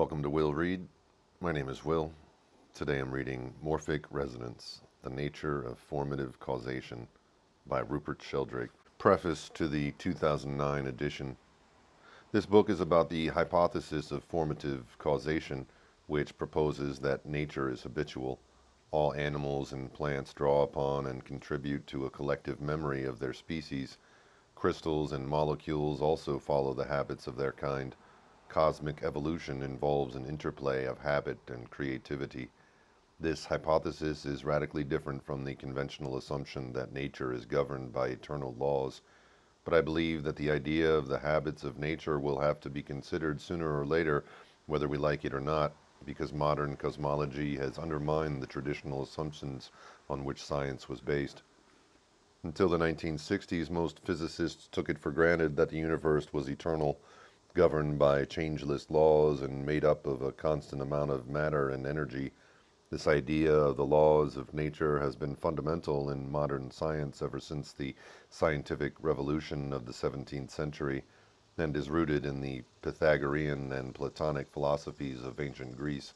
Welcome to Will Read. My name is Will. Today I'm reading Morphic Resonance, The Nature of Formative Causation by Rupert Sheldrake. Preface to the 2009 edition. This book is about the hypothesis of formative causation, which proposes that nature is habitual. All animals and plants draw upon and contribute to a collective memory of their species. Crystals and molecules also follow the habits of their kind. Cosmic evolution involves an interplay of habit and creativity. This hypothesis is radically different from the conventional assumption that nature is governed by eternal laws, but I believe that the idea of the habits of nature will have to be considered sooner or later, whether we like it or not, because modern cosmology has undermined the traditional assumptions on which science was based. Until the 1960s, most physicists took it for granted that the universe was eternal, governed by changeless laws and made up of a constant amount of matter and energy. This idea of the laws of nature has been fundamental in modern science ever since the scientific revolution of the 17th century, and is rooted in the Pythagorean and Platonic philosophies of ancient Greece.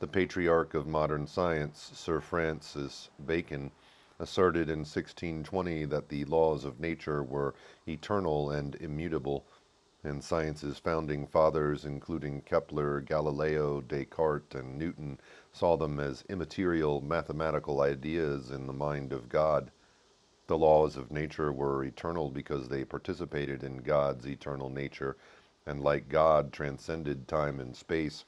The patriarch of modern science, Sir Francis Bacon, asserted in 1620 that the laws of nature were eternal and immutable, and science's founding fathers, including Kepler, Galileo, Descartes, and Newton, saw them as immaterial mathematical ideas in the mind of God. The laws of nature were eternal because they participated in God's eternal nature, and like God transcended time and space,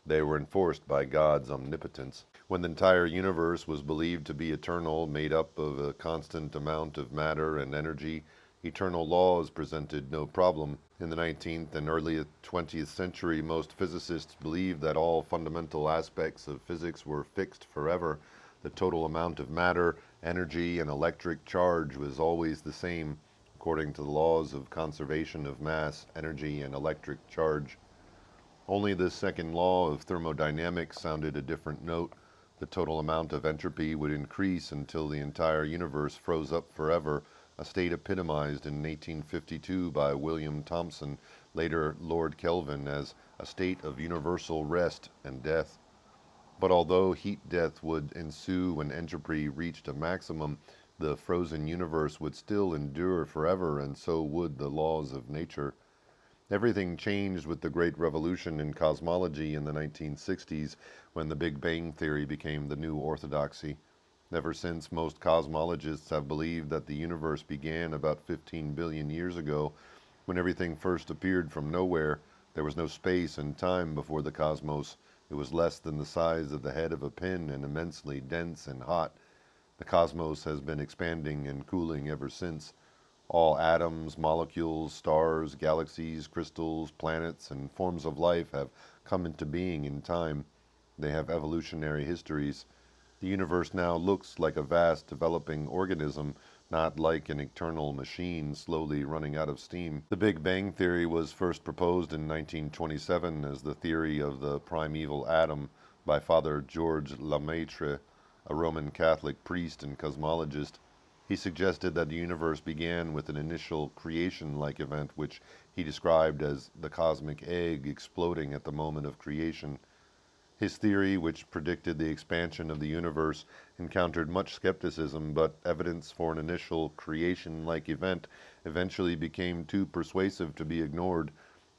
they were enforced by God's omnipotence. When the entire universe was believed to be eternal, made up of a constant amount of matter and energy, eternal laws presented no problem. In the 19th and early 20th century, most physicists believed that all fundamental aspects of physics were fixed forever. The total amount of matter, energy, and electric charge was always the same, according to the laws of conservation of mass, energy, and electric charge. Only the second law of thermodynamics sounded a different note. The total amount of entropy would increase until the entire universe froze up forever, a state epitomized in 1852 by William Thomson, later Lord Kelvin, as a state of universal rest and death. But although heat death would ensue when entropy reached a maximum, the frozen universe would still endure forever, and so would the laws of nature. Everything changed with the Great Revolution in cosmology in the 1960s, when the Big Bang Theory became the new orthodoxy. Ever since, most cosmologists have believed that the universe began about 15 billion years ago, when everything first appeared from nowhere. There was no space and time before the cosmos. It was less than the size of the head of a pin and immensely dense and hot. The cosmos has been expanding and cooling ever since. All atoms, molecules, stars, galaxies, crystals, planets, and forms of life have come into being in time. They have evolutionary histories. The universe now looks like a vast developing organism, not like an eternal machine slowly running out of steam. The Big Bang Theory was first proposed in 1927 as the theory of the primeval atom by Father Georges Lemaitre, a Roman Catholic priest and cosmologist. He suggested that the universe began with an initial creation-like event which he described as the cosmic egg exploding at the moment of creation. His theory, which predicted the expansion of the universe, encountered much skepticism, but evidence for an initial creation-like event eventually became too persuasive to be ignored.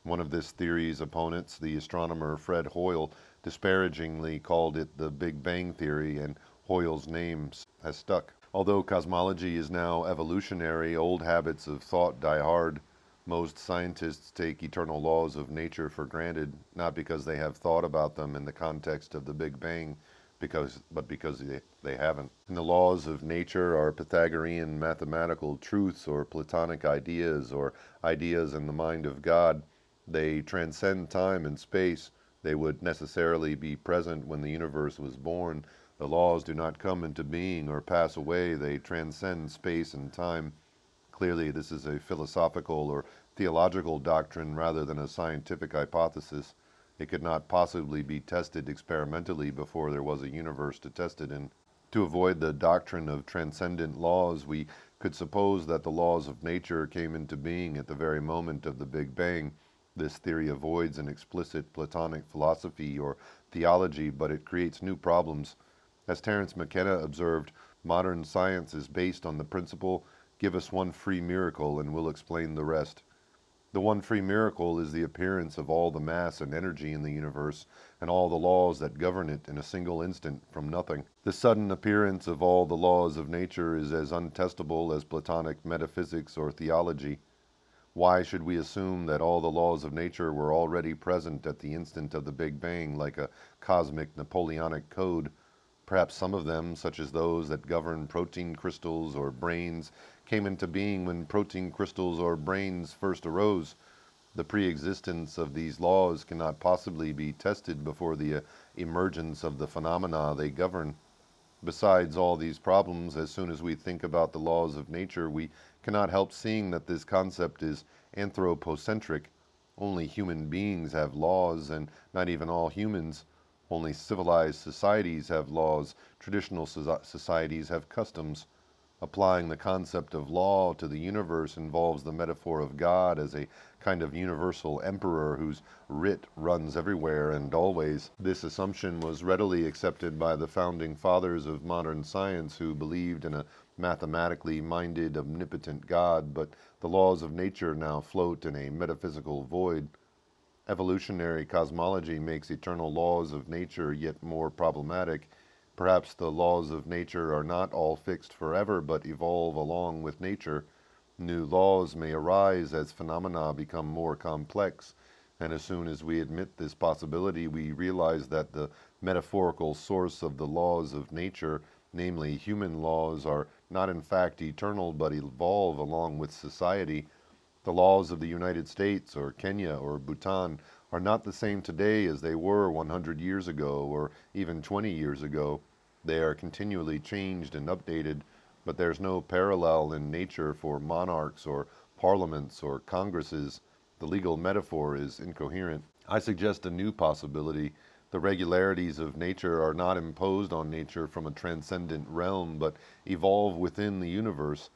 One of this theory's opponents, the astronomer Fred Hoyle, disparagingly called it the Big Bang Theory, and Hoyle's name has stuck. Although cosmology is now evolutionary, old habits of thought die hard. Most scientists take eternal laws of nature for granted, not because they have thought about them in the context of the Big Bang, but because they haven't. And the laws of nature are Pythagorean mathematical truths or Platonic ideas or ideas in the mind of God. They transcend time and space. They would necessarily be present when the universe was born. The laws do not come into being or pass away. They transcend space and time. Clearly, this is a philosophical or theological doctrine rather than a scientific hypothesis. It could not possibly be tested experimentally before there was a universe to test it in. To avoid the doctrine of transcendent laws, we could suppose that the laws of nature came into being at the very moment of the Big Bang. This theory avoids an explicit Platonic philosophy or theology, but it creates new problems. As Terence McKenna observed, modern science is based on the principle, give us one free miracle and we'll explain the rest. The one free miracle is the appearance of all the mass and energy in the universe and all the laws that govern it in a single instant from nothing. The sudden appearance of all the laws of nature is as untestable as Platonic metaphysics or theology. Why should we assume that all the laws of nature were already present at the instant of the Big Bang like a cosmic Napoleonic code? Perhaps some of them, such as those that govern protein crystals or brains, came into being when protein crystals or brains first arose. The pre-existence of these laws cannot possibly be tested before the emergence of the phenomena they govern. Besides all these problems, as soon as we think about the laws of nature, we cannot help seeing that this concept is anthropocentric. Only human beings have laws, and not even all humans. Only civilized societies have laws. Traditional societies have customs. Applying the concept of law to the universe involves the metaphor of God as a kind of universal emperor whose writ runs everywhere and always. This assumption was readily accepted by the founding fathers of modern science, who believed in a mathematically minded, omnipotent God, but the laws of nature now float in a metaphysical void. Evolutionary cosmology makes eternal laws of nature yet more problematic. Perhaps the laws of nature are not all fixed forever, but evolve along with nature. New laws may arise as phenomena become more complex, and as soon as we admit this possibility, we realize that the metaphorical source of the laws of nature, namely human laws, are not in fact eternal, but evolve along with society. The laws of the United States or Kenya or Bhutan are not the same today as they were 100 years ago or even 20 years ago. They are continually changed and updated, but there's no parallel in nature for monarchs or parliaments or congresses. The legal metaphor is incoherent. I suggest a new possibility. The regularities of nature are not imposed on nature from a transcendent realm, but evolve within the universe.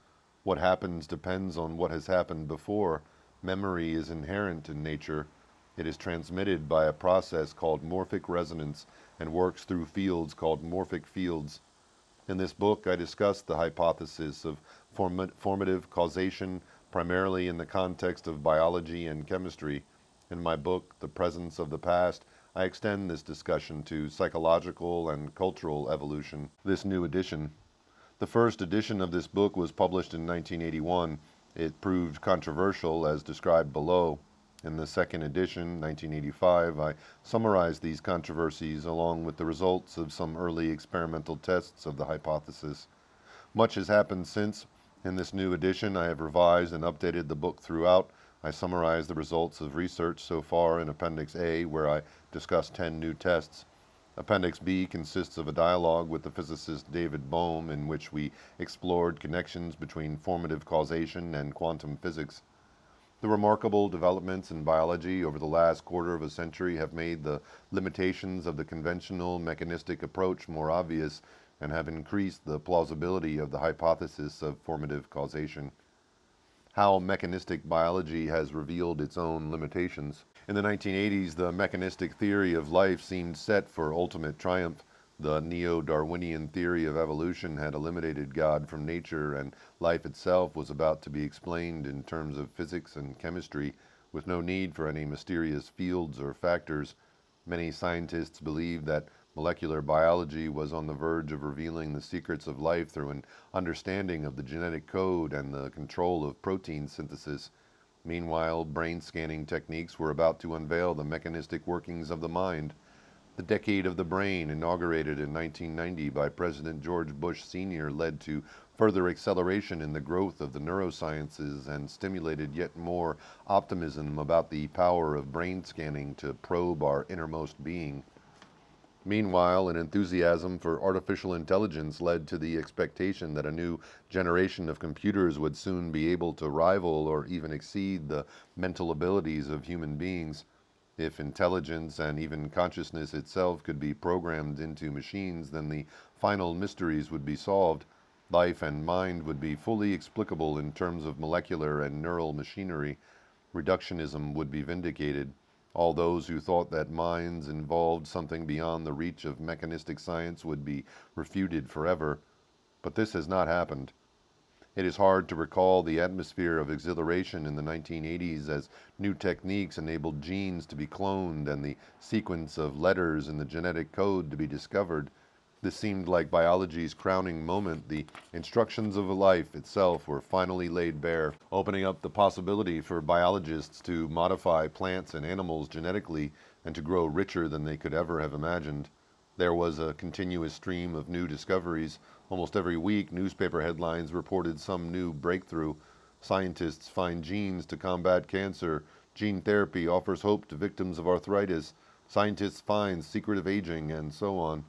What happens depends on what has happened before. Memory is inherent in nature. It is transmitted by a process called morphic resonance and works through fields called morphic fields. In this book, I discuss the hypothesis of formative causation, primarily in the context of biology and chemistry. In my book, The Presence of the Past, I extend this discussion to psychological and cultural evolution. This new edition. The first edition of this book was published in 1981. It proved controversial, as described below. In the second edition, 1985, I summarized these controversies along with the results of some early experimental tests of the hypothesis. Much has happened since. In this new edition, I have revised and updated the book throughout. I summarize the results of research so far in Appendix A, where I discuss 10 new tests. Appendix B consists of a dialogue with the physicist David Bohm, in which we explored connections between formative causation and quantum physics. The remarkable developments in biology over the last quarter of a century have made the limitations of the conventional mechanistic approach more obvious and have increased the plausibility of the hypothesis of formative causation. How mechanistic biology has revealed its own limitations. In the 1980s, the mechanistic theory of life seemed set for ultimate triumph. The neo-Darwinian theory of evolution had eliminated God from nature, and life itself was about to be explained in terms of physics and chemistry, with no need for any mysterious fields or factors. Many scientists believed that molecular biology was on the verge of revealing the secrets of life through an understanding of the genetic code and the control of protein synthesis. Meanwhile, brain scanning techniques were about to unveil the mechanistic workings of the mind. The decade of the brain, inaugurated in 1990 by President George Bush Sr., led to further acceleration in the growth of the neurosciences and stimulated yet more optimism about the power of brain scanning to probe our innermost being. Meanwhile, an enthusiasm for artificial intelligence led to the expectation that a new generation of computers would soon be able to rival or even exceed the mental abilities of human beings. If intelligence and even consciousness itself could be programmed into machines, then the final mysteries would be solved. Life and mind would be fully explicable in terms of molecular and neural machinery. reductionism would be vindicated. All those who thought that minds involved something beyond the reach of mechanistic science would be refuted forever. But this has not happened. It is hard to recall the atmosphere of exhilaration in the 1980s as new techniques enabled genes to be cloned and the sequence of letters in the genetic code to be discovered. This seemed like biology's crowning moment. The instructions of life itself were finally laid bare, opening up the possibility for biologists to modify plants and animals genetically and to grow richer than they could ever have imagined. There was a continuous stream of new discoveries. Almost every week, newspaper headlines reported some new breakthrough. Scientists find genes to combat cancer. Gene therapy offers hope to victims of arthritis. Scientists find secretive aging, and so on.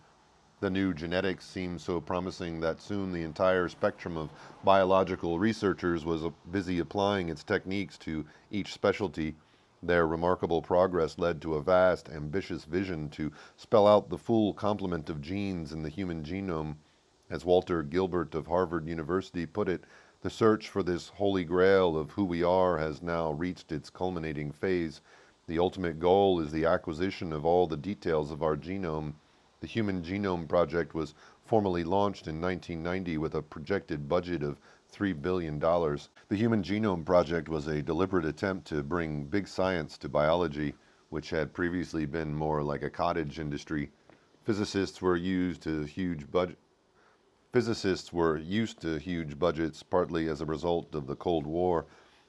The new genetics seemed so promising that soon the entire spectrum of biological researchers was busy applying its techniques to each specialty. Their remarkable progress led to a vast, ambitious vision to spell out the full complement of genes in the human genome. As Walter Gilbert of Harvard University put it, the search for this holy grail of who we are has now reached its culminating phase. The ultimate goal is the acquisition of all the details of our genome. The Human Genome Project was formally launched in 1990 with a projected budget of $3 billion. The Human Genome Project was a deliberate attempt to bring big science to biology, which had previously been more like a cottage industry. Physicists were used to huge budgets, partly as a result of the Cold War.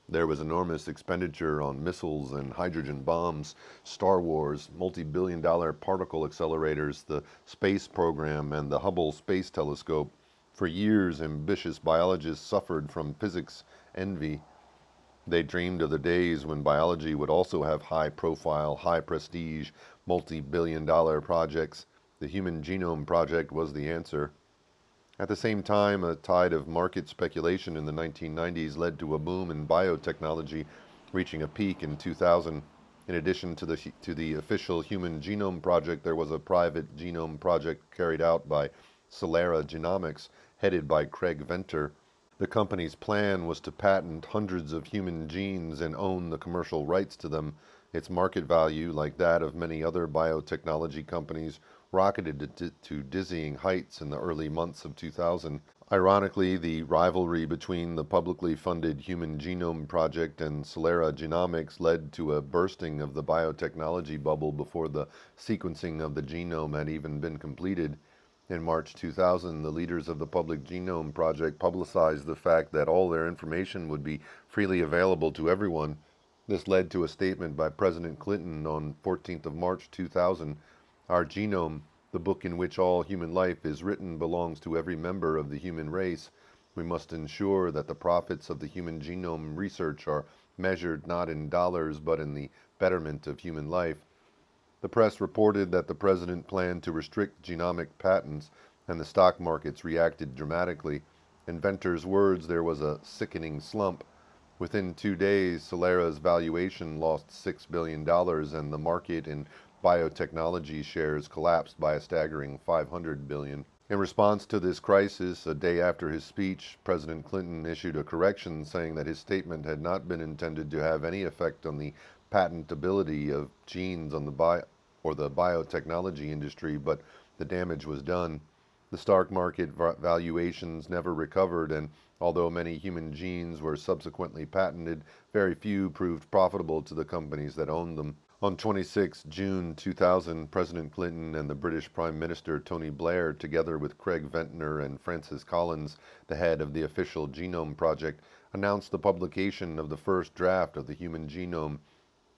There was enormous expenditure on missiles and hydrogen bombs, Star Wars, multi-billion-dollar particle accelerators, the space program, and the Hubble Space Telescope. For years, ambitious biologists suffered from physics envy. They dreamed of the days when biology would also have high-profile, high-prestige, multi-billion-dollar projects. The Human Genome Project was the answer. At the same time, a tide of market speculation in the 1990s led to a boom in biotechnology, reaching a peak in 2000. In addition to the official Human Genome Project, there was a private genome project carried out by Celera Genomics, headed by Craig Venter. The company's plan was to patent hundreds of human genes and own the commercial rights to them. Its market value, like that of many other biotechnology companies, rocketed to dizzying heights in the early months of 2000. Ironically, the rivalry between the publicly funded Human Genome Project and Celera Genomics led to a bursting of the biotechnology bubble before the sequencing of the genome had even been completed. In March 2000, the leaders of the Public Genome Project publicized the fact that all their information would be freely available to everyone. This led to a statement by President Clinton on 14th of March 2000. Our genome, the book in which all human life is written, belongs to every member of the human race. We must ensure that the profits of the human genome research are measured not in dollars but in the betterment of human life. The press reported that the president planned to restrict genomic patents, and the stock markets reacted dramatically. In Venter's words, there was a sickening slump. Within 2 days, Celera's valuation lost $6 billion, and the market in biotechnology shares collapsed by a staggering $500 billion. In response to this crisis, a day after his speech, President Clinton issued a correction saying that his statement had not been intended to have any effect on the patentability of genes on the biotechnology industry, but the damage was done. The stock market valuations never recovered, and although many human genes were subsequently patented, very few proved profitable to the companies that owned them. On 26 June 2000, President Clinton and the British Prime Minister Tony Blair, together with Craig Venter and Francis Collins, the head of the official Genome Project, announced the publication of the first draft of the human genome.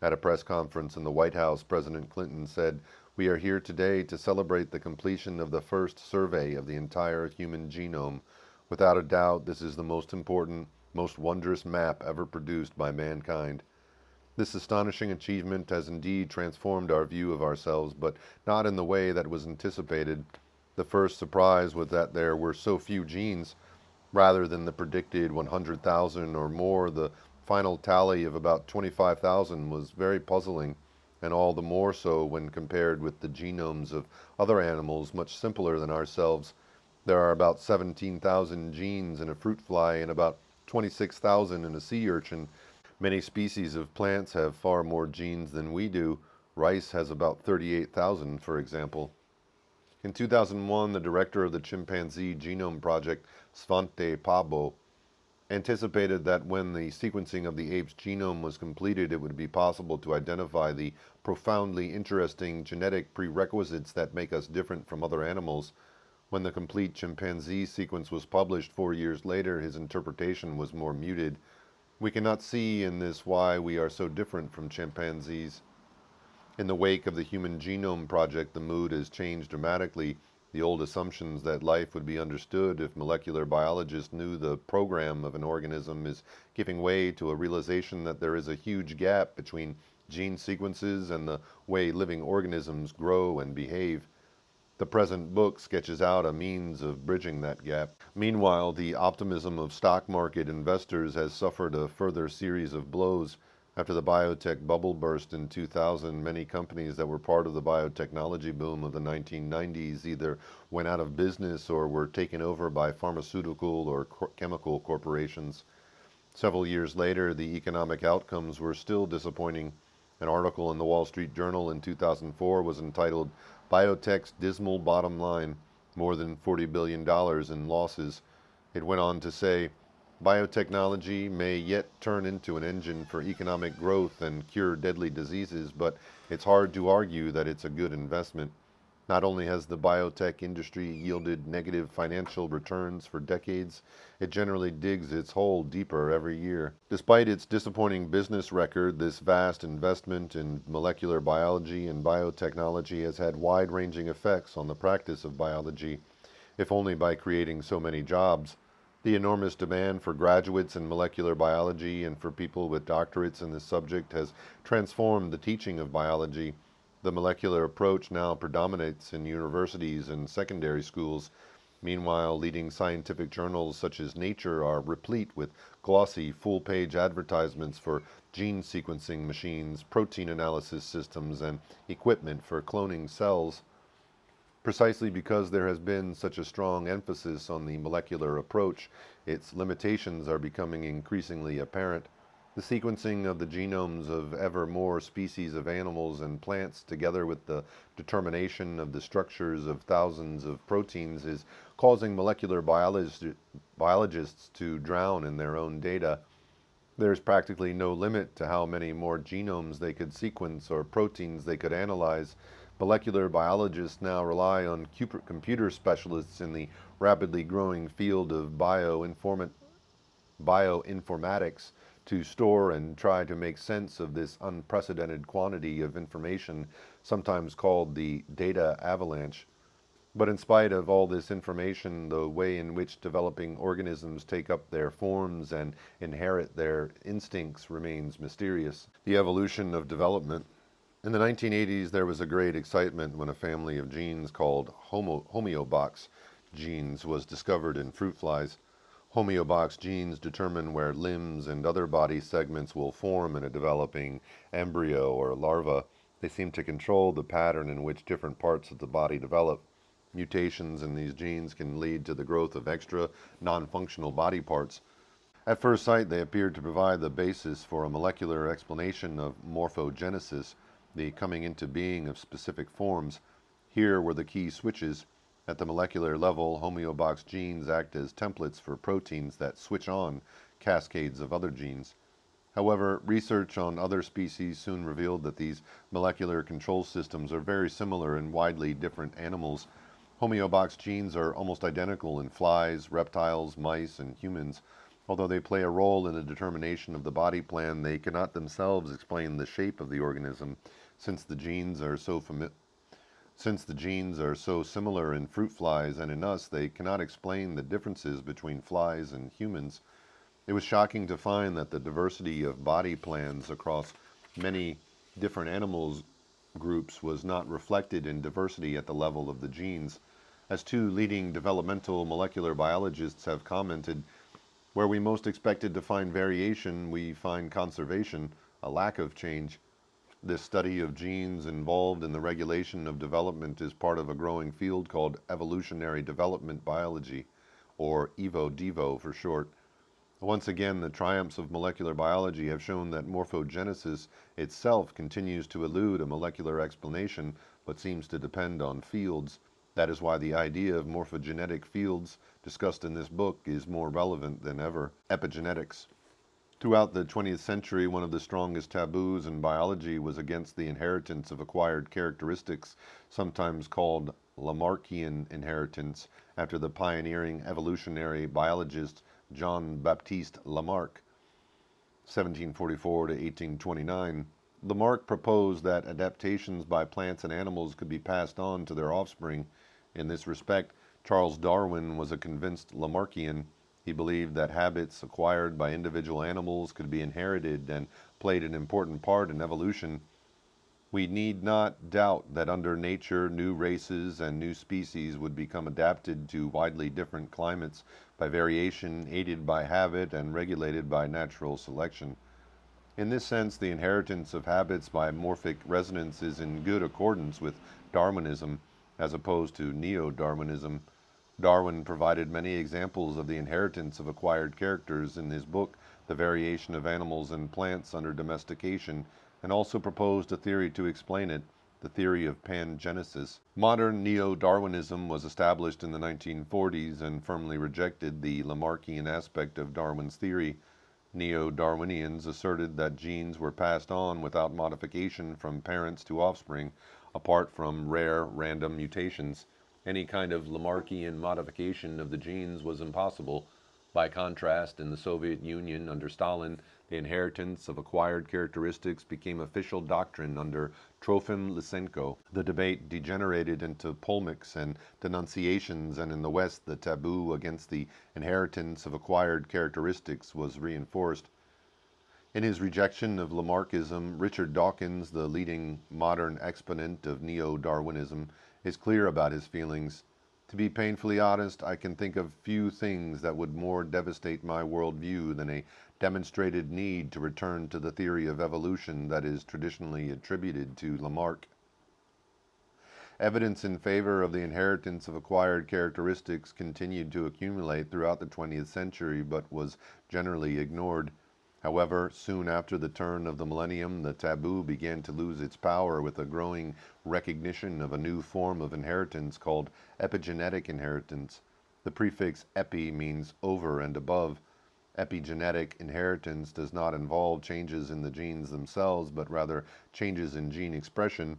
At a press conference in the White House, President Clinton said, "We are here today to celebrate the completion of the first survey of the entire human genome. Without a doubt, this is the most important, most wondrous map ever produced by mankind." This astonishing achievement has indeed transformed our view of ourselves, but not in the way that was anticipated. The first surprise was that there were so few genes. Rather than the predicted 100,000 or more, the final tally of about 25,000 was very puzzling, and all the more so when compared with the genomes of other animals much simpler than ourselves. There are about 17,000 genes in a fruit fly and about 26,000 in a sea urchin. Many species of plants have far more genes than we do. Rice has about 38,000, for example. In 2001, the director of the Chimpanzee Genome Project, Svante Pabo, anticipated that when the sequencing of the ape's genome was completed, it would be possible to identify the profoundly interesting genetic prerequisites that make us different from other animals. When the complete chimpanzee sequence was published 4 years later, his interpretation was more muted. We cannot see in this why we are so different from chimpanzees. In the wake of the Human Genome Project, the mood has changed dramatically. The old assumptions that life would be understood if molecular biologists knew the program of an organism is giving way to a realization that there is a huge gap between gene sequences and the way living organisms grow and behave. The present book sketches out a means of bridging that gap. Meanwhile, the optimism of stock market investors has suffered a further series of blows. After the biotech bubble burst in 2000, many companies that were part of the biotechnology boom of the 1990s either went out of business or were taken over by pharmaceutical or chemical corporations. Several years later, the economic outcomes were still disappointing. An article in the Wall Street Journal in 2004 was entitled "Biotech's Dismal Bottom Line, More than $40 billion in Losses." It went on to say, biotechnology may yet turn into an engine for economic growth and cure deadly diseases, but it's hard to argue that it's a good investment. Not only has the biotech industry yielded negative financial returns for decades, it generally digs its hole deeper every year. Despite its disappointing business record, this vast investment in molecular biology and biotechnology has had wide-ranging effects on the practice of biology, if only by creating so many jobs. The enormous demand for graduates in molecular biology and for people with doctorates in this subject has transformed the teaching of biology. The molecular approach now predominates in universities and secondary schools. Meanwhile, leading scientific journals such as Nature are replete with glossy, full-page advertisements for gene sequencing machines, protein analysis systems, and equipment for cloning cells. Precisely because there has been such a strong emphasis on the molecular approach, its limitations are becoming increasingly apparent. The sequencing of the genomes of ever more species of animals and plants, together with the determination of the structures of thousands of proteins, is causing molecular biologists to drown in their own data. There's practically no limit to how many more genomes they could sequence or proteins they could analyze. Molecular biologists now rely on computer specialists in the rapidly growing field of bioinformatics to store and try to make sense of this unprecedented quantity of information, sometimes called the data avalanche. But in spite of all this information, the way in which developing organisms take up their forms and inherit their instincts remains mysterious. The evolution of development. In the 1980s, there was a great excitement when a family of genes called homeobox genes was discovered in fruit flies. Homeobox genes determine where limbs and other body segments will form in a developing embryo or larva. They seem to control the pattern in which different parts of the body develop. Mutations in these genes can lead to the growth of extra, non-functional body parts. At first sight, they appeared to provide the basis for a molecular explanation of morphogenesis, the coming into being of specific forms. Here were the key switches. At the molecular level, homeobox genes act as templates for proteins that switch on cascades of other genes. However, research on other species soon revealed that these molecular control systems are very similar in widely different animals. Homeobox genes are almost identical in flies, reptiles, mice, and humans. Although they play a role in the determination of the body plan, they cannot themselves explain the shape of the organism, since the genes are so similar in fruit flies and in us, they cannot explain the differences between flies and humans. It was shocking to find that the diversity of body plans across many different animals groups was not reflected in diversity at the level of the genes. As two leading developmental molecular biologists have commented, where we most expected to find variation, we find conservation, a lack of change. This study of genes involved in the regulation of development is part of a growing field called evolutionary development biology, or EVO-DEVO for short. Once again, the triumphs of molecular biology have shown that morphogenesis itself continues to elude a molecular explanation, but seems to depend on fields. That is why the idea of morphogenetic fields discussed in this book is more relevant than ever. Epigenetics. Throughout the 20th century, one of the strongest taboos in biology was against the inheritance of acquired characteristics, sometimes called Lamarckian inheritance, after the pioneering evolutionary biologist Jean-Baptiste Lamarck, 1744 to 1829. Lamarck proposed that adaptations by plants and animals could be passed on to their offspring. In this respect, Charles Darwin was a convinced Lamarckian. He believed that habits acquired by individual animals could be inherited and played an important part in evolution. We need not doubt that under nature, new races and new species would become adapted to widely different climates by variation aided by habit and regulated by natural selection. In this sense, the inheritance of habits by morphic resonance is in good accordance with Darwinism, as opposed to neo-Darwinism. Darwin provided many examples of the inheritance of acquired characters in his book, The Variation of Animals and Plants Under Domestication, and also proposed a theory to explain it, the theory of pangenesis. Modern neo-Darwinism was established in the 1940s and firmly rejected the Lamarckian aspect of Darwin's theory. Neo-Darwinians asserted that genes were passed on without modification from parents to offspring, apart from rare random mutations. Any kind of Lamarckian modification of the genes was impossible. By contrast, in the Soviet Union under Stalin, the inheritance of acquired characteristics became official doctrine under Trofim Lysenko. The debate degenerated into polemics and denunciations, and in the West, the taboo against the inheritance of acquired characteristics was reinforced. In his rejection of Lamarckism, Richard Dawkins, the leading modern exponent of neo-Darwinism, is clear about his feelings. To be painfully honest, I can think of few things that would more devastate my worldview than a demonstrated need to return to the theory of evolution that is traditionally attributed to Lamarck. Evidence in favor of the inheritance of acquired characteristics continued to accumulate throughout the 20th century, but was generally ignored. However, soon after the turn of the millennium, the taboo began to lose its power with a growing recognition of a new form of inheritance called epigenetic inheritance. The prefix epi means over and above. Epigenetic inheritance does not involve changes in the genes themselves, but rather changes in gene expression.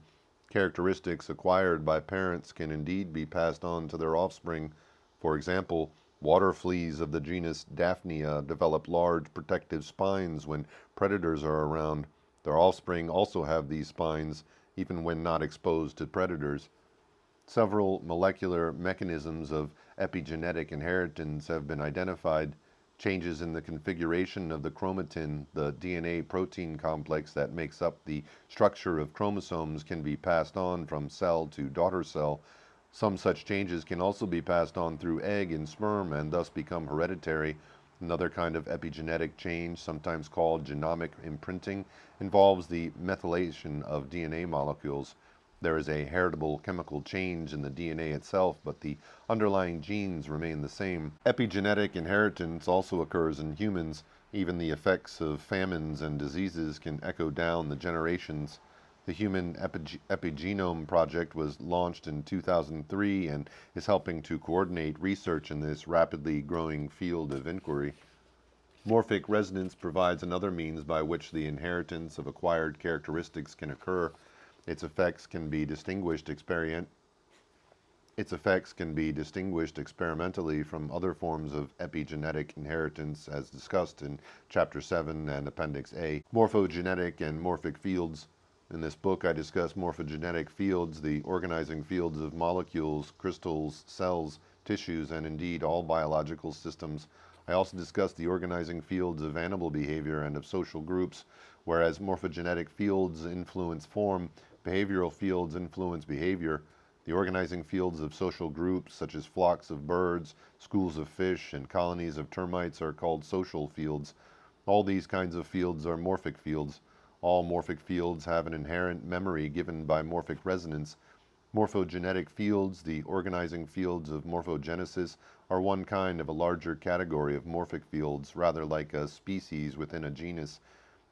Characteristics acquired by parents can indeed be passed on to their offspring. For example, water fleas of the genus Daphnia develop large protective spines when predators are around. Their offspring also have these spines, even when not exposed to predators. Several molecular mechanisms of epigenetic inheritance have been identified. Changes in the configuration of the chromatin, the DNA protein complex that makes up the structure of chromosomes, can be passed on from cell to daughter cell. Some such changes can also be passed on through egg and sperm and thus become hereditary. Another kind of epigenetic change, sometimes called genomic imprinting, involves the methylation of DNA molecules. There is a heritable chemical change in the DNA itself, but the underlying genes remain the same. Epigenetic inheritance also occurs in humans. Even the effects of famines and diseases can echo down the generations. The Human Epigenome Project was launched in 2003 and is helping to coordinate research in this rapidly growing field of inquiry. Morphic resonance provides another means by which the inheritance of acquired characteristics can occur. Its effects can be distinguished experimentally from other forms of epigenetic inheritance, as discussed in Chapter 7 and Appendix A. Morphogenetic and morphic fields. In this book, I discuss morphogenetic fields, the organizing fields of molecules, crystals, cells, tissues, and indeed all biological systems. I also discuss the organizing fields of animal behavior and of social groups. Whereas morphogenetic fields influence form, behavioral fields influence behavior. The organizing fields of social groups, such as flocks of birds, schools of fish, and colonies of termites, are called social fields. All these kinds of fields are morphic fields. All morphic fields have an inherent memory given by morphic resonance. Morphogenetic fields, the organizing fields of morphogenesis, are one kind of a larger category of morphic fields, rather like a species within a genus.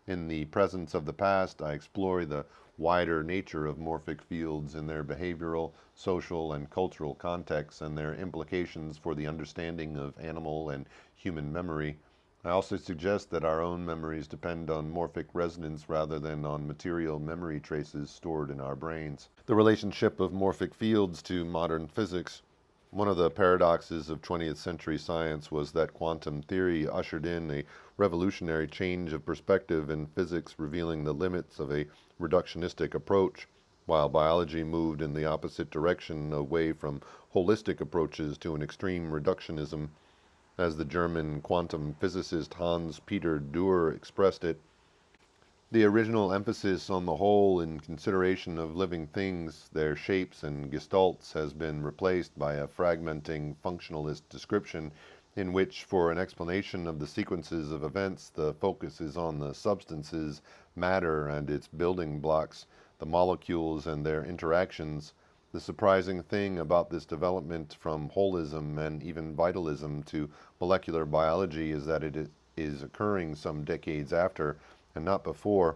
In the presence of the past, I explore the wider nature of morphic fields in their behavioral, social, and cultural contexts and their implications for the understanding of animal and human memory. I also suggest that our own memories depend on morphic resonance rather than on material memory traces stored in our brains. The relationship of morphic fields to modern physics. One of the paradoxes of 20th century science was that quantum theory ushered in a revolutionary change of perspective in physics, revealing the limits of a reductionistic approach, while biology moved in the opposite direction, away from holistic approaches to an extreme reductionism. As the German quantum physicist Hans Peter Dürr expressed it, the original emphasis on the whole in consideration of living things, their shapes and gestalts, has been replaced by a fragmenting functionalist description in which, for an explanation of the sequences of events, the focus is on the substances, matter and its building blocks, the molecules and their interactions. The surprising thing about this development from holism and even vitalism to molecular biology is that it is occurring some decades after and not before.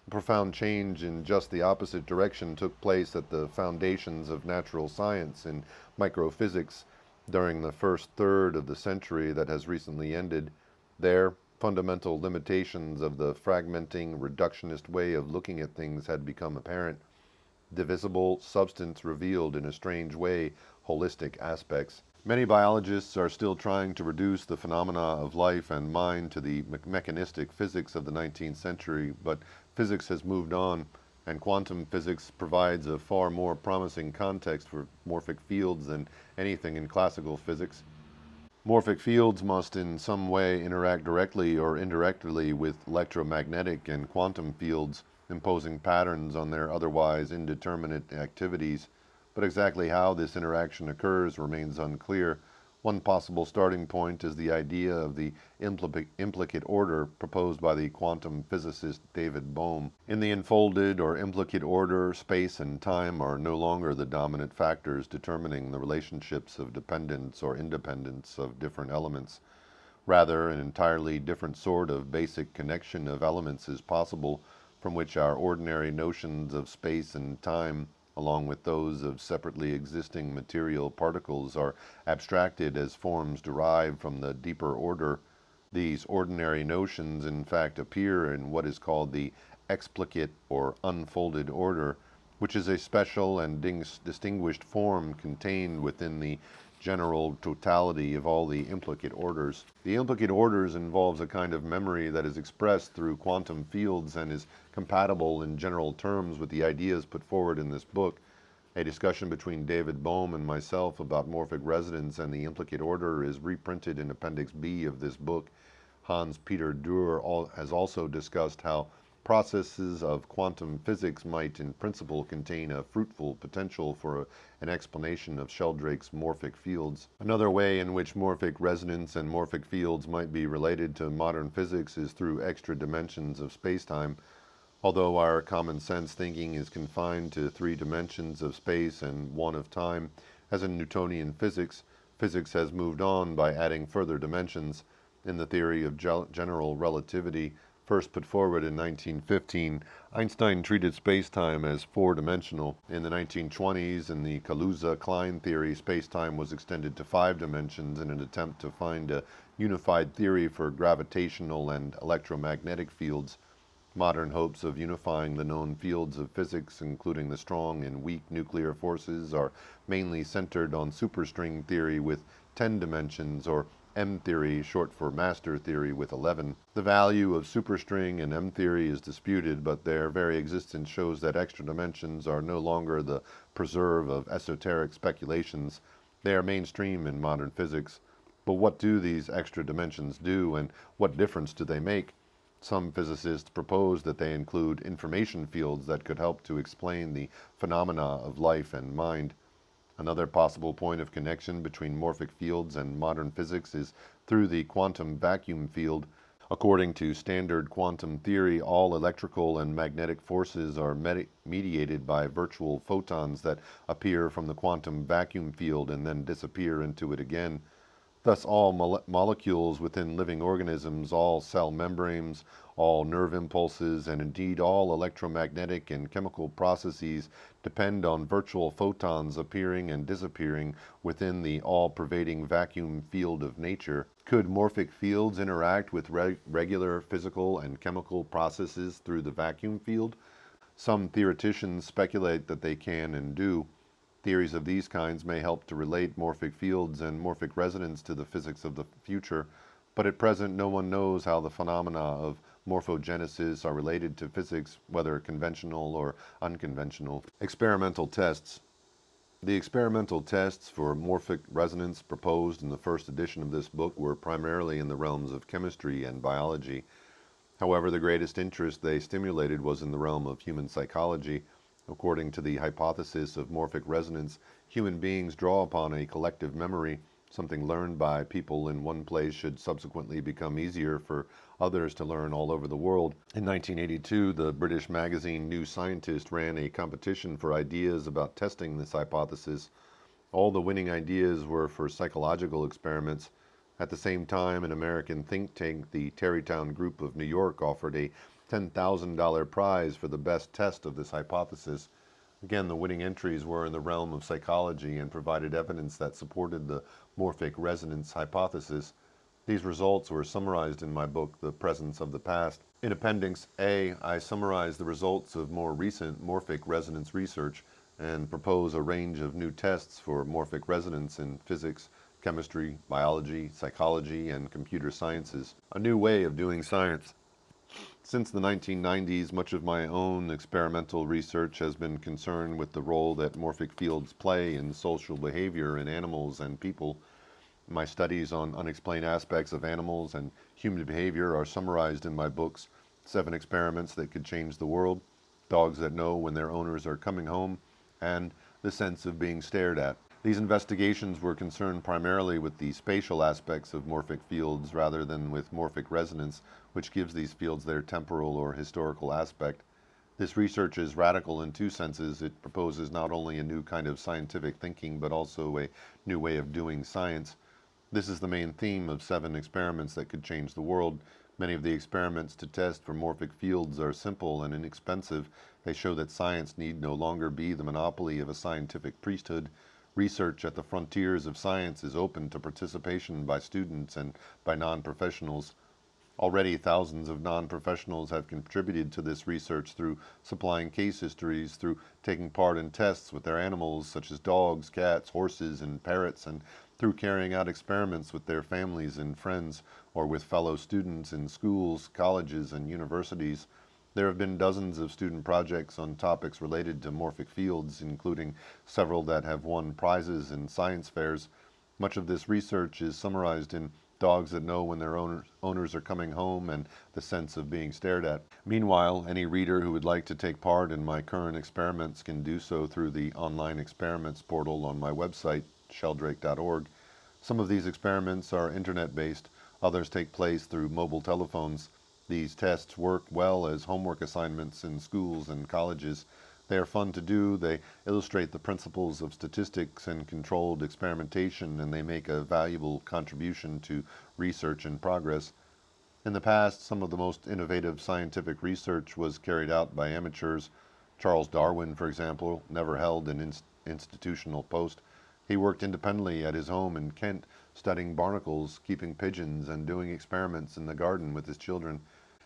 A profound change in just the opposite direction took place at the foundations of natural science in microphysics during the first third of the century that has recently ended. There, fundamental limitations of the fragmenting, reductionist way of looking at things had become apparent. Divisible substance revealed in a strange way holistic aspects. Many biologists are still trying to reduce the phenomena of life and mind to the mechanistic physics of the 19th century, but physics has moved on, and quantum physics provides a far more promising context for morphic fields than anything in classical physics. Morphic fields must in some way interact directly or indirectly with electromagnetic and quantum fields, imposing patterns on their otherwise indeterminate activities. But exactly how this interaction occurs remains unclear. One possible starting point is the idea of the implicate order proposed by the quantum physicist David Bohm. In the enfolded or implicate order, space and time are no longer the dominant factors determining the relationships of dependence or independence of different elements. Rather, an entirely different sort of basic connection of elements is possible, from which our ordinary notions of space and time, along with those of separately existing material particles, are abstracted as forms derived from the deeper order. These ordinary notions, in fact, appear in what is called the explicate or unfolded order, which is a special and distinguished form contained within the general totality of all the implicate orders. The implicate orders involves a kind of memory that is expressed through quantum fields and is compatible in general terms with the ideas put forward in this book. A discussion between David Bohm and myself about morphic resonance and the implicate order is reprinted in Appendix B of this book. Hans Peter Dürr has also discussed how processes of quantum physics might in principle contain a fruitful potential for an explanation of Sheldrake's morphic fields. Another way in which morphic resonance and morphic fields might be related to modern physics is through extra dimensions of spacetime. Although our common sense thinking is confined to 3 dimensions of space and 1 of time, as in Newtonian physics, physics has moved on by adding further dimensions. In the theory of general relativity, first put forward in 1915, Einstein treated spacetime as 4-dimensional. In the 1920s, in the Kaluza-Klein theory, spacetime was extended to 5 dimensions in an attempt to find a unified theory for gravitational and electromagnetic fields. Modern hopes of unifying the known fields of physics, including the strong and weak nuclear forces, are mainly centered on superstring theory with 10 dimensions, or M theory, short for master theory, with 11. The value of superstring and M theory is disputed, but their very existence shows that extra dimensions are no longer the preserve of esoteric speculations. They are mainstream in modern physics. But what do these extra dimensions do, and what difference do they make? Some physicists propose that they include information fields that could help to explain the phenomena of life and mind. Another possible point of connection between morphic fields and modern physics is through the quantum vacuum field. According to standard quantum theory, all electrical and magnetic forces are mediated by virtual photons that appear from the quantum vacuum field and then disappear into it again. Thus, all molecules within living organisms, all cell membranes, all nerve impulses, and indeed all electromagnetic and chemical processes depend on virtual photons appearing and disappearing within the all-pervading vacuum field of nature. Could morphic fields interact with regular physical and chemical processes through the vacuum field? Some theoreticians speculate that they can and do. Theories of these kinds may help to relate morphic fields and morphic resonance to the physics of the future, but at present no one knows how the phenomena of morphogenesis are related to physics, whether conventional or unconventional. Experimental tests. The experimental tests for morphic resonance proposed in the first edition of this book were primarily in the realms of chemistry and biology. However, the greatest interest they stimulated was in the realm of human psychology. According to the hypothesis of morphic resonance, human beings draw upon a collective memory. Something learned by people in one place should subsequently become easier for others to learn all over the world. In 1982, the British magazine New Scientist ran a competition for ideas about testing this hypothesis. All the winning ideas were for psychological experiments. At the same time, an American think tank, the Tarrytown Group of New York, offered a $10,000 prize for the best test of this hypothesis. Again, the winning entries were in the realm of psychology and provided evidence that supported the morphic resonance hypothesis. These results were summarized in my book, The Presence of the Past. In Appendix A, I summarize the results of more recent morphic resonance research and propose a range of new tests for morphic resonance in physics, chemistry, biology, psychology, and computer sciences. A new way of doing science. Since the 1990s, much of my own experimental research has been concerned with the role that morphic fields play in social behavior in animals and people. My studies on unexplained aspects of animals and human behavior are summarized in my books, 7 Experiments That Could Change the World, Dogs That Know When Their Owners Are Coming Home, and The Sense of Being Stared At. These investigations were concerned primarily with the spatial aspects of morphic fields rather than with morphic resonance, which gives these fields their temporal or historical aspect. This research is radical in 2 senses. It proposes not only a new kind of scientific thinking, but also a new way of doing science. This is the main theme of 7 Experiments That Could Change the World. Many of the experiments to test for morphic fields are simple and inexpensive. They show that science need no longer be the monopoly of a scientific priesthood. Research at the frontiers of science is open to participation by students and by non-professionals. Already thousands of non-professionals have contributed to this research through supplying case histories, through taking part in tests with their animals such as dogs, cats, horses, and parrots, and through carrying out experiments with their families and friends or with fellow students in schools, colleges, and universities. There have been dozens of student projects on topics related to morphic fields, including several that have won prizes in science fairs. Much of this research is summarized in Dogs That Know When Their Owners Are Coming Home and The Sense of Being Stared At. Meanwhile, any reader who would like to take part in my current experiments can do so through the online experiments portal on my website, sheldrake.org. Some of these experiments are internet-based, others take place through mobile telephones. These tests work well as homework assignments in schools and colleges. They are fun to do, they illustrate the principles of statistics and controlled experimentation, and they make a valuable contribution to research and progress. In the past, some of the most innovative scientific research was carried out by amateurs. Charles Darwin, for example, never held an institutional post. He worked independently at his home in Kent, studying barnacles, keeping pigeons, and doing experiments in the garden with his children.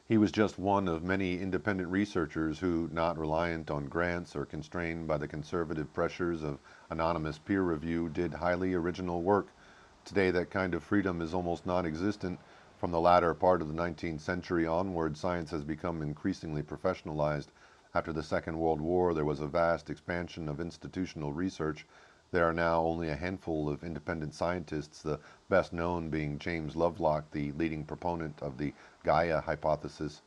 He was just one of many independent researchers who, not reliant on grants or constrained by the conservative pressures of anonymous peer review, did highly original work. Today, that kind of freedom is almost non-existent. From the latter part of the 19th century onward, science has become increasingly professionalized. After the Second World War, there was a vast expansion of institutional research. There are now only a handful of independent scientists, the best known being James Lovelock, the leading proponent of the Gaia hypothesis.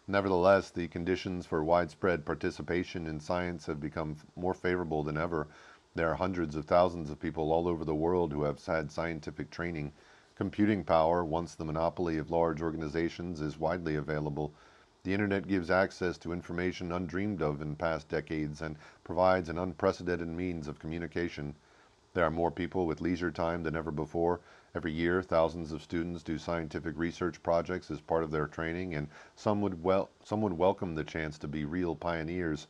Nevertheless, the conditions for widespread participation in science have become more favorable than ever. There are hundreds of thousands of people all over the world who have had scientific training. Computing power, once the monopoly of large organizations, is widely available. The internet gives access to information undreamed of in past decades and provides an unprecedented means of communication. There are more people with leisure time than ever before. Every year, thousands of students do scientific research projects as part of their training, and some would welcome the chance to be real pioneers.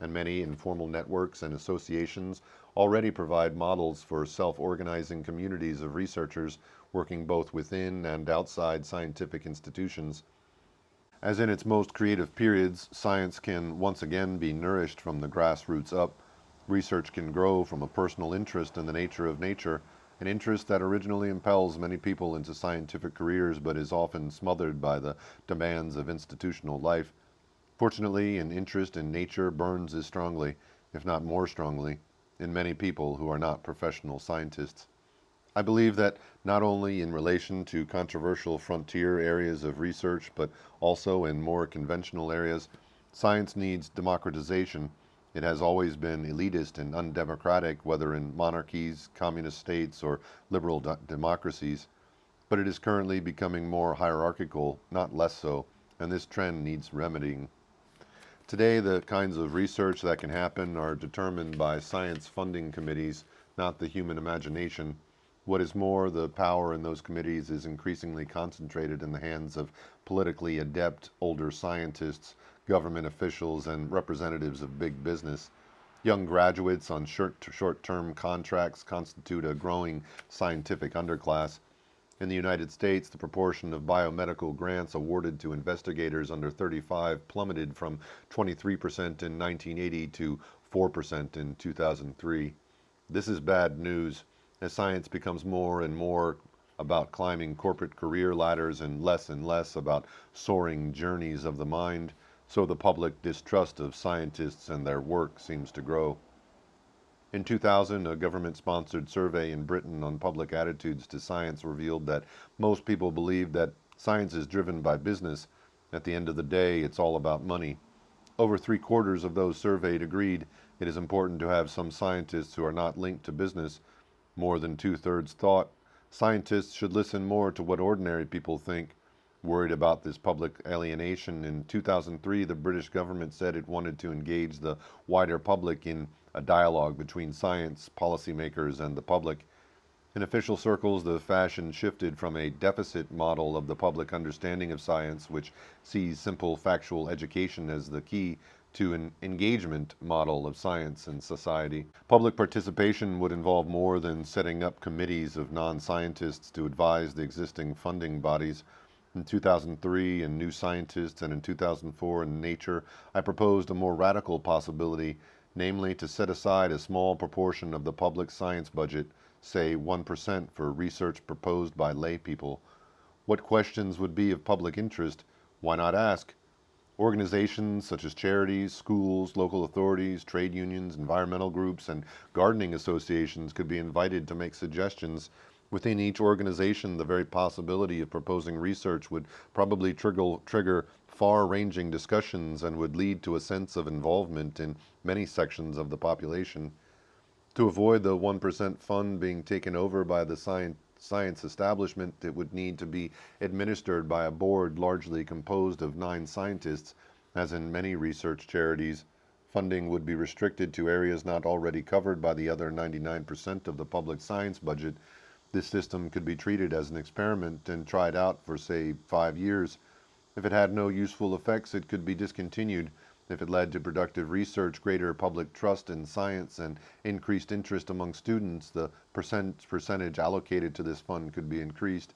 And many informal networks and associations already provide models for self-organizing communities of researchers working both within and outside scientific institutions. As in its most creative periods, science can once again be nourished from the grassroots up. Research can grow from a personal interest in the nature of nature, an interest that originally impels many people into scientific careers but is often smothered by the demands of institutional life. Fortunately, an interest in nature burns as strongly, if not more strongly, in many people who are not professional scientists. I believe that not only in relation to controversial frontier areas of research, but also in more conventional areas, science needs democratization. It has always been elitist and undemocratic, whether in monarchies, communist states, or liberal democracies. But it is currently becoming more hierarchical, not less so, and this trend needs remedying. Today, the kinds of research that can happen are determined by science funding committees, not the human imagination. What is more, the power in those committees is increasingly concentrated in the hands of politically adept older scientists, government officials, and representatives of big business. Young graduates on short-term contracts constitute a growing scientific underclass. In the United States, the proportion of biomedical grants awarded to investigators under 35 plummeted from 23% in 1980 to 4% in 2003. This is bad news. As science becomes more and more about climbing corporate career ladders and less about soaring journeys of the mind, so the public distrust of scientists and their work seems to grow. In 2000, a government-sponsored survey in Britain on public attitudes to science revealed that most people believe that science is driven by business. At the end of the day, it's all about money. Over three-quarters of those surveyed agreed it is important to have some scientists who are not linked to business. More than two-thirds thought scientists should listen more to what ordinary people think. Worried about this public alienation, in 2003 the British government said it wanted to engage the wider public in a dialogue between science, policymakers, and the public. In official circles, the fashion shifted from a deficit model of the public understanding of science, which sees simple factual education as the key, to an engagement model of science and society. Public participation would involve more than setting up committees of non-scientists to advise the existing funding bodies. In 2003 in New Scientist and in 2004 in Nature, I proposed a more radical possibility, namely to set aside a small proportion of the public science budget, say 1%, for research proposed by lay people. What questions would be of public interest? Why not ask? Organizations such as charities, schools, local authorities, trade unions, environmental groups, and gardening associations could be invited to make suggestions. Within each organization, the very possibility of proposing research would probably trigger far-ranging discussions and would lead to a sense of involvement in many sections of the population. To avoid the 1% fund being taken over by the science establishment, it would need to be administered by a board largely composed of 9 scientists, as in many research charities. Funding would be restricted to areas not already covered by the other 99% of the public science budget. This system could be treated as an experiment and tried out for, say, 5 years. If it had no useful effects, it could be discontinued. If it led to productive research, greater public trust in science, and increased interest among students, the percentage allocated to this fund could be increased.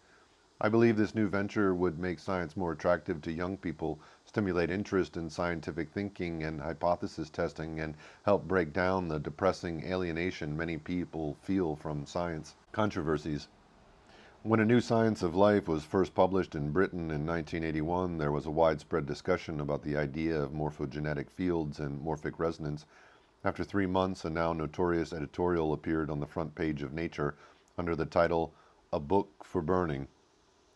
I believe this new venture would make science more attractive to young people, stimulate interest in scientific thinking and hypothesis testing, and help break down the depressing alienation many people feel from science. Controversies. When A New Science of Life was first published in Britain in 1981, there was a widespread discussion about the idea of morphogenetic fields and morphic resonance. After 3 months, a now notorious editorial appeared on the front page of Nature under the title, "A Book for Burning."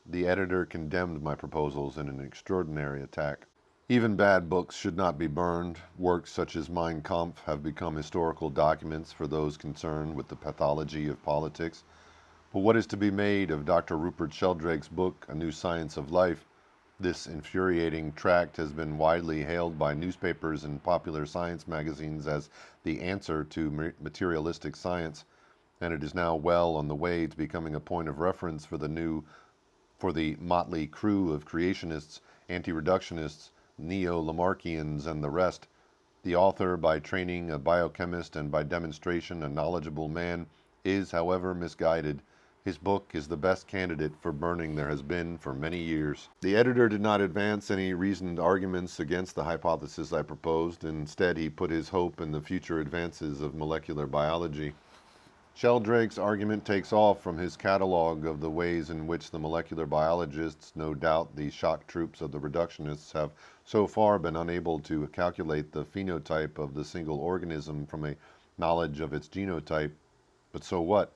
The editor condemned my proposals in an extraordinary attack. Even bad books should not be burned. Works such as Mein Kampf have become historical documents for those concerned with the pathology of politics. But what is to be made of Dr. Rupert Sheldrake's book, A New Science of Life? This infuriating tract has been widely hailed by newspapers and popular science magazines as the answer to materialistic science, and it is now well on the way to becoming a point of reference for the motley crew of creationists, anti-reductionists, neo-Lamarckians, and the rest. The author, by training a biochemist and by demonstration a knowledgeable man, is, however, misguided. His book is the best candidate for burning there has been for many years. The editor did not advance any reasoned arguments against the hypothesis I proposed. Instead, he put his hope in the future advances of molecular biology. Sheldrake's argument takes off from his catalog of the ways in which the molecular biologists, no doubt the shock troops of the reductionists, have so far been unable to calculate the phenotype of the single organism from a knowledge of its genotype. But so what?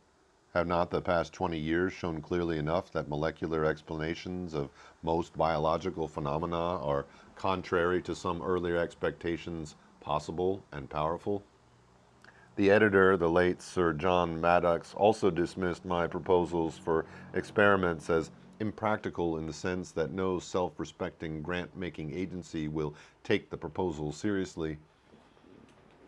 Have not the past 20 years shown clearly enough that molecular explanations of most biological phenomena are contrary to some earlier expectations possible and powerful? The editor, the late Sir John Maddox, also dismissed my proposals for experiments as impractical in the sense that no self-respecting grant-making agency will take the proposal seriously.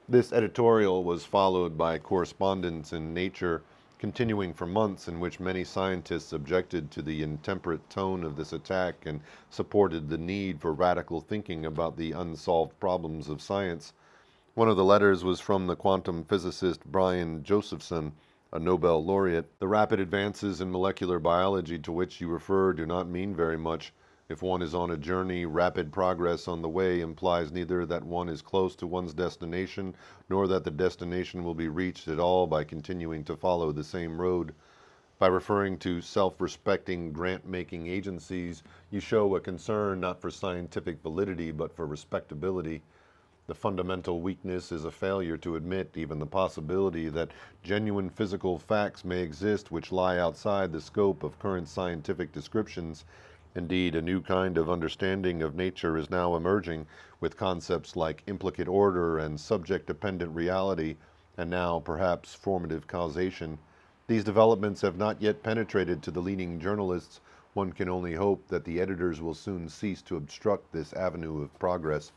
This editorial was followed by correspondence in Nature, continuing for months, in which many scientists objected to the intemperate tone of this attack and supported the need for radical thinking about the unsolved problems of science. One of the letters was from the quantum physicist Brian Josephson, a Nobel laureate. The rapid advances in molecular biology to which you refer do not mean very much. If one is on a journey, rapid progress on the way implies neither that one is close to one's destination, nor that the destination will be reached at all by continuing to follow the same road. By referring to self-respecting grant-making agencies, you show a concern not for scientific validity, but for respectability. The fundamental weakness is a failure to admit even the possibility that genuine physical facts may exist which lie outside the scope of current scientific descriptions. Indeed, a new kind of understanding of nature is now emerging, with concepts like implicate order and subject-dependent reality, and now, perhaps, formative causation. These developments have not yet penetrated to the leading journalists. One can only hope that the editors will soon cease to obstruct this avenue of progress.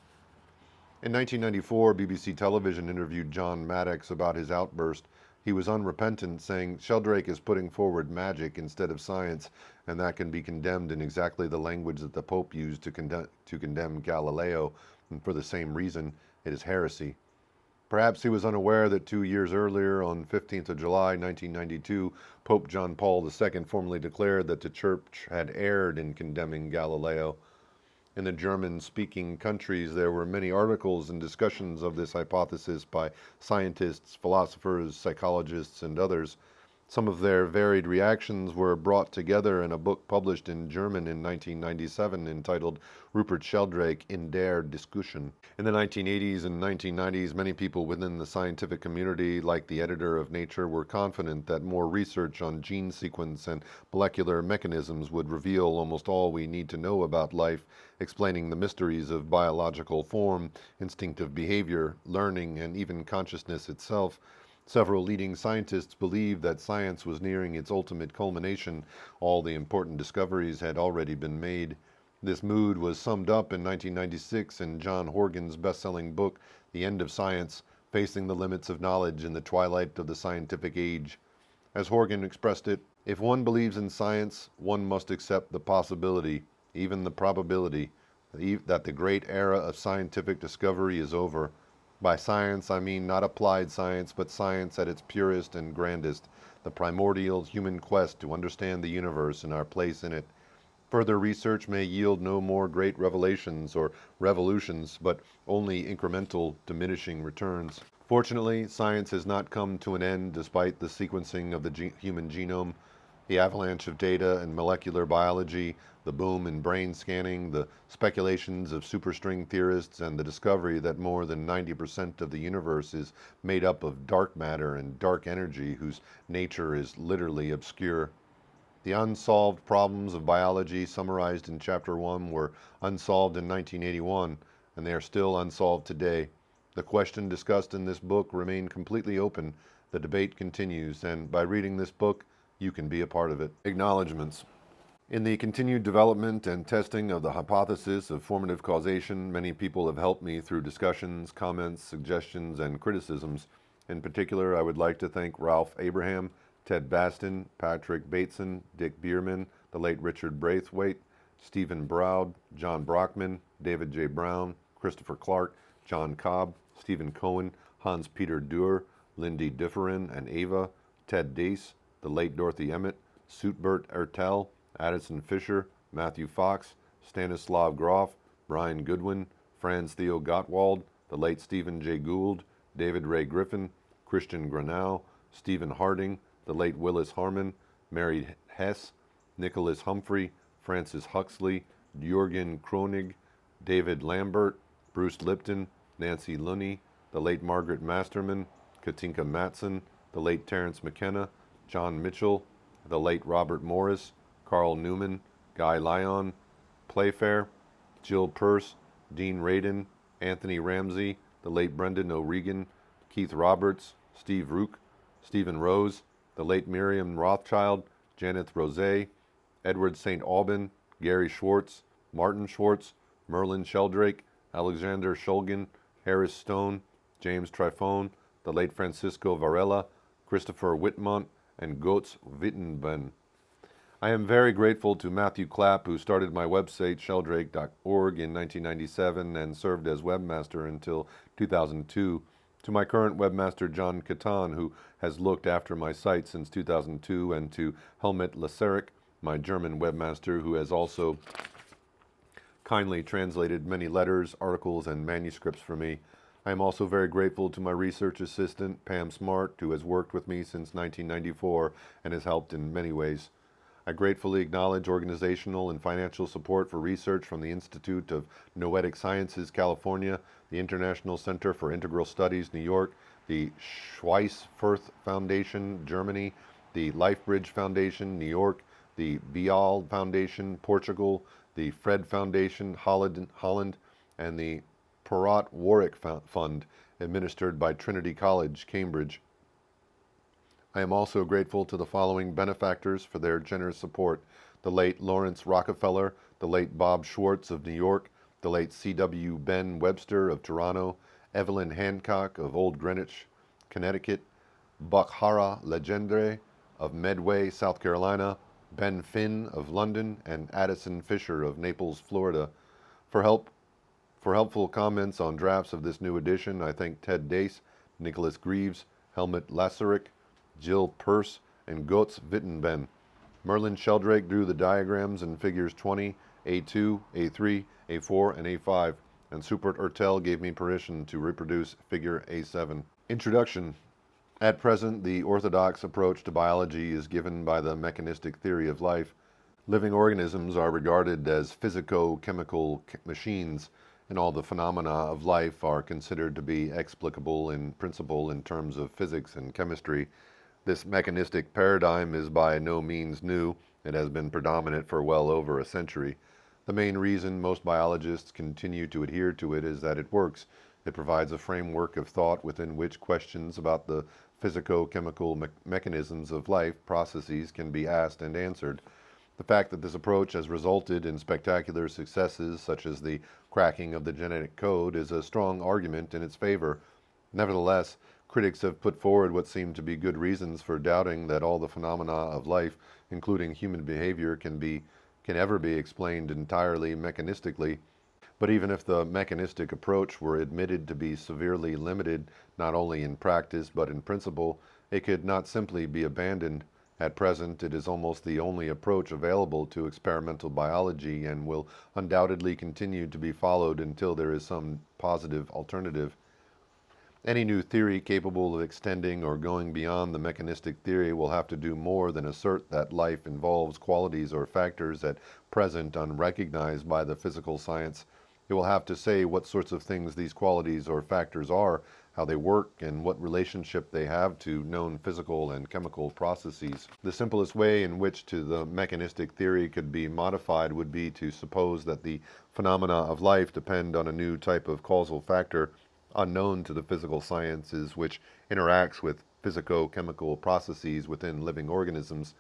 In 1994, BBC Television interviewed John Maddox about his outburst. He was unrepentant, saying, "Sheldrake is putting forward magic instead of science, and that can be condemned in exactly the language that the Pope used to condemn Galileo, and for the same reason, it is heresy." Perhaps he was unaware that 2 years earlier, on 15th of July, 1992, Pope John Paul II formally declared that the Church had erred in condemning Galileo. In the German-speaking countries, there were many articles and discussions of this hypothesis by scientists, philosophers, psychologists, and others. Some of their varied reactions were brought together in a book published in German in 1997 entitled Rupert Sheldrake in der Diskussion. In the 1980s and 1990s, many people within the scientific community, like the editor of Nature, were confident that more research on gene sequence and molecular mechanisms would reveal almost all we need to know about life, explaining the mysteries of biological form, instinctive behavior, learning, and even consciousness itself. Several leading scientists believed that science was nearing its ultimate culmination. All the important discoveries had already been made. This mood was summed up in 1996 in John Horgan's best-selling book, The End of Science, Facing the Limits of Knowledge in the Twilight of the Scientific Age. As Horgan expressed it, "If one believes in science, one must accept the possibility, even the probability, that the great era of scientific discovery is over. By science, I mean not applied science, but science at its purest and grandest, the primordial human quest to understand the universe and our place in it. Further research may yield no more great revelations or revolutions, but only incremental, diminishing returns. Fortunately, science has not come to an end despite the sequencing of the human genome. The avalanche of data in molecular biology, the boom in brain scanning, the speculations of superstring theorists, and the discovery that more than 90% of the universe is made up of dark matter and dark energy whose nature is literally obscure. The unsolved problems of biology summarized in Chapter 1 were unsolved in 1981, and they are still unsolved today. The question discussed in this book remains completely open. The debate continues, and by reading this book, you can be a part of it. Acknowledgements. In the continued development and testing of the hypothesis of formative causation, many people have helped me through discussions, comments, suggestions, and criticisms. In particular, I would like to thank Ralph Abraham, Ted Baston, Patrick Bateson, Dick Bierman, the late Richard Braithwaite, Stephen Browd, John Brockman, David J. Brown, Christopher Clark, John Cobb, Stephen Cohen, Hans-Peter Duer, Lindy Differin and Ava, Ted Dace, the late Dorothy Emmett, Soetbert Ertel, Addison Fisher, Matthew Fox, Stanislav Groff, Brian Goodwin, Franz Theo Gottwald, the late Stephen J. Gould, David Ray Griffin, Christian Granau, Stephen Harding, the late Willis Harmon, Mary Hess, Nicholas Humphrey, Francis Huxley, Jürgen Kronig, David Lambert, Bruce Lipton, Nancy Lunny, the late Margaret Masterman, Katinka Matson, the late Terrence McKenna, John Mitchell, the late Robert Morris, Carl Newman, Guy Lyon, Playfair, Jill Peirce, Dean Radin, Anthony Ramsey, the late Brendan O'Regan, Keith Roberts, Steve Rook, Stephen Rose, the late Miriam Rothschild, Janet Rosé, Edward St. Aubin, Gary Schwartz, Martin Schwartz, Merlin Sheldrake, Alexander Shulgin, Harris Stone, James Trifone, the late Francisco Varela, Christopher Whitmont, and Götz Wittenben. I am very grateful to Matthew Clapp, who started my website, sheldrake.org, in 1997 and served as webmaster until 2002, to my current webmaster, John Catan, who has looked after my site since 2002, and to Helmut Laseric, my German webmaster, who has also kindly translated many letters, articles, and manuscripts for me. I am also very grateful to my research assistant, Pam Smart, who has worked with me since 1994 and has helped in many ways. I gratefully acknowledge organizational and financial support for research from the Institute of Noetic Sciences, California, the International Center for Integral Studies, New York, the Schweissfurth Foundation, Germany, the LifeBridge Foundation, New York, the Bial Foundation, Portugal, the Fred Foundation, Holland, and the Perrott Warwick Fund, administered by Trinity College, Cambridge. I am also grateful to the following benefactors for their generous support: the late Lawrence Rockefeller, the late Bob Schwartz of New York, the late C.W. Ben Webster of Toronto, Evelyn Hancock of Old Greenwich, Connecticut, Bakhara Legendre of Medway, South Carolina, Ben Finn of London, and Addison Fisher of Naples, Florida. For helpful comments on drafts of this new edition, I thank Ted Dace, Nicholas Greaves, Helmut Laseric, Jill Peirce, and Götz Wittenben. Merlin Sheldrake drew the diagrams in figures 20, A2, A3, A4, and A5, and Soetbert Ertel gave me permission to reproduce figure A7. Introduction. At present, the orthodox approach to biology is given by the mechanistic theory of life. Living organisms are regarded as physico-chemical machines, and all the phenomena of life are considered to be explicable in principle in terms of physics and chemistry. This mechanistic paradigm is by no means new. It has been predominant for well over a century. The main reason most biologists continue to adhere to it is that it works. It provides a framework of thought within which questions about the physico-chemical mechanisms of life processes can be asked and answered. The fact that this approach has resulted in spectacular successes, such as the cracking of the genetic code, is a strong argument in its favor. Nevertheless, critics have put forward what seem to be good reasons for doubting that all the phenomena of life, including human behavior, can ever be explained entirely mechanistically. But even if the mechanistic approach were admitted to be severely limited, not only in practice but in principle, it could not simply be abandoned. At present, it is almost the only approach available to experimental biology and will undoubtedly continue to be followed until there is some positive alternative. Any new theory capable of extending or going beyond the mechanistic theory will have to do more than assert that life involves qualities or factors at present unrecognized by the physical science. It will have to say what sorts of things these qualities or factors are, how they work, and what relationship they have to known physical and chemical processes. The simplest way in which the mechanistic theory could be modified would be to suppose that the phenomena of life depend on a new type of causal factor unknown to the physical sciences, which interacts with physico-chemical processes within living organisms.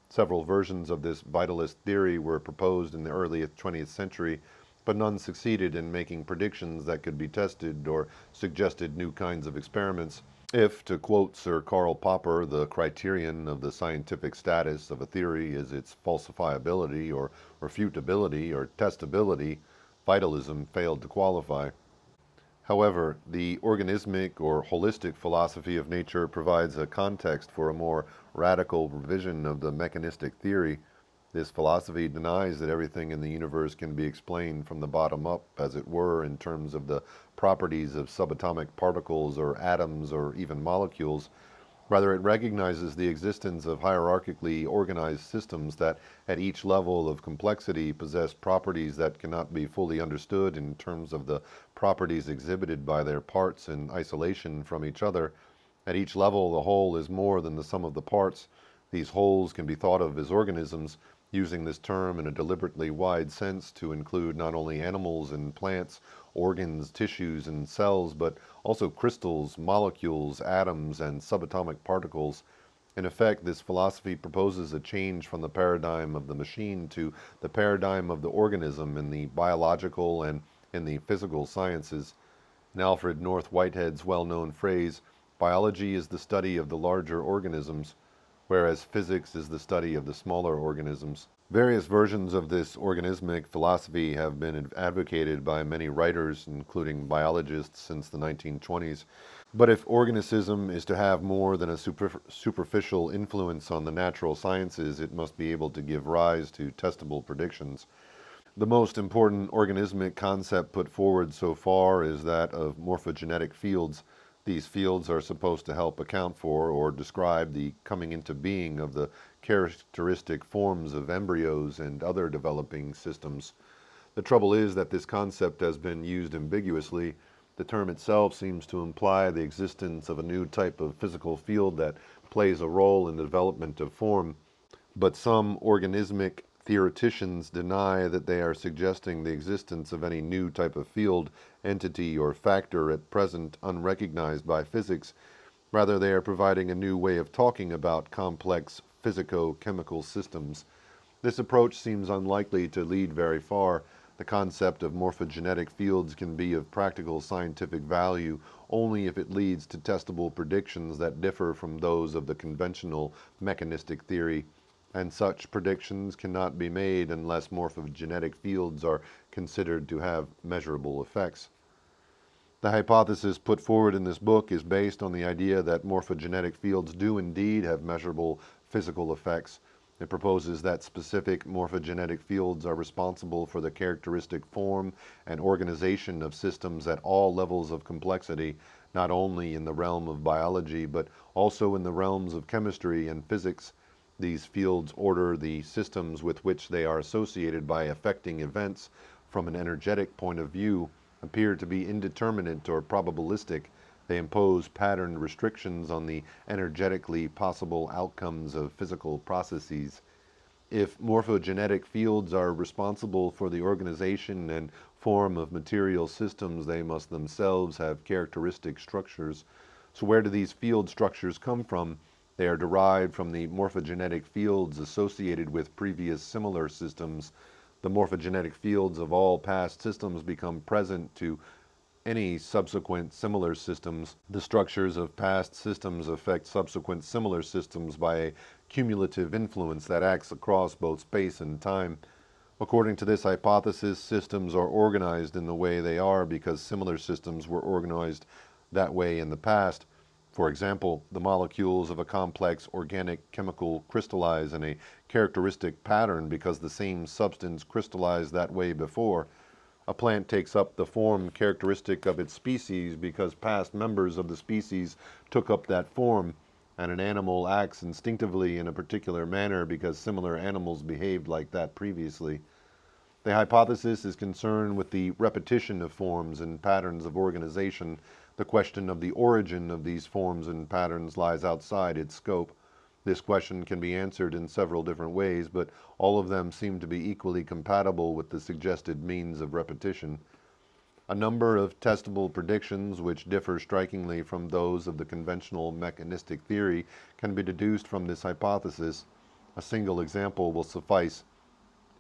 Several versions of this vitalist theory were proposed in the early 20th century, but none succeeded in making predictions that could be tested or suggested new kinds of experiments. If, to quote Sir Karl Popper, the criterion of the scientific status of a theory is its falsifiability or refutability or testability, vitalism failed to qualify. However, the organismic or holistic philosophy of nature provides a context for a more radical revision of the mechanistic theory. This philosophy denies that everything in the universe can be explained from the bottom up, as it were, in terms of the properties of subatomic particles or atoms or even molecules. Rather, it recognizes the existence of hierarchically organized systems that, at each level of complexity, possess properties that cannot be fully understood in terms of the properties exhibited by their parts in isolation from each other. At each level, the whole is more than the sum of the parts. These wholes can be thought of as organisms, using this term in a deliberately wide sense to include not only animals and plants, organs, tissues, and cells, but also crystals, molecules, atoms, and subatomic particles. In effect, this philosophy proposes a change from the paradigm of the machine to the paradigm of the organism in the biological and in the physical sciences. In Alfred North Whitehead's well-known phrase, biology is the study of the larger organisms, whereas physics is the study of the smaller organisms. Various versions of this organismic philosophy have been advocated by many writers, including biologists, since the 1920s. But if organicism is to have more than a superficial influence on the natural sciences, it must be able to give rise to testable predictions. The most important organismic concept put forward so far is that of morphogenetic fields. These fields are supposed to help account for or describe the coming into being of the characteristic forms of embryos and other developing systems. The trouble is that this concept has been used ambiguously. The term itself seems to imply the existence of a new type of physical field that plays a role in the development of form, but some organismic theoreticians deny that they are suggesting the existence of any new type of field, entity, or factor at present unrecognized by physics. Rather, they are providing a new way of talking about complex physico-chemical systems. This approach seems unlikely to lead very far. The concept of morphogenetic fields can be of practical scientific value only if it leads to testable predictions that differ from those of the conventional mechanistic theory, and such predictions cannot be made unless morphogenetic fields are considered to have measurable effects. The hypothesis put forward in this book is based on the idea that morphogenetic fields do indeed have measurable physical effects. It proposes that specific morphogenetic fields are responsible for the characteristic form and organization of systems at all levels of complexity, not only in the realm of biology, but also in the realms of chemistry and physics. These fields order the systems with which they are associated by affecting events from an energetic point of view, appear to be indeterminate or probabilistic. They impose patterned restrictions on the energetically possible outcomes of physical processes. If morphogenetic fields are responsible for the organization and form of material systems, they must themselves have characteristic structures. So where do these field structures come from? They are derived from the morphogenetic fields associated with previous similar systems. The morphogenetic fields of all past systems become present to any subsequent similar systems. The structures of past systems affect subsequent similar systems by a cumulative influence that acts across both space and time. According to this hypothesis, systems are organized in the way they are because similar systems were organized that way in the past. For example, the molecules of a complex organic chemical crystallize in a characteristic pattern because the same substance crystallized that way before. A plant takes up the form characteristic of its species because past members of the species took up that form, and an animal acts instinctively in a particular manner because similar animals behaved like that previously. The hypothesis is concerned with the repetition of forms and patterns of organization. The question of the origin of these forms and patterns lies outside its scope. This question can be answered in several different ways, but all of them seem to be equally compatible with the suggested means of repetition. A number of testable predictions, which differ strikingly from those of the conventional mechanistic theory, can be deduced from this hypothesis. A single example will suffice.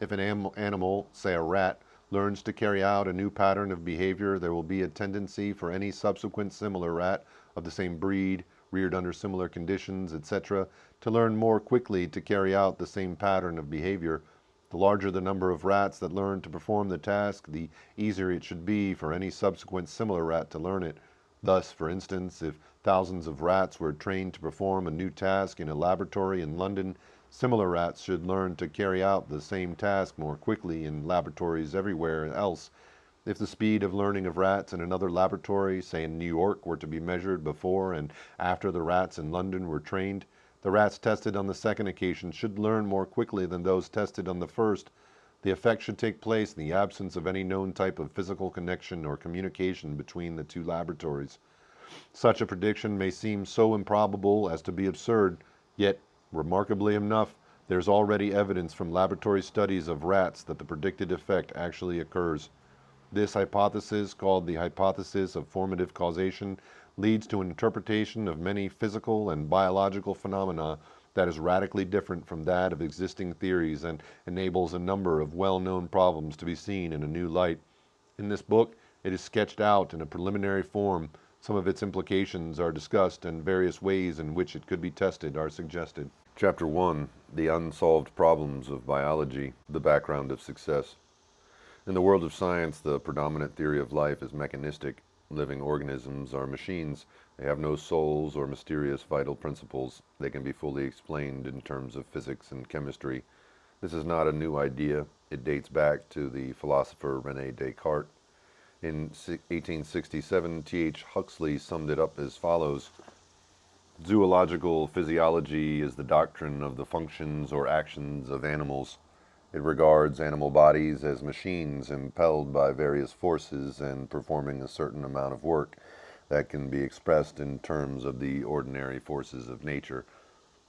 If an animal, say a rat, learns to carry out a new pattern of behavior, there will be a tendency for any subsequent similar rat of the same breed, reared under similar conditions, etc., to learn more quickly to carry out the same pattern of behavior. The larger the number of rats that learn to perform the task, the easier it should be for any subsequent similar rat to learn it. Thus, for instance, if thousands of rats were trained to perform a new task in a laboratory in London, similar rats should learn to carry out the same task more quickly in laboratories everywhere else. If the speed of learning of rats in another laboratory, say in New York, were to be measured before and after the rats in London were trained, the rats tested on the second occasion should learn more quickly than those tested on the first. The effect should take place in the absence of any known type of physical connection or communication between the two laboratories. Such a prediction may seem so improbable as to be absurd, yet, remarkably enough, there is already evidence from laboratory studies of rats that the predicted effect actually occurs. This hypothesis, called the hypothesis of formative causation, leads to an interpretation of many physical and biological phenomena that is radically different from that of existing theories and enables a number of well-known problems to be seen in a new light. In this book, it is sketched out in a preliminary form. Some of its implications are discussed, and various ways in which it could be tested are suggested. Chapter 1. The Unsolved Problems of Biology, the Background of Success. In the world of science, the predominant theory of life is mechanistic. Living organisms are machines. They have no souls or mysterious vital principles. They can be fully explained in terms of physics and chemistry. This is not a new idea. It dates back to the philosopher René Descartes. In 1867, T.H. Huxley summed it up as follows: Zoological physiology is the doctrine of the functions or actions of animals. It regards animal bodies as machines impelled by various forces and performing a certain amount of work that can be expressed in terms of the ordinary forces of nature.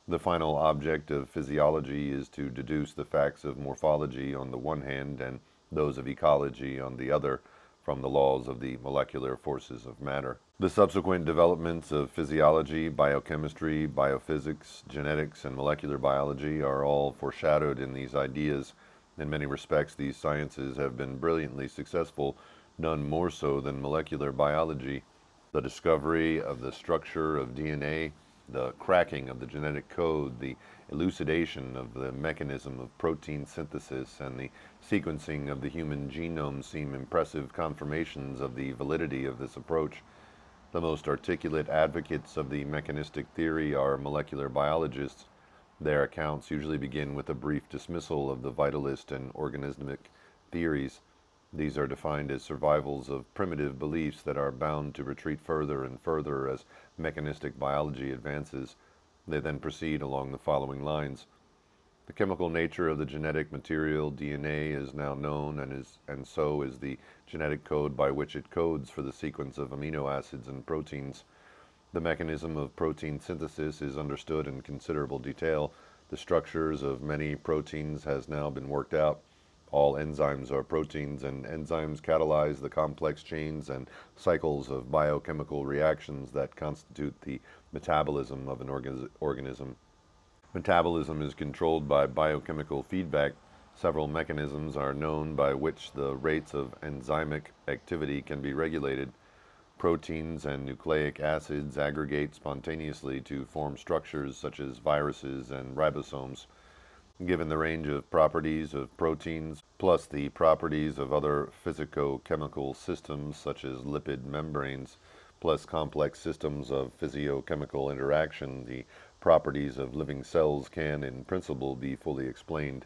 The final object of physiology is to deduce the facts of morphology on the one hand and those of ecology on the other from the laws of the molecular forces of matter. The subsequent developments of physiology, biochemistry, biophysics, genetics, and molecular biology are all foreshadowed in these ideas. In many respects, these sciences have been brilliantly successful, none more so than molecular biology. The discovery of the structure of DNA, the cracking of the genetic code, the elucidation of the mechanism of protein synthesis, and the sequencing of the human genome seem impressive confirmations of the validity of this approach. The most articulate advocates of the mechanistic theory are molecular biologists. Their accounts usually begin with a brief dismissal of the vitalist and organismic theories. These are defined as survivals of primitive beliefs that are bound to retreat further and further as mechanistic biology advances. They then proceed along the following lines. The chemical nature of the genetic material, DNA, is now known, and so is the genetic code by which it codes for the sequence of amino acids and proteins. The mechanism of protein synthesis is understood in considerable detail. The structures of many proteins has now been worked out. All enzymes are proteins, and enzymes catalyze the complex chains and cycles of biochemical reactions that constitute the metabolism of an organism. Metabolism is controlled by biochemical feedback. Several mechanisms are known by which the rates of enzymic activity can be regulated. Proteins and nucleic acids aggregate spontaneously to form structures such as viruses and ribosomes. Given the range of properties of proteins, plus the properties of other physico-chemical systems such as lipid membranes, plus complex systems of physiochemical interaction, the properties of living cells can, in principle, be fully explained.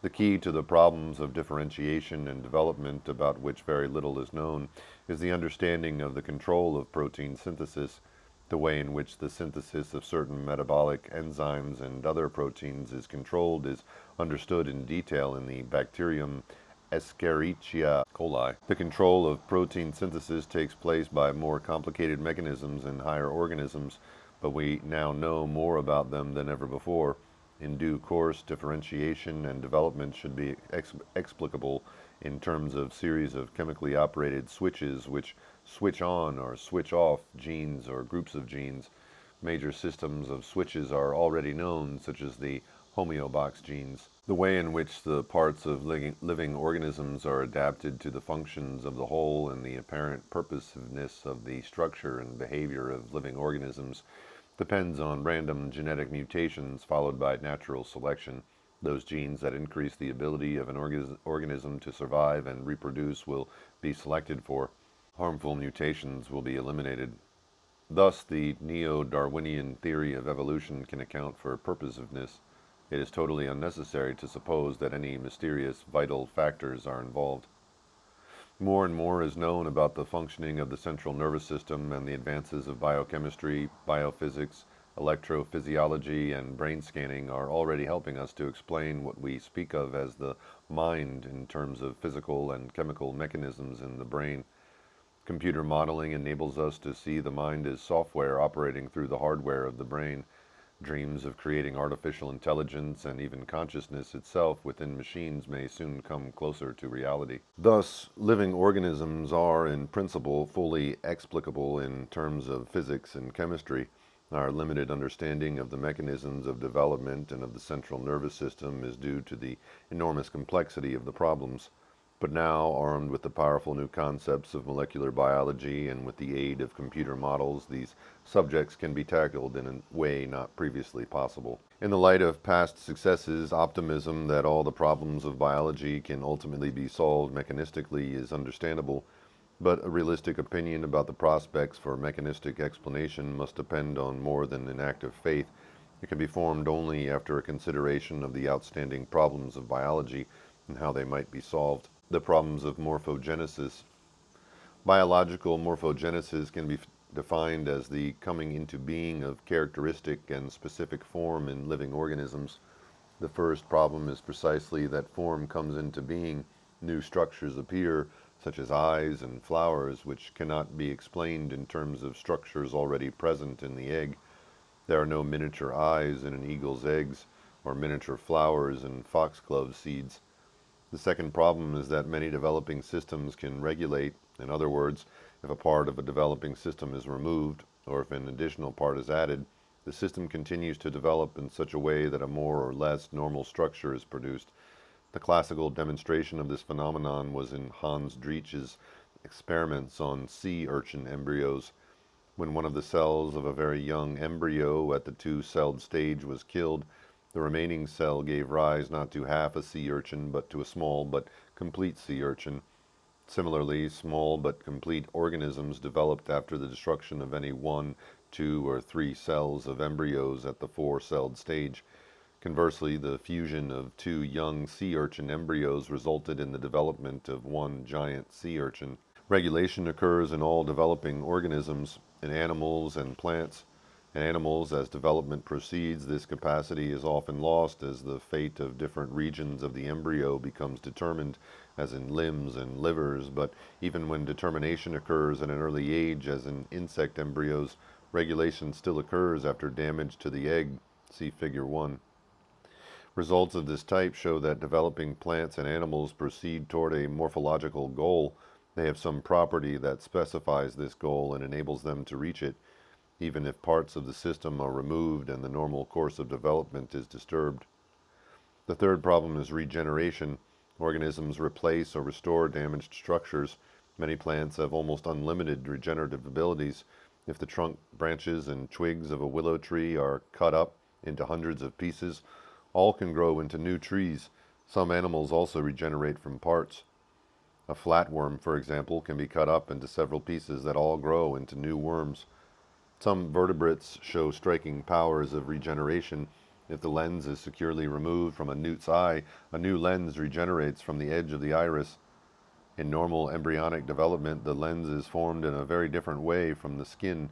The key to the problems of differentiation and development, about which very little is known, is the understanding of the control of protein synthesis. The way in which the synthesis of certain metabolic enzymes and other proteins is controlled is understood in detail in the bacterium Escherichia coli. The control of protein synthesis takes place by more complicated mechanisms in higher organisms, but we now know more about them than ever before. In due course, differentiation and development should be explicable in terms of series of chemically operated switches which switch on or switch off genes or groups of genes. Major systems of switches are already known, such as the homeobox genes. The way in which the parts of living organisms are adapted to the functions of the whole and the apparent purposiveness of the structure and behavior of living organisms depends on random genetic mutations followed by natural selection. Those genes that increase the ability of an organism to survive and reproduce will be selected for. Harmful mutations will be eliminated. Thus, the neo-Darwinian theory of evolution can account for purposiveness. It is totally unnecessary to suppose that any mysterious vital factors are involved. More and more is known about the functioning of the central nervous system, and the advances of biochemistry, biophysics, electrophysiology, and brain scanning are already helping us to explain what we speak of as the mind in terms of physical and chemical mechanisms in the brain. Computer modeling enables us to see the mind as software operating through the hardware of the brain. Dreams of creating artificial intelligence and even consciousness itself within machines may soon come closer to reality. Thus, living organisms are, in principle, fully explicable in terms of physics and chemistry. Our limited understanding of the mechanisms of development and of the central nervous system is due to the enormous complexity of the problems. But now, armed with the powerful new concepts of molecular biology and with the aid of computer models, these subjects can be tackled in a way not previously possible. In the light of past successes, optimism that all the problems of biology can ultimately be solved mechanistically is understandable, but a realistic opinion about the prospects for mechanistic explanation must depend on more than an act of faith. It can be formed only after a consideration of the outstanding problems of biology and how they might be solved. The problems of morphogenesis. Biological morphogenesis can be defined as the coming into being of characteristic and specific form in living organisms. The first problem is precisely that form comes into being. New structures appear, such as eyes and flowers, which cannot be explained in terms of structures already present in the egg. There are no miniature eyes in an eagle's eggs, or miniature flowers in foxglove seeds. The second problem is that many developing systems can regulate. In other words, if a part of a developing system is removed, or if an additional part is added, the system continues to develop in such a way that a more or less normal structure is produced. The classical demonstration of this phenomenon was in Hans Driesch's experiments on sea urchin embryos. When one of the cells of a very young embryo at the two-celled stage was killed, the remaining cell gave rise not to half a sea urchin, but to a small but complete sea urchin. Similarly, small but complete organisms developed after the destruction of any 1, 2, or 3 cells of embryos at the 4-celled stage. Conversely, the fusion of 2 young sea urchin embryos resulted in the development of 1 giant sea urchin. Regulation occurs in all developing organisms, in animals and plants. In animals, as development proceeds, this capacity is often lost as the fate of different regions of the embryo becomes determined, as in limbs and livers, but even when determination occurs at an early age, as in insect embryos, regulation still occurs after damage to the egg. See Figure 1. Results of this type show that developing plants and animals proceed toward a morphological goal. They have some property that specifies this goal and enables them to reach it, even if parts of the system are removed and the normal course of development is disturbed. The third problem is regeneration. Organisms replace or restore damaged structures. Many plants have almost unlimited regenerative abilities. If the trunk, branches, and twigs of a willow tree are cut up into hundreds of pieces, all can grow into new trees. Some animals also regenerate from parts. A flatworm, for example, can be cut up into several pieces that all grow into new worms. Some vertebrates show striking powers of regeneration. If the lens is securely removed from a newt's eye, a new lens regenerates from the edge of the iris. In normal embryonic development, the lens is formed in a very different way from the skin.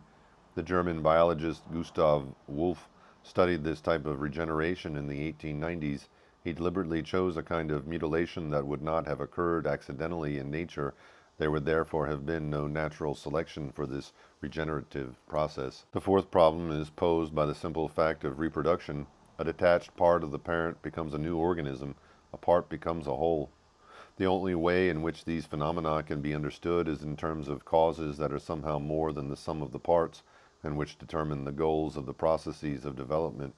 The German biologist Gustav Wolff studied this type of regeneration in the 1890s. He deliberately chose a kind of mutilation that would not have occurred accidentally in nature. There would therefore have been no natural selection for this regenerative process. The fourth problem is posed by the simple fact of reproduction. A detached part of the parent becomes a new organism. A part becomes a whole. The only way in which these phenomena can be understood is in terms of causes that are somehow more than the sum of the parts, and which determine the goals of the processes of development.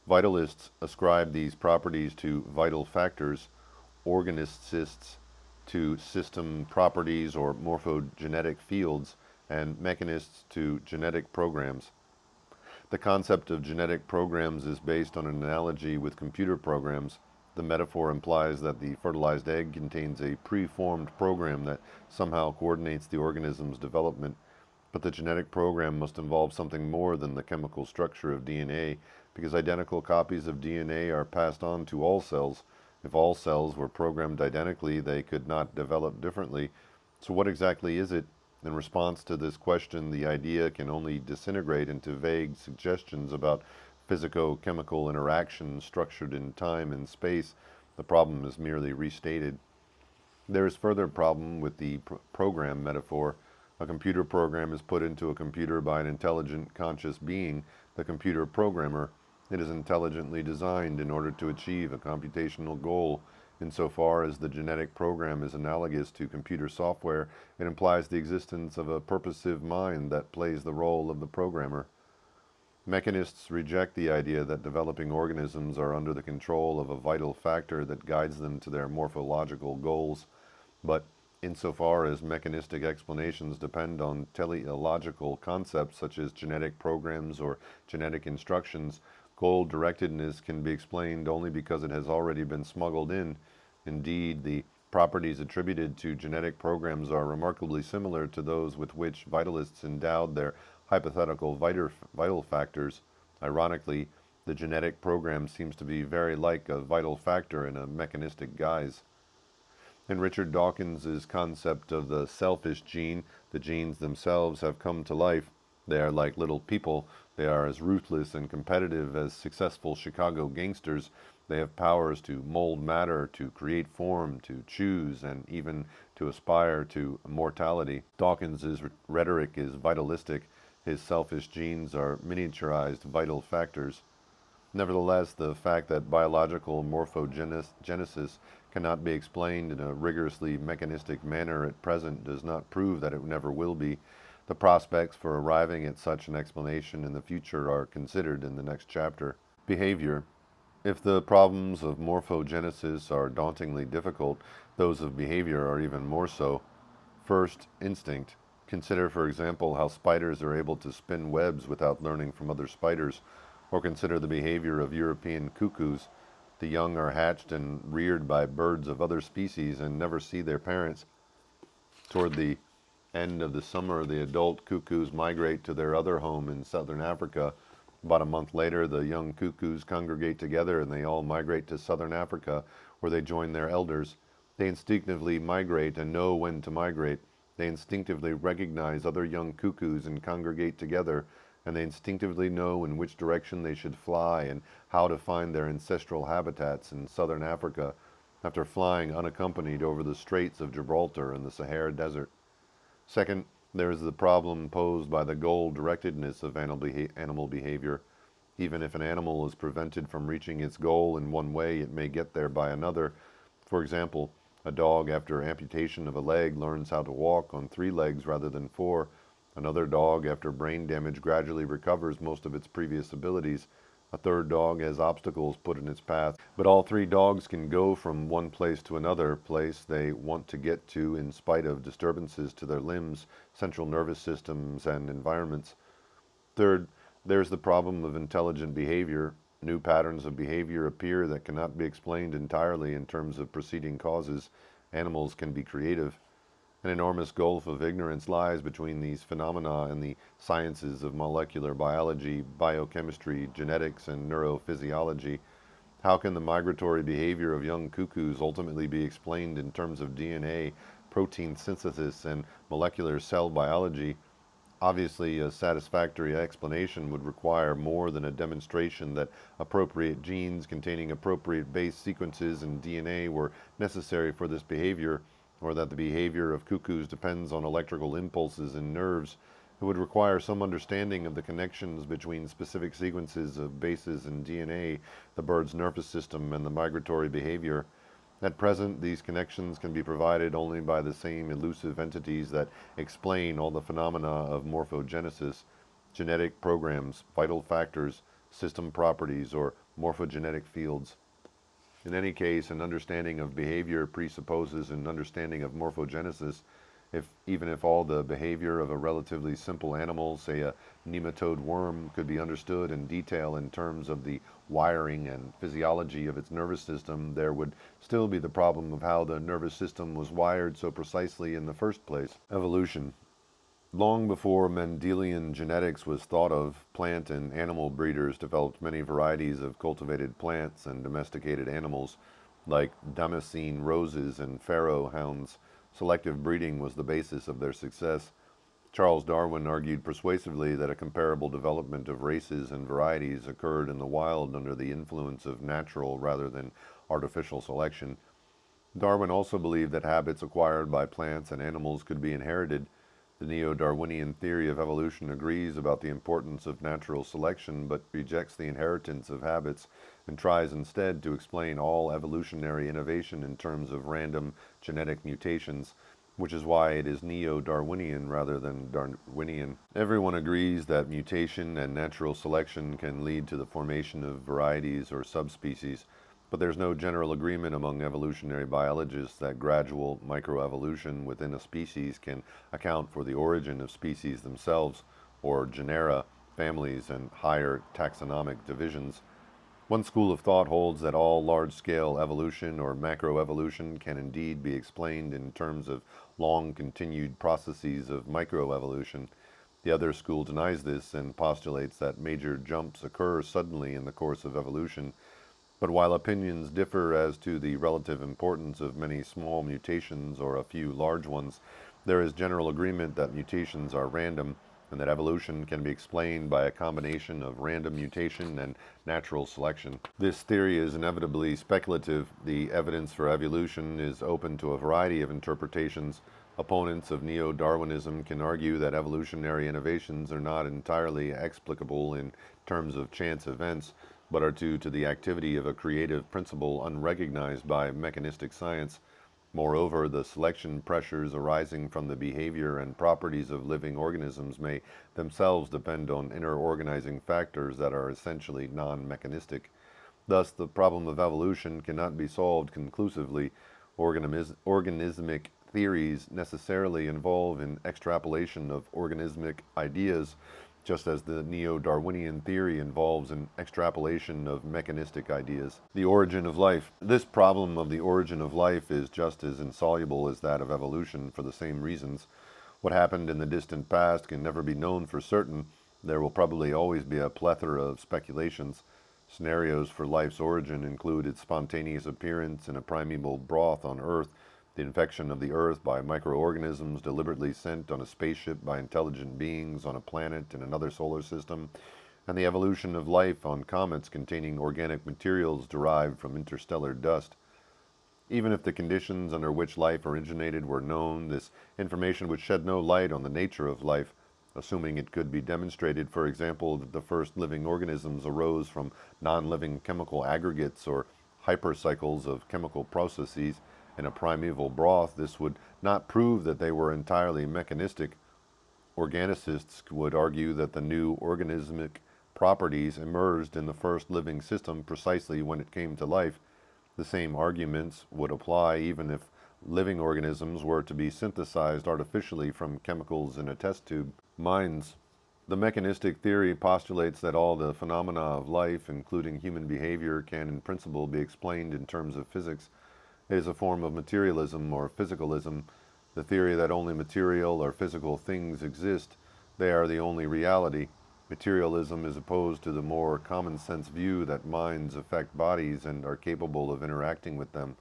Vitalists ascribe these properties to vital factors, organicists to system properties or morphogenetic fields, and mechanists to genetic programs. The concept of genetic programs is based on an analogy with computer programs. The metaphor implies that the fertilized egg contains a preformed program that somehow coordinates the organism's development, but the genetic program must involve something more than the chemical structure of DNA, because identical copies of DNA are passed on to all cells. If all cells were programmed identically, they could not develop differently. So what exactly is it? In response to this question, the idea can only disintegrate into vague suggestions about physico-chemical interactions structured in time and space. The problem is merely restated. There is further problem with the program metaphor. A computer program is put into a computer by an intelligent, conscious being, the computer programmer. It is intelligently designed in order to achieve a computational goal. Insofar as the genetic program is analogous to computer software, it implies the existence of a purposive mind that plays the role of the programmer. Mechanists reject the idea that developing organisms are under the control of a vital factor that guides them to their morphological goals, but insofar as mechanistic explanations depend on teleological concepts such as genetic programs or genetic instructions, goal-directedness can be explained only because it has already been smuggled in. Indeed, the properties attributed to genetic programs are remarkably similar to those with which vitalists endowed their hypothetical vital factors. Ironically, the genetic program seems to be very like a vital factor in a mechanistic guise. In Richard Dawkins's concept of the selfish gene, the genes themselves have come to life. They are like little people. They are as ruthless and competitive as successful Chicago gangsters. They have powers to mold matter, to create form, to choose, and even to aspire to immortality. Dawkins's rhetoric is vitalistic. His selfish genes are miniaturized vital factors. Nevertheless, the fact that biological morphogenesis cannot be explained in a rigorously mechanistic manner at present does not prove that it never will be. The prospects for arriving at such an explanation in the future are considered in the next chapter. Behavior. If the problems of morphogenesis are dauntingly difficult, those of behavior are even more so. First, instinct. Consider, for example, how spiders are able to spin webs without learning from other spiders, or consider the behavior of European cuckoos. The young are hatched and reared by birds of other species and never see their parents. Toward the end of the summer, the adult cuckoos migrate to their other home in southern Africa. About a month later, the young cuckoos congregate together and they all migrate to southern Africa, where they join their elders. They instinctively migrate and know when to migrate. They instinctively recognize other young cuckoos and congregate together, and they instinctively know in which direction they should fly and how to find their ancestral habitats in southern Africa after flying unaccompanied over the Straits of Gibraltar and the Sahara Desert. Second, there is the problem posed by the goal-directedness of animal behavior. Even if an animal is prevented from reaching its goal in one way, it may get there by another. For example, a dog after amputation of a leg learns how to walk on 3 legs rather than 4. Another dog after brain damage gradually recovers most of its previous abilities. A third dog has obstacles put in its path, but all 3 dogs can go from one place to another place they want to get to in spite of disturbances to their limbs, central nervous systems, and environments. Third, there's the problem of intelligent behavior. New patterns of behavior appear that cannot be explained entirely in terms of preceding causes. Animals can be creative. An enormous gulf of ignorance lies between these phenomena and the sciences of molecular biology, biochemistry, genetics, and neurophysiology. How can the migratory behavior of young cuckoos ultimately be explained in terms of DNA, protein synthesis, and molecular cell biology? Obviously, a satisfactory explanation would require more than a demonstration that appropriate genes containing appropriate base sequences in DNA were necessary for this behavior, or that the behavior of cuckoos depends on electrical impulses in nerves. It would require some understanding of the connections between specific sequences of bases in DNA, the bird's nervous system, and the migratory behavior. At present, these connections can be provided only by the same elusive entities that explain all the phenomena of morphogenesis, genetic programs, vital factors, system properties, or morphogenetic fields. In any case, an understanding of behavior presupposes an understanding of morphogenesis, even if all the behavior of a relatively simple animal, say a nematode worm, could be understood in detail in terms of the wiring and physiology of its nervous system, there would still be the problem of how the nervous system was wired so precisely in the first place. Evolution. Long before Mendelian genetics was thought of, plant and animal breeders developed many varieties of cultivated plants and domesticated animals, like Damascene roses and Pharaoh hounds. Selective breeding was the basis of their success. Charles Darwin argued persuasively that a comparable development of races and varieties occurred in the wild under the influence of natural rather than artificial selection. Darwin also believed that habits acquired by plants and animals could be inherited. The neo-Darwinian theory of evolution agrees about the importance of natural selection, but rejects the inheritance of habits and tries instead to explain all evolutionary innovation in terms of random genetic mutations, which is why it is neo-Darwinian rather than Darwinian. Everyone agrees that mutation and natural selection can lead to the formation of varieties or subspecies, but there's no general agreement among evolutionary biologists that gradual microevolution within a species can account for the origin of species themselves, or genera, families, and higher taxonomic divisions. One school of thought holds that all large-scale evolution or macroevolution can indeed be explained in terms of long-continued processes of microevolution. The other school denies this and postulates that major jumps occur suddenly in the course of evolution. But while opinions differ as to the relative importance of many small mutations or a few large ones, there is general agreement that mutations are random and that evolution can be explained by a combination of random mutation and natural selection. This theory is inevitably speculative. The evidence for evolution is open to a variety of interpretations. Opponents of neo-Darwinism can argue that evolutionary innovations are not entirely explicable in terms of chance events, but are due to the activity of a creative principle unrecognized by mechanistic science. Moreover, the selection pressures arising from the behavior and properties of living organisms may themselves depend on inner organizing factors that are essentially non-mechanistic. Thus, the problem of evolution cannot be solved conclusively. Organismic theories necessarily involve an extrapolation of organismic ideas, just as the neo-Darwinian theory involves an extrapolation of mechanistic ideas. The origin of life. This problem of the origin of life is just as insoluble as that of evolution for the same reasons. What happened in the distant past can never be known for certain. There will probably always be a plethora of speculations. Scenarios for life's origin include its spontaneous appearance in a primeval broth on Earth, the infection of the Earth by microorganisms deliberately sent on a spaceship by intelligent beings on a planet in another solar system, and the evolution of life on comets containing organic materials derived from interstellar dust. Even if the conditions under which life originated were known, this information would shed no light on the nature of life. Assuming it could be demonstrated, for example, that the first living organisms arose from non-living chemical aggregates or hypercycles of chemical processes, in a primeval broth, this would not prove that they were entirely mechanistic. Organicists would argue that the new organismic properties emerged in the first living system precisely when it came to life. The same arguments would apply even if living organisms were to be synthesized artificially from chemicals in a test tube. Minds. The mechanistic theory postulates that all the phenomena of life, including human behavior, can in principle be explained in terms of physics. It is a form of materialism or physicalism, the theory that only material or physical things exist. They are the only reality. Materialism is opposed to the more common-sense view that minds affect bodies and are capable of interacting with them.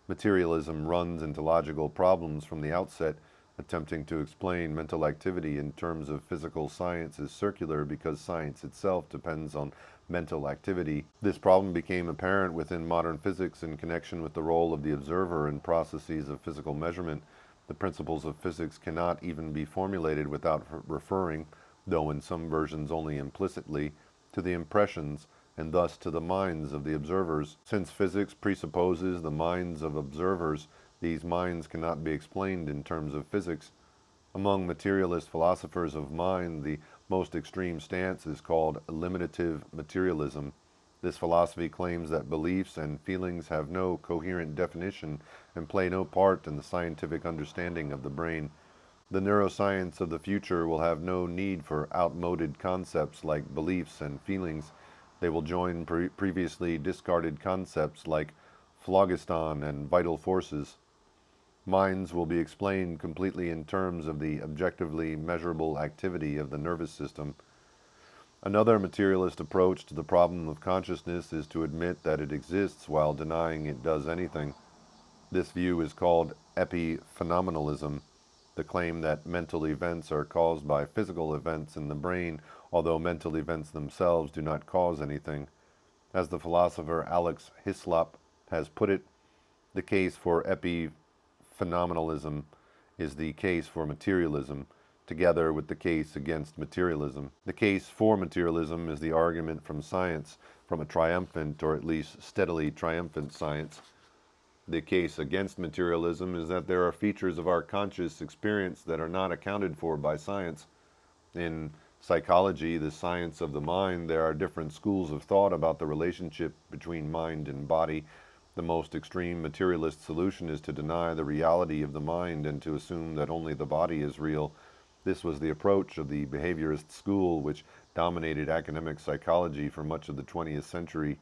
Materialism runs into logical problems from the outset. Attempting to explain mental activity in terms of physical science is circular because science itself depends on mental activity. This problem became apparent within modern physics in connection with the role of the observer in processes of physical measurement. The principles of physics cannot even be formulated without referring, though in some versions only implicitly, to the impressions, and thus to the minds of the observers. Since physics presupposes the minds of observers, these minds cannot be explained in terms of physics. Among materialist philosophers of mind, the most extreme stance is called eliminative materialism. This philosophy claims that beliefs and feelings have no coherent definition and play no part in the scientific understanding of the brain. The neuroscience of the future will have no need for outmoded concepts like beliefs and feelings. They will join previously discarded concepts like phlogiston and vital forces. Minds will be explained completely in terms of the objectively measurable activity of the nervous system. Another materialist approach to the problem of consciousness is to admit that it exists while denying it does anything. This view is called epiphenomenalism, the claim that mental events are caused by physical events in the brain, although mental events themselves do not cause anything. As the philosopher Alex Hislop has put it, the case for epiphenomenalism is the case for materialism, together with the case against materialism. The case for materialism is the argument from science, from a triumphant or at least steadily triumphant science. The case against materialism is that there are features of our conscious experience that are not accounted for by science. In psychology, the science of the mind, there are different schools of thought about the relationship between mind and body. The most extreme materialist solution is to deny the reality of the mind and to assume that only the body is real. This was the approach of the behaviorist school, which dominated academic psychology for much of the 20th century.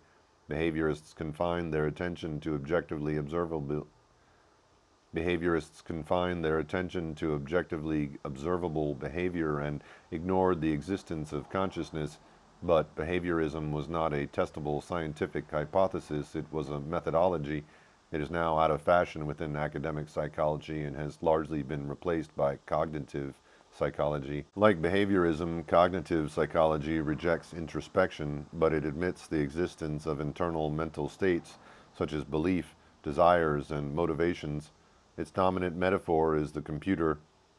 Behaviorists confined their attention to objectively observable behavior and ignored the existence of consciousness. But behaviorism was not a testable scientific hypothesis, it was a methodology. It is now out of fashion within academic psychology and has largely been replaced by cognitive psychology. Like behaviorism, cognitive psychology rejects introspection, but it admits the existence of internal mental states, such as belief, desires, and motivations. Its dominant metaphor is the computer.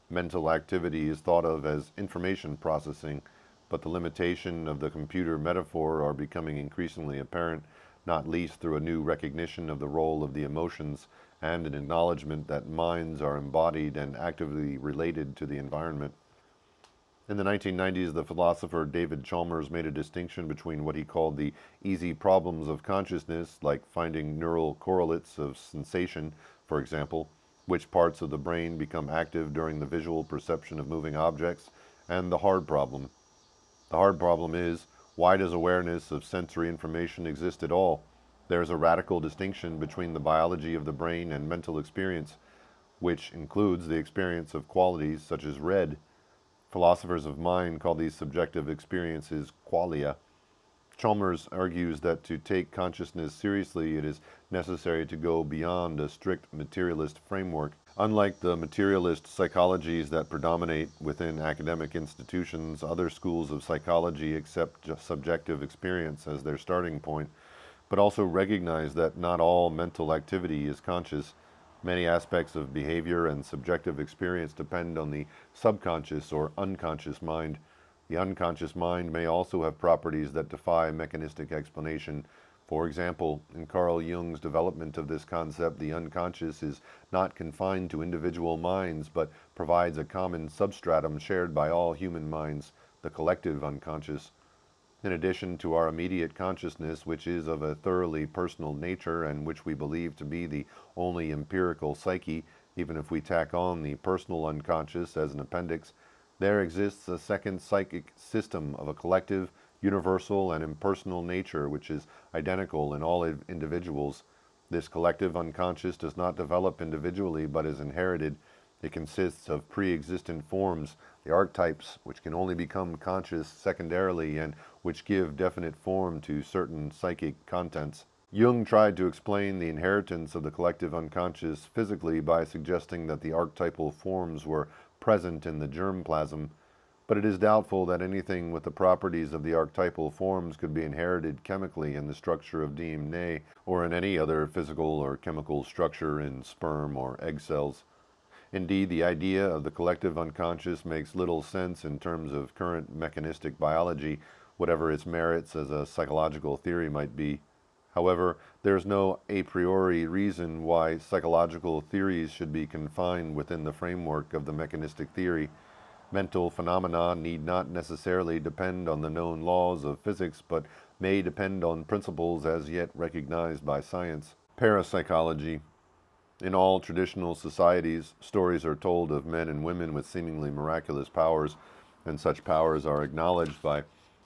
Mental activity is thought of as information processing, but the limitation of the computer metaphor are becoming increasingly apparent, not least through a new recognition of the role of the emotions and an acknowledgement that minds are embodied and actively related to the environment. In the 1990s, the philosopher David Chalmers made a distinction between what he called the easy problems of consciousness, like finding neural correlates of sensation, for example, which parts of the brain become active during the visual perception of moving objects, and the hard problem. The hard problem is, why does awareness of sensory information exist at all? There is a radical distinction between the biology of the brain and mental experience, which includes the experience of qualities such as red. Philosophers of mind call these subjective experiences qualia. Chalmers argues that to take consciousness seriously, it is necessary to go beyond a strict materialist framework. Unlike the materialist psychologies that predominate within academic institutions, other schools of psychology accept subjective experience as their starting point, but also recognize that not all mental activity is conscious. Many aspects of behavior and subjective experience depend on the subconscious or unconscious mind. The unconscious mind may also have properties that defy mechanistic explanation. For example, in Carl Jung's development of this concept, the unconscious is not confined to individual minds, but provides a common substratum shared by all human minds, the collective unconscious. In addition to our immediate consciousness, which is of a thoroughly personal nature and which we believe to be the only empirical psyche, even if we tack on the personal unconscious as an appendix, there exists a second psychic system of a collective, universal, and impersonal nature which is identical in all individuals. This collective unconscious does not develop individually but is inherited. It consists of pre-existent forms, the archetypes, which can only become conscious secondarily and which give definite form to certain psychic contents. Jung tried to explain the inheritance of the collective unconscious physically by suggesting that the archetypal forms were present in the germplasm, but it is doubtful that anything with the properties of the archetypal forms could be inherited chemically in the structure of DNA or in any other physical or chemical structure in sperm or egg cells. Indeed, the idea of the collective unconscious makes little sense in terms of current mechanistic biology. whatever its merits as a psychological theory might be. However, there is no a priori reason why psychological theories should be confined within the framework of the mechanistic theory. Mental phenomena need not necessarily depend on the known laws of physics, but may depend on principles as yet recognized by science. Parapsychology. In all traditional societies, stories are told of men and women with seemingly miraculous powers, and such powers are acknowledged by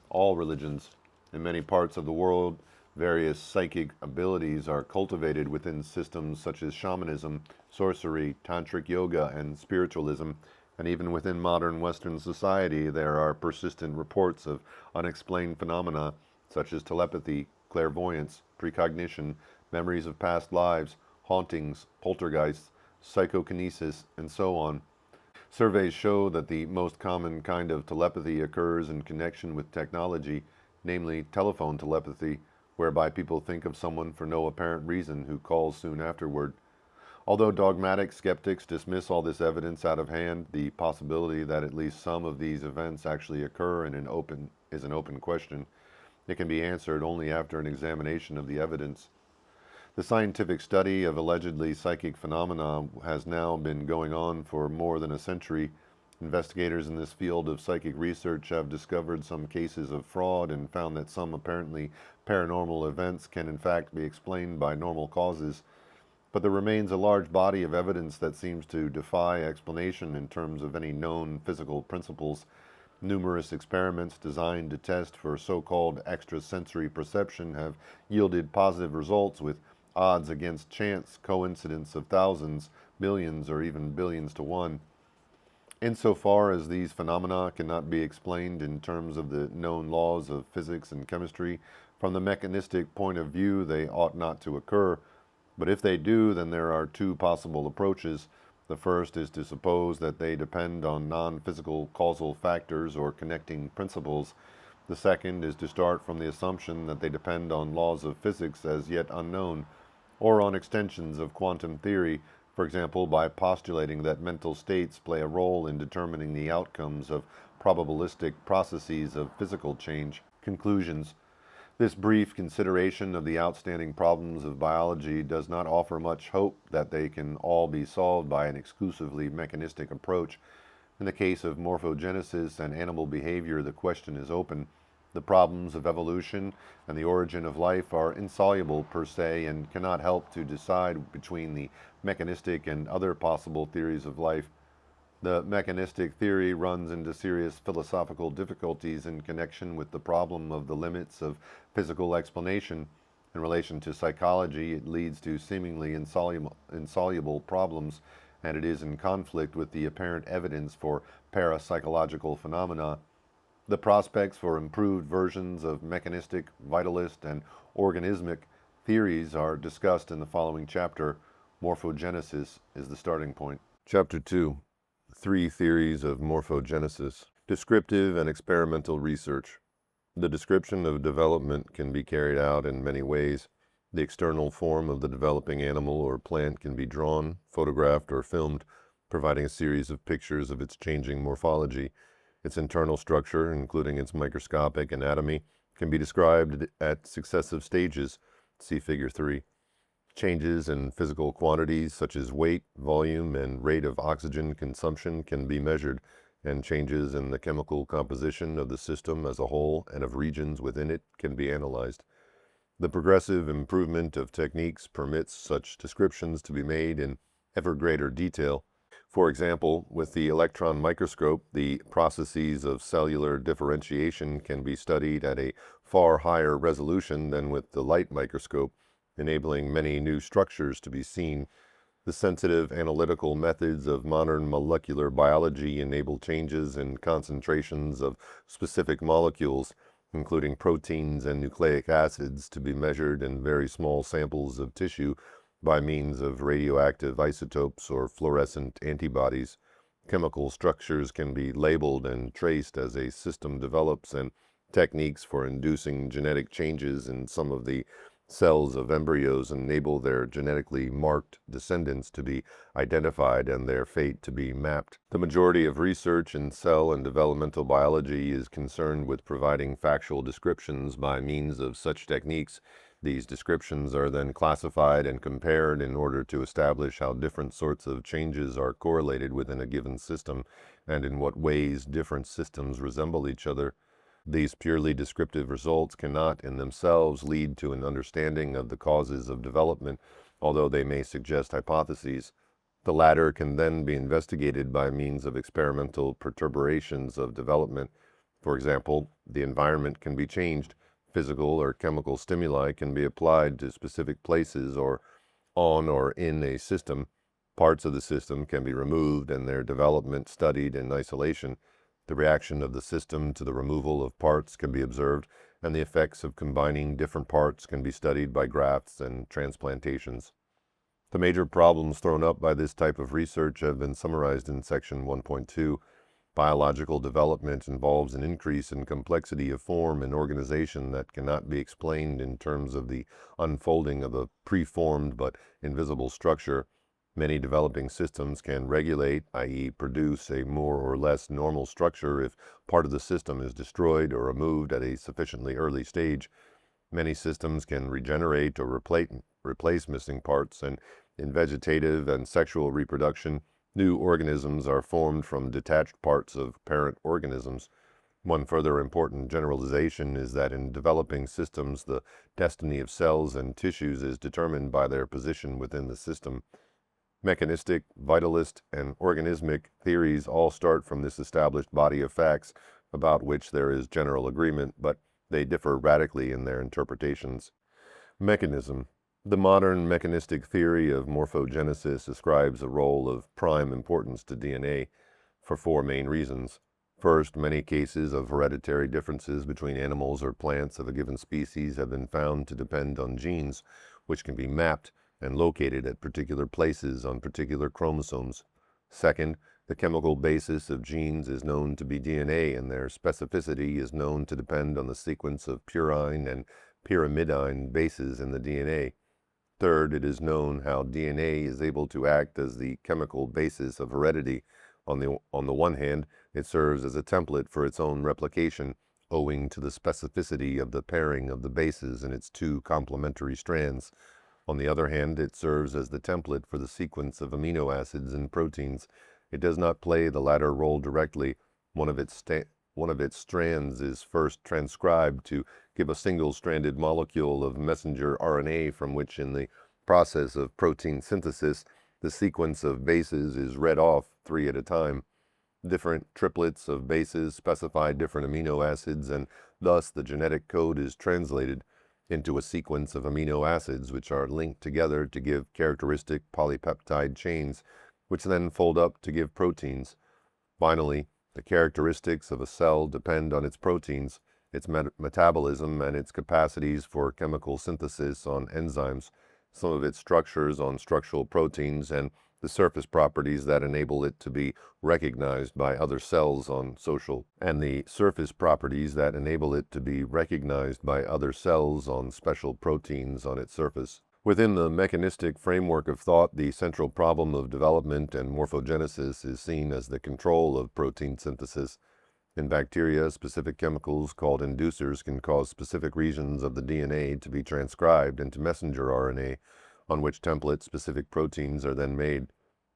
all religions. In many parts of the world, various psychic abilities are cultivated within systems such as shamanism, sorcery, tantric yoga, and spiritualism, and even within modern Western society there are persistent reports of unexplained phenomena such as telepathy, clairvoyance, precognition, memories of past lives, hauntings, poltergeists, psychokinesis, and so on. Surveys show that the most common kind of telepathy occurs in connection with technology, namely telephone telepathy, whereby people think of someone for no apparent reason who calls soon afterward. Although dogmatic skeptics dismiss all this evidence out of hand, the possibility that at least some of these events actually occur is an open question. It can be answered only after an examination of the evidence. The scientific study of allegedly psychic phenomena has now been going on for more than a century. Investigators in this field of psychic research have discovered some cases of fraud and found that some apparently paranormal events can in fact be explained by normal causes. But there remains a large body of evidence that seems to defy explanation in terms of any known physical principles. Numerous experiments designed to test for so-called extrasensory perception have yielded positive results with odds against chance coincidence of thousands, millions, or even billions to one. Insofar as these phenomena cannot be explained in terms of the known laws of physics and chemistry, from the mechanistic point of view they ought not to occur. But if they do, then there are two possible approaches. The first is to suppose that they depend on non-physical causal factors or connecting principles. The second is to start from the assumption that they depend on laws of physics as yet unknown, or on extensions of quantum theory, for example by postulating that mental states play a role in determining the outcomes of probabilistic processes of physical change. Conclusions. This brief consideration of the outstanding problems of biology does not offer much hope that they can all be solved by an exclusively mechanistic approach. In the case of morphogenesis and animal behavior, the question is open. The problems of evolution and the origin of life are insoluble per se and cannot help to decide between the mechanistic and other possible theories of life. The mechanistic theory runs into serious philosophical difficulties in connection with the problem of the limits of physical explanation. In relation to psychology, it leads to seemingly insoluble problems, and it is in conflict with the apparent evidence for parapsychological phenomena. The prospects for improved versions of mechanistic, vitalist, and organismic theories are discussed in the following chapter. Morphogenesis is the starting point. Chapter 2. Three theories of morphogenesis. Descriptive and experimental research. The description of development can be carried out in many ways. The external form of the developing animal or plant can be drawn, photographed, or filmed, providing a series of pictures of its changing morphology. Its internal structure, including its microscopic anatomy, can be described at successive stages. See Figure 3. Changes in physical quantities such as weight, volume, and rate of oxygen consumption can be measured, and changes in the chemical composition of the system as a whole and of regions within it can be analyzed. The progressive improvement of techniques permits such descriptions to be made in ever greater detail. For example, with the electron microscope, the processes of cellular differentiation can be studied at a far higher resolution than with the light microscope, enabling many new structures to be seen. The sensitive analytical methods of modern molecular biology enable changes in concentrations of specific molecules, including proteins and nucleic acids, to be measured in very small samples of tissue by means of radioactive isotopes or fluorescent antibodies. Chemical structures can be labeled and traced as a system develops, and techniques for inducing genetic changes in some of the Cells of embryos enable their genetically marked descendants to be identified and their fate to be mapped. The majority of research in cell and developmental biology is concerned with providing factual descriptions by means of such techniques. These descriptions are then classified and compared in order to establish how different sorts of changes are correlated within a given system and in what ways different systems resemble each other. These purely descriptive results cannot in themselves lead to an understanding of the causes of development, although they may suggest hypotheses. The latter can then be investigated by means of experimental perturbations of development. For example, the environment can be changed. Physical or chemical stimuli can be applied to specific places or on or in a system. Parts of the system can be removed and their development studied in isolation. The reaction of the system to the removal of parts can be observed, and the effects of combining different parts can be studied by grafts and transplantations. The major problems thrown up by this type of research have been summarized in section 1.2. Biological development involves an increase in complexity of form and organization that cannot be explained in terms of the unfolding of a preformed but invisible structure. Many developing systems can regulate, i.e., produce a more or less normal structure if part of the system is destroyed or removed at a sufficiently early stage. Many systems can regenerate or replace missing parts, and in vegetative and sexual reproduction, new organisms are formed from detached parts of parent organisms. One further important generalization is that in developing systems, the destiny of cells and tissues is determined by their position within the system. Mechanistic, vitalist, and organismic theories all start from this established body of facts about which there is general agreement, but they differ radically in their interpretations. Mechanism. The modern mechanistic theory of morphogenesis ascribes a role of prime importance to DNA for four main reasons. First, many cases of hereditary differences between animals or plants of a given species have been found to depend on genes, which can be mapped and located at particular places on particular chromosomes. Second, the chemical basis of genes is known to be DNA, and their specificity is known to depend on the sequence of purine and pyrimidine bases in the DNA. Third, it is known how DNA is able to act as the chemical basis of heredity. On the one hand, it serves as a template for its own replication, owing to the specificity of the pairing of the bases in its two complementary strands. On the other hand, it serves as the template for the sequence of amino acids and proteins. It does not play the latter role directly. One of its strands is first transcribed to give a single-stranded molecule of messenger RNA from which, in the process of protein synthesis, the sequence of bases is read off 3 at a time. Different triplets of bases specify different amino acids, and thus the genetic code is translated into a sequence of amino acids which are linked together to give characteristic polypeptide chains, which then fold up to give proteins. Finally, the characteristics of a cell depend on its proteins, its metabolism, and its capacities for chemical synthesis on enzymes, some of its structures on structural proteins, and the surface properties that enable it to be recognized by other cells on special proteins on its surface. Within the mechanistic framework of thought, the central problem of development and morphogenesis is seen as the control of protein synthesis. In bacteria, specific chemicals called inducers can cause specific regions of the DNA to be transcribed into messenger RNA, on which template specific proteins are then made.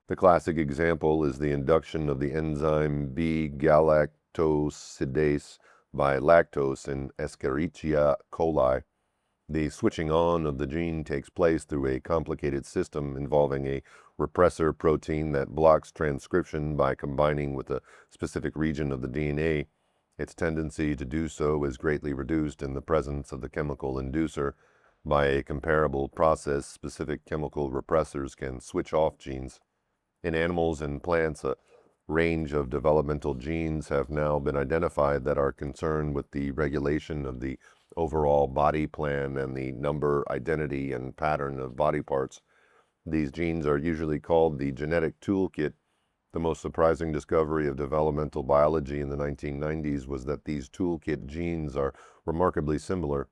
The classic example is the induction of the enzyme B-galactosidase by lactose in Escherichia coli. The switching on of the gene takes place through a complicated system involving a repressor protein that blocks transcription by combining with a specific region of the DNA. Its tendency to do so is greatly reduced in the presence of the chemical inducer. By a comparable process, specific chemical repressors can switch off genes. In animals and plants, a range of developmental genes have now been identified that are concerned with the regulation of the overall body plan and the number, identity, and pattern of body parts. These genes are usually called the genetic toolkit. The most surprising discovery of developmental biology in the 1990s was that these toolkit genes are remarkably similar.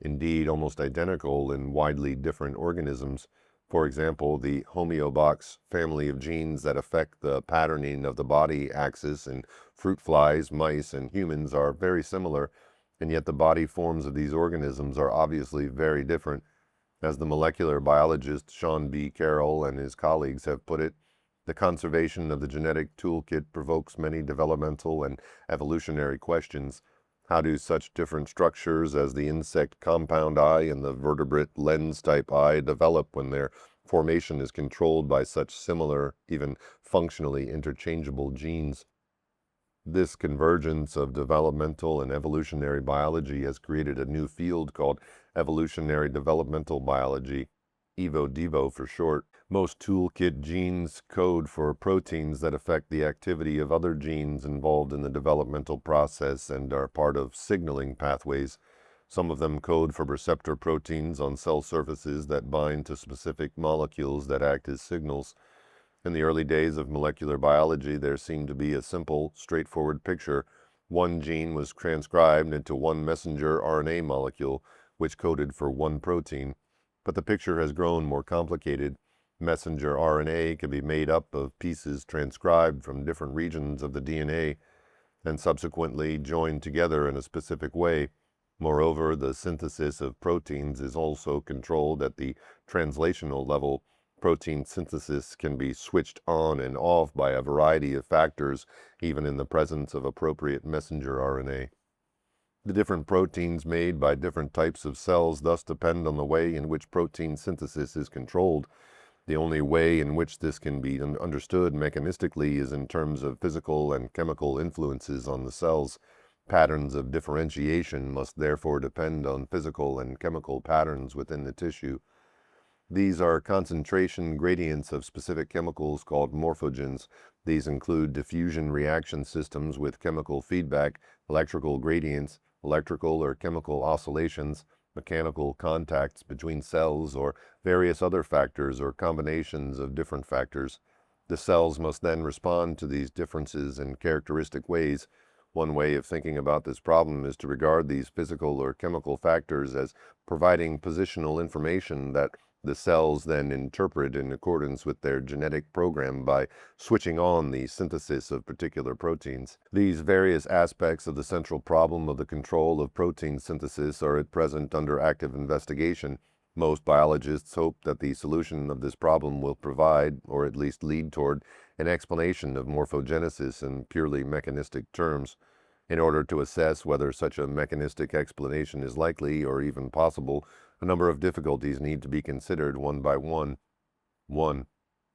indeed almost identical in widely different organisms. For example, the homeobox family of genes that affect the patterning of the body axis in fruit flies, mice, and humans are very similar, and yet the body forms of these organisms are obviously very different. As the molecular biologist Sean B. Carroll and his colleagues have put it, the conservation of the genetic toolkit provokes many developmental and evolutionary questions. How do such different structures as the insect compound eye and the vertebrate lens-type eye develop when their formation is controlled by such similar, even functionally interchangeable genes? This convergence of developmental and evolutionary biology has created a new field called evolutionary developmental biology, EVO-DEVO for short. Most toolkit genes code for proteins that affect the activity of other genes involved in the developmental process and are part of signaling pathways. Some of them code for receptor proteins on cell surfaces that bind to specific molecules that act as signals. In the early days of molecular biology, there seemed to be a simple, straightforward picture. One gene was transcribed into one messenger RNA molecule, which coded for one protein. But the picture has grown more complicated. Messenger RNA can be made up of pieces transcribed from different regions of the DNA and subsequently joined together in a specific way. Moreover, the synthesis of proteins is also controlled at the translational level. Protein synthesis can be switched on and off by a variety of factors, even in the presence of appropriate messenger RNA. The different proteins made by different types of cells thus depend on the way in which protein synthesis is controlled. The only way in which this can be understood mechanistically is in terms of physical and chemical influences on the cells. Patterns of differentiation must therefore depend on physical and chemical patterns within the tissue. These are concentration gradients of specific chemicals called morphogens. These include diffusion reaction systems with chemical feedback, electrical gradients, electrical or chemical oscillations, mechanical contacts between cells, or various other factors or combinations of different factors. The cells must then respond to these differences in characteristic ways. One way of thinking about this problem is to regard these physical or chemical factors as providing positional information that the cells then interpret in accordance with their genetic program by switching on the synthesis of particular proteins. These various aspects of the central problem of the control of protein synthesis are at present under active investigation. Most biologists hope that the solution of this problem will provide, or at least lead toward, an explanation of morphogenesis in purely mechanistic terms. In order to assess whether such a mechanistic explanation is likely or even possible, a number of difficulties need to be considered one by one. 1.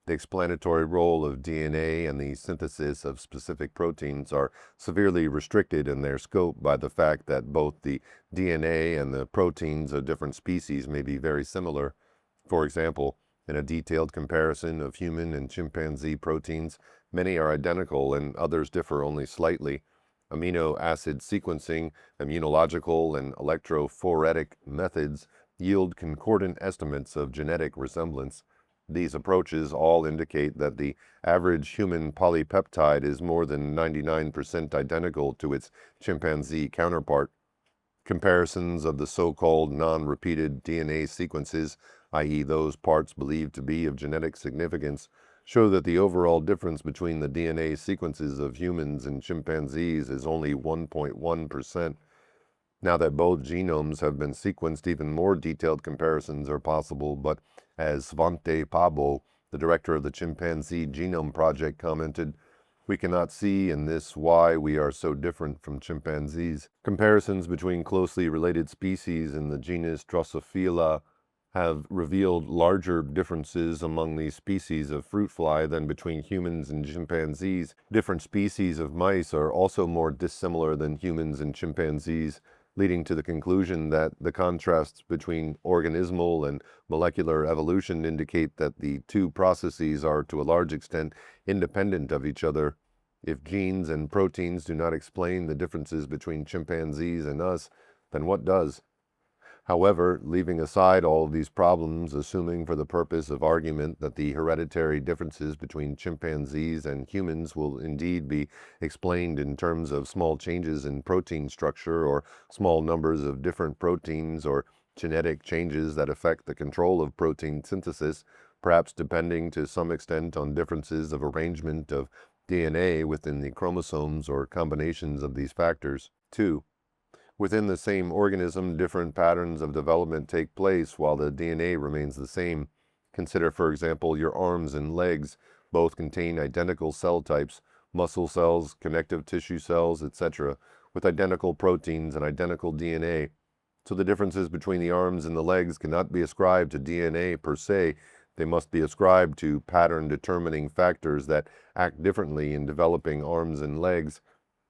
The explanatory role of DNA and the synthesis of specific proteins are severely restricted in their scope by the fact that both the DNA and the proteins of different species may be very similar. For example, in a detailed comparison of human and chimpanzee proteins, many are identical and others differ only slightly. Amino acid sequencing, immunological, and electrophoretic methods yield concordant estimates of genetic resemblance. These approaches all indicate that the average human polypeptide is more than 99% identical to its chimpanzee counterpart. Comparisons of the so-called non-repeated DNA sequences, i.e. those parts believed to be of genetic significance, show that the overall difference between the DNA sequences of humans and chimpanzees is only 1.1%. Now that both genomes have been sequenced, even more detailed comparisons are possible, but as Svante Pabo, the director of the Chimpanzee Genome Project, commented, "We cannot see in this why we are so different from chimpanzees." Comparisons between closely related species in the genus Drosophila have revealed larger differences among these species of fruit fly than between humans and chimpanzees. Different species of mice are also more dissimilar than humans and chimpanzees, leading to the conclusion that the contrasts between organismal and molecular evolution indicate that the two processes are to a large extent independent of each other. If genes and proteins do not explain the differences between chimpanzees and us, then what does? However, leaving aside all of these problems, assuming for the purpose of argument that the hereditary differences between chimpanzees and humans will indeed be explained in terms of small changes in protein structure or small numbers of different proteins or genetic changes that affect the control of protein synthesis, perhaps depending to some extent on differences of arrangement of DNA within the chromosomes or combinations of these factors. 2. Within the same organism, different patterns of development take place while the DNA remains the same. Consider, for example, your arms and legs. Both contain identical cell types, muscle cells, connective tissue cells, etc., with identical proteins and identical DNA. So the differences between the arms and the legs cannot be ascribed to DNA per se. They must be ascribed to pattern-determining factors that act differently in developing arms and legs.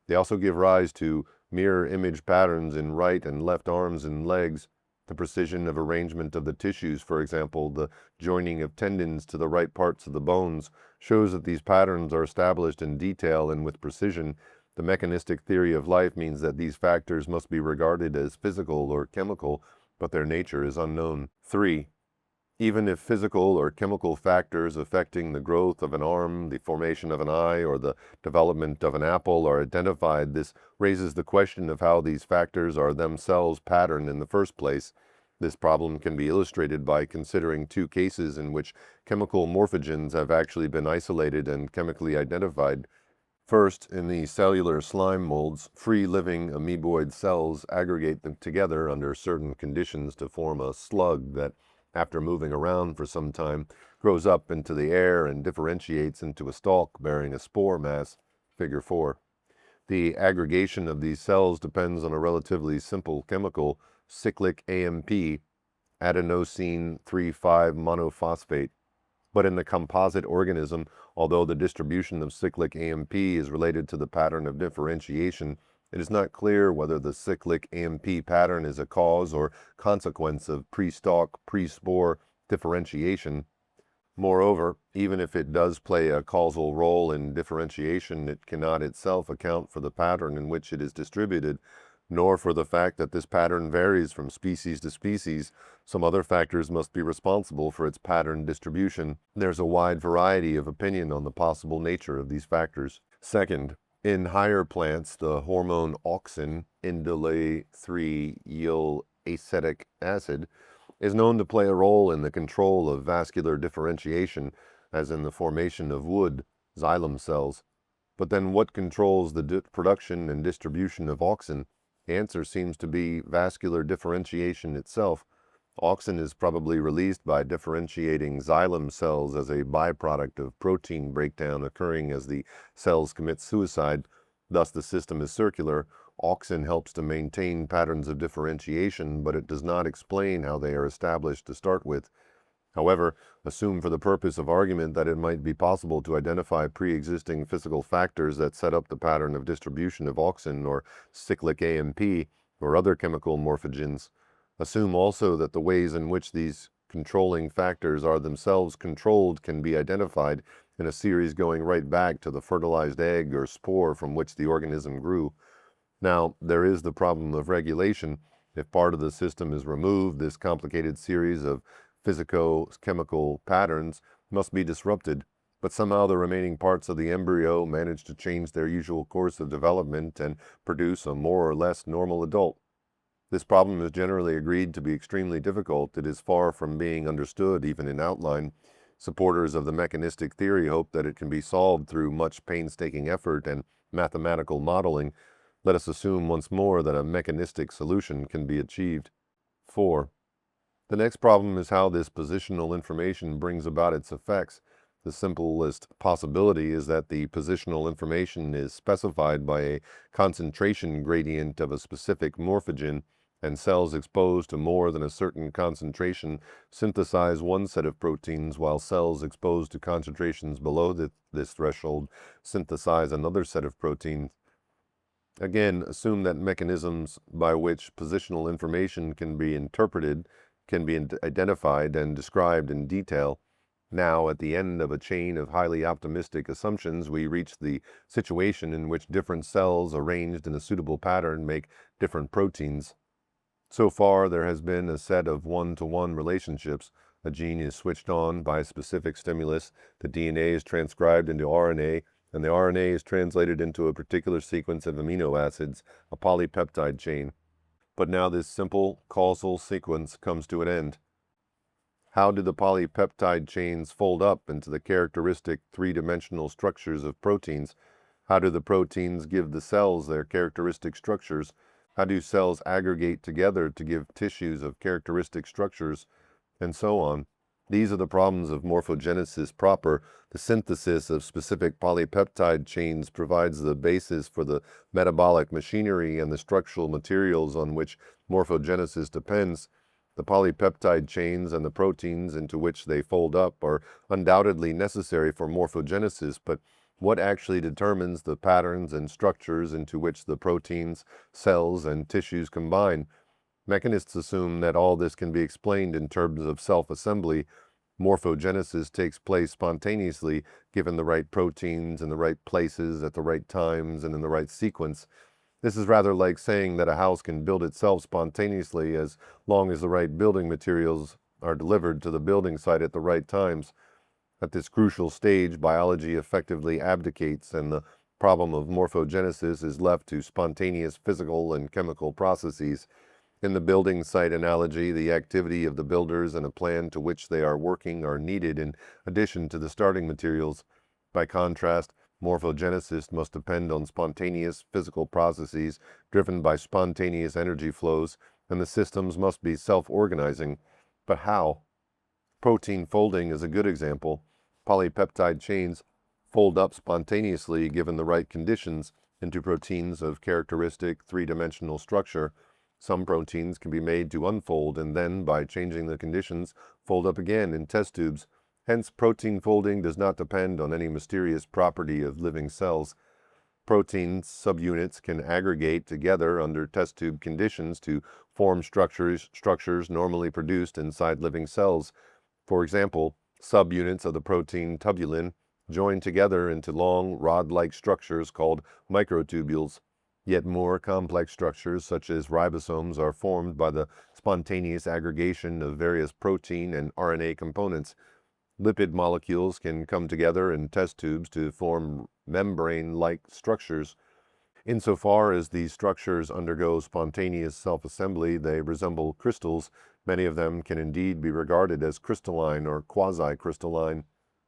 They also give rise to mirror image patterns in right and left arms and legs. The precision of arrangement of the tissues, for example, the joining of tendons to the right parts of the bones, shows that these patterns are established in detail and with precision. The mechanistic theory of life means that these factors must be regarded as physical or chemical, but their nature is unknown. 3. Even if physical or chemical factors affecting the growth of an arm, the formation of an eye, or the development of an apple are identified, this raises the question of how these factors are themselves patterned in the first place. This problem can be illustrated by considering two cases in which chemical morphogens have actually been isolated and chemically identified. First, in the cellular slime molds, free-living amoeboid cells aggregate them together under certain conditions to form a slug that, after moving around for some time, grows up into the air and differentiates into a stalk bearing a spore mass, figure 4. The aggregation of these cells depends on a relatively simple chemical, cyclic AMP, adenosine 3,5 monophosphate. But in the composite organism, although the distribution of cyclic AMP is related to the pattern of differentiation, it is not clear whether the cyclic AMP pattern is a cause or consequence of pre-stalk, pre-spore differentiation. Moreover, even if it does play a causal role in differentiation, it cannot itself account for the pattern in which it is distributed, nor for the fact that this pattern varies from species to species. Some other factors must be responsible for its pattern distribution. There's a wide variety of opinion on the possible nature of these factors. Second, in higher plants, the hormone auxin, indole 3-yl acetic acid, is known to play a role in the control of vascular differentiation, as in the formation of wood, xylem cells. But then what controls the production and distribution of auxin? The answer seems to be vascular differentiation itself. Auxin is probably released by differentiating xylem cells as a byproduct of protein breakdown occurring as the cells commit suicide. Thus the system is circular. Auxin helps to maintain patterns of differentiation, but it does not explain how they are established to start with. However, assume for the purpose of argument that it might be possible to identify pre-existing physical factors that set up the pattern of distribution of auxin or cyclic AMP or other chemical morphogens. Assume also that the ways in which these controlling factors are themselves controlled can be identified in a series going right back to the fertilized egg or spore from which the organism grew. Now, there is the problem of regulation. If part of the system is removed, this complicated series of physico-chemical patterns must be disrupted, but somehow the remaining parts of the embryo manage to change their usual course of development and produce a more or less normal adult. This problem is generally agreed to be extremely difficult. It is far from being understood even in outline. Supporters of the mechanistic theory hope that it can be solved through much painstaking effort and mathematical modeling. Let us assume once more that a mechanistic solution can be achieved. 4. The next problem is how this positional information brings about its effects. The simplest possibility is that the positional information is specified by a concentration gradient of a specific morphogen, and cells exposed to more than a certain concentration synthesize one set of proteins, while cells exposed to concentrations below this threshold synthesize another set of proteins. Again, assume that mechanisms by which positional information can be interpreted can be identified and described in detail. Now, at the end of a chain of highly optimistic assumptions, we reach the situation in which different cells arranged in a suitable pattern make different proteins. So far, there has been a set of one-to-one relationships. A gene is switched on by a specific stimulus, the DNA is transcribed into RNA, and the RNA is translated into a particular sequence of amino acids, a polypeptide chain. But now this simple causal sequence comes to an end. How do the polypeptide chains fold up into the characteristic three-dimensional structures of proteins? How do the proteins give the cells their characteristic structures? How do cells aggregate together to give tissues of characteristic structures? And so on. These are the problems of morphogenesis proper. The synthesis of specific polypeptide chains provides the basis for the metabolic machinery and the structural materials on which morphogenesis depends. The polypeptide chains and the proteins into which they fold up are undoubtedly necessary for morphogenesis, but what actually determines the patterns and structures into which the proteins, cells, and tissues combine? Mechanists assume that all this can be explained in terms of self-assembly. Morphogenesis takes place spontaneously, given the right proteins in the right places at the right times and in the right sequence. This is rather like saying that a house can build itself spontaneously as long as the right building materials are delivered to the building site at the right times. At this crucial stage, biology effectively abdicates, and the problem of morphogenesis is left to spontaneous physical and chemical processes. In the building site analogy, the activity of the builders and a plan to which they are working are needed in addition to the starting materials. By contrast, morphogenesis must depend on spontaneous physical processes driven by spontaneous energy flows, and the systems must be self-organizing. But how? Protein folding is a good example. Polypeptide chains fold up spontaneously given the right conditions into proteins of characteristic three-dimensional structure. Some proteins can be made to unfold and then, by changing the conditions, fold up again in test tubes. Hence, protein folding does not depend on any mysterious property of living cells. Protein subunits can aggregate together under test tube conditions to form structures normally produced inside living cells. For example, subunits of the protein tubulin join together into long, rod-like structures called microtubules. Yet more complex structures, such as ribosomes, are formed by the spontaneous aggregation of various protein and RNA components. Lipid molecules can come together in test tubes to form membrane-like structures. Insofar as these structures undergo spontaneous self-assembly, they resemble crystals. Many of them can indeed be regarded as crystalline or quasi-crystalline.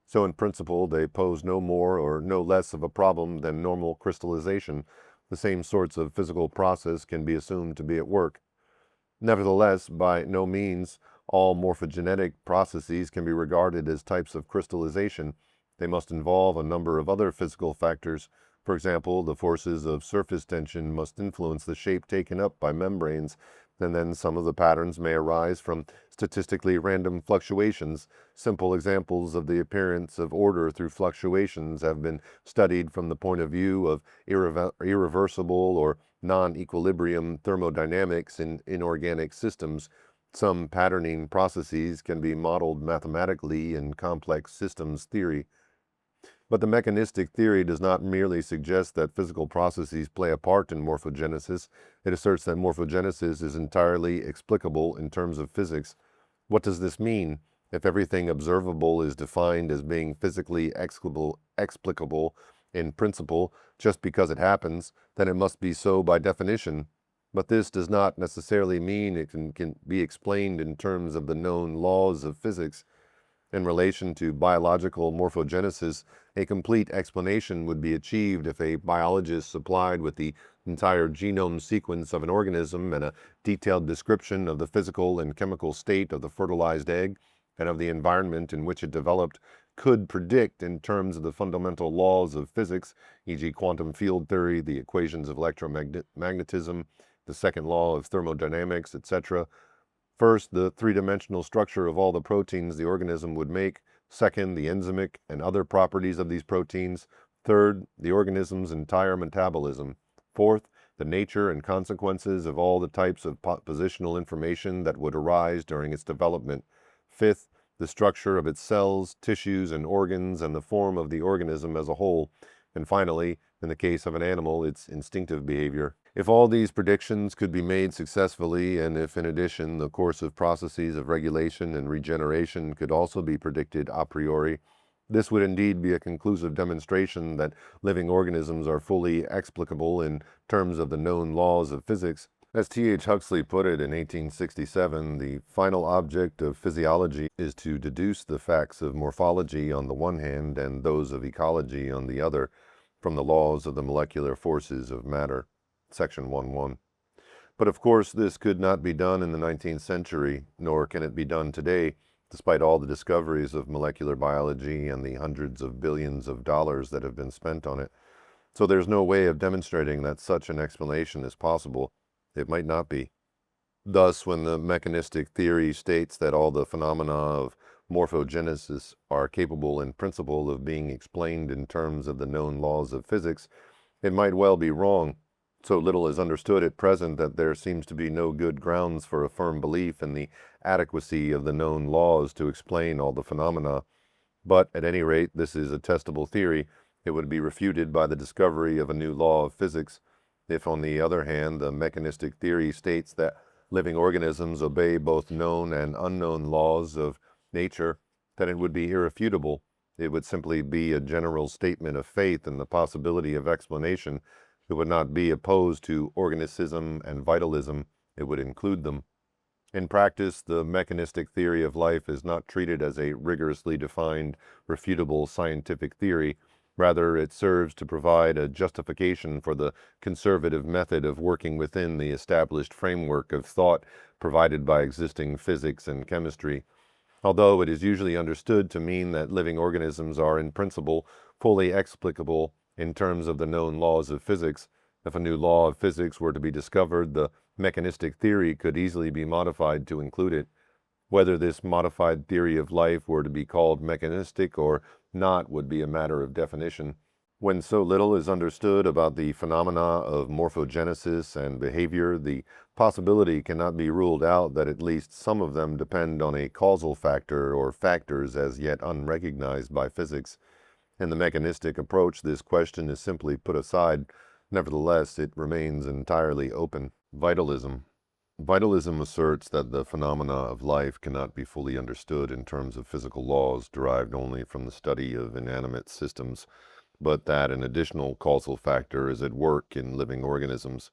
So in principle, they pose no more or no less of a problem than normal crystallization. The same sorts of physical process can be assumed to be at work. Nevertheless, by no means all morphogenetic processes can be regarded as types of crystallization. They must involve a number of other physical factors. For example, the forces of surface tension must influence the shape taken up by membranes, and then some of the patterns may arise from statistically random fluctuations. Simple examples of the appearance of order through fluctuations have been studied from the point of view of irreversible or non-equilibrium thermodynamics in inorganic systems. Some patterning processes can be modeled mathematically in complex systems theory. But the mechanistic theory does not merely suggest that physical processes play a part in morphogenesis. It asserts that morphogenesis is entirely explicable in terms of physics. What does this mean? If everything observable is defined as being physically explicable in principle just because it happens, then it must be so by definition. But this does not necessarily mean it can be explained in terms of the known laws of physics. In relation to biological morphogenesis, a complete explanation would be achieved if a biologist supplied with the entire genome sequence of an organism and a detailed description of the physical and chemical state of the fertilized egg and of the environment in which it developed could predict in terms of the fundamental laws of physics, e.g. quantum field theory, the equations of electromagnetism, the second law of thermodynamics, etc. First, the three-dimensional structure of all the proteins the organism would make. Second, the enzymic and other properties of these proteins. Third, the organism's entire metabolism. Fourth, the nature and consequences of all the types of positional information that would arise during its development. Fifth, the structure of its cells, tissues, and organs, and the form of the organism as a whole. And finally, In the case of an animal, it's instinctive behavior. If all these predictions could be made successfully, and if in addition the course of processes of regulation and regeneration could also be predicted a priori, this would indeed be a conclusive demonstration that living organisms are fully explicable in terms of the known laws of physics. As T.H. Huxley put it in 1867, the final object of physiology is to deduce the facts of morphology on the one hand and those of ecology on the other from the laws of the molecular forces of matter. Section 1.1. But of course this could not be done in the 19th century, nor can it be done today, despite all the discoveries of molecular biology and the hundreds of billions of dollars that have been spent on it. So there's no way of demonstrating that such an explanation is possible. It might not be. Thus, when the mechanistic theory states that all the phenomena of morphogenesis are capable in principle of being explained in terms of the known laws of physics, it might well be wrong. So little is understood at present that there seems to be no good grounds for a firm belief in the adequacy of the known laws to explain all the phenomena. But at any rate, this is a testable theory. It would be refuted by the discovery of a new law of physics. If, on the other hand, the mechanistic theory states that living organisms obey both known and unknown laws of nature, then it would be irrefutable. It would simply be a general statement of faith in the possibility of explanation. It would not be opposed to organicism and vitalism. It would include them. In practice, the mechanistic theory of life is not treated as a rigorously defined, refutable scientific theory. Rather, it serves to provide a justification for the conservative method of working within the established framework of thought provided by existing physics and chemistry. Although it is usually understood to mean that living organisms are in principle fully explicable in terms of the known laws of physics, if a new law of physics were to be discovered, the mechanistic theory could easily be modified to include it. Whether this modified theory of life were to be called mechanistic or not would be a matter of definition. When so little is understood about the phenomena of morphogenesis and behavior, the possibility cannot be ruled out that at least some of them depend on a causal factor or factors as yet unrecognized by physics. In the mechanistic approach, this question is simply put aside. Nevertheless, it remains entirely open. Vitalism. Vitalism asserts that the phenomena of life cannot be fully understood in terms of physical laws derived only from the study of inanimate systems, but that an additional causal factor is at work in living organisms.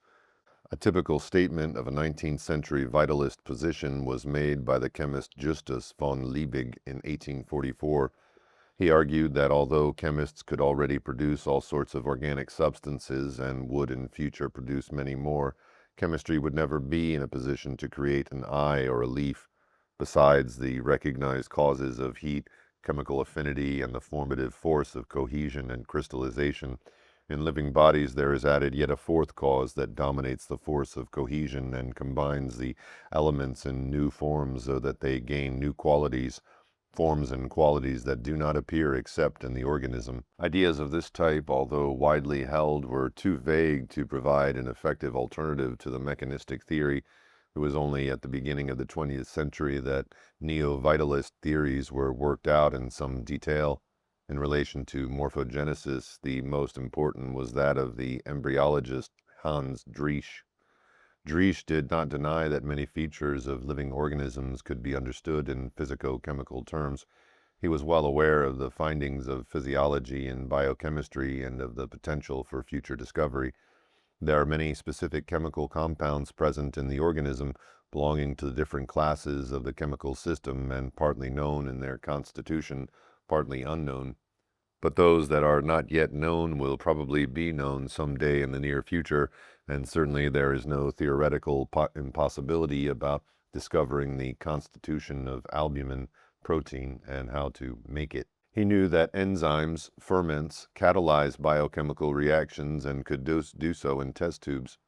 A typical statement of a 19th century vitalist position was made by the chemist Justus von Liebig in 1844. He argued that although chemists could already produce all sorts of organic substances and would in future produce many more, chemistry would never be in a position to create an eye or a leaf. Besides the recognized causes of heat, chemical affinity, and the formative force of cohesion and crystallization, in living bodies there is added yet a fourth cause that dominates the force of cohesion and combines the elements in new forms so that they gain new qualities, forms and qualities that do not appear except in the organism. Ideas of this type, although widely held, were too vague to provide an effective alternative to the mechanistic theory. It was only at the beginning of the 20th century that neo-vitalist theories were worked out in some detail. In relation to morphogenesis, the most important was that of the embryologist Hans Driesch. Driesch did not deny that many features of living organisms could be understood in physico-chemical terms. He was well aware of the findings of physiology and biochemistry and of the potential for future discovery. There are many specific chemical compounds present in the organism belonging to the different classes of the chemical system and partly known in their constitution, partly unknown. But those that are not yet known will probably be known some day in the near future, and certainly there is no theoretical impossibility about discovering the constitution of albumin protein and how to make it. He knew that enzymes, ferments, catalyze biochemical reactions and could do so in test tubes.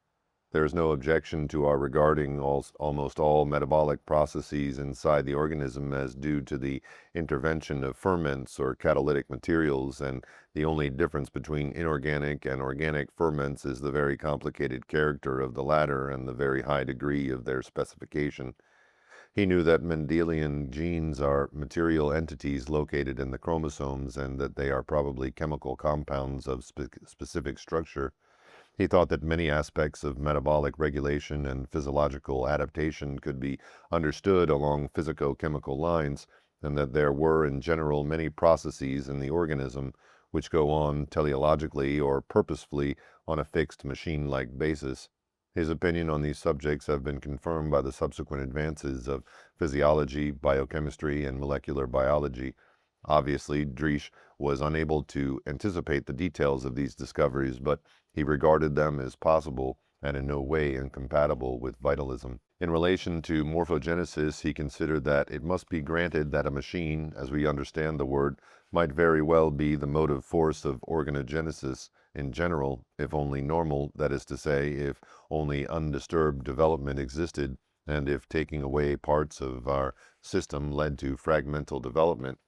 There is no objection to our regarding almost all metabolic processes inside the organism as due to the intervention of ferments or catalytic materials, and the only difference between inorganic and organic ferments is the very complicated character of the latter and the very high degree of their specification. He knew that Mendelian genes are material entities located in the chromosomes and that they are probably chemical compounds of specific structure. He thought that many aspects of metabolic regulation and physiological adaptation could be understood along physicochemical lines, and that there were in general many processes in the organism which go on teleologically or purposefully on a fixed machine-like basis. His opinion on these subjects have been confirmed by the subsequent advances of physiology, biochemistry, and molecular biology. Obviously, Driesch was unable to anticipate the details of these discoveries, but he regarded them as possible and in no way incompatible with vitalism. In relation to morphogenesis, he considered that it must be granted that a machine, as we understand the word, might very well be the motive force of organogenesis in general, if only normal, that is to say, if only undisturbed development existed, and if taking away parts of our system led to fragmental development.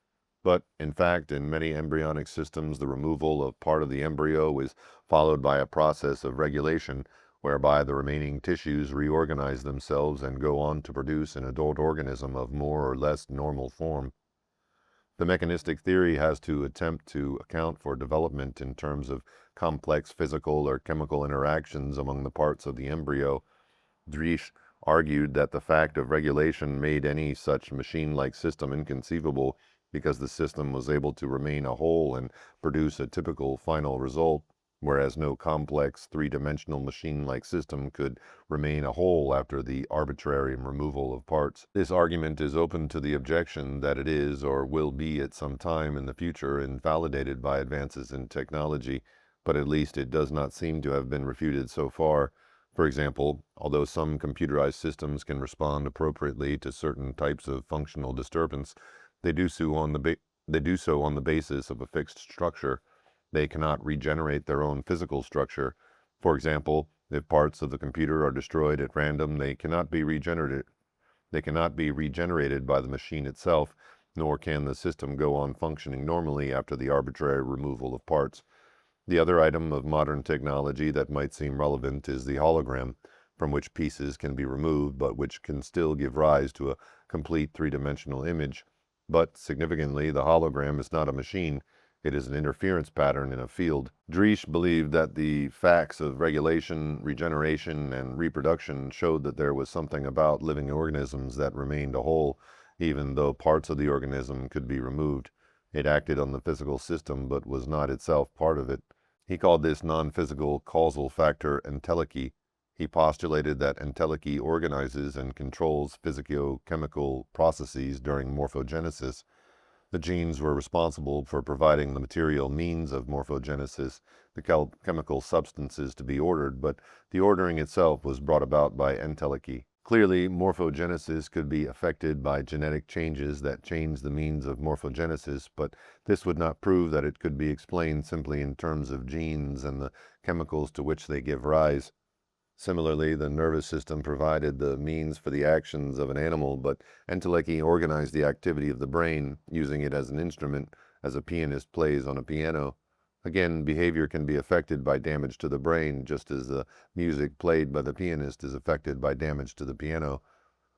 But, in fact, in many embryonic systems, the removal of part of the embryo is followed by a process of regulation, whereby the remaining tissues reorganize themselves and go on to produce an adult organism of more or less normal form. The mechanistic theory has to attempt to account for development in terms of complex physical or chemical interactions among the parts of the embryo. Driesch argued that the fact of regulation made any such machine-like system inconceivable because the system was able to remain a whole and produce a typical final result, whereas no complex three-dimensional machine-like system could remain a whole after the arbitrary removal of parts. This argument is open to the objection that it is, or will be at some time in the future, invalidated by advances in technology, but at least it does not seem to have been refuted so far. For example, although some computerized systems can respond appropriately to certain types of functional disturbance, they do so on the basis of a fixed structure. They cannot regenerate their own physical structure. For example, if parts of the computer are destroyed at random, they cannot be regenerated. They cannot be regenerated by the machine itself, nor can the system go on functioning normally after the arbitrary removal of parts. The other item of modern technology that might seem relevant is the hologram, from which pieces can be removed, but which can still give rise to a complete three-dimensional image. But, significantly, the hologram is not a machine. It is an interference pattern in a field. Driesch believed that the facts of regulation, regeneration, and reproduction showed that there was something about living organisms that remained a whole, even though parts of the organism could be removed. It acted on the physical system, but was not itself part of it. He called this non-physical causal factor entelechy. He postulated that entelechy organizes and controls physicochemical processes during morphogenesis. The genes were responsible for providing the material means of morphogenesis, the chemical substances to be ordered, but the ordering itself was brought about by entelechy. Clearly, morphogenesis could be affected by genetic changes that change the means of morphogenesis, but this would not prove that it could be explained simply in terms of genes and the chemicals to which they give rise. Similarly, the nervous system provided the means for the actions of an animal, but entelechy organized the activity of the brain, using it as an instrument, as a pianist plays on a piano. Again, behavior can be affected by damage to the brain, just as the music played by the pianist is affected by damage to the piano.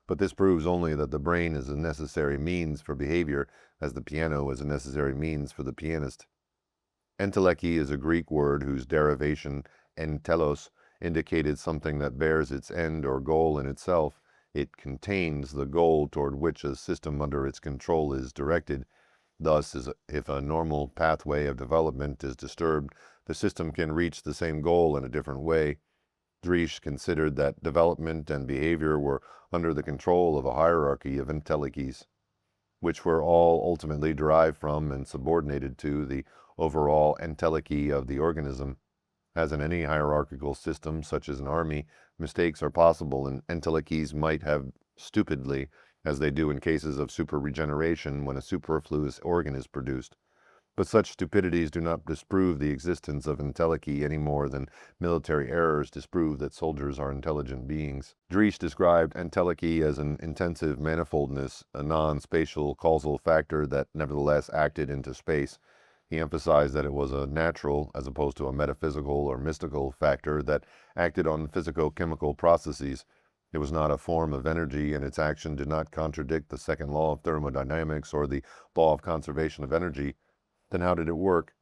But this proves only that the brain is a necessary means for behavior, as the piano is a necessary means for the pianist. Entelechy is a Greek word whose derivation, entelos, indicated something that bears its end or goal in itself. It contains the goal toward which a system under its control is directed. Thus, if a normal pathway of development is disturbed, the system can reach the same goal in a different way. Driesch considered that development and behavior were under the control of a hierarchy of entelechies, which were all ultimately derived from and subordinated to the overall entelechy of the organism. As in any hierarchical system, such as an army, mistakes are possible, and entelechies might have stupidly, as they do in cases of super-regeneration when a superfluous organ is produced. But such stupidities do not disprove the existence of entelechy any more than military errors disprove that soldiers are intelligent beings. Driesch described entelechy as an intensive manifoldness, a non-spatial causal factor that nevertheless acted into space. He emphasized that it was a natural, as opposed to a metaphysical or mystical factor that acted on physico-chemical processes. It was not a form of energy, and its action did not contradict the second law of thermodynamics or the law of conservation of energy. Then how did it work?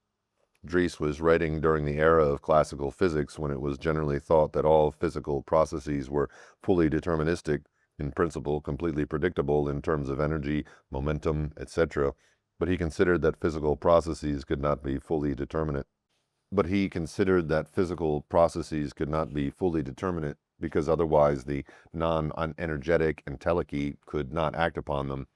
Dries was writing during the era of classical physics, when it was generally thought that all physical processes were fully deterministic, in principle completely predictable in terms of energy, momentum, etc. But he considered that physical processes could not be fully determinate. Because otherwise the non-energetic entelechy could not act upon them.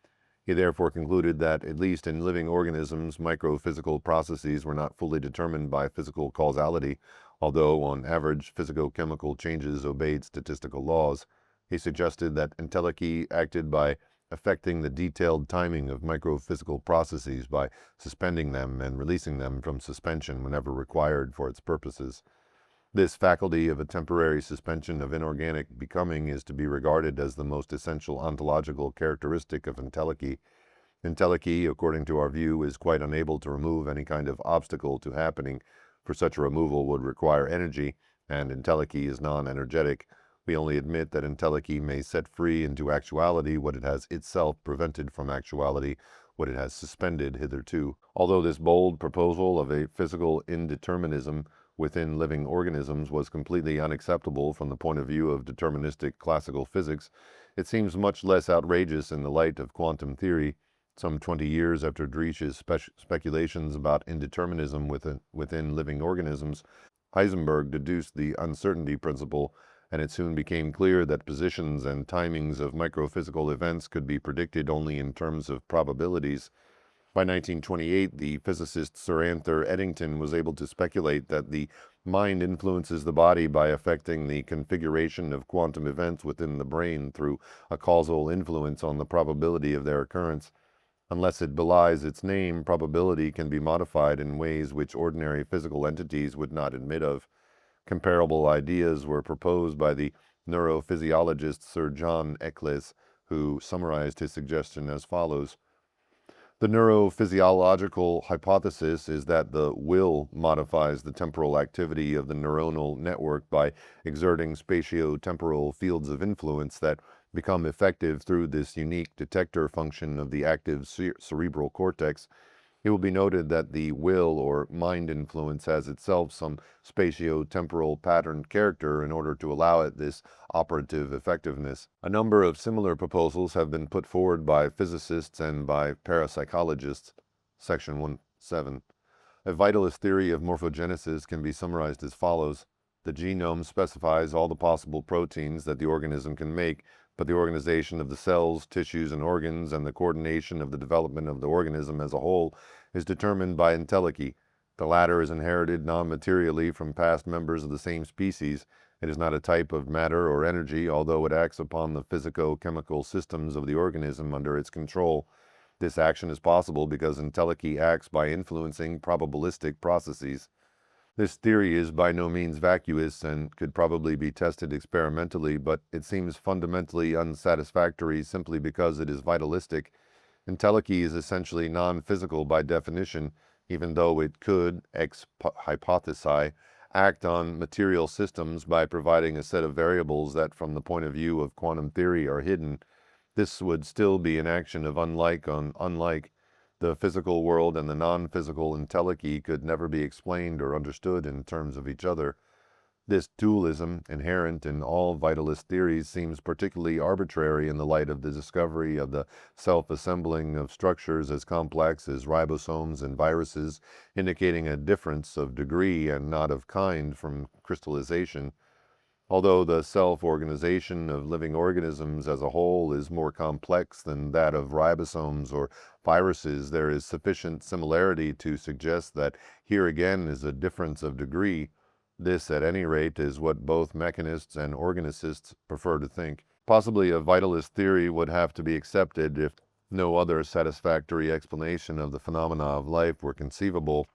He therefore concluded that, at least in living organisms, microphysical processes were not fully determined by physical causality, although, on average, physicochemical changes obeyed statistical laws. He suggested that entelechy acted by affecting the detailed timing of microphysical processes by suspending them and releasing them from suspension whenever required for its purposes. This faculty of a temporary suspension of inorganic becoming is to be regarded as the most essential ontological characteristic of entelechy. Entelechy, according to our view, is quite unable to remove any kind of obstacle to happening, for such a removal would require energy, and entelechy is non-energetic. We only admit that entelechy may set free into actuality what it has itself prevented from actuality, what it has suspended hitherto. Although this bold proposal of a physical indeterminism within living organisms was completely unacceptable from the point of view of deterministic classical physics, it seems much less outrageous in the light of quantum theory. Some 20 years after Dries's speculations about indeterminism within living organisms, Heisenberg deduced the uncertainty principle, and it soon became clear that positions and timings of microphysical events could be predicted only in terms of probabilities. By 1928, the physicist Sir Arthur Eddington was able to speculate that the mind influences the body by affecting the configuration of quantum events within the brain through a causal influence on the probability of their occurrence. Unless it belies its name, probability can be modified in ways which ordinary physical entities would not admit of. Comparable ideas were proposed by the neurophysiologist Sir John Eccles, who summarized his suggestion as follows. The neurophysiological hypothesis is that the will modifies the temporal activity of the neuronal network by exerting spatio-temporal fields of influence that become effective through this unique detector function of the active cerebral cortex. It will be noted that the will or mind influence has itself some spatio-temporal patterned character in order to allow it this operative effectiveness. A number of similar proposals have been put forward by physicists and by parapsychologists. Section 1.7. A vitalist theory of morphogenesis can be summarized as follows. The genome specifies all the possible proteins that the organism can make, but the organization of the cells, tissues, and organs, and the coordination of the development of the organism as a whole is determined by entelechy. The latter is inherited non-materially from past members of the same species. It is not a type of matter or energy, although it acts upon the physico-chemical systems of the organism under its control. This action is possible because entelechy acts by influencing probabilistic processes. This theory is by no means vacuous and could probably be tested experimentally, but it seems fundamentally unsatisfactory simply because it is vitalistic. Entelechy is essentially non-physical by definition, even though it could, ex hypothesi, act on material systems by providing a set of variables that, from the point of view of quantum theory, are hidden. This would still be an action of unlike on unlike. The physical world and the non-physical entelechy could never be explained or understood in terms of each other. This dualism, inherent in all vitalist theories, seems particularly arbitrary in the light of the discovery of the self-assembling of structures as complex as ribosomes and viruses, indicating a difference of degree and not of kind from crystallization. Although the self-organization of living organisms as a whole is more complex than that of ribosomes or viruses, there is sufficient similarity to suggest that here again is a difference of degree. This, at any rate, is what both mechanists and organicists prefer to think. Possibly a vitalist theory would have to be accepted if no other satisfactory explanation of the phenomena of life were conceivable.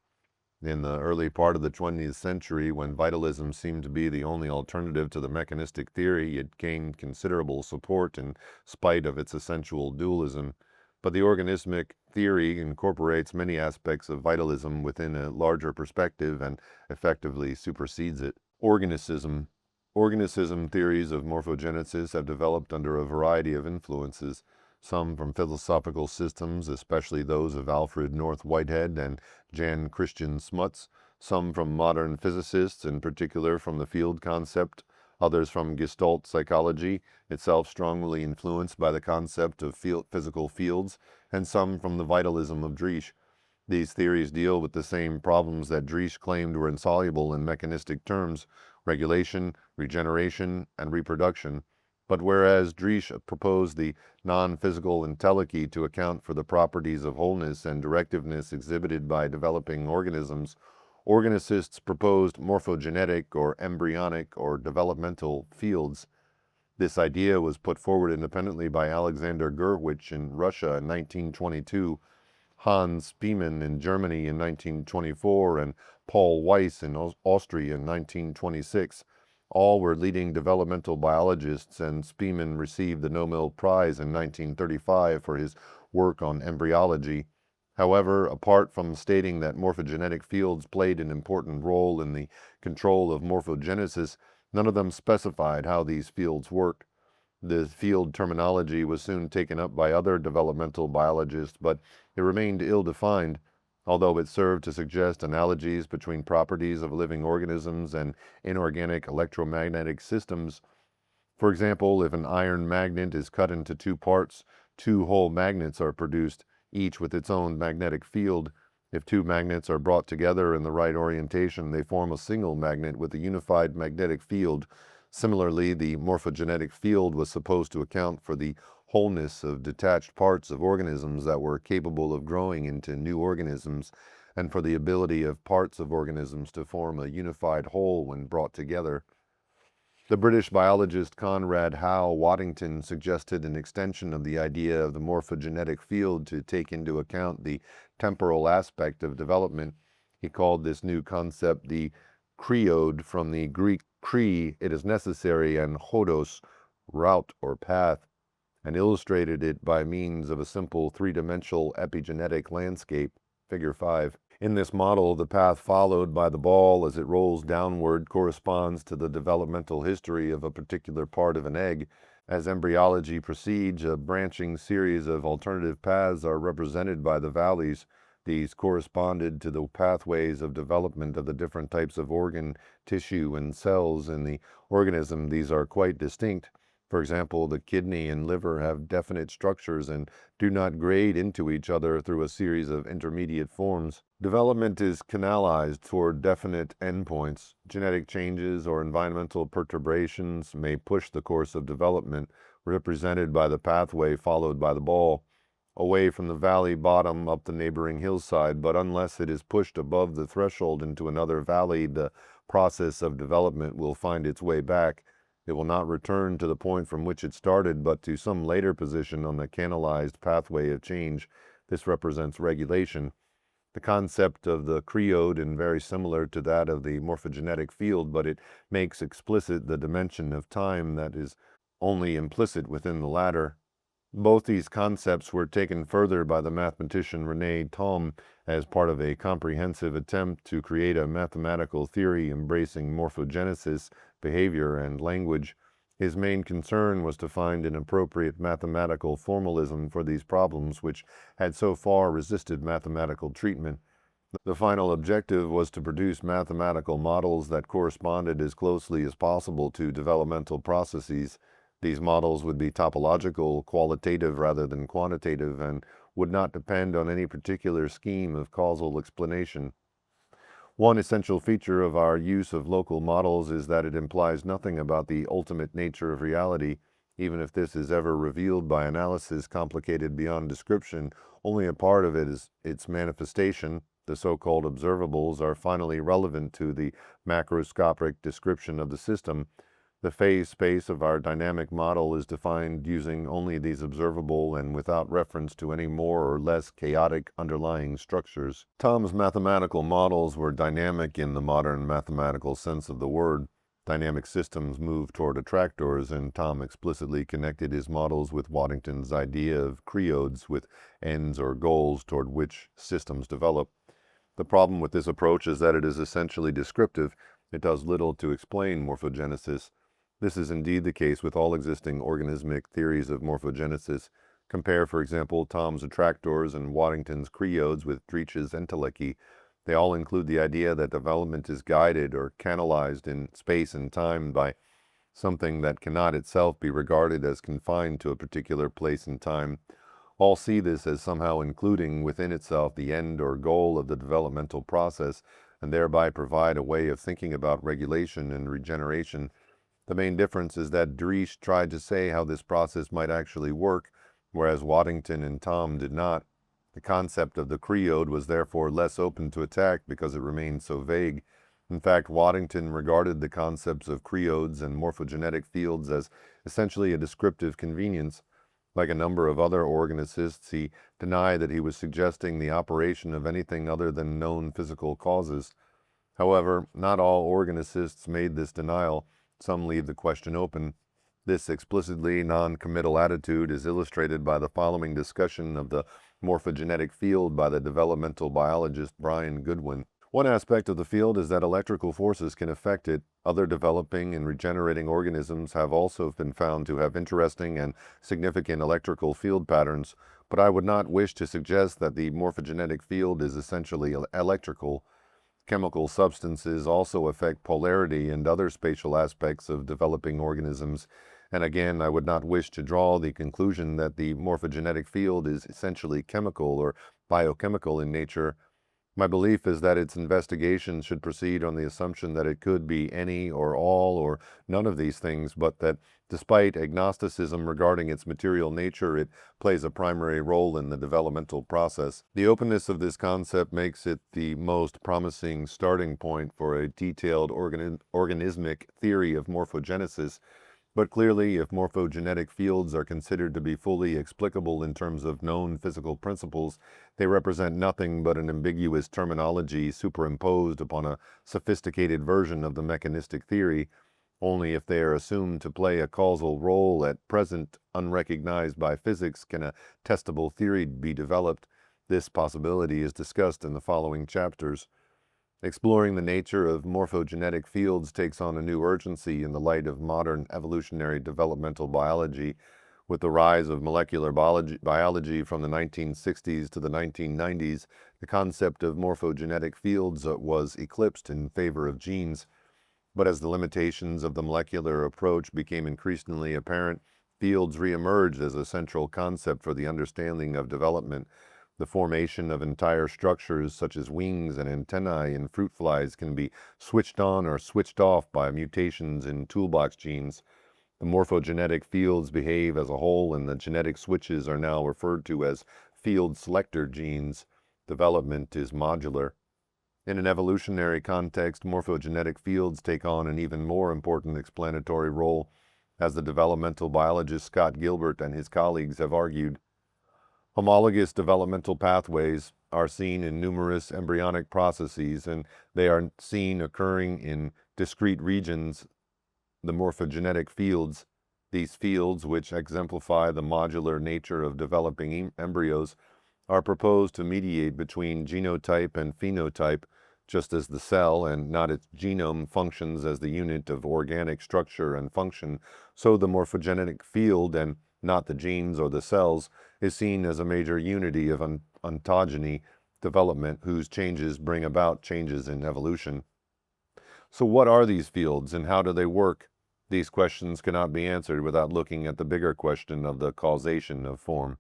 In the early part of the 20th century, when vitalism seemed to be the only alternative to the mechanistic theory, it gained considerable support in spite of its essential dualism. But the organismic theory incorporates many aspects of vitalism within a larger perspective and effectively supersedes it. Organicism. Organicism theories of morphogenesis have developed under a variety of influences, some from philosophical systems, especially those of Alfred North Whitehead and Jan Christian Smuts, some from modern physicists, in particular from the field concept, others from Gestalt psychology, itself strongly influenced by the concept of physical fields, and some from the vitalism of Driesch. These theories deal with the same problems that Driesch claimed were insoluble in mechanistic terms: regulation, regeneration, and reproduction. But whereas Driesch proposed the non-physical entelechy to account for the properties of wholeness and directiveness exhibited by developing organisms, organicists proposed morphogenetic or embryonic or developmental fields. This idea was put forward independently by Alexander Gurwitch in Russia in 1922, Hans Spemann in Germany in 1924, and Paul Weiss in Austria in 1926. All were leading developmental biologists, and Spemann received the Nobel Prize in 1935 for his work on embryology. However, apart from stating that morphogenetic fields played an important role in the control of morphogenesis, none of them specified how these fields worked. The field terminology was soon taken up by other developmental biologists, but it remained ill-defined, although it served to suggest analogies between properties of living organisms and inorganic electromagnetic systems. For example, if an iron magnet is cut into two parts, two whole magnets are produced, each with its own magnetic field. If two magnets are brought together in the right orientation, they form a single magnet with a unified magnetic field. Similarly, the morphogenetic field was supposed to account for the wholeness of detached parts of organisms that were capable of growing into new organisms, and for the ability of parts of organisms to form a unified whole when brought together. The British biologist Conrad Howe Waddington suggested an extension of the idea of the morphogenetic field to take into account the temporal aspect of development. He called this new concept the kreod, from the Greek kri, it is necessary, and hodos, route or path, and illustrated it by means of a simple three-dimensional epigenetic landscape, figure 5. In this model, the path followed by the ball as it rolls downward corresponds to the developmental history of a particular part of an egg. As embryology proceeds, a branching series of alternative paths are represented by the valleys. These corresponded to the pathways of development of the different types of organ, tissue, and cells in the organism. These are quite distinct. For example, the kidney and liver have definite structures and do not grade into each other through a series of intermediate forms. Development is canalized toward definite endpoints. Genetic changes or environmental perturbations may push the course of development, represented by the pathway followed by the ball, away from the valley bottom up the neighboring hillside, but unless it is pushed above the threshold into another valley, the process of development will find its way back. It will not return to the point from which it started, but to some later position on the canalized pathway of change. This represents regulation. The concept of the kreod is very similar to that of the morphogenetic field, but it makes explicit the dimension of time that is only implicit within the latter. Both these concepts were taken further by the mathematician René Thom as part of a comprehensive attempt to create a mathematical theory embracing morphogenesis, behavior, and language. His main concern was to find an appropriate mathematical formalism for these problems, which had so far resisted mathematical treatment. The final objective was to produce mathematical models that corresponded as closely as possible to developmental processes. These models would be topological, qualitative rather than quantitative, and would not depend on any particular scheme of causal explanation. One essential feature of our use of local models is that it implies nothing about the ultimate nature of reality. Even if this is ever revealed by analysis complicated beyond description, only a part of it is its manifestation. The so-called observables are finally relevant to the macroscopic description of the system. The phase space of our dynamic model is defined using only these observable and without reference to any more or less chaotic underlying structures. Thom's mathematical models were dynamic in the modern mathematical sense of the word. Dynamic systems move toward attractors, and Thom explicitly connected his models with Waddington's idea of kreods, with ends or goals toward which systems develop. The problem with this approach is that it is essentially descriptive. It does little to explain morphogenesis. This is indeed the case with all existing organismic theories of morphogenesis. Compare, for example, Thom's attractors and Waddington's creodes with Dreech's entelechy. They all include the idea that development is guided or canalized in space and time by something that cannot itself be regarded as confined to a particular place and time. All see this as somehow including within itself the end or goal of the developmental process, and thereby provide a way of thinking about regulation and regeneration. The main difference is that Dreech tried to say how this process might actually work, whereas Waddington and Thom did not. The concept of the creode was therefore less open to attack because it remained so vague. In fact, Waddington regarded the concepts of creodes and morphogenetic fields as essentially a descriptive convenience. Like a number of other organicists, he denied that he was suggesting the operation of anything other than known physical causes. However, not all organicists made this denial. Some leave the question open. This explicitly non-committal attitude is illustrated by the following discussion of the morphogenetic field by the developmental biologist Brian Goodwin. One aspect of the field is that electrical forces can affect it. Other developing and regenerating organisms have also been found to have interesting and significant electrical field patterns, but I would not wish to suggest that the morphogenetic field is essentially electrical. Chemical substances also affect polarity and other spatial aspects of developing organisms, and again, I would not wish to draw the conclusion that the morphogenetic field is essentially chemical or biochemical in nature. My belief is that its investigation should proceed on the assumption that it could be any or all or none of these things, but that despite agnosticism regarding its material nature, it plays a primary role in the developmental process. The openness of this concept makes it the most promising starting point for a detailed organismic theory of morphogenesis. But clearly, if morphogenetic fields are considered to be fully explicable in terms of known physical principles, they represent nothing but an ambiguous terminology superimposed upon a sophisticated version of the mechanistic theory. Only if they are assumed to play a causal role at present unrecognized by physics can a testable theory be developed. This possibility is discussed in the following chapters. Exploring the nature of morphogenetic fields takes on a new urgency in the light of modern evolutionary developmental biology. With the rise of molecular biology from the 1960s to the 1990s, the concept of morphogenetic fields was eclipsed in favor of genes. But as the limitations of the molecular approach became increasingly apparent, fields reemerged as a central concept for the understanding of development. The formation of entire structures such as wings and antennae in fruit flies can be switched on or switched off by mutations in toolbox genes. The morphogenetic fields behave as a whole, and the genetic switches are now referred to as field selector genes. Development is modular. In an evolutionary context, morphogenetic fields take on an even more important explanatory role, as the developmental biologist Scott Gilbert and his colleagues have argued. Homologous developmental pathways are seen in numerous embryonic processes, and they are seen occurring in discrete regions, the morphogenetic fields. These fields, which exemplify the modular nature of developing embryos, are proposed to mediate between genotype and phenotype, just as the cell and not its genome functions as the unit of organic structure and function, so the morphogenetic field, and not the genes or the cells, is seen as a major unity of ontogeny development whose changes bring about changes in evolution. So what are these fields and how do they work? These questions cannot be answered without looking at the bigger question of the causation of form.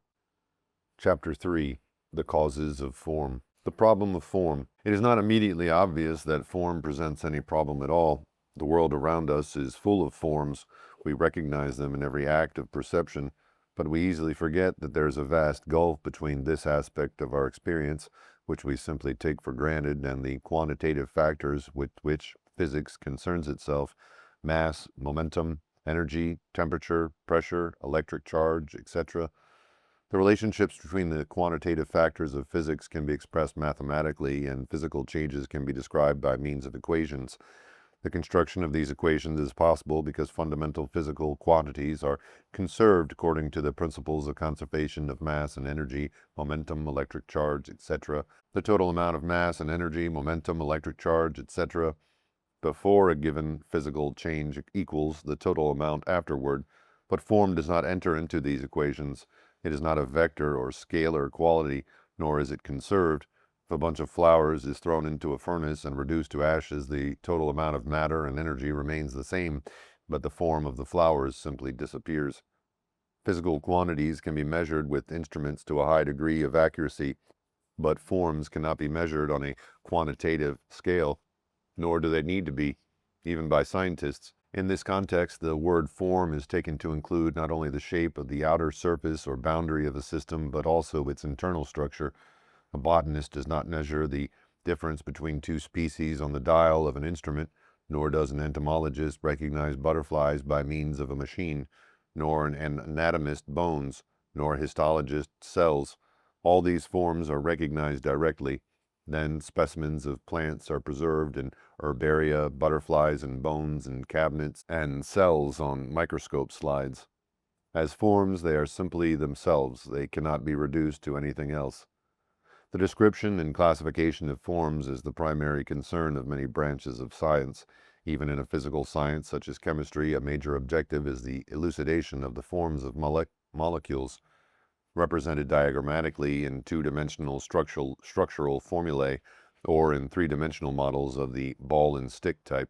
Chapter 3. The Causes of Form. The problem of form. It is not immediately obvious that form presents any problem at all. The world around us is full of forms. We recognize them in every act of perception, but we easily forget that there is a vast gulf between this aspect of our experience, which we simply take for granted, and the quantitative factors with which physics concerns itself: mass, momentum, energy, temperature, pressure, electric charge, etc. The relationships between the quantitative factors of physics can be expressed mathematically, and physical changes can be described by means of equations. The construction of these equations is possible because fundamental physical quantities are conserved according to the principles of conservation of mass and energy, momentum, electric charge, etc. The total amount of mass and energy, momentum, electric charge, etc., before a given physical change equals the total amount afterward, but form does not enter into these equations. It is not a vector or scalar quality, nor is it conserved. If a bunch of flowers is thrown into a furnace and reduced to ashes, the total amount of matter and energy remains the same, but the form of the flowers simply disappears. Physical quantities can be measured with instruments to a high degree of accuracy, but forms cannot be measured on a quantitative scale, nor do they need to be, even by scientists. In this context, the word form is taken to include not only the shape of the outer surface or boundary of a system, but also its internal structure. A botanist does not measure the difference between two species on the dial of an instrument, nor does an entomologist recognize butterflies by means of a machine, nor an anatomist bones, nor a histologist cells. All these forms are recognized directly. Then specimens of plants are preserved in herbaria, butterflies and bones in cabinets, and cells on microscope slides. As forms, they are simply themselves. They cannot be reduced to anything else. The description and classification of forms is the primary concern of many branches of science. Even in a physical science such as chemistry, a major objective is the elucidation of the forms of molecules, represented diagrammatically in two-dimensional structural formulae, or in three-dimensional models of the ball and stick type.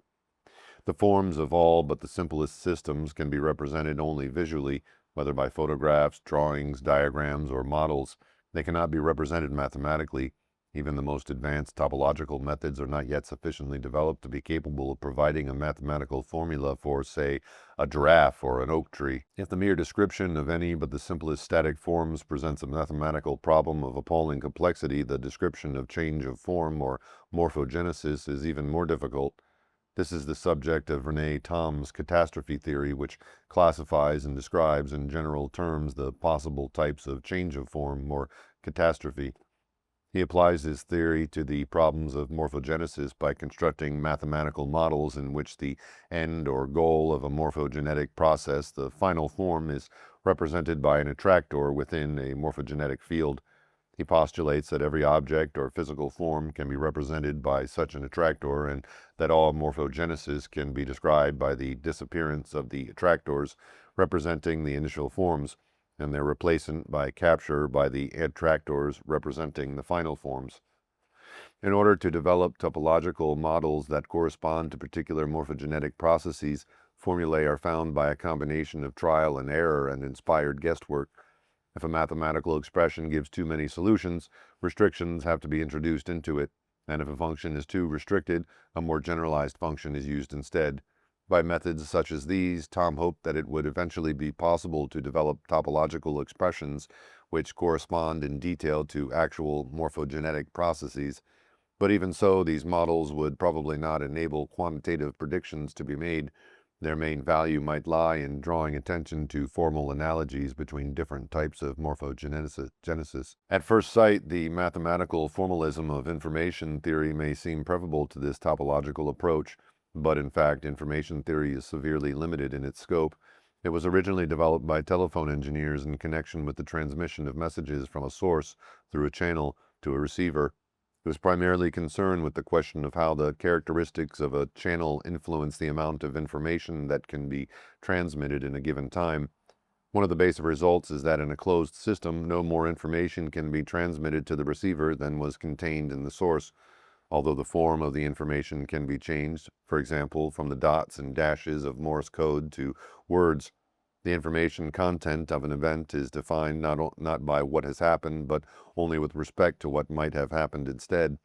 The forms of all but the simplest systems can be represented only visually, whether by photographs, drawings, diagrams, or models. They cannot be represented mathematically. Even the most advanced topological methods are not yet sufficiently developed to be capable of providing a mathematical formula for, say, a giraffe or an oak tree. If the mere description of any but the simplest static forms presents a mathematical problem of appalling complexity, the description of change of form or morphogenesis is even more difficult. This is the subject of René Thom's catastrophe theory, which classifies and describes in general terms the possible types of change of form or catastrophe. He applies his theory to the problems of morphogenesis by constructing mathematical models in which the end or goal of a morphogenetic process, the final form, is represented by an attractor within a morphogenetic field. He postulates that every object or physical form can be represented by such an attractor, and that all morphogenesis can be described by the disappearance of the attractors representing the initial forms, and their replacement by capture by the attractors representing the final forms. In order to develop topological models that correspond to particular morphogenetic processes, formulae are found by a combination of trial and error and inspired guesswork. If a mathematical expression gives too many solutions, restrictions have to be introduced into it, and if a function is too restricted, a more generalized function is used instead. By methods such as these, Thom hoped that it would eventually be possible to develop topological expressions which correspond in detail to actual morphogenetic processes. But even so, these models would probably not enable quantitative predictions to be made. Their main value might lie in drawing attention to formal analogies between different types of morphogenesis. At first sight, the mathematical formalism of information theory may seem preferable to this topological approach, but in fact, information theory is severely limited in its scope. It was originally developed by telephone engineers in connection with the transmission of messages from a source through a channel to a receiver. It was primarily concerned with the question of how the characteristics of a channel influence the amount of information that can be transmitted in a given time. One of the basic results is that in a closed system, no more information can be transmitted to the receiver than was contained in the source. Although the form of the information can be changed, for example, from the dots and dashes of Morse code to words, the information content of an event is defined not by what has happened, but only with respect to what might have happened instead.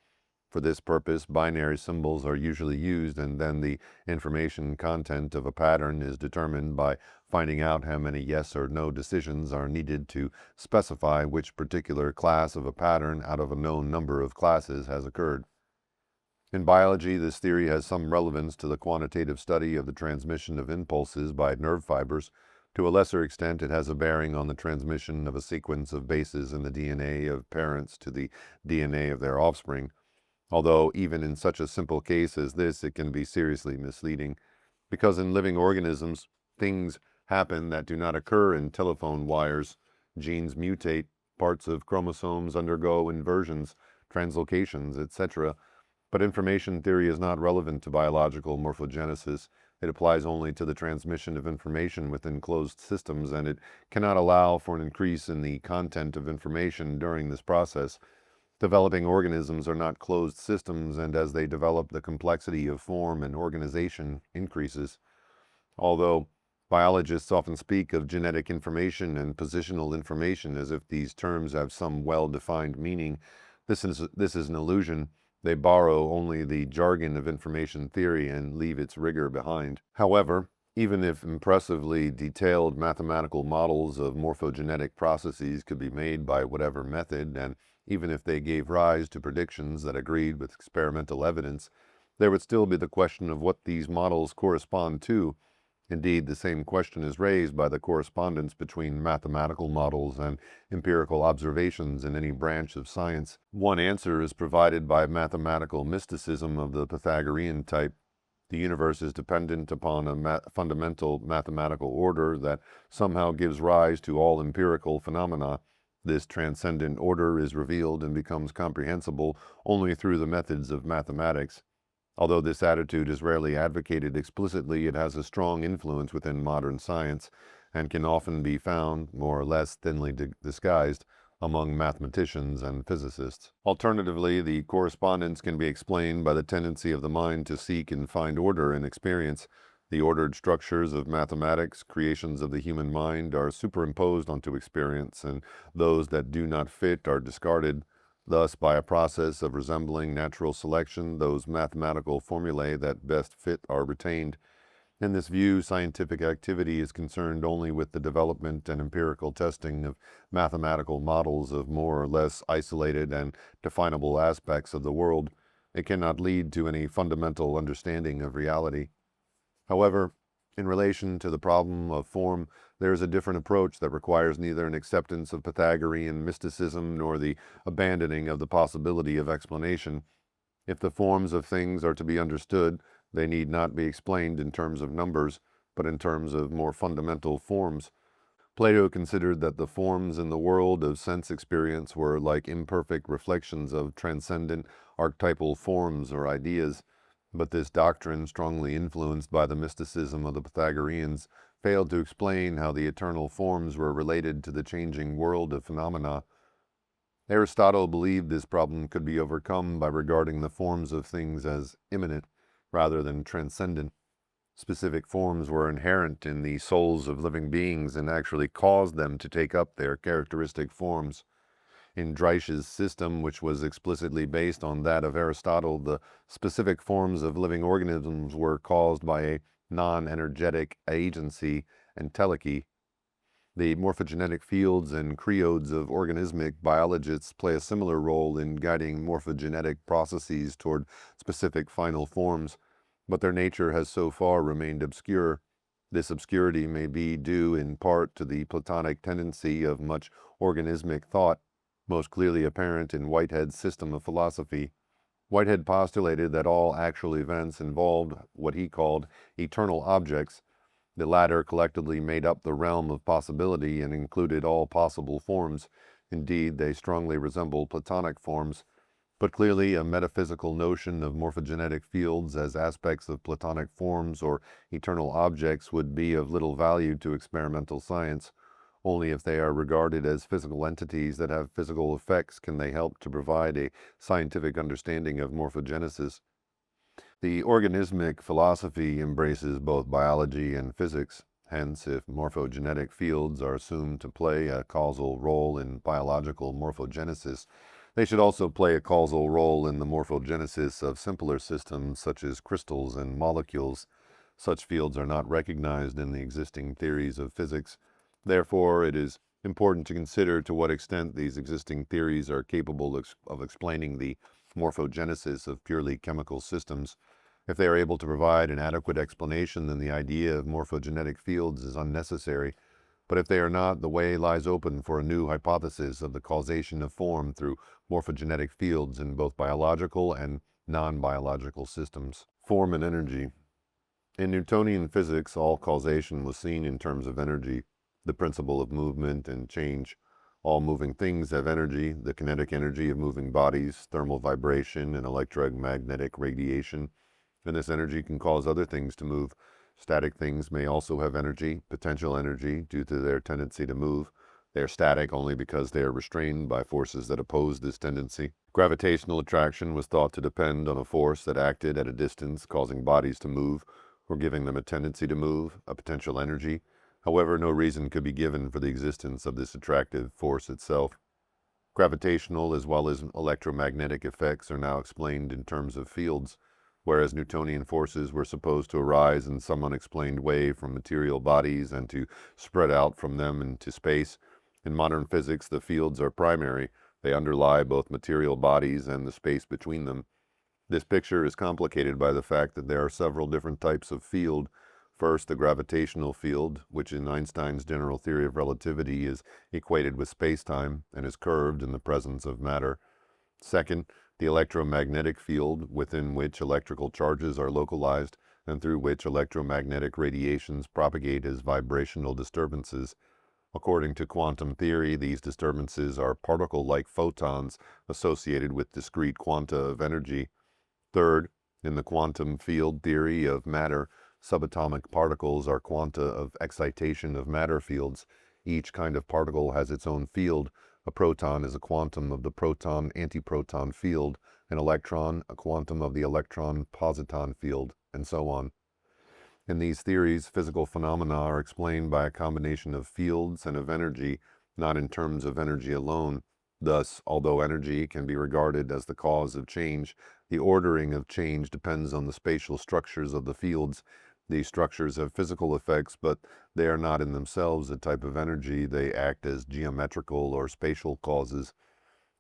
For this purpose, binary symbols are usually used, and then the information content of a pattern is determined by finding out how many yes or no decisions are needed to specify which particular class of a pattern out of a known number of classes has occurred. In biology, this theory has some relevance to the quantitative study of the transmission of impulses by nerve fibers. To a lesser extent, it has a bearing on the transmission of a sequence of bases in the DNA of parents to the DNA of their offspring, although even in such a simple case as this, it can be seriously misleading, because in living organisms, things happen that do not occur in telephone wires. Genes mutate, parts of chromosomes undergo inversions, translocations, etc., But information theory is not relevant to biological morphogenesis. It applies only to the transmission of information within closed systems, and it cannot allow for an increase in the content of information during this process. Developing organisms are not closed systems, and as they develop, the complexity of form and organization increases. Although biologists often speak of genetic information and positional information as if these terms have some well-defined meaning, this is an illusion. They borrow only the jargon of information theory and leave its rigor behind. However, even if impressively detailed mathematical models of morphogenetic processes could be made by whatever method, and even if they gave rise to predictions that agreed with experimental evidence, there would still be the question of what these models correspond to. Indeed, the same question is raised by the correspondence between mathematical models and empirical observations in any branch of science. One answer is provided by mathematical mysticism of the Pythagorean type. The universe is dependent upon a fundamental mathematical order that somehow gives rise to all empirical phenomena. This transcendent order is revealed and becomes comprehensible only through the methods of mathematics. Although this attitude is rarely advocated explicitly, it has a strong influence within modern science and can often be found, more or less thinly disguised, among mathematicians and physicists. Alternatively, the correspondence can be explained by the tendency of the mind to seek and find order in experience. The ordered structures of mathematics, creations of the human mind, are superimposed onto experience, and those that do not fit are discarded. Thus, by a process of resembling natural selection, those mathematical formulae that best fit are retained. In this view, scientific activity is concerned only with the development and empirical testing of mathematical models of more or less isolated and definable aspects of the world. It cannot lead to any fundamental understanding of reality. However, in relation to the problem of form, there is a different approach that requires neither an acceptance of Pythagorean mysticism nor the abandoning of the possibility of explanation. If the forms of things are to be understood, they need not be explained in terms of numbers, but in terms of more fundamental forms. Plato considered that the forms in the world of sense experience were like imperfect reflections of transcendent archetypal forms or ideas. But this doctrine, strongly influenced by the mysticism of the Pythagoreans, failed to explain how the eternal forms were related to the changing world of phenomena. Aristotle believed this problem could be overcome by regarding the forms of things as immanent rather than transcendent. Specific forms were inherent in the souls of living beings and actually caused them to take up their characteristic forms. In Driesch's system, which was explicitly based on that of Aristotle, the specific forms of living organisms were caused by a non-energetic agency, entelechy. The morphogenetic fields and creodes of organismic biologists play a similar role in guiding morphogenetic processes toward specific final forms, but their nature has so far remained obscure. This obscurity may be due in part to the Platonic tendency of much organismic thought, most clearly apparent in Whitehead's system of philosophy. Whitehead postulated that all actual events involved what he called eternal objects. The latter collectively made up the realm of possibility and included all possible forms. Indeed, they strongly resemble Platonic forms. But clearly, a metaphysical notion of morphogenetic fields as aspects of Platonic forms or eternal objects would be of little value to experimental science. Only if they are regarded as physical entities that have physical effects can they help to provide a scientific understanding of morphogenesis. The organismic philosophy embraces both biology and physics. Hence, if morphogenetic fields are assumed to play a causal role in biological morphogenesis, they should also play a causal role in the morphogenesis of simpler systems such as crystals and molecules. Such fields are not recognized in the existing theories of physics. Therefore, it is important to consider to what extent these existing theories are capable of explaining the morphogenesis of purely chemical systems. If they are able to provide an adequate explanation, then the idea of morphogenetic fields is unnecessary. But if they are not, the way lies open for a new hypothesis of the causation of form through morphogenetic fields in both biological and non-biological systems. Form and energy. In Newtonian physics, all causation was seen in terms of energy, the principle of movement and change. All moving things have energy, the kinetic energy of moving bodies, thermal vibration, and electromagnetic radiation, and this energy can cause other things to move. Static things may also have energy, potential energy, due to their tendency to move. They are static only because they are restrained by forces that oppose this tendency. Gravitational attraction was thought to depend on a force that acted at a distance, causing bodies to move, or giving them a tendency to move, a potential energy. However, no reason could be given for the existence of this attractive force itself. Gravitational as well as electromagnetic effects are now explained in terms of fields. Whereas Newtonian forces were supposed to arise in some unexplained way from material bodies and to spread out from them into space, in modern physics the fields are primary. They underlie both material bodies and the space between them. This picture is complicated by the fact that there are several different types of field. First, the gravitational field, which in Einstein's general theory of relativity is equated with space-time and is curved in the presence of matter. Second, the electromagnetic field, within which electrical charges are localized and through which electromagnetic radiations propagate as vibrational disturbances. According to quantum theory, these disturbances are particle-like photons associated with discrete quanta of energy. Third, in the quantum field theory of matter, subatomic particles are quanta of excitation of matter fields. Each kind of particle has its own field. A proton is a quantum of the proton-antiproton field, an electron a quantum of the electron-positon field, and so on. In these theories, physical phenomena are explained by a combination of fields and of energy, not in terms of energy alone. Thus, although energy can be regarded as the cause of change, the ordering of change depends on the spatial structures of the fields. These structures have physical effects, but they are not in themselves a type of energy. They act as geometrical or spatial causes.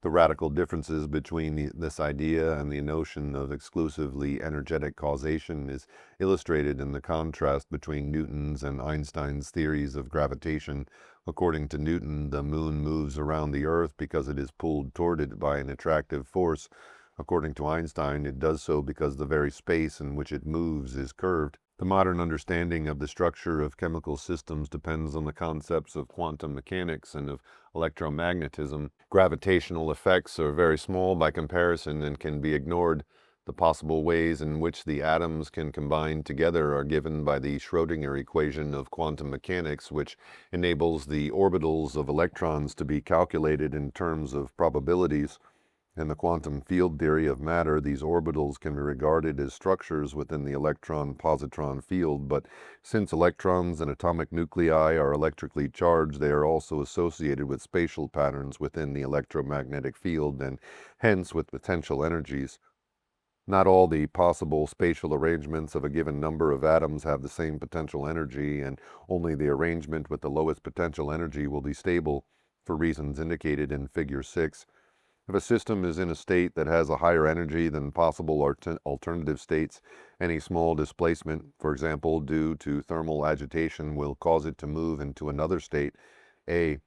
The radical differences between this idea and the notion of exclusively energetic causation is illustrated in the contrast between Newton's and Einstein's theories of gravitation. According to Newton, the moon moves around the earth because it is pulled toward it by an attractive force. According to Einstein, it does so because the very space in which it moves is curved. The modern understanding of the structure of chemical systems depends on the concepts of quantum mechanics and of electromagnetism. Gravitational effects are very small by comparison and can be ignored. The possible ways in which the atoms can combine together are given by the Schrödinger equation of quantum mechanics, which enables the orbitals of electrons to be calculated in terms of probabilities. In the quantum field theory of matter, these orbitals can be regarded as structures within the electron-positron field, but since electrons and atomic nuclei are electrically charged, they are also associated with spatial patterns within the electromagnetic field and hence with potential energies. Not all the possible spatial arrangements of a given number of atoms have the same potential energy, and only the arrangement with the lowest potential energy will be stable, for reasons indicated in Figure 6. If a system is in a state that has a higher energy than possible alternative states, any small displacement, for example, due to thermal agitation, will cause it to move into another state, A.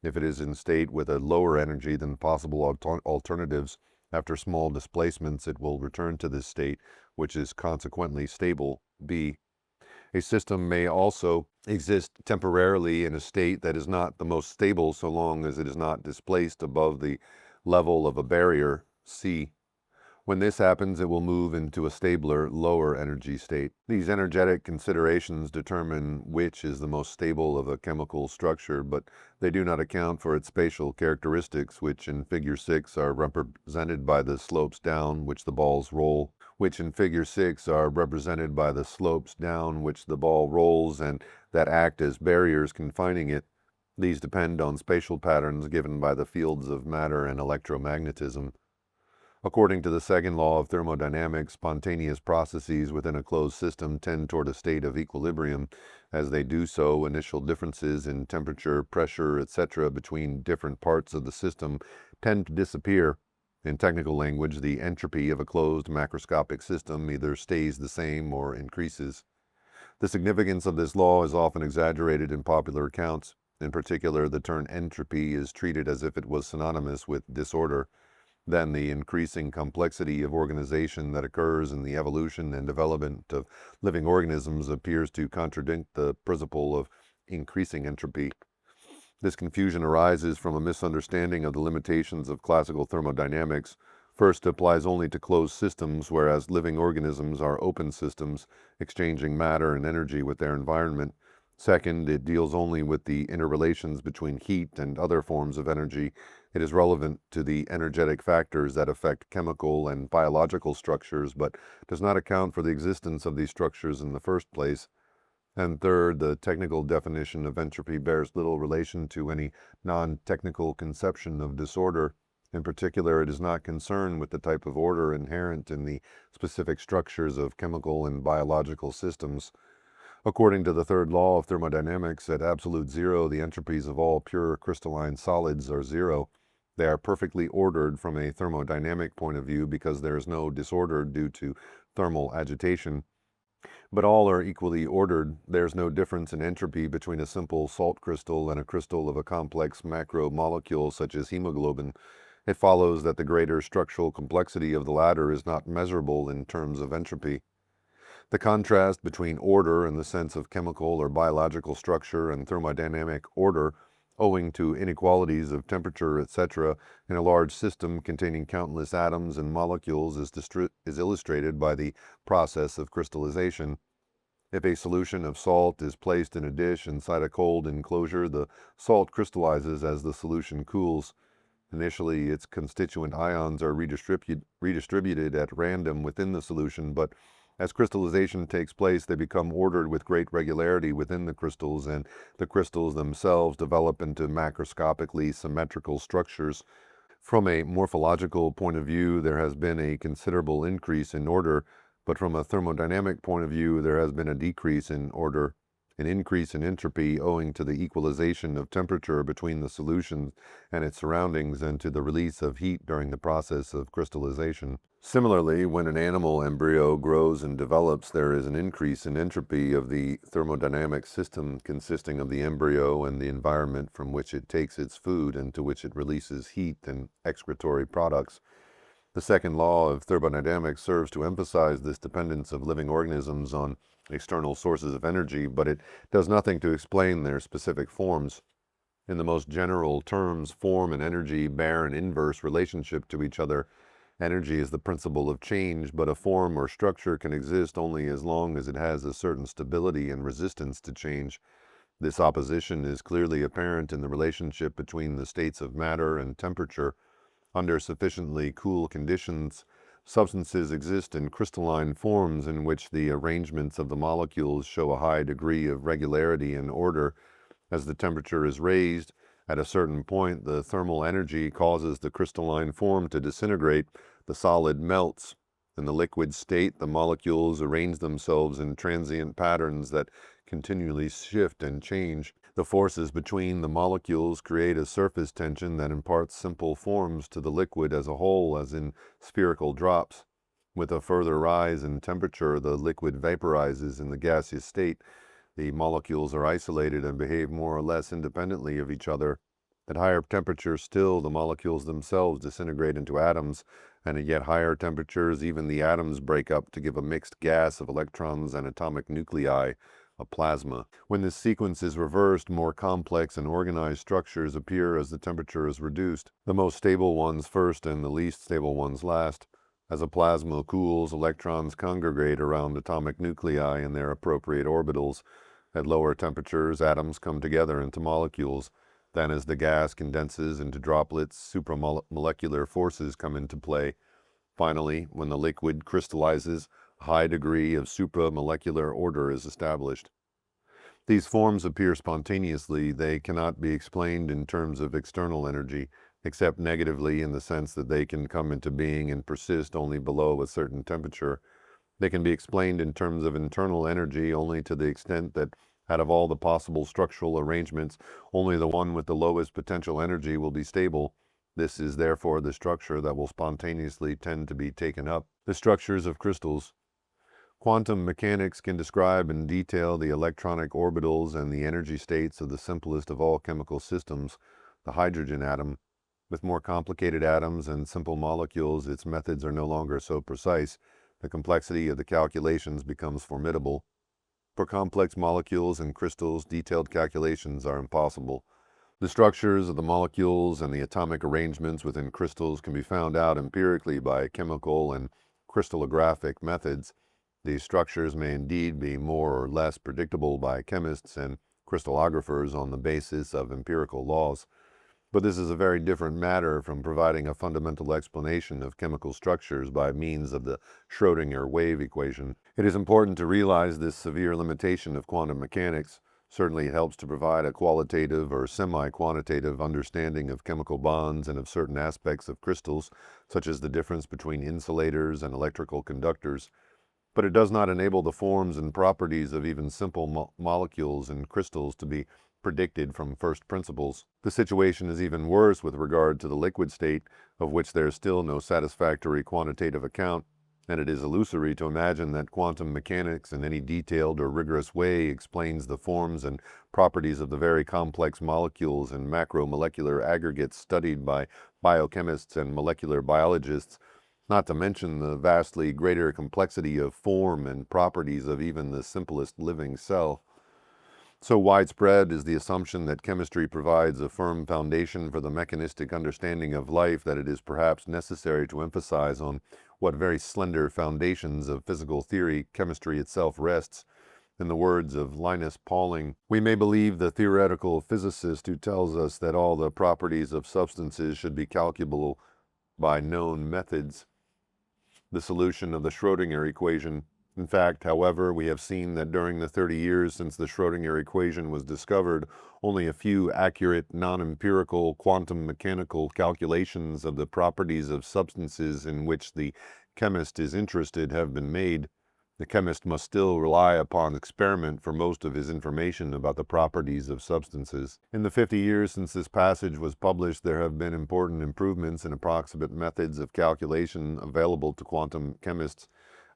If it is in state with a lower energy than possible alternatives, after small displacements, it will return to this state, which is consequently stable, B. A system may also exist temporarily in a state that is not the most stable so long as it is not displaced above the level of a barrier, C. When this happens, it will move into a stabler, lower energy state. These energetic considerations determine which is the most stable of a chemical structure, but they do not account for its spatial characteristics, which in Figure 6 are represented by the slopes down which the balls roll, and that act as barriers confining it. These depend on spatial patterns given by the fields of matter and electromagnetism. According to the second law of thermodynamics, spontaneous processes within a closed system tend toward a state of equilibrium. As they do so, initial differences in temperature, pressure, etc. between different parts of the system tend to disappear. In technical language, the entropy of a closed macroscopic system either stays the same or increases. The significance of this law is often exaggerated in popular accounts. In particular, the term entropy is treated as if it was synonymous with disorder. Then the increasing complexity of organization that occurs in the evolution and development of living organisms appears to contradict the principle of increasing entropy. This confusion arises from a misunderstanding of the limitations of classical thermodynamics. First, it applies only to closed systems, whereas living organisms are open systems, exchanging matter and energy with their environment. Second, it deals only with the interrelations between heat and other forms of energy. It is relevant to the energetic factors that affect chemical and biological structures, but does not account for the existence of these structures in the first place. And third, the technical definition of entropy bears little relation to any non-technical conception of disorder. In particular, it is not concerned with the type of order inherent in the specific structures of chemical and biological systems. According to the third law of thermodynamics, at absolute zero, the entropies of all pure crystalline solids are zero. They are perfectly ordered from a thermodynamic point of view because there is no disorder due to thermal agitation. But all are equally ordered. There's no difference in entropy between a simple salt crystal and a crystal of a complex macromolecule such as hemoglobin. It follows that the greater structural complexity of the latter is not measurable in terms of entropy. The contrast between order in the sense of chemical or biological structure and thermodynamic order, owing to inequalities of temperature, etc., in a large system containing countless atoms and molecules is illustrated by the process of crystallization. If a solution of salt is placed in a dish inside a cold enclosure, the salt crystallizes as the solution cools. Initially, its constituent ions are redistributed at random within the solution, but as crystallization takes place, they become ordered with great regularity within the crystals, and the crystals themselves develop into macroscopically symmetrical structures. From a morphological point of view, there has been a considerable increase in order, but from a thermodynamic point of view, there has been a decrease in order, an increase in entropy owing to the equalization of temperature between the solution and its surroundings and to the release of heat during the process of crystallization. Similarly, when an animal embryo grows and develops, there is an increase in entropy of the thermodynamic system consisting of the embryo and the environment from which it takes its food and to which it releases heat and excretory products. The second law of thermodynamics serves to emphasize this dependence of living organisms on external sources of energy, but it does nothing to explain their specific forms. In the most general terms, form and energy bear an inverse relationship to each other. Energy is the principle of change, but a form or structure can exist only as long as it has a certain stability and resistance to change. This opposition is clearly apparent in the relationship between the states of matter and temperature. Under sufficiently cool conditions, substances exist in crystalline forms in which the arrangements of the molecules show a high degree of regularity and order. As the temperature is raised, at a certain point, the thermal energy causes the crystalline form to disintegrate. The solid melts. In the liquid state, the molecules arrange themselves in transient patterns that continually shift and change. The forces between the molecules create a surface tension that imparts simple forms to the liquid as a whole, as in spherical drops. With a further rise in temperature, the liquid vaporizes in the gaseous state. The molecules are isolated and behave more or less independently of each other. At higher temperatures still, the molecules themselves disintegrate into atoms, and at yet higher temperatures, even the atoms break up to give a mixed gas of electrons and atomic nuclei, a plasma. When this sequence is reversed, more complex and organized structures appear as the temperature is reduced, the most stable ones first and the least stable ones last. As a plasma cools, electrons congregate around atomic nuclei in their appropriate orbitals. At lower temperatures, atoms come together into molecules. Then as the gas condenses into droplets, supramolecular forces come into play. Finally, when the liquid crystallizes, a high degree of supramolecular order is established. These forms appear spontaneously. They cannot be explained in terms of external energy, except negatively in the sense that they can come into being and persist only below a certain temperature. They can be explained in terms of internal energy only to the extent that out of all the possible structural arrangements, only the one with the lowest potential energy will be stable. This is therefore the structure that will spontaneously tend to be taken up. The structures of crystals. Quantum mechanics can describe in detail the electronic orbitals and the energy states of the simplest of all chemical systems, the hydrogen atom. With more complicated atoms and simple molecules, its methods are no longer so precise. The complexity of the calculations becomes formidable. For complex molecules and crystals, detailed calculations are impossible. The structures of the molecules and the atomic arrangements within crystals can be found out empirically by chemical and crystallographic methods. These structures may indeed be more or less predictable by chemists and crystallographers on the basis of empirical laws. But this is a very different matter from providing a fundamental explanation of chemical structures by means of the Schrödinger wave equation. It is important to realize this severe limitation of quantum mechanics. Certainly it helps to provide a qualitative or semi-quantitative understanding of chemical bonds and of certain aspects of crystals, such as the difference between insulators and electrical conductors. But it does not enable the forms and properties of even simple molecules and crystals to be predicted from first principles. The situation is even worse with regard to the liquid state, of which there is still no satisfactory quantitative account, and it is illusory to imagine that quantum mechanics in any detailed or rigorous way explains the forms and properties of the very complex molecules and macromolecular aggregates studied by biochemists and molecular biologists, not to mention the vastly greater complexity of form and properties of even the simplest living cell. So widespread is the assumption that chemistry provides a firm foundation for the mechanistic understanding of life that it is perhaps necessary to emphasize on what very slender foundations of physical theory chemistry itself rests. In the words of Linus Pauling, we may believe the theoretical physicist who tells us that all the properties of substances should be calculable by known methods. The solution of the Schrödinger equation. In fact, however, we have seen that during the 30 years since the Schrödinger equation was discovered, only a few accurate, non-empirical, quantum mechanical calculations of the properties of substances in which the chemist is interested have been made. The chemist must still rely upon experiment for most of his information about the properties of substances. In the 50 years since this passage was published, there have been important improvements in approximate methods of calculation available to quantum chemists,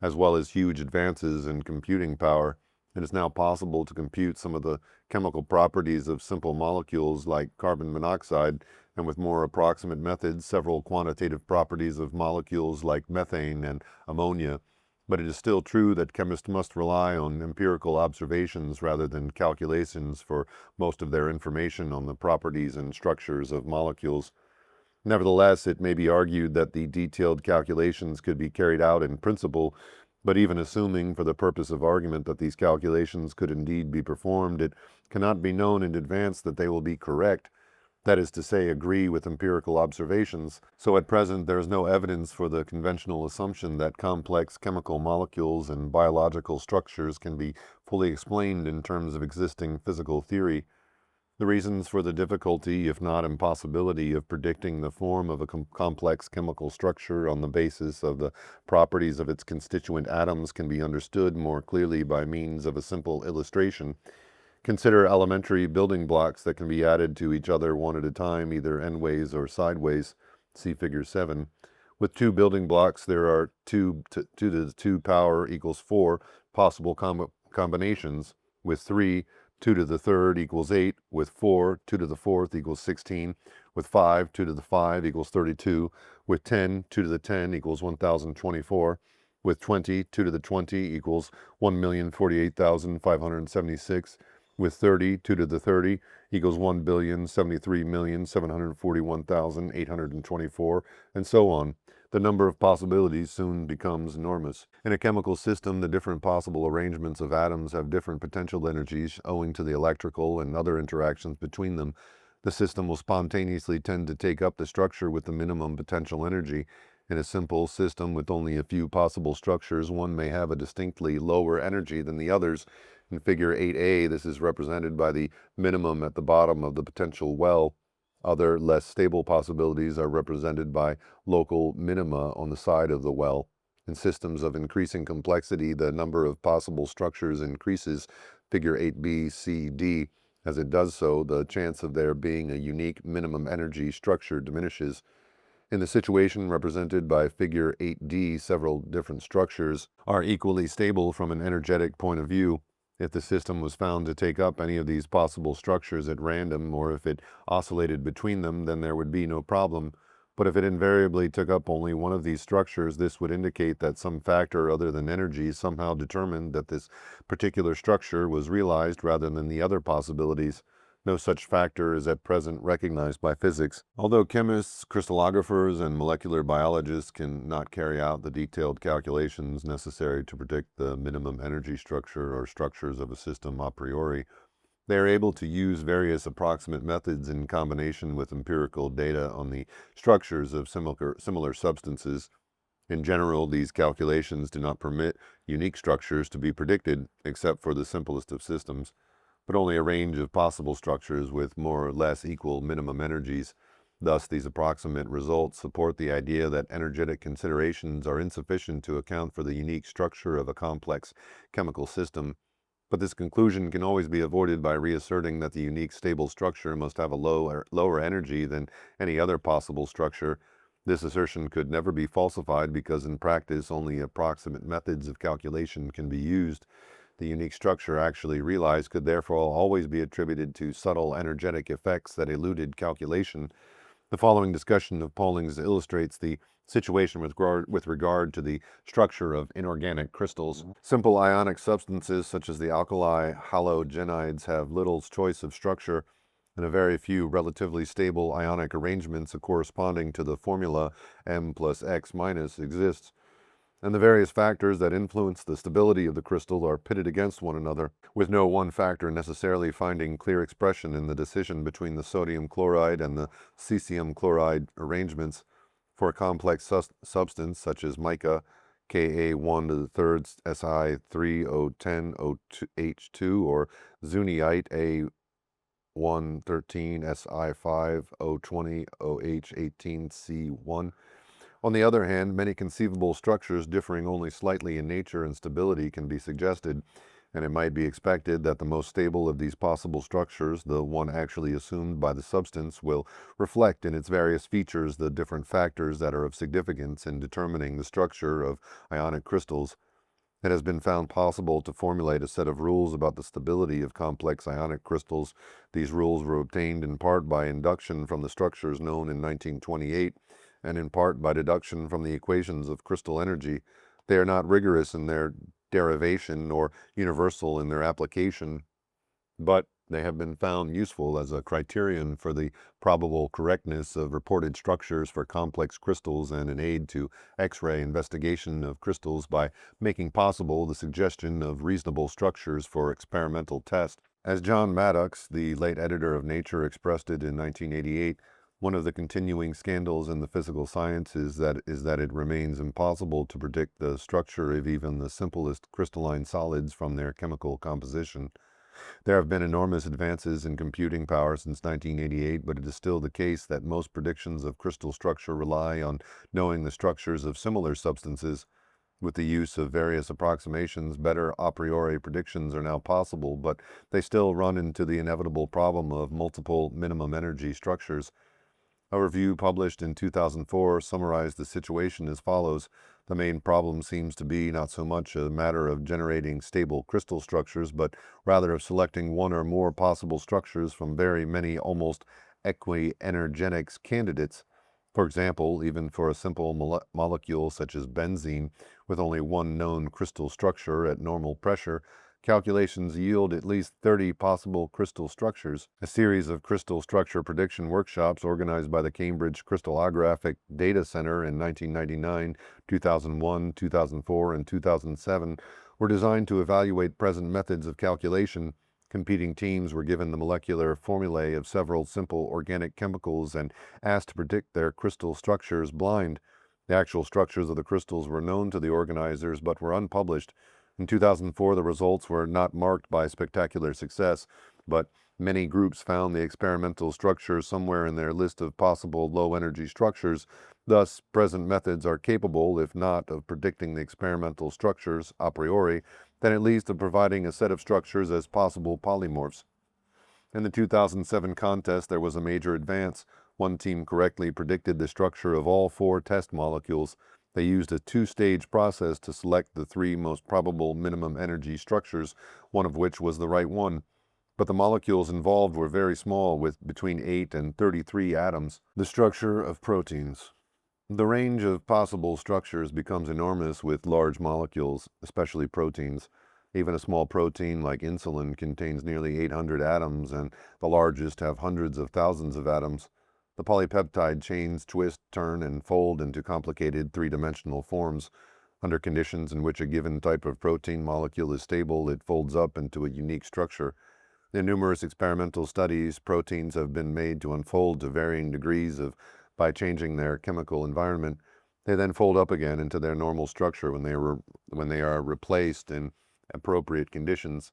as well as huge advances in computing power. It is now possible to compute some of the chemical properties of simple molecules like carbon monoxide, and with more approximate methods, several quantitative properties of molecules like methane and ammonia. But it is still true that chemists must rely on empirical observations rather than calculations for most of their information on the properties and structures of molecules. Nevertheless, it may be argued that the detailed calculations could be carried out in principle, but even assuming for the purpose of argument that these calculations could indeed be performed, it cannot be known in advance that they will be correct, that is to say, agree with empirical observations. So at present there is no evidence for the conventional assumption that complex chemical molecules and biological structures can be fully explained in terms of existing physical theory. The reasons for the difficulty, if not impossibility, of predicting the form of a complex chemical structure on the basis of the properties of its constituent atoms can be understood more clearly by means of a simple illustration. Consider elementary building blocks that can be added to each other one at a time, either endways or sideways. See Figure 7. With two building blocks, there are 2 to the 2 power equals 4 possible combinations. With 3, 2 to the 3rd equals 8. With 4, 2 to the 4th equals 16. With 5, 2 to the 5 equals 32. With 10, 2 to the 10 equals 1024. With 20, 2 to the 20 equals 1,048,576. With 30, 2 to the 30 equals 1,073,741,824, and so on. The number of possibilities soon becomes enormous. In a chemical system, the different possible arrangements of atoms have different potential energies owing to the electrical and other interactions between them. The system will spontaneously tend to take up the structure with the minimum potential energy. In a simple system with only a few possible structures, one may have a distinctly lower energy than the others. In Figure 8a, this is represented by the minimum at the bottom of the potential well. Other, less stable possibilities are represented by local minima on the side of the well. In systems of increasing complexity, the number of possible structures increases. Figure 8b, c, d. As it does so, the chance of there being a unique minimum energy structure diminishes. In the situation represented by Figure 8d, several different structures are equally stable from an energetic point of view. If the system was found to take up any of these possible structures at random, or if it oscillated between them, then there would be no problem. But if it invariably took up only one of these structures, this would indicate that some factor other than energy somehow determined that this particular structure was realized rather than the other possibilities. No such factor is at present recognized by physics. Although chemists, crystallographers, and molecular biologists can not carry out the detailed calculations necessary to predict the minimum energy structure or structures of a system a priori, they are able to use various approximate methods in combination with empirical data on the structures of similar substances. In general, these calculations do not permit unique structures to be predicted, except for the simplest of systems, but only a range of possible structures with more or less equal minimum energies. Thus, these approximate results support the idea that energetic considerations are insufficient to account for the unique structure of a complex chemical system. But this conclusion can always be avoided by reasserting that the unique stable structure must have a lower energy than any other possible structure. This assertion could never be falsified because in practice only approximate methods of calculation can be used. The unique structure actually realized could therefore always be attributed to subtle energetic effects that eluded calculation. The following discussion of Pauling's illustrates the situation with regard to the structure of inorganic crystals. Simple ionic substances such as the alkali halogenides have little choice of structure, and a very few relatively stable ionic arrangements corresponding to the formula m plus x minus exists, and the various factors that influence the stability of the crystal are pitted against one another, with no one factor necessarily finding clear expression in the decision between the sodium chloride and the cesium chloride arrangements. For a complex substance such as mica, Ka1 to the third Si3O10H2, or zunite A113 Si5O20OH18C1. On the other hand, many conceivable structures differing only slightly in nature and stability can be suggested, and it might be expected that the most stable of these possible structures, the one actually assumed by the substance, will reflect in its various features the different factors that are of significance in determining the structure of ionic crystals. It has been found possible to formulate a set of rules about the stability of complex ionic crystals. These rules were obtained in part by induction from the structures known in 1928, and in part by deduction from the equations of crystal energy. They are not rigorous in their derivation nor universal in their application, but they have been found useful as a criterion for the probable correctness of reported structures for complex crystals and an aid to X-ray investigation of crystals by making possible the suggestion of reasonable structures for experimental test. As John Maddox, the late editor of Nature, expressed it in 1988, one of the continuing scandals in the physical sciences is that it remains impossible to predict the structure of even the simplest crystalline solids from their chemical composition. There have been enormous advances in computing power since 1988, but it is still the case that most predictions of crystal structure rely on knowing the structures of similar substances. With the use of various approximations, better a priori predictions are now possible, but they still run into the inevitable problem of multiple minimum energy structures. A review published in 2004 summarized the situation as follows. The main problem seems to be not so much a matter of generating stable crystal structures, but rather of selecting one or more possible structures from very many almost equi-energetics candidates. For example, even for a simple molecule such as benzene, with only one known crystal structure at normal pressure, calculations yield at least 30 possible crystal structures. A series of crystal structure prediction workshops organized by the Cambridge Crystallographic Data Center in 1999, 2001, 2004, and 2007 were designed to evaluate present methods of calculation. Competing teams were given the molecular formulae of several simple organic chemicals and asked to predict their crystal structures blind. The actual structures of the crystals were known to the organizers but were unpublished. In 2004, the results were not marked by spectacular success, but many groups found the experimental structure somewhere in their list of possible low-energy structures. Thus, present methods are capable, if not of predicting the experimental structures a priori, then at least of providing a set of structures as possible polymorphs. In the 2007 contest, there was a major advance. One team correctly predicted the structure of all 4 test molecules. They used a 2-stage process to select the 3 most probable minimum energy structures, one of which was the right one. But the molecules involved were very small, with between 8 and 33 atoms. The structure of proteins. The range of possible structures becomes enormous with large molecules, especially proteins. Even a small protein like insulin contains nearly 800 atoms, and the largest have hundreds of thousands of atoms. The polypeptide chains twist, turn, and fold into complicated three-dimensional forms. Under conditions in which a given type of protein molecule is stable, it folds up into a unique structure. In numerous experimental studies, proteins have been made to unfold to varying degrees by changing their chemical environment. They then fold up again into their normal structure when they are replaced in appropriate conditions.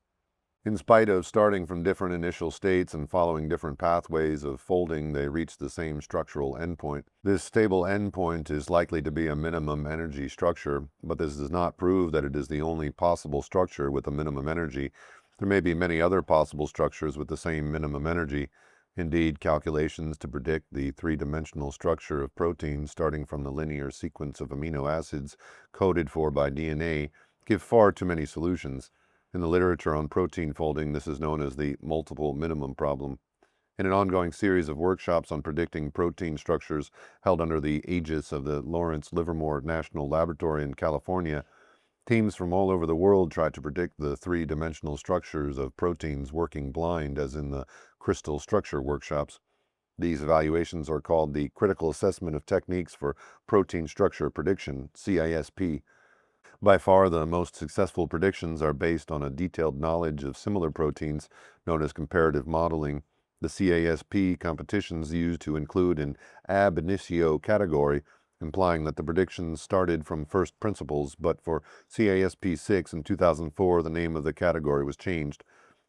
In spite of starting from different initial states and following different pathways of folding, they reach the same structural endpoint. This stable endpoint is likely to be a minimum energy structure, but this does not prove that it is the only possible structure with a minimum energy. There may be many other possible structures with the same minimum energy. Indeed, calculations to predict the three-dimensional structure of proteins starting from the linear sequence of amino acids coded for by DNA give far too many solutions. In the literature on protein folding, this is known as the multiple minimum problem. In an ongoing series of workshops on predicting protein structures held under the aegis of the Lawrence Livermore National Laboratory in California, teams from all over the world tried to predict the three-dimensional structures of proteins working blind, as in the crystal structure workshops. These evaluations are called the Critical Assessment of Techniques for Protein Structure Prediction, CISP. By far, the most successful predictions are based on a detailed knowledge of similar proteins known as comparative modeling. The CASP competitions used to include an ab initio category, implying that the predictions started from first principles, but for CASP 6 in 2004, the name of the category was changed.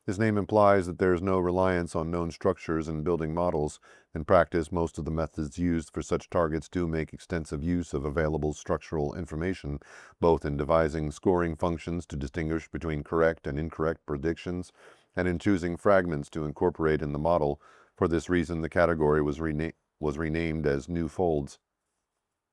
This name implies that there is no reliance on known structures in building models. In practice, most of the methods used for such targets do make extensive use of available structural information, both in devising scoring functions to distinguish between correct and incorrect predictions, and in choosing fragments to incorporate in the model. For this reason, the category was renamed as new folds.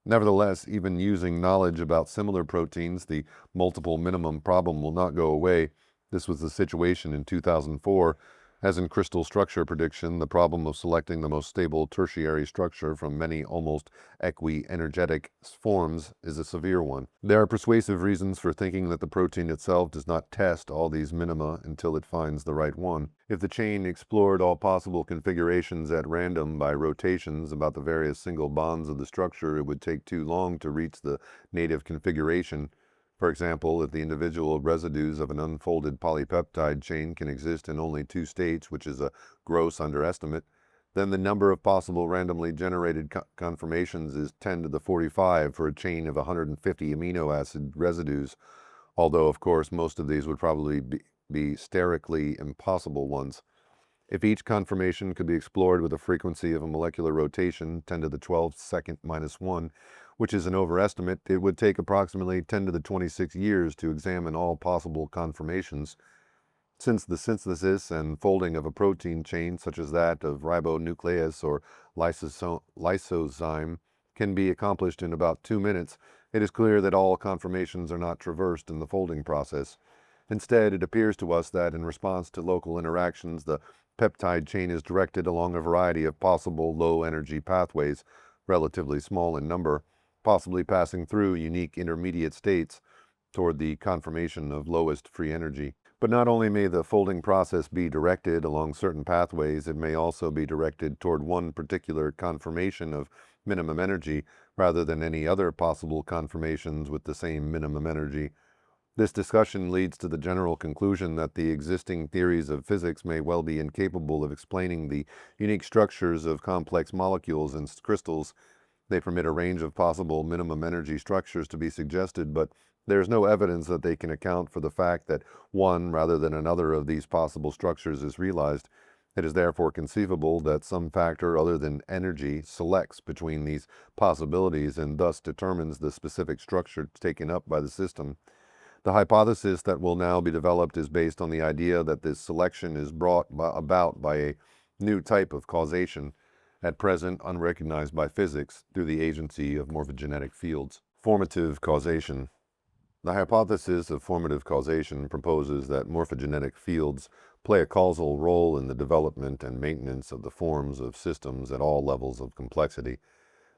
Nevertheless, even using knowledge about similar proteins, the multiple minimum problem will not go away. This was the situation in 2004. As in crystal structure prediction, the problem of selecting the most stable tertiary structure from many almost equi-energetic forms is a severe one. There are persuasive reasons for thinking that the protein itself does not test all these minima until it finds the right one. If the chain explored all possible configurations at random by rotations about the various single bonds of the structure, it would take too long to reach the native configuration. For example, if the individual residues of an unfolded polypeptide chain can exist in only two states, which is a gross underestimate, then the number of possible randomly generated conformations is 10 to the 45 for a chain of 150 amino acid residues, although, of course, most of these would probably be sterically impossible ones. If each conformation could be explored with a frequency of a molecular rotation, 10 to the 12 second minus 1, which is an overestimate, it would take approximately 10 to the 26 years to examine all possible conformations. Since the synthesis and folding of a protein chain, such as that of ribonuclease or lysozyme, can be accomplished in about 2 minutes, it is clear that all conformations are not traversed in the folding process. Instead, it appears to us that in response to local interactions, the peptide chain is directed along a variety of possible low-energy pathways, relatively small in number, possibly passing through unique intermediate states toward the conformation of lowest free energy. But not only may the folding process be directed along certain pathways, it may also be directed toward one particular conformation of minimum energy rather than any other possible conformations with the same minimum energy. This discussion leads to the general conclusion that the existing theories of physics may well be incapable of explaining the unique structures of complex molecules and crystals. They permit a range of possible minimum energy structures to be suggested, but there is no evidence that they can account for the fact that one rather than another of these possible structures is realized. It is therefore conceivable that some factor other than energy selects between these possibilities and thus determines the specific structure taken up by the system. The hypothesis that will now be developed is based on the idea that this selection is brought about by a new type of causation, at present unrecognized by physics, through the agency of morphogenetic fields. Formative causation. The hypothesis of formative causation proposes that morphogenetic fields play a causal role in the development and maintenance of the forms of systems at all levels of complexity.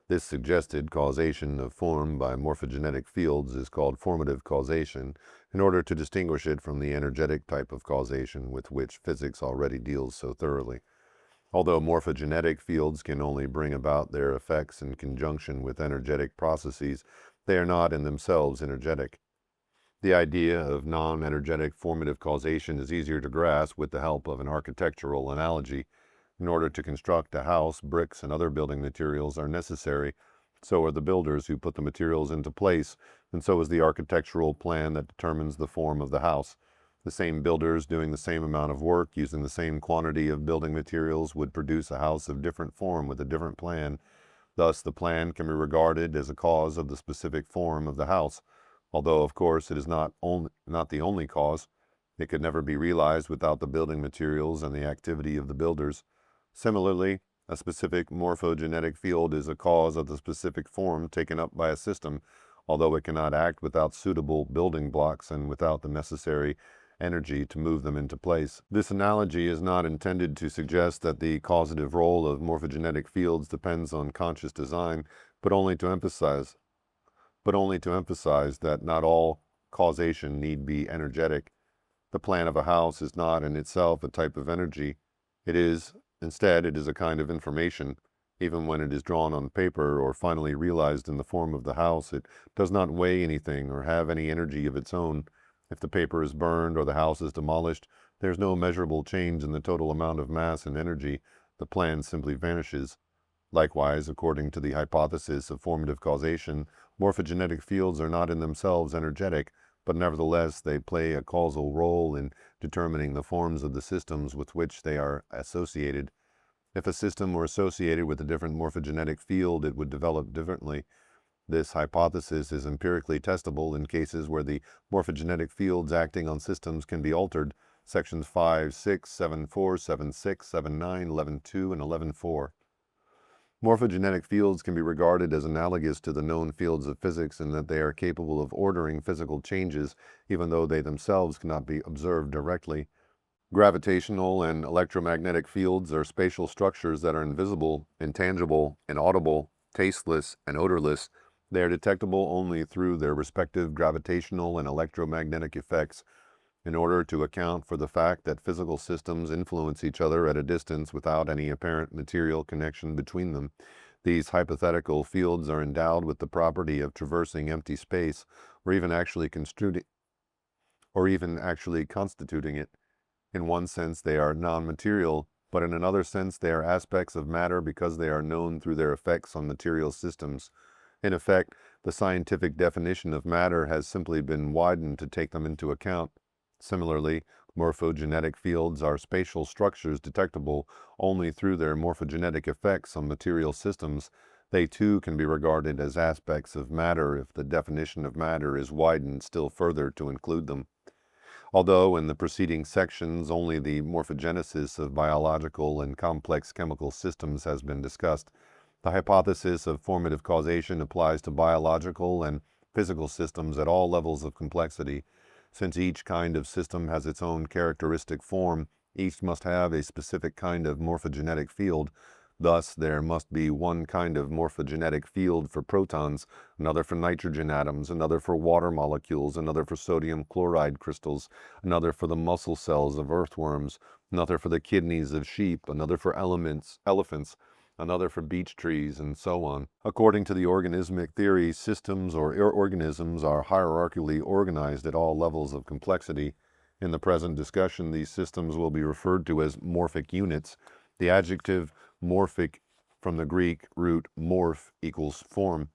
This suggested causation of form by morphogenetic fields is called formative causation, in order to distinguish it from the energetic type of causation with which physics already deals so thoroughly. Although morphogenetic fields can only bring about their effects in conjunction with energetic processes, they are not in themselves energetic. The idea of non-energetic formative causation is easier to grasp with the help of an architectural analogy. In order to construct a house, bricks and other building materials are necessary. So are the builders who put the materials into place, and so is the architectural plan that determines the form of the house. The same builders doing the same amount of work using the same quantity of building materials would produce a house of different form with a different plan. Thus, the plan can be regarded as a cause of the specific form of the house. Although, of course, it is not the only cause. It could never be realized without the building materials and the activity of the builders. Similarly, a specific morphogenetic field is a cause of the specific form taken up by a system, although it cannot act without suitable building blocks and without the necessary energy to move them into place. This analogy is not intended to suggest that the causative role of morphogenetic fields depends on conscious design, but only to emphasize that not all causation need be energetic. The plan of a house is not in itself a type of energy. Instead, it is a kind of information. Even when it is drawn on paper or finally realized in the form of the house, it does not weigh anything or have any energy of its own. If the paper is burned or the house is demolished, there is no measurable change in the total amount of mass and energy. The plan simply vanishes. Likewise, according to the hypothesis of formative causation, morphogenetic fields are not in themselves energetic, but nevertheless they play a causal role in determining the forms of the systems with which they are associated. If a system were associated with a different morphogenetic field, it would develop differently. This hypothesis is empirically testable in cases where the morphogenetic fields acting on systems can be altered, sections 5, 6, 7, 4, 7, 6, 7, 9, 11, 2, and 11, 4. Morphogenetic fields can be regarded as analogous to the known fields of physics in that they are capable of ordering physical changes, even though they themselves cannot be observed directly. Gravitational and electromagnetic fields are spatial structures that are invisible, intangible, inaudible, tasteless, and odorless. They are detectable only through their respective gravitational and electromagnetic effects. In order to account for the fact that physical systems influence each other at a distance without any apparent material connection between them, these hypothetical fields are endowed with the property of traversing empty space, or even actually constituting it. In one sense, they are non-material, but in another sense, they are aspects of matter because they are known through their effects on material systems. In effect, the scientific definition of matter has simply been widened to take them into account. Similarly, morphogenetic fields are spatial structures detectable only through their morphogenetic effects on material systems. They too can be regarded as aspects of matter if the definition of matter is widened still further to include them. Although in the preceding sections only the morphogenesis of biological and complex chemical systems has been discussed, the hypothesis of formative causation applies to biological and physical systems at all levels of complexity. Since each kind of system has its own characteristic form, each must have a specific kind of morphogenetic field. Thus, there must be one kind of morphogenetic field for protons, another for nitrogen atoms, another for water molecules, another for sodium chloride crystals, another for the muscle cells of earthworms, another for the kidneys of sheep, another for elephants, another for beech trees, and so on. According to the organismic theory, systems or organisms are hierarchically organized at all levels of complexity. In the present discussion, these systems will be referred to as morphic units. The adjective morphic, from the Greek root morph equals form,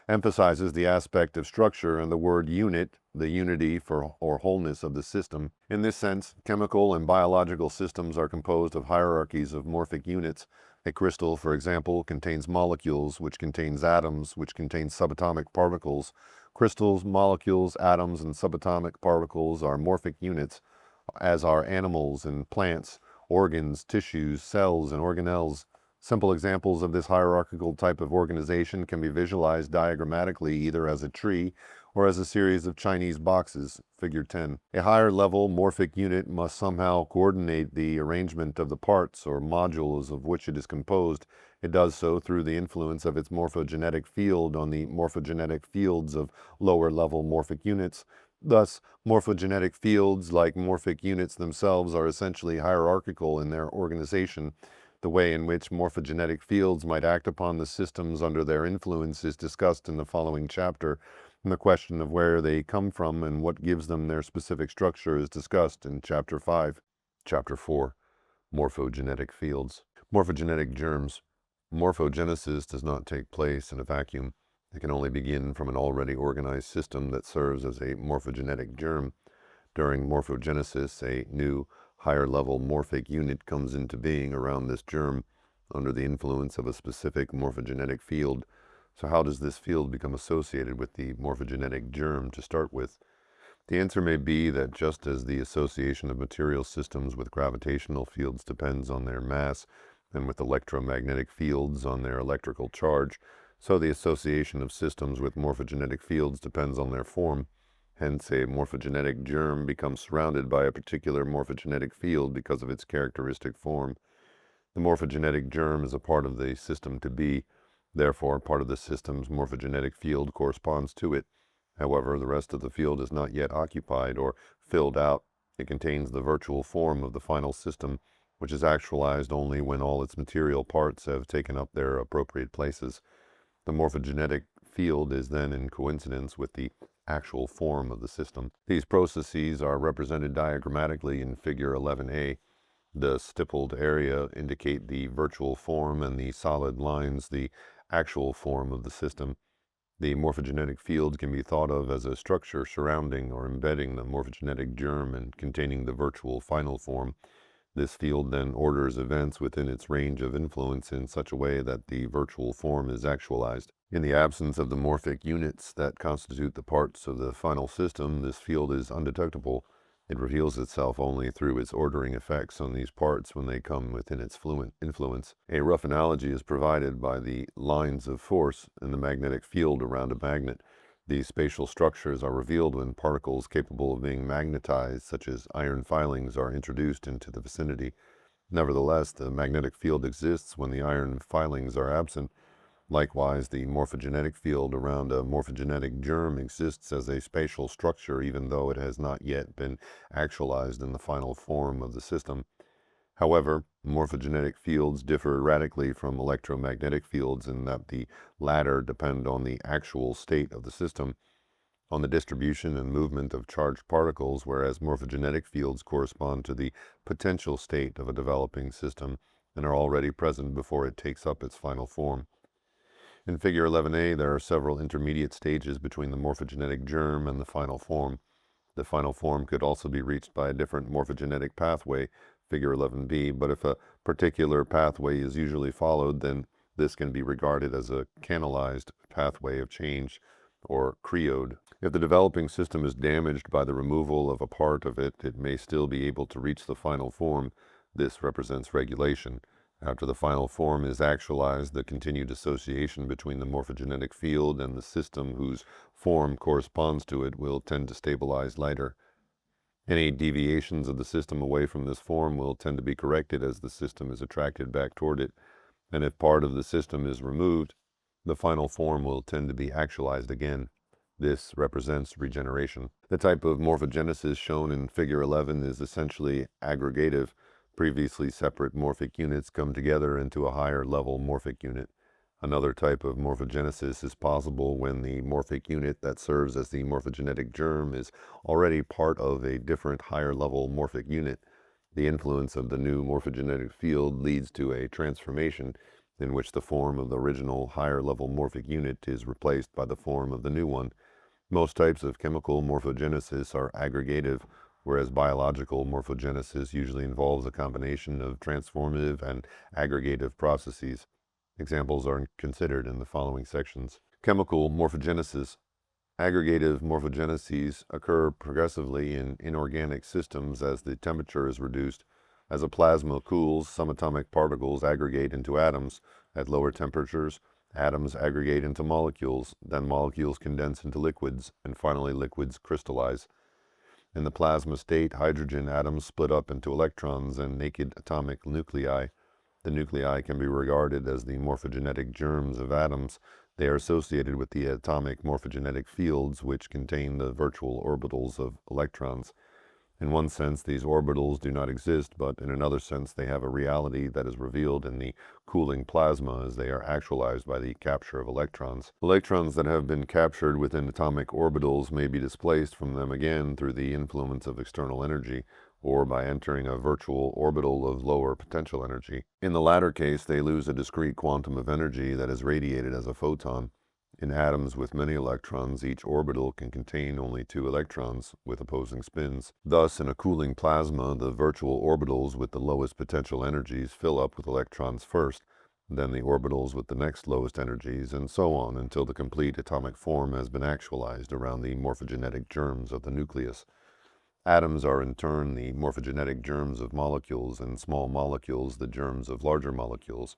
emphasizes the aspect of structure, and the word unit, the unity or wholeness of the system. In this sense, chemical and biological systems are composed of hierarchies of morphic units. A crystal, for example, contains molecules, which contains atoms, which contain subatomic particles. Crystals, molecules, atoms, and subatomic particles are morphic units, as are animals and plants, organs, tissues, cells, and organelles. Simple examples of this hierarchical type of organization can be visualized diagrammatically either as a tree or as a series of Chinese boxes, figure 10. A higher level morphic unit must somehow coordinate the arrangement of the parts or modules of which it is composed It does so through the influence of its morphogenetic field on the morphogenetic fields of lower-level morphic units. Thus, morphogenetic fields, like morphic units themselves, are essentially hierarchical in their organization. The way in which morphogenetic fields might act upon the systems under their influence is discussed in the following chapter, and the question of where they come from and what gives them their specific structure is discussed in Chapter 5. Chapter 4. Morphogenetic fields. Morphogenetic germs. Morphogenesis does not take place in a vacuum. It can only begin from an already organized system that serves as a morphogenetic germ. During morphogenesis, a new, higher-level morphic unit comes into being around this germ under the influence of a specific morphogenetic field. So how does this field become associated with the morphogenetic germ to start with? The answer may be that just as the association of material systems with gravitational fields depends on their mass, and with electromagnetic fields on their electrical charge, so the association of systems with morphogenetic fields depends on their form. Hence, a morphogenetic germ becomes surrounded by a particular morphogenetic field because of its characteristic form. The morphogenetic germ is a part of the system to be. Therefore, part of the system's morphogenetic field corresponds to it. However, the rest of the field is not yet occupied or filled out. It contains the virtual form of the final system, which is actualized only when all its material parts have taken up their appropriate places. The morphogenetic field is then in coincidence with the actual form of the system. These processes are represented diagrammatically in Figure 11a. The stippled area indicate the virtual form, and the solid lines the actual form of the system. The morphogenetic field can be thought of as a structure surrounding or embedding the morphogenetic germ and containing the virtual final form. This field then orders events within its range of influence in such a way that the virtual form is actualized. In the absence of the morphic units that constitute the parts of the final system, this field is undetectable. It reveals itself only through its ordering effects on these parts when they come within its fluent influence. A rough analogy is provided by the lines of force in the magnetic field around a magnet. These spatial structures are revealed when particles capable of being magnetized, such as iron filings, are introduced into the vicinity. Nevertheless, the magnetic field exists when the iron filings are absent. Likewise, the morphogenetic field around a morphogenetic germ exists as a spatial structure, even though it has not yet been actualized in the final form of the system. However, morphogenetic fields differ radically from electromagnetic fields in that the latter depend on the actual state of the system, on the distribution and movement of charged particles, whereas morphogenetic fields correspond to the potential state of a developing system and are already present before it takes up its final form. In Figure 11a, there are several intermediate stages between the morphogenetic germ and the final form. The final form could also be reached by a different morphogenetic pathway, Figure 11b, but if a particular pathway is usually followed, then this can be regarded as a canalized pathway of change, or creode. If the developing system is damaged by the removal of a part of it, it may still be able to reach the final form. This represents regulation. After the final form is actualized, the continued association between the morphogenetic field and the system whose form corresponds to it will tend to stabilize later. Any deviations of the system away from this form will tend to be corrected as the system is attracted back toward it, and if part of the system is removed, the final form will tend to be actualized again. This represents regeneration. The type of morphogenesis shown in Figure 11 is essentially aggregative. Previously separate morphic units come together into a higher level morphic unit. Another type of morphogenesis is possible when the morphic unit that serves as the morphogenetic germ is already part of a different higher level morphic unit. The influence of the new morphogenetic field leads to a transformation in which the form of the original higher level morphic unit is replaced by the form of the new one. Most types of chemical morphogenesis are aggregative, whereas biological morphogenesis usually involves a combination of transformative and aggregative processes. Examples are considered in the following sections. Chemical morphogenesis. Aggregative morphogeneses occur progressively in inorganic systems as the temperature is reduced. As a plasma cools, some atomic particles aggregate into atoms. At lower temperatures, atoms aggregate into molecules, then molecules condense into liquids, and finally liquids crystallize. In the plasma state, hydrogen atoms split up into electrons and naked atomic nuclei. The nuclei can be regarded as the morphogenetic germs of atoms. They are associated with the atomic morphogenetic fields, which contain the virtual orbitals of electrons. In one sense, these orbitals do not exist, but in another sense, they have a reality that is revealed in the cooling plasma as they are actualized by the capture of electrons. Electrons that have been captured within atomic orbitals may be displaced from them again through the influence of external energy, or by entering a virtual orbital of lower potential energy. In the latter case, they lose a discrete quantum of energy that is radiated as a photon. In atoms with many electrons, each orbital can contain only 2 electrons with opposing spins. Thus, in a cooling plasma, the virtual orbitals with the lowest potential energies fill up with electrons first, then the orbitals with the next lowest energies, and so on until the complete atomic form has been actualized around the morphogenetic germs of the nucleus. Atoms are in turn the morphogenetic germs of molecules, and small molecules the germs of larger molecules.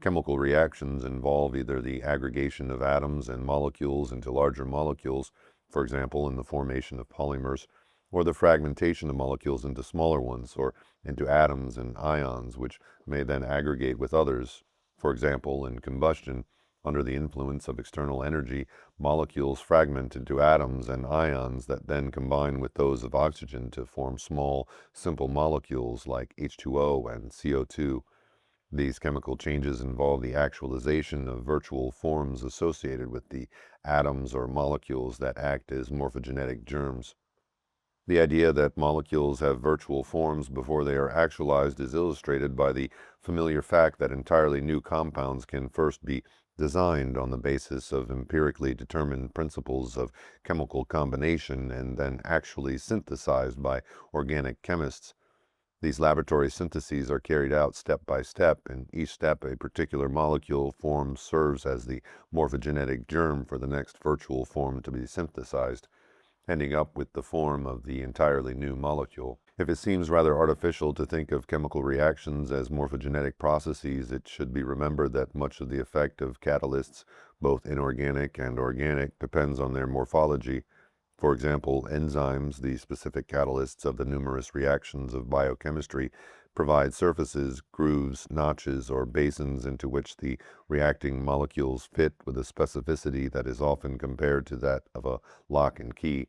Chemical reactions involve either the aggregation of atoms and molecules into larger molecules, for example in the formation of polymers, or the fragmentation of molecules into smaller ones, or into atoms and ions, which may then aggregate with others. For example, in combustion, under the influence of external energy, molecules fragment into atoms and ions that then combine with those of oxygen to form small, simple molecules like H2O and CO2. These chemical changes involve the actualization of virtual forms associated with the atoms or molecules that act as morphogenetic germs. The idea that molecules have virtual forms before they are actualized is illustrated by the familiar fact that entirely new compounds can first be designed on the basis of empirically determined principles of chemical combination and then actually synthesized by organic chemists. These laboratory syntheses are carried out step by step. In each step, a particular molecule form serves as the morphogenetic germ for the next virtual form to be synthesized, ending up with the form of the entirely new molecule. If it seems rather artificial to think of chemical reactions as morphogenetic processes, it should be remembered that much of the effect of catalysts, both inorganic and organic, depends on their morphology. For example, enzymes, the specific catalysts of the numerous reactions of biochemistry, provide surfaces, grooves, notches, or basins into which the reacting molecules fit with a specificity that is often compared to that of a lock and key.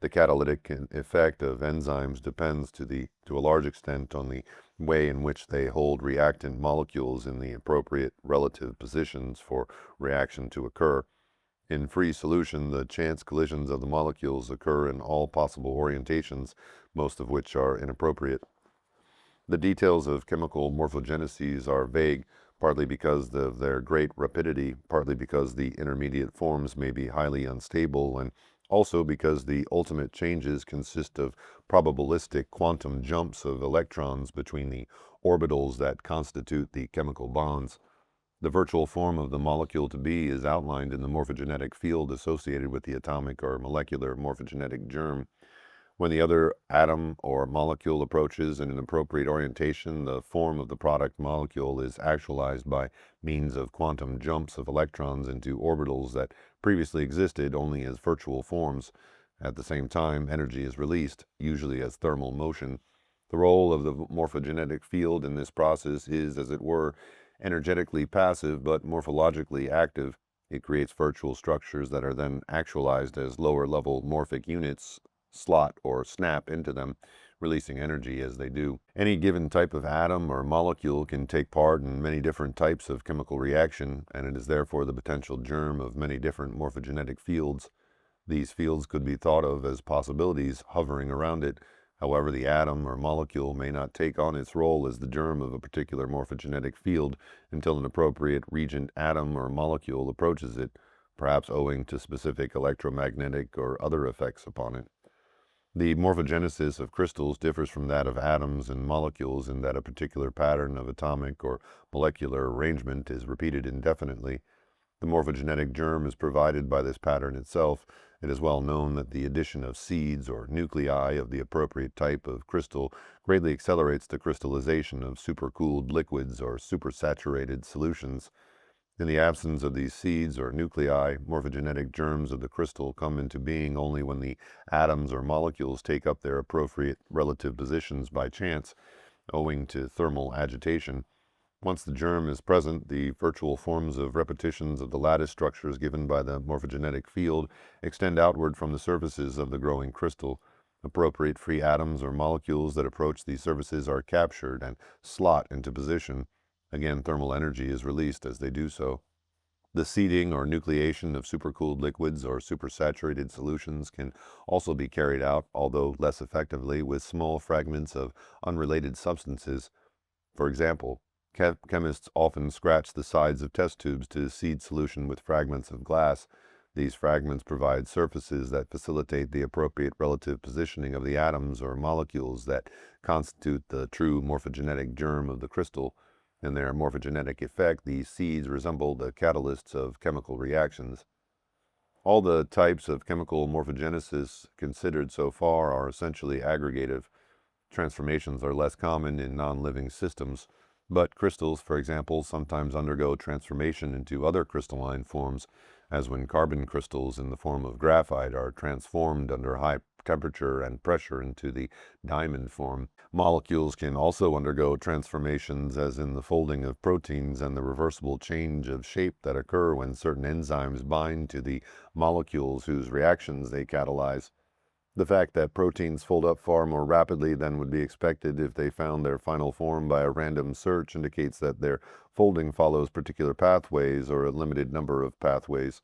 The catalytic effect of enzymes depends to a large extent on the way in which they hold reactant molecules in the appropriate relative positions for reaction to occur. In free solution, the chance collisions of the molecules occur in all possible orientations, most of which are inappropriate. The details of chemical morphogeneses are vague, partly because of their great rapidity, partly because the intermediate forms may be highly unstable, and also because the ultimate changes consist of probabilistic quantum jumps of electrons between the orbitals that constitute the chemical bonds. The virtual form of the molecule to be is outlined in the morphogenetic field associated with the atomic or molecular morphogenetic germ. When the other atom or molecule approaches in an appropriate orientation, the form of the product molecule is actualized by means of quantum jumps of electrons into orbitals that previously existed only as virtual forms. At the same time, energy is released, usually as thermal motion. The role of the morphogenetic field in this process is, as it were, energetically passive but morphologically active. It creates virtual structures that are then actualized as lower-level morphic units slot or snap into them, releasing energy as they do. Any given type of atom or molecule can take part in many different types of chemical reaction, and it is therefore the potential germ of many different morphogenetic fields. These fields could be thought of as possibilities hovering around it. However, the atom or molecule may not take on its role as the germ of a particular morphogenetic field until an appropriate regent atom or molecule approaches it, perhaps owing to specific electromagnetic or other effects upon it. The morphogenesis of crystals differs from that of atoms and molecules in that a particular pattern of atomic or molecular arrangement is repeated indefinitely. The morphogenetic germ is provided by this pattern itself. It is well known that the addition of seeds or nuclei of the appropriate type of crystal greatly accelerates the crystallization of supercooled liquids or supersaturated solutions. In the absence of these seeds or nuclei, morphogenetic germs of the crystal come into being only when the atoms or molecules take up their appropriate relative positions by chance, owing to thermal agitation. Once the germ is present, the virtual forms of repetitions of the lattice structures given by the morphogenetic field extend outward from the surfaces of the growing crystal. Appropriate free atoms or molecules that approach these surfaces are captured and slot into position. Again, thermal energy is released as they do so. The seeding or nucleation of supercooled liquids or supersaturated solutions can also be carried out, although less effectively, with small fragments of unrelated substances. For example, chemists often scratch the sides of test tubes to seed solution with fragments of glass. These fragments provide surfaces that facilitate the appropriate relative positioning of the atoms or molecules that constitute the true morphogenetic germ of the crystal. In their morphogenetic effect, these seeds resemble the catalysts of chemical reactions. All the types of chemical morphogenesis considered so far are essentially aggregative. Transformations are less common in non-living systems, but crystals, for example, sometimes undergo transformation into other crystalline forms, as when carbon crystals in the form of graphite are transformed under high temperature and pressure into the diamond form. Molecules can also undergo transformations, as in the folding of proteins and the reversible change of shape that occur when certain enzymes bind to the molecules whose reactions they catalyze. The fact that proteins fold up far more rapidly than would be expected if they found their final form by a random search indicates that their folding follows particular pathways or a limited number of pathways.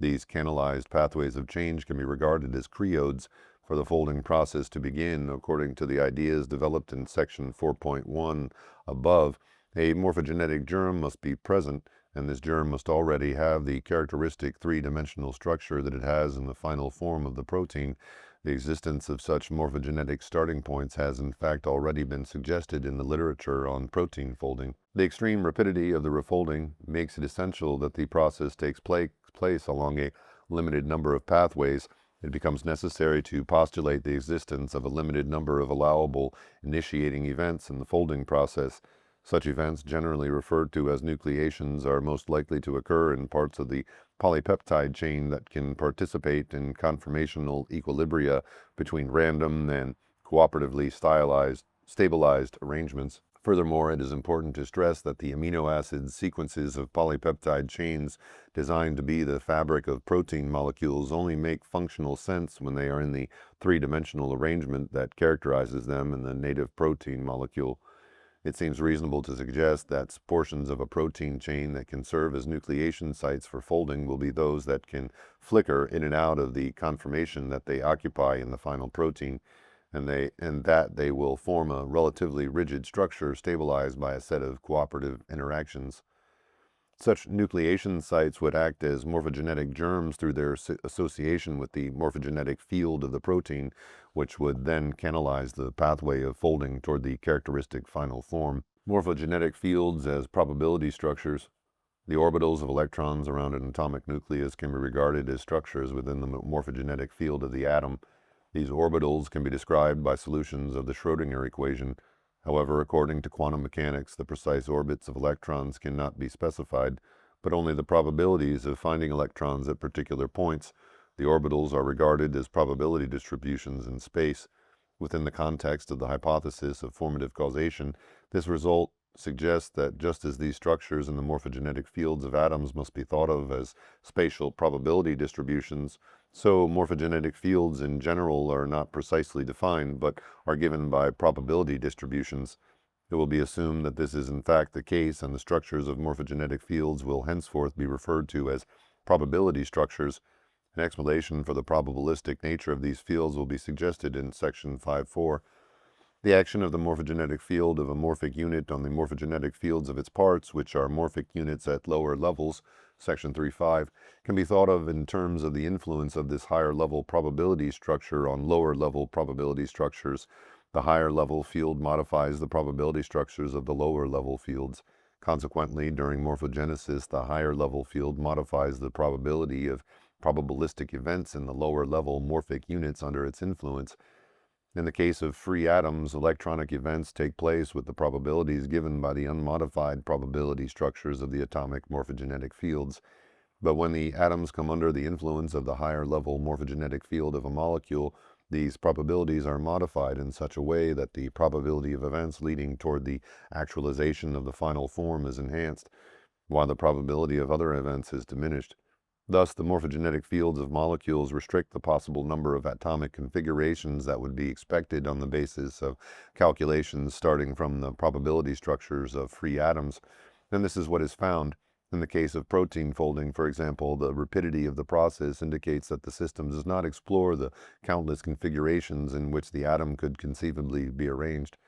These canalized pathways of change can be regarded as creodes for the folding process to begin. According to the ideas developed in section 4.1 above, a morphogenetic germ must be present, and this germ must already have the characteristic three-dimensional structure that it has in the final form of the protein. The existence of such morphogenetic starting points has in fact already been suggested in the literature on protein folding. The extreme rapidity of the refolding makes it essential that the process takes place along a limited number of pathways. It becomes necessary to postulate the existence of a limited number of allowable initiating events in the folding process. Such events, generally referred to as nucleations, are most likely to occur in parts of the polypeptide chain that can participate in conformational equilibria between random and cooperatively stabilized arrangements. Furthermore, it is important to stress that the amino acid sequences of polypeptide chains designed to be the fabric of protein molecules only make functional sense when they are in the three-dimensional arrangement that characterizes them in the native protein molecule. It seems reasonable to suggest that portions of a protein chain that can serve as nucleation sites for folding will be those that can flicker in and out of the conformation that they occupy in the final protein, and that they will form a relatively rigid structure stabilized by a set of cooperative interactions. Such nucleation sites would act as morphogenetic germs through their association with the morphogenetic field of the protein, which would then canalize the pathway of folding toward the characteristic final form. Morphogenetic fields as probability structures. The orbitals of electrons around an atomic nucleus can be regarded as structures within the morphogenetic field of the atom. These orbitals can be described by solutions of the Schrödinger equation. However, according to quantum mechanics, the precise orbits of electrons cannot be specified, but only the probabilities of finding electrons at particular points. The orbitals are regarded as probability distributions in space. Within the context of the hypothesis of formative causation, this result suggests that just as these structures in the morphogenetic fields of atoms must be thought of as spatial probability distributions, so morphogenetic fields in general are not precisely defined, but are given by probability distributions. It will be assumed that this is in fact the case, and the structures of morphogenetic fields will henceforth be referred to as probability structures. An explanation for the probabilistic nature of these fields will be suggested in section 5.4. The action of the morphogenetic field of a morphic unit on the morphogenetic fields of its parts, which are morphic units at lower levels, section 3.5, can be thought of in terms of the influence of this higher level probability structure on lower level probability structures. The higher level field modifies the probability structures of the lower level fields. Consequently, during morphogenesis, the higher level field modifies the probability of probabilistic events in the lower level morphic units under its influence. In the case of free atoms, electronic events take place with the probabilities given by the unmodified probability structures of the atomic morphogenetic fields. But when the atoms come under the influence of the higher level morphogenetic field of a molecule, These probabilities are modified in such a way that the probability of events leading toward the actualization of the final form is enhanced, while the probability of other events is diminished. Thus, the morphogenetic fields of molecules restrict the possible number of atomic configurations that would be expected on the basis of calculations starting from the probability structures of free atoms. And this is what is found. In the case of protein folding, for example, the rapidity of the process indicates that the system does not explore the countless configurations in which the atom could conceivably be arranged.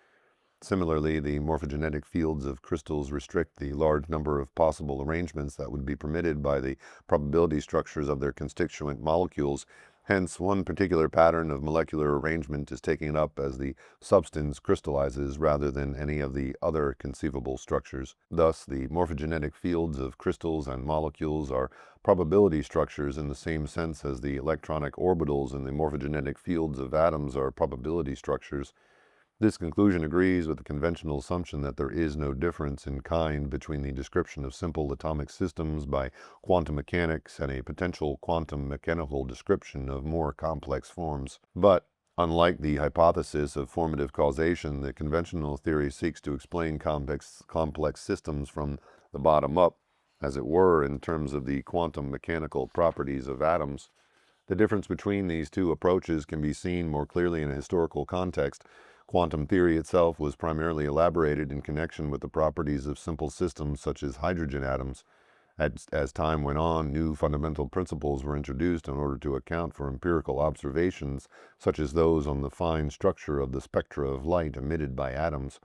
Similarly, the morphogenetic fields of crystals restrict the large number of possible arrangements that would be permitted by the probability structures of their constituent molecules. Hence, one particular pattern of molecular arrangement is taken up as the substance crystallizes rather than any of the other conceivable structures. Thus, the morphogenetic fields of crystals and molecules are probability structures in the same sense as the electronic orbitals in the morphogenetic fields of atoms are probability structures. This conclusion agrees with the conventional assumption that there is no difference in kind between the description of simple atomic systems by quantum mechanics and a potential quantum mechanical description of more complex forms. But, unlike the hypothesis of formative causation, the conventional theory seeks to explain complex systems from the bottom up, as it were, in terms of the quantum mechanical properties of atoms. The difference between these two approaches can be seen more clearly in a historical context. Quantum theory itself was primarily elaborated in connection with the properties of simple systems such as hydrogen atoms. As time went on, new fundamental principles were introduced in order to account for empirical observations, such as those on the fine structure of the spectra of light emitted by atoms.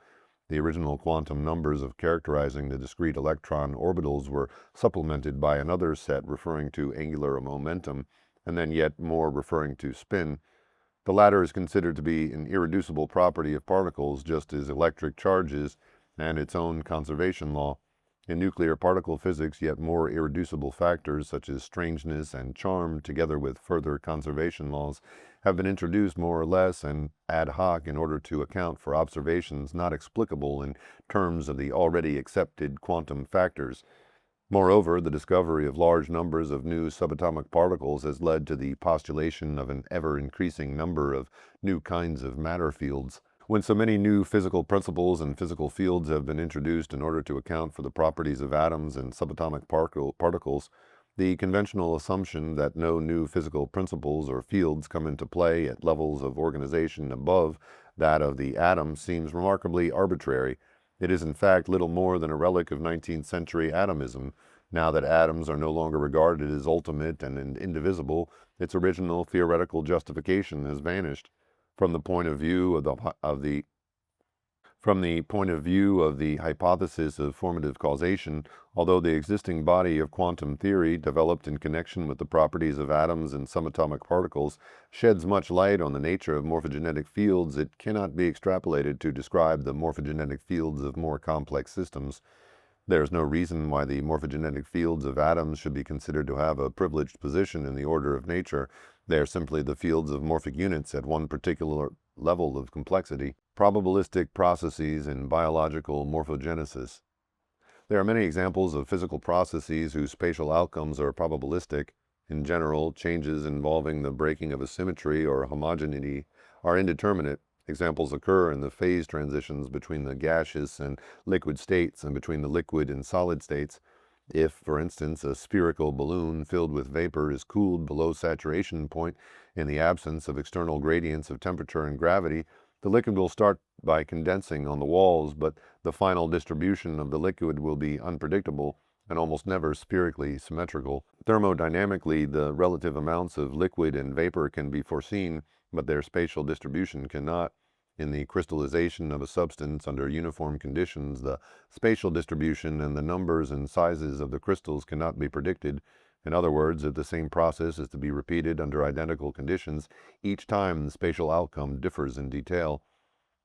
The original quantum numbers of characterizing the discrete electron orbitals were supplemented by another set referring to angular momentum, and then yet more referring to spin. The latter is considered to be an irreducible property of particles, just as electric charge is, and its own conservation law. In nuclear particle physics, yet more irreducible factors such as strangeness and charm, together with further conservation laws, have been introduced more or less and ad hoc in order to account for observations not explicable in terms of the already accepted quantum factors. Moreover, the discovery of large numbers of new subatomic particles has led to the postulation of an ever-increasing number of new kinds of matter fields. When so many new physical principles and physical fields have been introduced in order to account for the properties of atoms and subatomic particles, the conventional assumption that no new physical principles or fields come into play at levels of organization above that of the atom seems remarkably arbitrary. It is in fact little more than a relic of 19th century atomism. Now that atoms are no longer regarded as ultimate and indivisible, its original theoretical justification has vanished. From the point of view of the hypothesis of formative causation, although the existing body of quantum theory, developed in connection with the properties of atoms and subatomic particles, sheds much light on the nature of morphogenetic fields, it cannot be extrapolated to describe the morphogenetic fields of more complex systems. There is no reason why the morphogenetic fields of atoms should be considered to have a privileged position in the order of nature. They are simply the fields of morphic units at one particular level of complexity. Probabilistic processes in biological morphogenesis. There are many examples of physical processes whose spatial outcomes are probabilistic. In general, changes involving the breaking of a symmetry or homogeneity are indeterminate. Examples occur in the phase transitions between the gaseous and liquid states and between the liquid and solid states. If, for instance, a spherical balloon filled with vapor is cooled below saturation point in the absence of external gradients of temperature and gravity, the liquid will start by condensing on the walls, but the final distribution of the liquid will be unpredictable and almost never spherically symmetrical. Thermodynamically, the relative amounts of liquid and vapor can be foreseen, but their spatial distribution cannot. In the crystallization of a substance under uniform conditions, the spatial distribution and the numbers and sizes of the crystals cannot be predicted. In other words, if the same process is to be repeated under identical conditions, each time the spatial outcome differs in detail.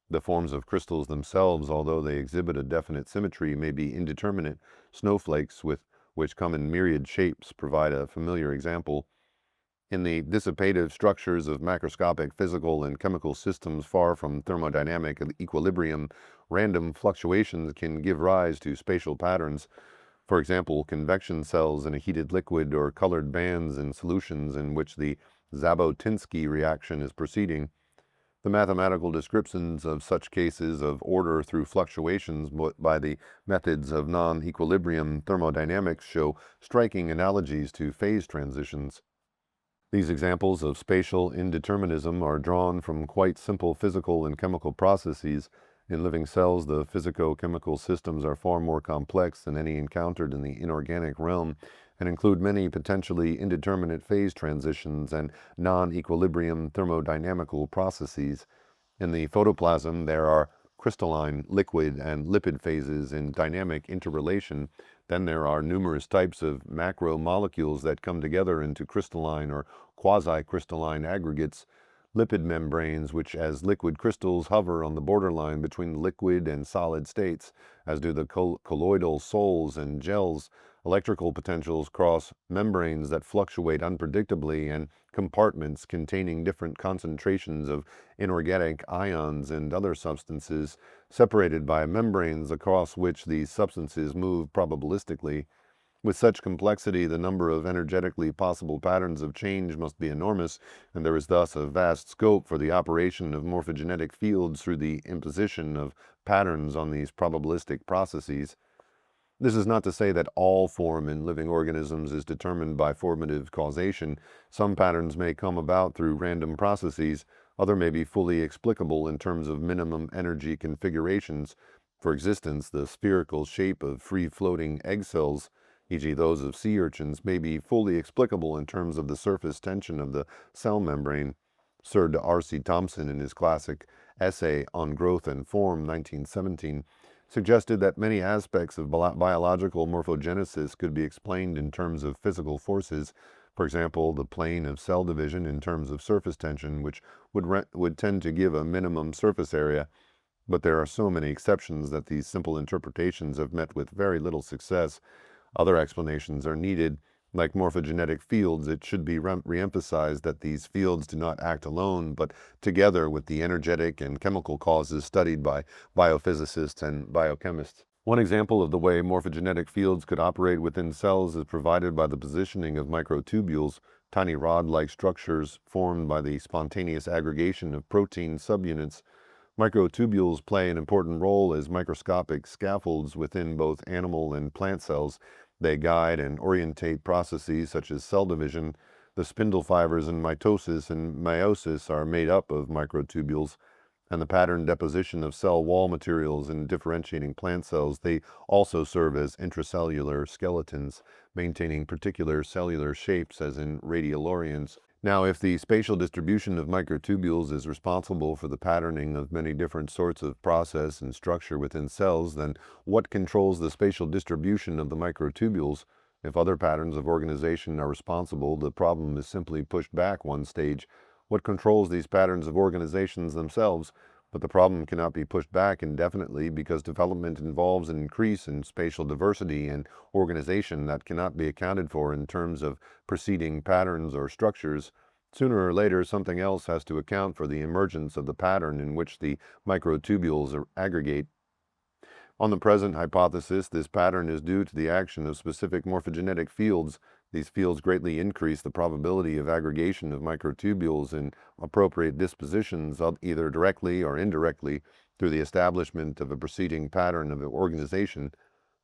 The forms of crystals themselves, although they exhibit a definite symmetry, may be indeterminate. Snowflakes, which come in myriad shapes, provide a familiar example. In the dissipative structures of macroscopic physical and chemical systems far from thermodynamic equilibrium, random fluctuations can give rise to spatial patterns. For example, convection cells in a heated liquid or colored bands in solutions in which the Jabotinsky reaction is proceeding. The mathematical descriptions of such cases of order through fluctuations by the methods of non-equilibrium thermodynamics show striking analogies to phase transitions. These examples of spatial indeterminism are drawn from quite simple physical and chemical processes. In living cells, the physico-chemical systems are far more complex than any encountered in the inorganic realm, and include many potentially indeterminate phase transitions and non-equilibrium thermodynamical processes. In the photoplasm, there are crystalline, liquid, and lipid phases in dynamic interrelation. Then there are numerous types of macromolecules that come together into crystalline or quasi-crystalline aggregates, lipid membranes which as liquid crystals hover on the borderline between liquid and solid states, as do the colloidal sols and gels. Electrical potentials cross membranes that fluctuate unpredictably, and compartments containing different concentrations of inorganic ions and other substances, separated by membranes across which these substances move probabilistically. With such complexity, the number of energetically possible patterns of change must be enormous, and there is thus a vast scope for the operation of morphogenetic fields through the imposition of patterns on these probabilistic processes. This is not to say that all form in living organisms is determined by formative causation. Some patterns may come about through random processes. Other may be fully explicable in terms of minimum energy configurations. For existence, the spherical shape of free-floating egg cells, e.g. those of sea urchins, may be fully explicable in terms of the surface tension of the cell membrane. Sir R.C. Thompson, in his classic essay on Growth and Form, 1917, suggested that many aspects of biological morphogenesis could be explained in terms of physical forces. For example, the plane of cell division in terms of surface tension, which would tend to give a minimum surface area. But there are so many exceptions that these simple interpretations have met with very little success. Other explanations are needed. Like morphogenetic fields, it should be reemphasized that these fields do not act alone, but together with the energetic and chemical causes studied by biophysicists and biochemists. One example of the way morphogenetic fields could operate within cells is provided by the positioning of microtubules, tiny rod-like structures formed by the spontaneous aggregation of protein subunits. Microtubules play an important role as microscopic scaffolds within both animal and plant cells. They guide and orientate processes such as cell division. The spindle fibers in mitosis and meiosis are made up of microtubules, and the pattern deposition of cell wall materials in differentiating plant cells. They also serve as intracellular skeletons, maintaining particular cellular shapes as in radiolarians. Now, if the spatial distribution of microtubules is responsible for the patterning of many different sorts of process and structure within cells, then what controls the spatial distribution of the microtubules? If other patterns of organization are responsible, the problem is simply pushed back one stage. What controls these patterns of organizations themselves? But the problem cannot be pushed back indefinitely because development involves an increase in spatial diversity and organization that cannot be accounted for in terms of preceding patterns or structures. Sooner or later, something else has to account for the emergence of the pattern in which the microtubules aggregate. On the present hypothesis, this pattern is due to the action of specific morphogenetic fields. These fields greatly increase the probability of aggregation of microtubules in appropriate dispositions, either directly or indirectly, through the establishment of a preceding pattern of organization.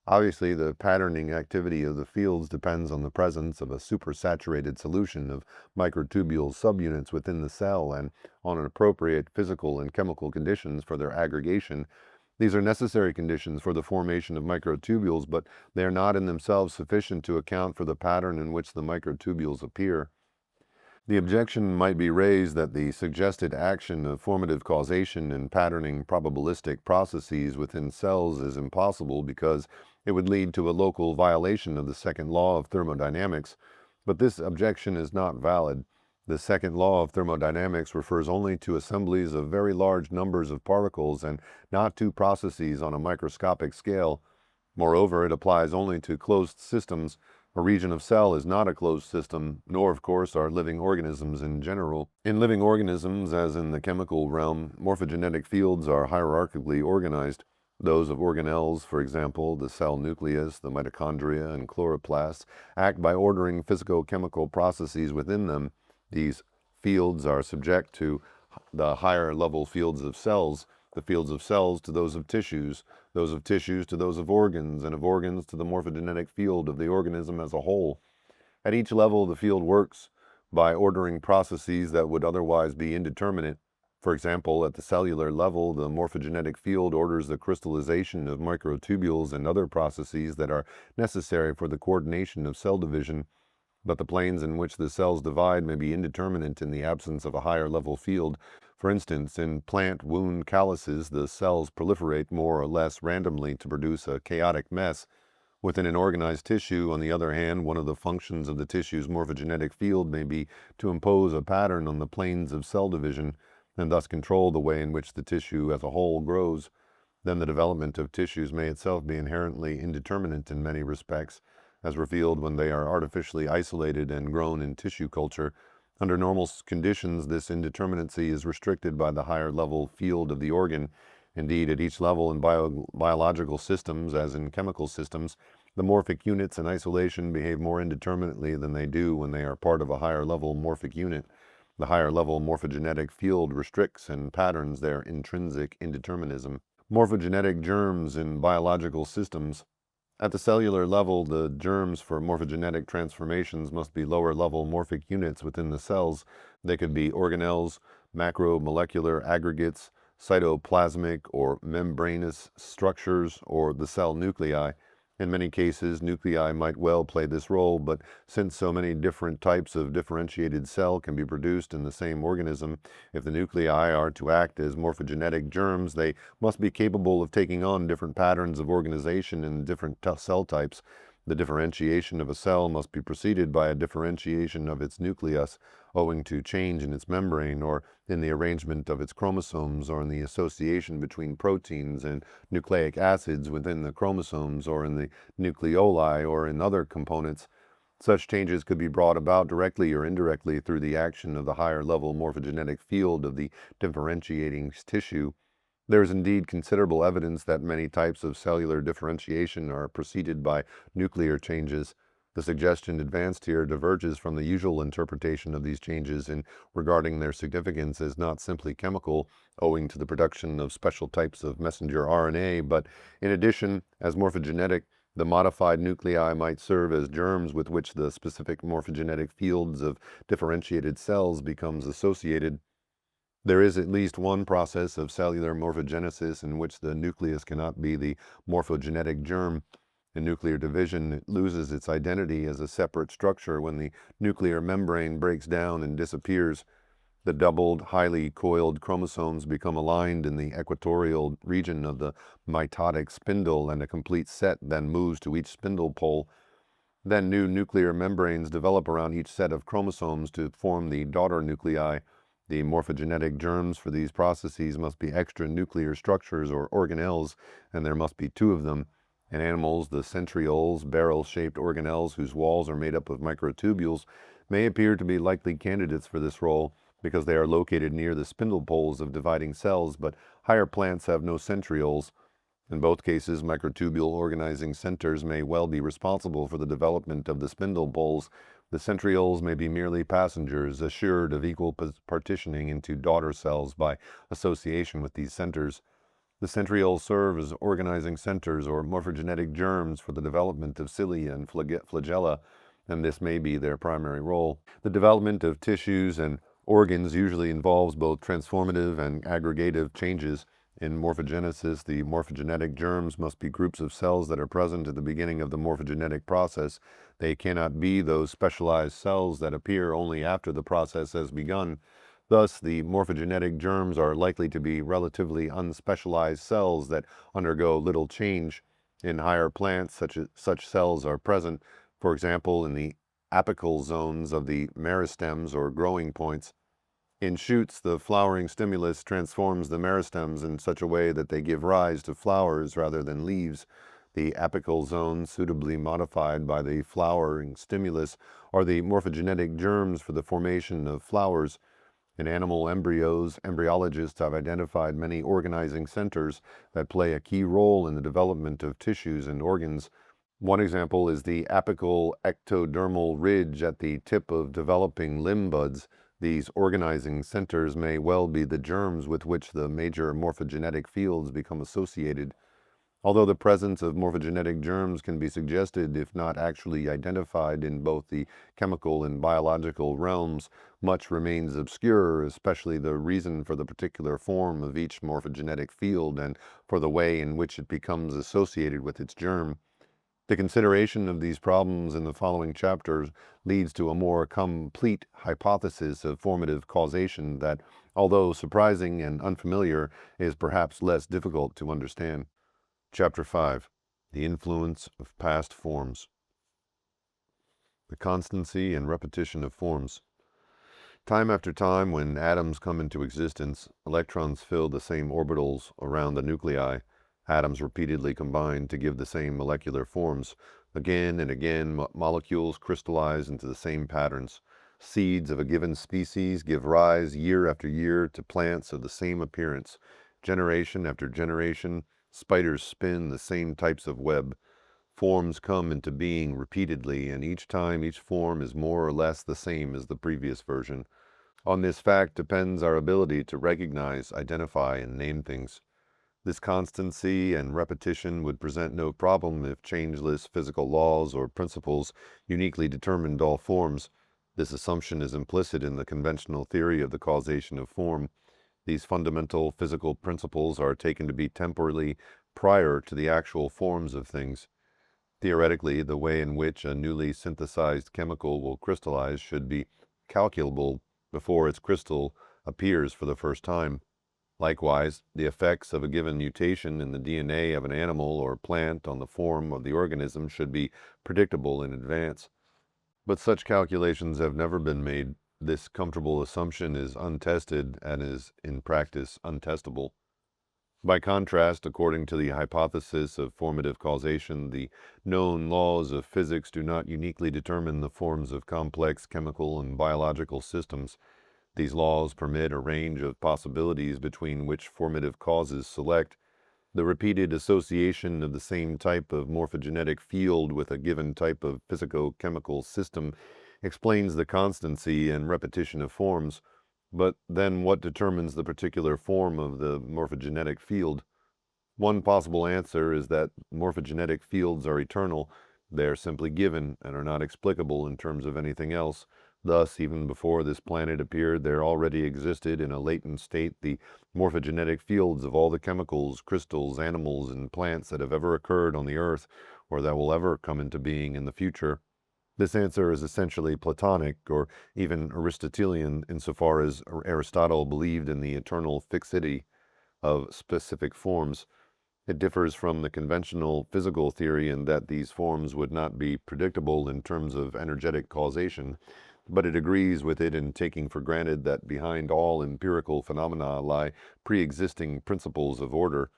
Obviously, the patterning activity of the fields depends on the presence of a supersaturated solution of microtubule subunits within the cell and on an appropriate physical and chemical conditions for their aggregation. These are necessary conditions for the formation of microtubules, but they are not in themselves sufficient to account for the pattern in which the microtubules appear. The objection might be raised that the suggested action of formative causation in patterning probabilistic processes within cells is impossible because it would lead to a local violation of the second law of thermodynamics. But this objection is not valid. The second law of thermodynamics refers only to assemblies of very large numbers of particles and not to processes on a microscopic scale. Moreover, it applies only to closed systems. A region of cell is not a closed system, nor, of course, are living organisms in general. In living organisms, as in the chemical realm, morphogenetic fields are hierarchically organized. Those of organelles, for example, the cell nucleus, the mitochondria, and chloroplasts, act by ordering physico-chemical processes within them. These fields are subject to the higher level fields of cells, the fields of cells to those of tissues to those of organs, and of organs to the morphogenetic field of the organism as a whole. At each level, the field works by ordering processes that would otherwise be indeterminate. For example, at the cellular level, the morphogenetic field orders the crystallization of microtubules and other processes that are necessary for the coordination of cell division, but the planes in which the cells divide may be indeterminate in the absence of a higher level field. For instance, in plant wound calluses, the cells proliferate more or less randomly to produce a chaotic mess. Within an organized tissue, on the other hand, one of the functions of the tissue's morphogenetic field may be to impose a pattern on the planes of cell division, and thus control the way in which the tissue as a whole grows. Then the development of tissues may itself be inherently indeterminate in many respects, as revealed when they are artificially isolated and grown in tissue culture. Under normal conditions, this indeterminacy is restricted by the higher level field of the organ. Indeed, at each level in biological systems, as in chemical systems, the morphic units in isolation behave more indeterminately than they do when they are part of a higher level morphic unit. The higher level morphogenetic field restricts and patterns their intrinsic indeterminism. Morphogenetic germs in biological systems. At the cellular level, the germs for morphogenetic transformations must be lower-level morphic units within the cells. They could be organelles, macromolecular aggregates, cytoplasmic or membranous structures, or the cell nuclei. In many cases, nuclei might well play this role, but since so many different types of differentiated cell can be produced in the same organism, if the nuclei are to act as morphogenetic germs, they must be capable of taking on different patterns of organization in different cell types. The differentiation of a cell must be preceded by a differentiation of its nucleus, owing to change in its membrane, or in the arrangement of its chromosomes, or in the association between proteins and nucleic acids within the chromosomes, or in the nucleoli, or in other components. Such changes could be brought about directly or indirectly through the action of the higher level morphogenetic field of the differentiating tissue. There is indeed considerable evidence that many types of cellular differentiation are preceded by nuclear changes. The suggestion advanced here diverges from the usual interpretation of these changes in regarding their significance as not simply chemical, owing to the production of special types of messenger RNA, but in addition, as morphogenetic. The modified nuclei might serve as germs with which the specific morphogenetic fields of differentiated cells becomes associated. There is at least one process of cellular morphogenesis in which the nucleus cannot be the morphogenetic germ. In nuclear division, it loses its identity as a separate structure when the nuclear membrane breaks down and disappears. The doubled, highly coiled chromosomes become aligned in the equatorial region of the mitotic spindle, and a complete set then moves to each spindle pole. Then new nuclear membranes develop around each set of chromosomes to form the daughter nuclei. The morphogenetic germs for these processes must be extranuclear structures or organelles, and there must be two of them. In animals, the centrioles, barrel-shaped organelles whose walls are made up of microtubules, may appear to be likely candidates for this role because they are located near the spindle poles of dividing cells, but higher plants have no centrioles. In both cases, microtubule organizing centers may well be responsible for the development of the spindle poles. The centrioles may be merely passengers, assured of equal partitioning into daughter cells by association with these centers. The centrioles serve as organizing centers or morphogenetic germs for the development of cilia and flagella, and this may be their primary role. The development of tissues and organs usually involves both transformative and aggregative changes. In morphogenesis, the morphogenetic germs must be groups of cells that are present at the beginning of the morphogenetic process. They cannot be those specialized cells that appear only after the process has begun. Thus, the morphogenetic germs are likely to be relatively unspecialized cells that undergo little change. In higher plants, such cells are present, for example, in the apical zones of the meristems or growing points. In shoots, the flowering stimulus transforms the meristems in such a way that they give rise to flowers rather than leaves. The apical zones, suitably modified by the flowering stimulus, are the morphogenetic germs for the formation of flowers. In animal embryos, embryologists have identified many organizing centers that play a key role in the development of tissues and organs. One example is the apical ectodermal ridge at the tip of developing limb buds. These organizing centers may well be the germs with which the major morphogenetic fields become associated. Although the presence of morphogenetic germs can be suggested, if not actually identified, in both the chemical and biological realms, much remains obscure, especially the reason for the particular form of each morphogenetic field and for the way in which it becomes associated with its germ. The consideration of these problems in the following chapters leads to a more complete hypothesis of formative causation that, although surprising and unfamiliar, is perhaps less difficult to understand. Chapter 5. The Influence of Past Forms. The constancy and repetition of forms. Time after time, when atoms come into existence, electrons fill the same orbitals around the nuclei. Atoms repeatedly combine to give the same molecular forms. Again and again, molecules crystallize into the same patterns. Seeds of a given species give rise year after year to plants of the same appearance. Generation after generation, spiders spin the same types of web. Forms come into being repeatedly, and each time each form is more or less the same as the previous version. On this fact depends our ability to recognize, identify, and name things. This constancy and repetition would present no problem if changeless physical laws or principles uniquely determined all forms. This assumption is implicit in the conventional theory of the causation of form. These fundamental physical principles are taken to be temporally prior to the actual forms of things. Theoretically, the way in which a newly synthesized chemical will crystallize should be calculable before its crystal appears for the first time. Likewise, the effects of a given mutation in the DNA of an animal or plant on the form of the organism should be predictable in advance. But such calculations have never been made. This comfortable assumption is untested and is, in practice, untestable. By contrast, according to the hypothesis of formative causation, the known laws of physics do not uniquely determine the forms of complex chemical and biological systems. These laws permit a range of possibilities between which formative causes select. The repeated association of the same type of morphogenetic field with a given type of physico-chemical system explains the constancy and repetition of forms. But then what determines the particular form of the morphogenetic field? One possible answer is that morphogenetic fields are eternal. They are simply given and are not explicable in terms of anything else. Thus, even before this planet appeared, there already existed in a latent state the morphogenetic fields of all the chemicals, crystals, animals, and plants that have ever occurred on the earth, or that will ever come into being in the future. This answer is essentially Platonic, or even Aristotelian, insofar as Aristotle believed in the eternal fixity of specific forms. It differs from the conventional physical theory in that these forms would not be predictable in terms of energetic causation, but it agrees with it in taking for granted that behind all empirical phenomena lie pre-existing principles of order.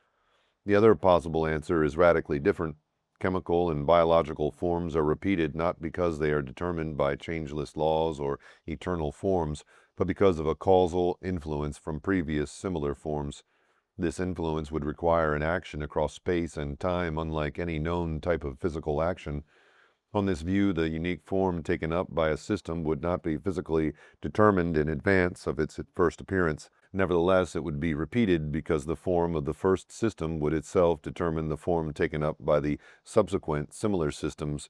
The other possible answer is radically different. Chemical and biological forms are repeated not because they are determined by changeless laws or eternal forms, but because of a causal influence from previous similar forms. This influence would require an action across space and time unlike any known type of physical action. On this view, the unique form taken up by a system would not be physically determined in advance of its first appearance. Nevertheless, it would be repeated because the form of the first system would itself determine the form taken up by the subsequent similar systems.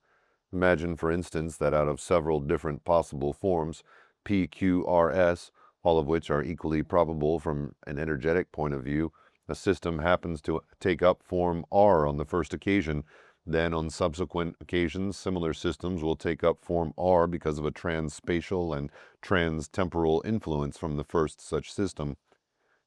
Imagine, for instance, that out of several different possible forms, P, Q, R, S, all of which are equally probable from an energetic point of view, a system happens to take up form R on the first occasion. Then, on subsequent occasions, similar systems will take up form R because of a transspatial and transtemporal influence from the first such system.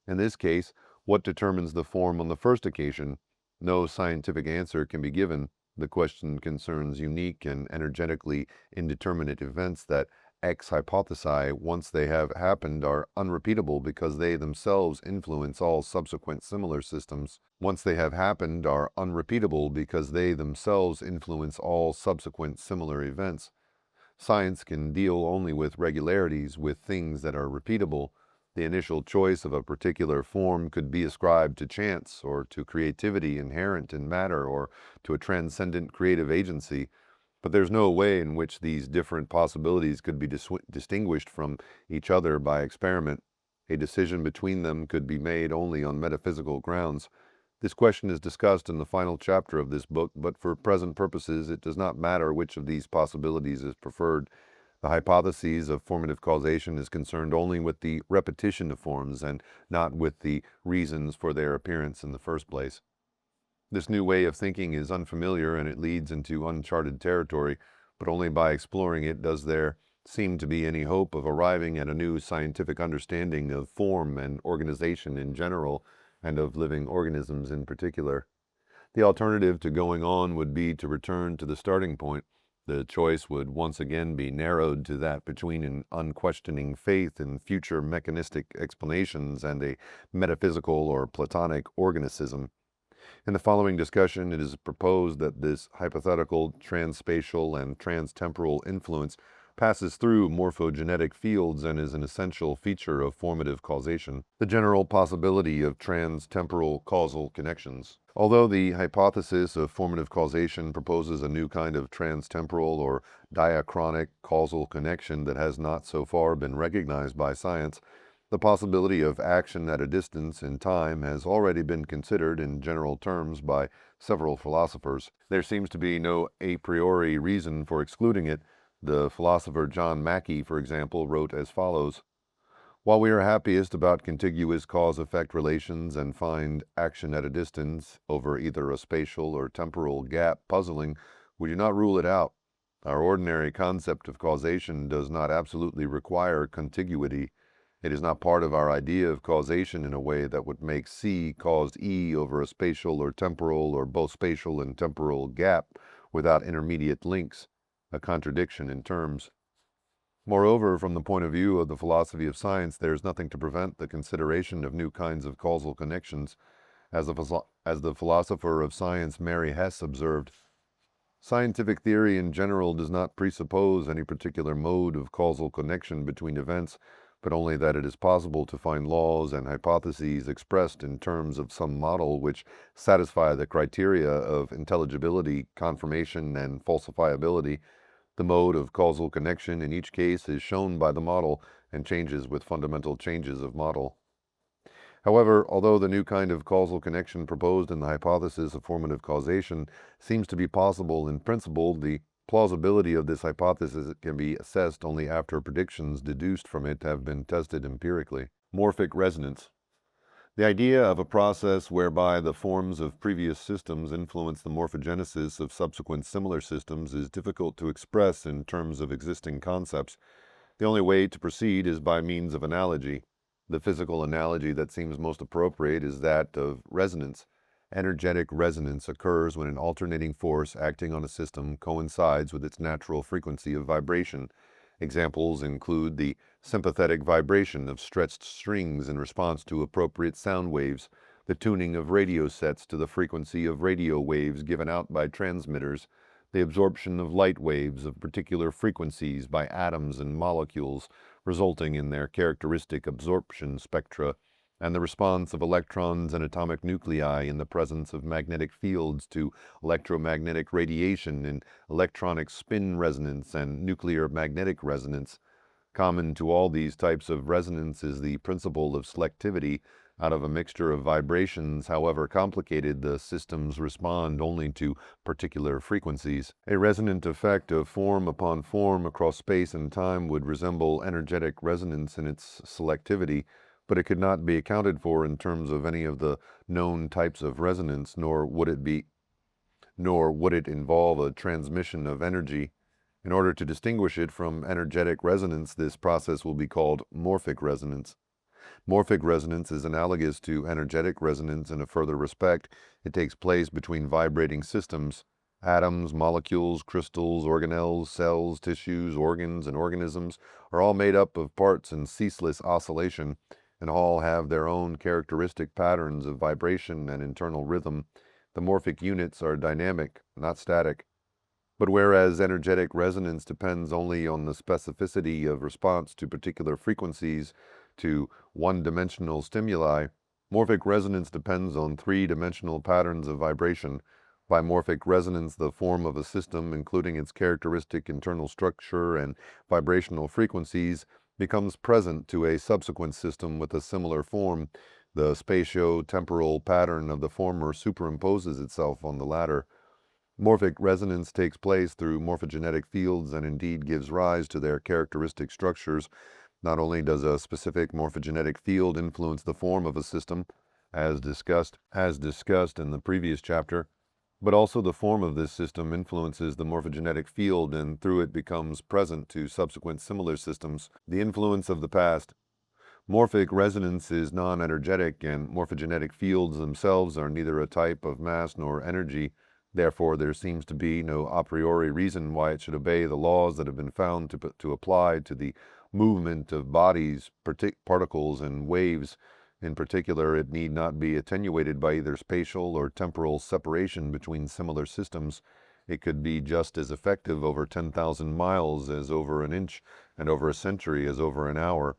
In this case, what determines the form on the first occasion? No scientific answer can be given. The question concerns unique and energetically indeterminate events that X hypothesi, once they have happened, are unrepeatable because they themselves influence all subsequent similar systems. Once they have happened, are unrepeatable because they themselves influence all subsequent similar events. Science can deal only with regularities, with things that are repeatable. The initial choice of a particular form could be ascribed to chance, or to creativity inherent in matter, or to a transcendent creative agency. But there's no way in which these different possibilities could be distinguished from each other by experiment. A decision between them could be made only on metaphysical grounds. This question is discussed in the final chapter of this book, but for present purposes it does not matter which of these possibilities is preferred. The hypothesis of formative causation is concerned only with the repetition of forms and not with the reasons for their appearance in the first place. This new way of thinking is unfamiliar and it leads into uncharted territory, but only by exploring it does there seem to be any hope of arriving at a new scientific understanding of form and organization in general, and of living organisms in particular. The alternative to going on would be to return to the starting point. The choice would once again be narrowed to that between an unquestioning faith in future mechanistic explanations and a metaphysical or Platonic organicism. In the following discussion, it is proposed that this hypothetical transspatial and transtemporal influence passes through morphogenetic fields and is an essential feature of formative causation, the general possibility of transtemporal causal connections. Although the hypothesis of formative causation proposes a new kind of transtemporal or diachronic causal connection that has not so far been recognized by science, the possibility of action at a distance in time has already been considered in general terms by several philosophers. There seems to be no a priori reason for excluding it. The philosopher John Mackey, for example, wrote as follows: "While we are happiest about contiguous cause-effect relations and find action at a distance over either a spatial or temporal gap puzzling, we do not rule it out. Our ordinary concept of causation does not absolutely require contiguity. It is not part of our idea of causation in a way that would make C cause E over a spatial or temporal or both spatial and temporal gap without intermediate links, a contradiction in terms. Moreover, from the point of view of the philosophy of science, there is nothing to prevent the consideration of new kinds of causal connections. As the philosopher of science Mary Hess observed, scientific theory in general does not presuppose any particular mode of causal connection between events, but only that it is possible to find laws and hypotheses expressed in terms of some model which satisfy the criteria of intelligibility, confirmation, and falsifiability. The mode of causal connection in each case is shown by the model and changes with fundamental changes of model. However, although the new kind of causal connection proposed in the hypothesis of formative causation seems to be possible in principle, the plausibility of this hypothesis can be assessed only after predictions deduced from it have been tested empirically. Morphic resonance. The idea of a process whereby the forms of previous systems influence the morphogenesis of subsequent similar systems is difficult to express in terms of existing concepts. The only way to proceed is by means of analogy. The physical analogy that seems most appropriate is that of resonance. Energetic resonance occurs when an alternating force acting on a system coincides with its natural frequency of vibration. Examples include the sympathetic vibration of stretched strings in response to appropriate sound waves, the tuning of radio sets to the frequency of radio waves given out by transmitters, the absorption of light waves of particular frequencies by atoms and molecules, resulting in their characteristic absorption spectra, and the response of electrons and atomic nuclei in the presence of magnetic fields to electromagnetic radiation in electronic spin resonance and nuclear magnetic resonance. Common to all these types of resonance is the principle of selectivity. Out of a mixture of vibrations, however complicated, the systems respond only to particular frequencies. A resonant effect of form upon form across space and time would resemble energetic resonance in its selectivity, but it could not be accounted for in terms of any of the known types of resonance, nor would it involve a transmission of energy. In order to distinguish it from energetic resonance, this process will be called morphic resonance. Morphic resonance is analogous to energetic resonance in a further respect. It takes place between vibrating systems. Atoms, molecules, crystals, organelles, cells, tissues, organs, and organisms are all made up of parts in ceaseless oscillation, and all have their own characteristic patterns of vibration and internal rhythm. The morphic units are dynamic, not static. But whereas energetic resonance depends only on the specificity of response to particular frequencies, to one-dimensional stimuli, morphic resonance depends on three-dimensional patterns of vibration. By morphic resonance, the form of a system, including its characteristic internal structure and vibrational frequencies, becomes present to a subsequent system with a similar form. The spatio-temporal pattern of the former superimposes itself on the latter. Morphic resonance takes place through morphogenetic fields and indeed gives rise to their characteristic structures. Not only does a specific morphogenetic field influence the form of a system, as discussed in the previous chapter, but also the form of this system influences the morphogenetic field and through it becomes present to subsequent similar systems. The influence of the past. Morphic resonance is non-energetic, and morphogenetic fields themselves are neither a type of mass nor energy. Therefore, there seems to be no a priori reason why it should obey the laws that have been found to apply to the movement of bodies, particles, and waves. In particular, it need not be attenuated by either spatial or temporal separation between similar systems. It could be just as effective over 10,000 miles as over an inch, and over a century as over an hour.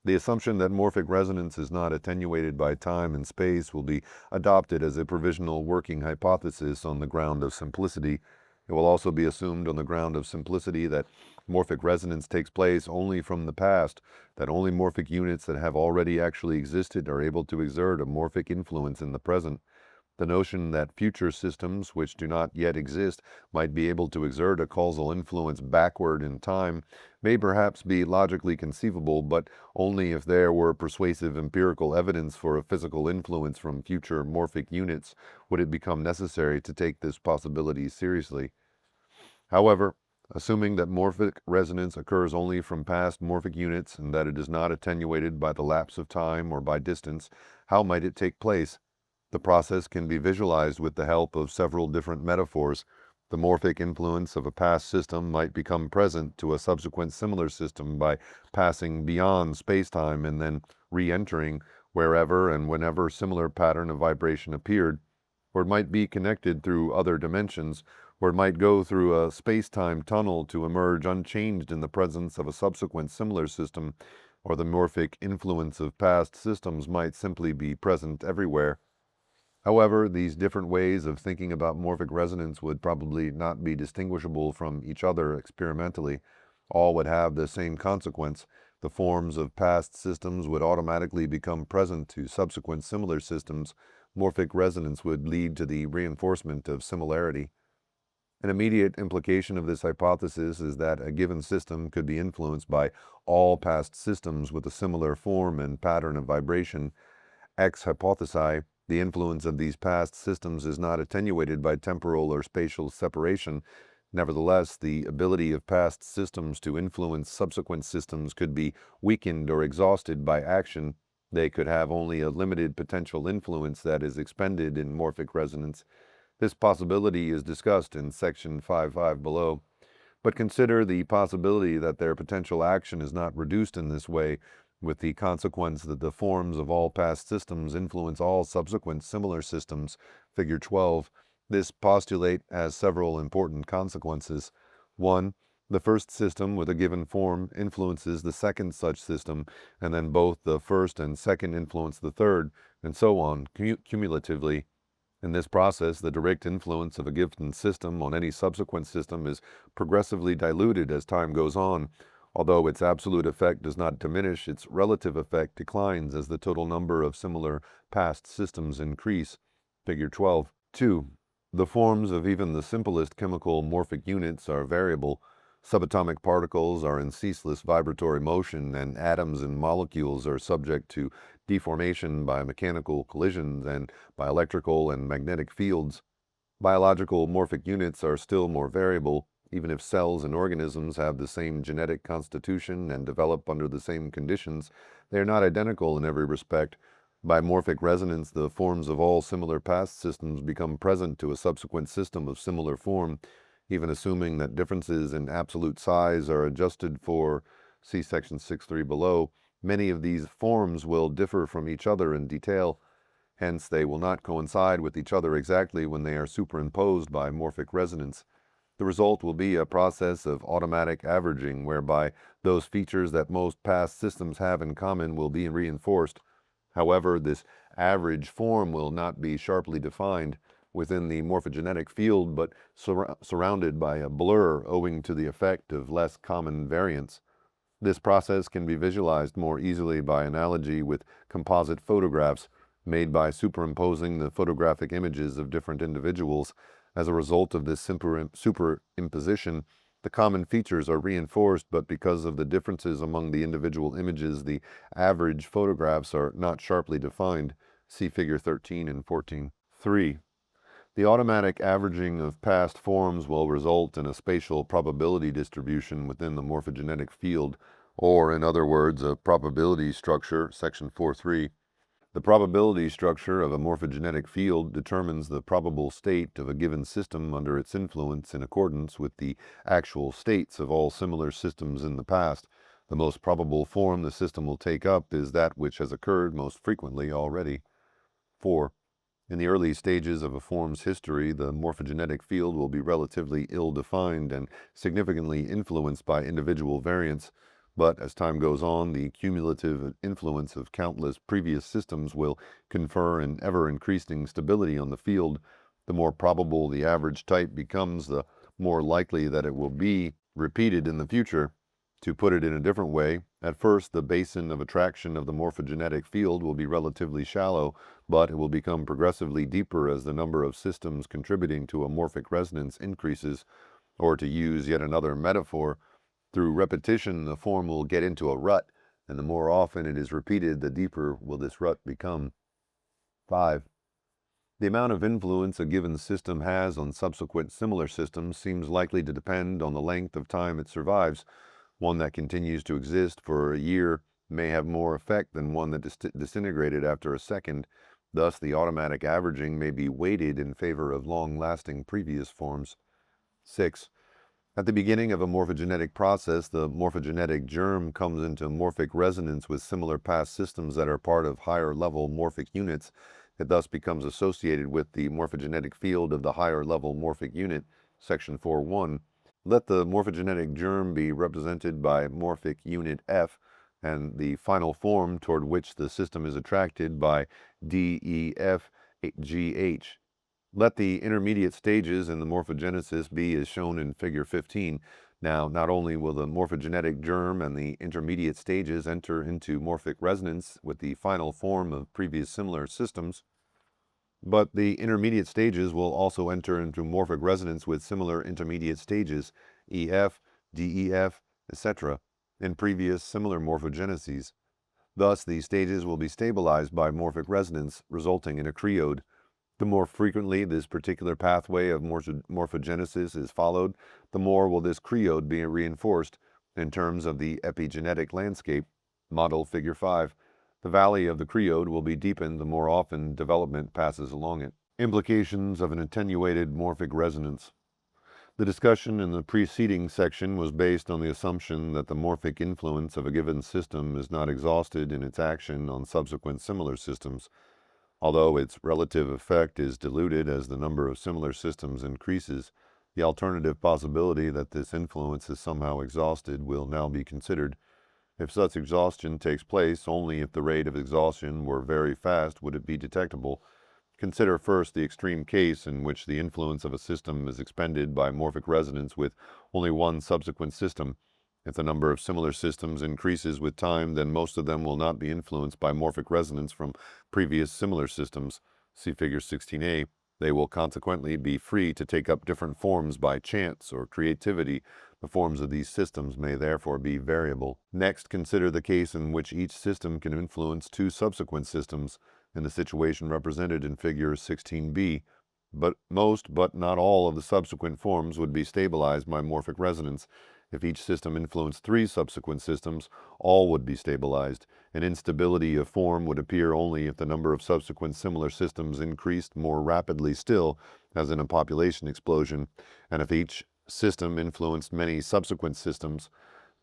The assumption that morphic resonance is not attenuated by time and space will be adopted as a provisional working hypothesis on the ground of simplicity. It will also be assumed on the ground of simplicity that morphic resonance takes place only from the past, that only morphic units that have already actually existed are able to exert a morphic influence in the present. The notion that future systems, which do not yet exist, might be able to exert a causal influence backward in time may perhaps be logically conceivable, but only if there were persuasive empirical evidence for a physical influence from future morphic units would it become necessary to take this possibility seriously. However, assuming that morphic resonance occurs only from past morphic units and that it is not attenuated by the lapse of time or by distance, how might it take place? The process can be visualized with the help of several different metaphors. The morphic influence of a past system might become present to a subsequent similar system by passing beyond space-time and then re-entering wherever and whenever similar pattern of vibration appeared, or it might be connected through other dimensions, or it might go through a space-time tunnel to emerge unchanged in the presence of a subsequent similar system, or the morphic influence of past systems might simply be present everywhere. However, these different ways of thinking about morphic resonance would probably not be distinguishable from each other experimentally. All would have the same consequence. The forms of past systems would automatically become present to subsequent similar systems. Morphic resonance would lead to the reinforcement of similarity. An immediate implication of this hypothesis is that a given system could be influenced by all past systems with a similar form and pattern of vibration. Ex hypothesi, the influence of these past systems is not attenuated by temporal or spatial separation. Nevertheless, the ability of past systems to influence subsequent systems could be weakened or exhausted by action. They could have only a limited potential influence that is expended in morphic resonance. This possibility is discussed in section 5.5 below. But consider the possibility that their potential action is not reduced in this way, with the consequence that the forms of all past systems influence all subsequent similar systems. Figure 12. This postulate has several important consequences. 1. The first system with a given form influences the second such system, and then both the first and second influence the third, and so on, cumulatively. In this process, the direct influence of a given system on any subsequent system is progressively diluted as time goes on. Although its absolute effect does not diminish, its relative effect declines as the total number of similar past systems increase. Figure 12. 2. The forms of even the simplest chemical morphic units are variable. Subatomic particles are in ceaseless vibratory motion, and atoms and molecules are subject to deformation by mechanical collisions and by electrical and magnetic fields. Biological morphic units are still more variable. Even if cells and organisms have the same genetic constitution and develop under the same conditions, they are not identical in every respect. By morphic resonance, the forms of all similar past systems become present to a subsequent system of similar form. Even assuming that differences in absolute size are adjusted for, see section 6.3 below, many of these forms will differ from each other in detail. Hence, they will not coincide with each other exactly when they are superimposed by morphic resonance. The result will be a process of automatic averaging, whereby those features that most past systems have in common will be reinforced. However, this average form will not be sharply defined. within the morphogenetic field, but surrounded by a blur owing to the effect of less common variants. This process can be visualized more easily by analogy with composite photographs made by superimposing the photographic images of different individuals. As a result of this superimposition, the common features are reinforced, but because of the differences among the individual images, the average photographs are not sharply defined. See Figure 13 and 14. 3. The automatic averaging of past forms will result in a spatial probability distribution within the morphogenetic field, or in other words, a probability structure, section 4.3. The probability structure of a morphogenetic field determines the probable state of a given system under its influence in accordance with the actual states of all similar systems in the past. The most probable form the system will take up is that which has occurred most frequently already. 4. In the early stages of a form's history, the morphogenetic field will be relatively ill-defined and significantly influenced by individual variants, but as time goes on, the cumulative influence of countless previous systems will confer an ever-increasing stability on the field. The more probable the average type becomes, the more likely that it will be repeated in the future. To put it in a different way, at first the basin of attraction of the morphogenetic field will be relatively shallow, but it will become progressively deeper as the number of systems contributing to a morphic resonance increases. Or to use yet another metaphor, through repetition the form will get into a rut, and the more often it is repeated, the deeper will this rut become. 5. The amount of influence a given system has on subsequent similar systems seems likely to depend on the length of time it survives. One that continues to exist for a year may have more effect than one that disintegrated after a second. Thus, the automatic averaging may be weighted in favor of long-lasting previous forms. 6. At the beginning of a morphogenetic process, the morphogenetic germ comes into morphic resonance with similar past systems that are part of higher-level morphic units. It thus becomes associated with the morphogenetic field of the higher-level morphic unit, section 4.1. Let the morphogenetic germ be represented by morphic unit F, and the final form toward which the system is attracted by DEFGH. Let the intermediate stages in the morphogenesis be as shown in Figure 15. Now, not only will the morphogenetic germ and the intermediate stages enter into morphic resonance with the final form of previous similar systems, but the intermediate stages will also enter into morphic resonance with similar intermediate stages, EF, DEF, etc., in previous similar morphogeneses. Thus, these stages will be stabilized by morphic resonance, resulting in a creode. The more frequently this particular pathway of morphogenesis is followed, the more will this creode be reinforced. In terms of the epigenetic landscape, model Figure 5, the valley of the creode will be deepened the more often development passes along it. Implications of an attenuated morphic resonance. The discussion in the preceding section was based on the assumption that the morphic influence of a given system is not exhausted in its action on subsequent similar systems. Although its relative effect is diluted as the number of similar systems increases, the alternative possibility that this influence is somehow exhausted will now be considered. If such exhaustion takes place, only if the rate of exhaustion were very fast would it be detectable. Consider first the extreme case in which the influence of a system is expended by morphic resonance with only one subsequent system. If the number of similar systems increases with time, then most of them will not be influenced by morphic resonance from previous similar systems. See Figure 16a. They will consequently be free to take up different forms by chance or creativity. The forms of these systems may therefore be variable. Next, consider the case in which each system can influence two subsequent systems, in the situation represented in Figure 16b. But most, but not all, of the subsequent forms would be stabilized by morphic resonance. If each system influenced three subsequent systems, all would be stabilized. An instability of form would appear only if the number of subsequent similar systems increased more rapidly still, as in a population explosion, and if each system influenced many subsequent systems.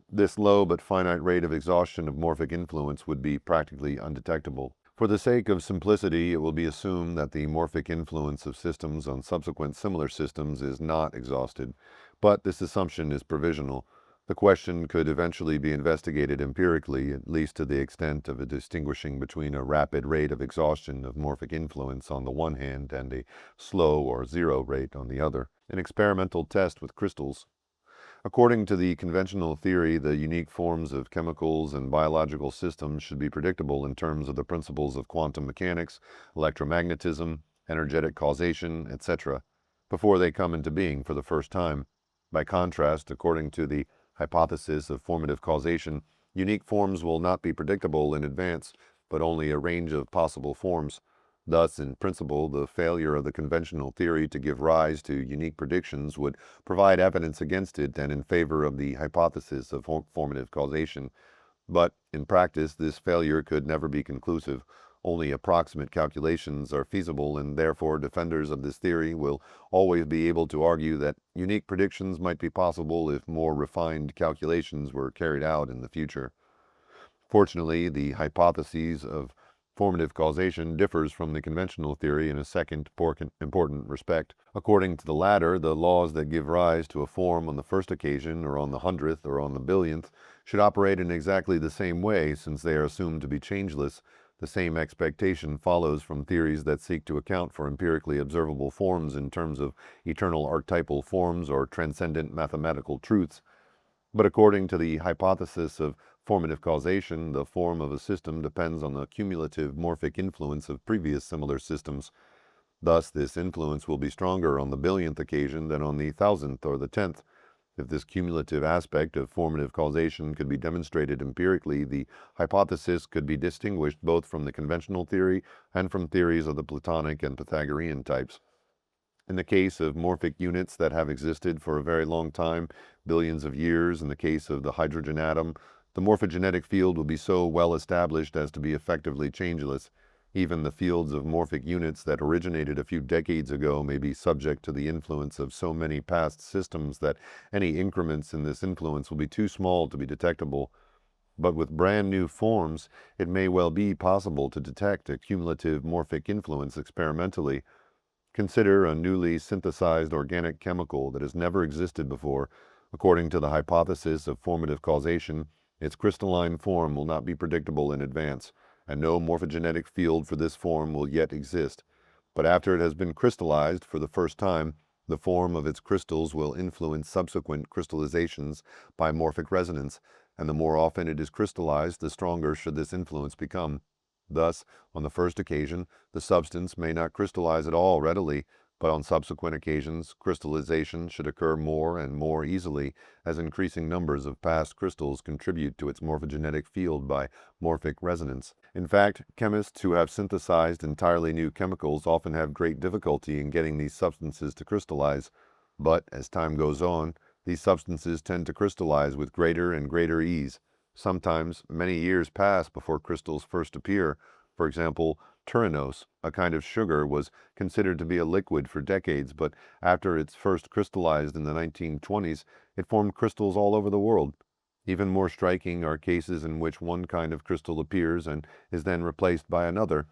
This low but finite rate of exhaustion of morphic influence would be practically undetectable. For the sake of simplicity, it will be assumed that the morphic influence of systems on subsequent similar systems is not exhausted, but this assumption is provisional. The question could eventually be investigated empirically, at least to the extent of distinguishing between a rapid rate of exhaustion of morphic influence on the one hand and a slow or zero rate on the other. An experimental test with crystals. According to the conventional theory, the unique forms of chemicals and biological systems should be predictable in terms of the principles of quantum mechanics, electromagnetism, energetic causation, etc., before they come into being for the first time. By contrast, according to the hypothesis of formative causation, unique forms will not be predictable in advance, but only a range of possible forms. Thus, in principle, the failure of the conventional theory to give rise to unique predictions would provide evidence against it and in favor of the hypothesis of formative causation. But, in practice, this failure could never be conclusive. Only approximate calculations are feasible, and therefore defenders of this theory will always be able to argue that unique predictions might be possible if more refined calculations were carried out in the future. Fortunately, the hypothesis of formative causation differs from the conventional theory in a second important respect. According to the latter, the laws that give rise to a form on the first occasion, or on the 100th, or on the billionth, should operate in exactly the same way, since they are assumed to be changeless. The same expectation follows from theories that seek to account for empirically observable forms in terms of eternal archetypal forms or transcendent mathematical truths. But according to the hypothesis of formative causation, the form of a system depends on the cumulative morphic influence of previous similar systems. Thus, this influence will be stronger on the billionth occasion than on the 1000th or the 10th. If this cumulative aspect of formative causation could be demonstrated empirically, the hypothesis could be distinguished both from the conventional theory and from theories of the Platonic and Pythagorean types. In the case of morphic units that have existed for a very long time, billions of years, in the case of the hydrogen atom, the morphogenetic field will be so well established as to be effectively changeless. Even the fields of morphic units that originated a few decades ago may be subject to the influence of so many past systems that any increments in this influence will be too small to be detectable. But with brand new forms, it may well be possible to detect a cumulative morphic influence experimentally. Consider a newly synthesized organic chemical that has never existed before. According to the hypothesis of formative causation, its crystalline form will not be predictable in advance, and no morphogenetic field for this form will yet exist. But after it has been crystallized for the first time, the form of its crystals will influence subsequent crystallizations by morphic resonance, and the more often it is crystallized, the stronger should this influence become. Thus, on the first occasion, the substance may not crystallize at all readily, but on subsequent occasions, crystallization should occur more and more easily, as increasing numbers of past crystals contribute to its morphogenetic field by morphic resonance. In fact, chemists who have synthesized entirely new chemicals often have great difficulty in getting these substances to crystallize. But, as time goes on, these substances tend to crystallize with greater and greater ease. Sometimes many years pass before crystals first appear. For example, Turinose, a kind of sugar, was considered to be a liquid for decades, but after it's first crystallized in the 1920s, it formed crystals all over the world. Even more striking are cases in which one kind of crystal appears and is then replaced by another.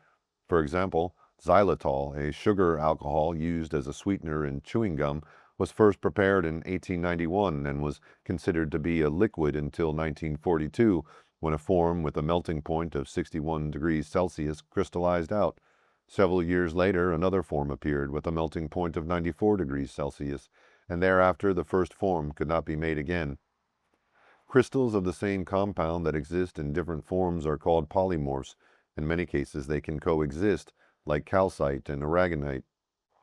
For example, xylitol, a sugar alcohol used as a sweetener in chewing gum, was first prepared in 1891 and was considered to be a liquid until 1942, when a form with a melting point of 61 degrees Celsius crystallized out. Several years later, another form appeared with a melting point of 94 degrees Celsius, and thereafter the first form could not be made again. Crystals of the same compound that exist in different forms are called polymorphs. In many cases they can coexist, like calcite and aragonite,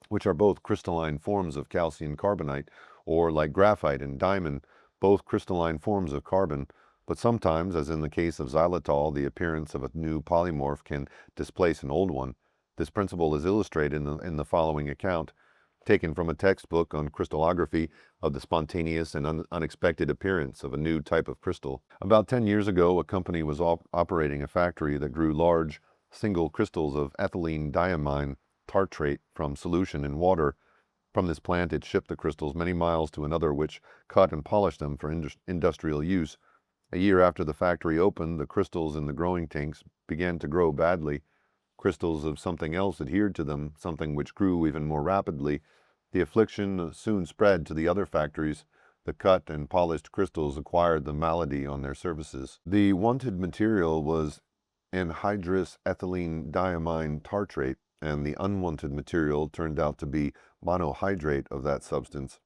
which are both crystalline forms of calcium carbonate, or like graphite and diamond, both crystalline forms of carbon. But sometimes, as in the case of xylitol, the appearance of a new polymorph can displace an old one. This principle is illustrated in the following account, taken from a textbook on crystallography, of the spontaneous and unexpected appearance of a new type of crystal. About 10 years ago, a company was operating a factory that grew large, single crystals of ethylene diamine tartrate from solution in water. From this plant, it shipped the crystals many miles to another, which cut and polished them for industrial use. A year after the factory opened, the crystals in the growing tanks began to grow badly. Crystals of something else adhered to them, something which grew even more rapidly. The affliction soon spread to the other factories. The cut and polished crystals acquired the malady on their surfaces. The wanted material was anhydrous ethylene diamine tartrate, and the unwanted material turned out to be monohydrate of that substance.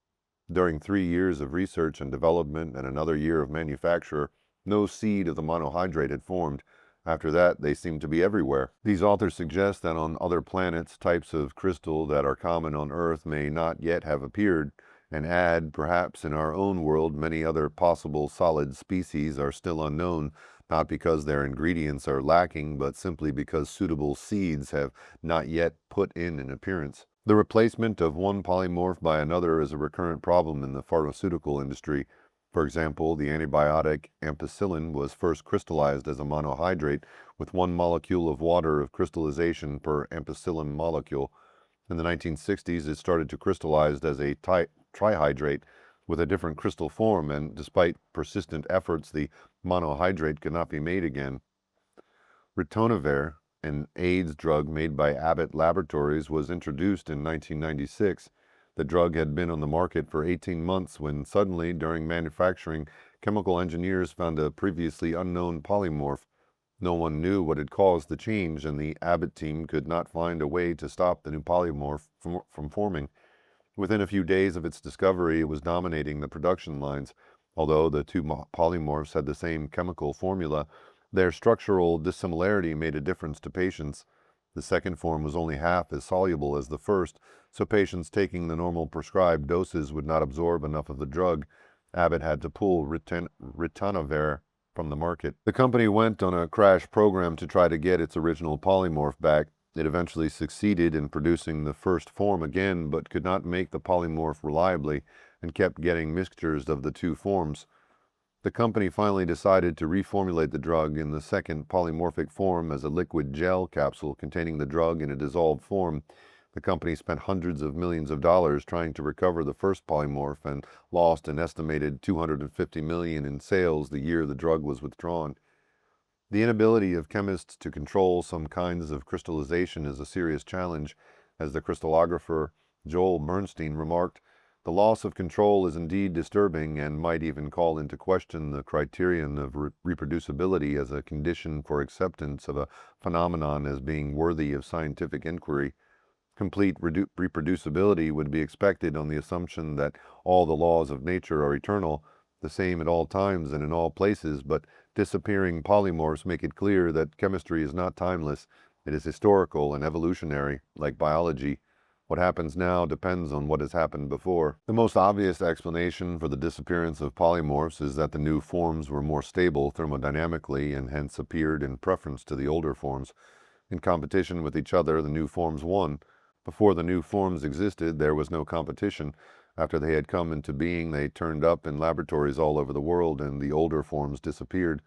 During 3 years of research and development and another year of manufacture, no seed of the monohydrate had formed. After that, they seemed to be everywhere. These authors suggest that on other planets, types of crystal that are common on Earth may not yet have appeared, and add, perhaps in our own world, many other possible solid species are still unknown, not because their ingredients are lacking, but simply because suitable seeds have not yet put in an appearance. The replacement of one polymorph by another is a recurrent problem in the pharmaceutical industry. For example, the antibiotic ampicillin was first crystallized as a monohydrate with 1 molecule of water of crystallization per ampicillin molecule. In the 1960s, it started to crystallize as a trihydrate with a different crystal form, and despite persistent efforts, the monohydrate could not be made again. Ritonavir, an AIDS drug made by Abbott Laboratories, was introduced in 1996. The drug had been on the market for 18 months when suddenly, during manufacturing, chemical engineers found a previously unknown polymorph. No one knew what had caused the change, and the Abbott team could not find a way to stop the new polymorph from forming. Within a few days of its discovery, it was dominating the production lines. Although the two polymorphs had the same chemical formula, their structural dissimilarity made a difference to patients. The second form was only half as soluble as the first, so patients taking the normal prescribed doses would not absorb enough of the drug. Abbott had to pull ritonavir from the market. The company went on a crash program to try to get its original polymorph back. It eventually succeeded in producing the first form again, but could not make the polymorph reliably and kept getting mixtures of the two forms. The company finally decided to reformulate the drug in the second polymorphic form as a liquid gel capsule containing the drug in a dissolved form. The company spent hundreds of millions of dollars trying to recover the first polymorph and lost an estimated $250 million in sales the year the drug was withdrawn. The inability of chemists to control some kinds of crystallization is a serious challenge. As the crystallographer Joel Bernstein remarked, the loss of control is indeed disturbing and might even call into question the criterion of reproducibility as a condition for acceptance of a phenomenon as being worthy of scientific inquiry. Complete reproducibility would be expected on the assumption that all the laws of nature are eternal, the same at all times and in all places, but disappearing polymorphs make it clear that chemistry is not timeless. It is historical and evolutionary, like biology. What happens now depends on what has happened before. The most obvious explanation for the disappearance of polymorphs is that the new forms were more stable thermodynamically and hence appeared in preference to the older forms. In competition with each other, the new forms won. Before the new forms existed, there was no competition. After they had come into being, they turned up in laboratories all over the world, and the older forms disappeared.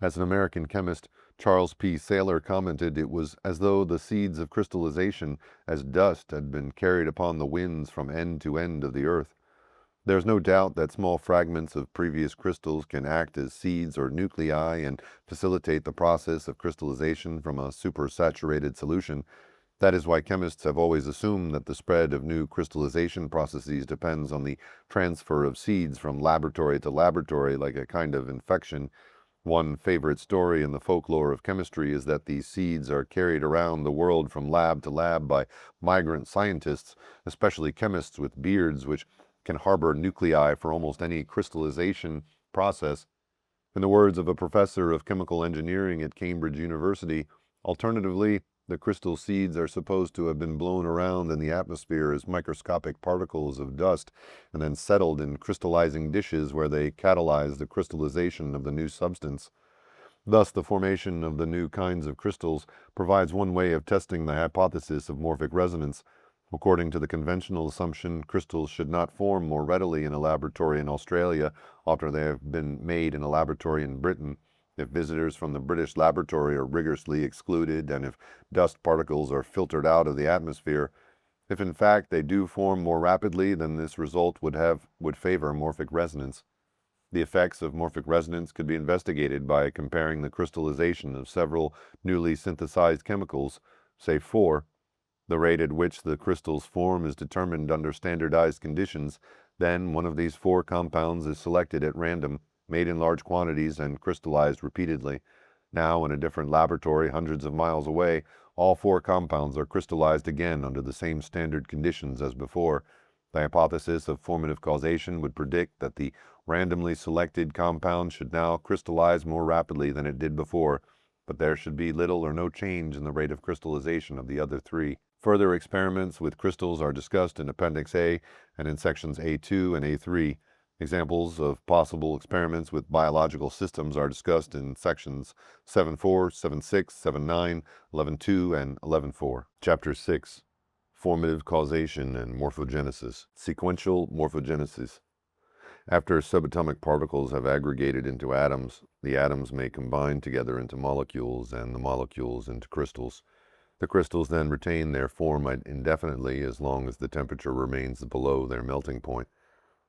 As an American chemist, Charles P. Saylor commented, it was as though the seeds of crystallization as dust had been carried upon the winds from end to end of the earth. There is no doubt that small fragments of previous crystals can act as seeds or nuclei and facilitate the process of crystallization from a supersaturated solution. That is why chemists have always assumed that the spread of new crystallization processes depends on the transfer of seeds from laboratory to laboratory, like a kind of infection. One favorite story in the folklore of chemistry is that these seeds are carried around the world from lab to lab by migrant scientists, especially chemists with beards, which can harbor nuclei for almost any crystallization process. In the words of a professor of chemical engineering at Cambridge University, alternatively, the crystal seeds are supposed to have been blown around in the atmosphere as microscopic particles of dust and then settled in crystallizing dishes where they catalyze the crystallization of the new substance. Thus, the formation of the new kinds of crystals provides one way of testing the hypothesis of morphic resonance. According to the conventional assumption, crystals should not form more readily in a laboratory in Australia after they have been made in a laboratory in Britain. If visitors from the British laboratory are rigorously excluded, and if dust particles are filtered out of the atmosphere, if in fact they do form more rapidly, then this result would favor morphic resonance. The effects of morphic resonance could be investigated by comparing the crystallization of several newly synthesized chemicals, say 4. The rate at which the crystals form is determined under standardized conditions. Then one of these 4 compounds is selected at random, made in large quantities, and crystallized repeatedly. Now, in a different laboratory hundreds of miles away, all 4 compounds are crystallized again under the same standard conditions as before. The hypothesis of formative causation would predict that the randomly selected compound should now crystallize more rapidly than it did before, but there should be little or no change in the rate of crystallization of the other 3. Further experiments with crystals are discussed in Appendix A and in sections A2 and A3. Examples of possible experiments with biological systems are discussed in sections 7.4, 7.6, 7.9, 11.2, and 11.4. Chapter 6. Formative Causation and Morphogenesis. Sequential Morphogenesis. After subatomic particles have aggregated into atoms, the atoms may combine together into molecules and the molecules into crystals. The crystals then retain their form indefinitely as long as the temperature remains below their melting point.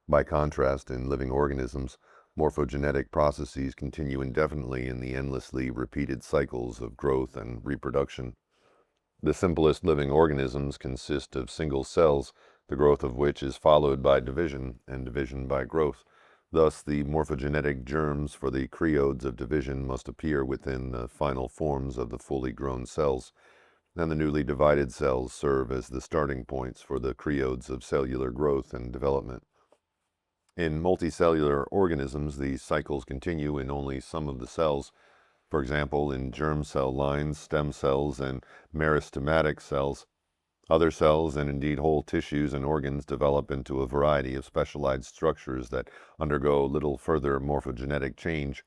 By contrast, in living organisms, morphogenetic processes continue indefinitely in the endlessly repeated cycles of growth and reproduction. The simplest living organisms consist of single cells, the growth of which is followed by division, and division by growth. Thus, the morphogenetic germs for the creodes of division must appear within the final forms of the fully grown cells, and the newly divided cells serve as the starting points for the creodes of cellular growth and development. In multicellular organisms, these cycles continue in only some of the cells. For example, in germ cell lines, stem cells, and meristematic cells. Other cells, and indeed whole tissues and organs, develop into a variety of specialized structures that undergo little further morphogenetic change.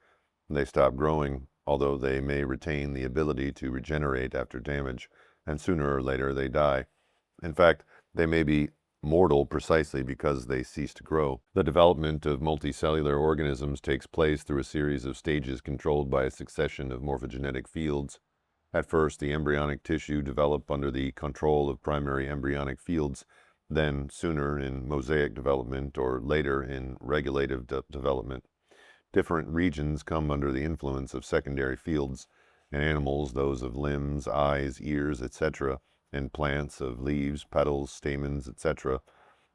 They stop growing, although they may retain the ability to regenerate after damage, and sooner or later they die. In fact, they may be mortal precisely because they cease to grow. The development of multicellular organisms takes place through a series of stages controlled by a succession of morphogenetic fields. At first, the embryonic tissue develop under the control of primary embryonic fields, then sooner in mosaic development, or later in regulative development. Different regions come under the influence of secondary fields. In animals, those of limbs, eyes, ears, etc., in plants of leaves, petals, stamens, etc.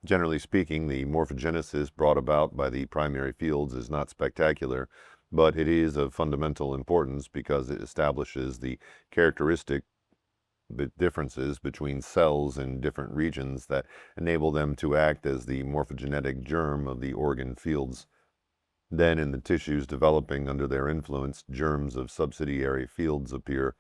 Generally speaking, the morphogenesis brought about by the primary fields is not spectacular, but it is of fundamental importance because it establishes the characteristic differences between cells in different regions that enable them to act as the morphogenetic germ of the organ fields. Then, in the tissues developing under their influence, germs of subsidiary fields appear,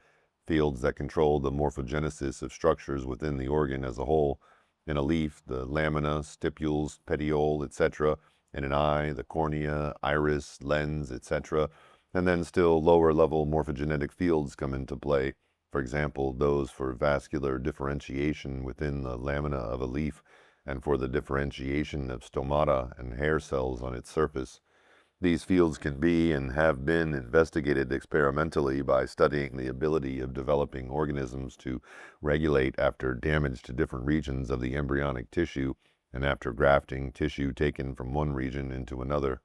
fields that control the morphogenesis of structures within the organ as a whole. In a leaf, the lamina, stipules, petiole, etc. In an eye, the cornea, iris, lens, etc. And then still lower level morphogenetic fields come into play. For example, those for vascular differentiation within the lamina of a leaf, and for the differentiation of stomata and hair cells on its surface. These fields can be and have been investigated experimentally by studying the ability of developing organisms to regulate after damage to different regions of the embryonic tissue and after grafting tissue taken from one region into another,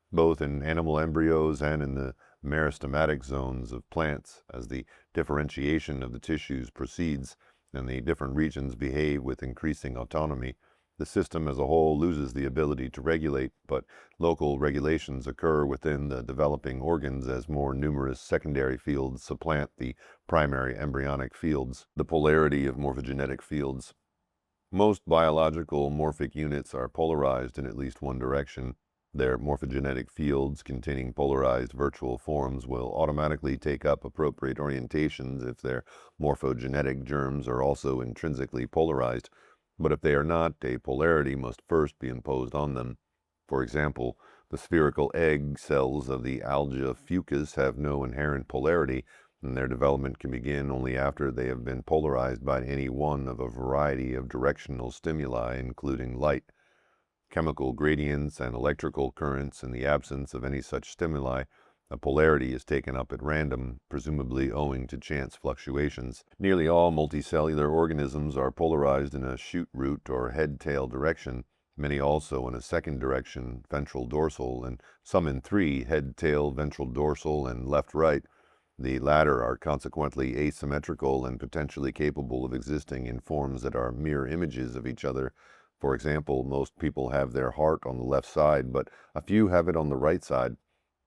both in animal embryos and in the meristematic zones of plants. As the differentiation of the tissues proceeds and the different regions behave with increasing autonomy, the system as a whole loses the ability to regulate, but local regulations occur within the developing organs as more numerous secondary fields supplant the primary embryonic fields. The polarity of morphogenetic fields. Most biological morphic units are polarized in at least one direction. Their morphogenetic fields containing polarized virtual forms will automatically take up appropriate orientations if their morphogenetic germs are also intrinsically polarized. But if they are not, a polarity must first be imposed on them. For example, the spherical egg cells of the alga fucus have no inherent polarity, and their development can begin only after they have been polarized by any one of a variety of directional stimuli, including light, chemical gradients, and electrical currents. In the absence of any such stimuli, a polarity is taken up at random, presumably owing to chance fluctuations. Nearly all multicellular organisms are polarized in a shoot root or head-tail direction, many also in a second direction, ventral-dorsal, and some in 3, head-tail, ventral-dorsal, and left-right. The latter are consequently asymmetrical and potentially capable of existing in forms that are mirror images of each other. For example, most people have their heart on the left side, but a few have it on the right side.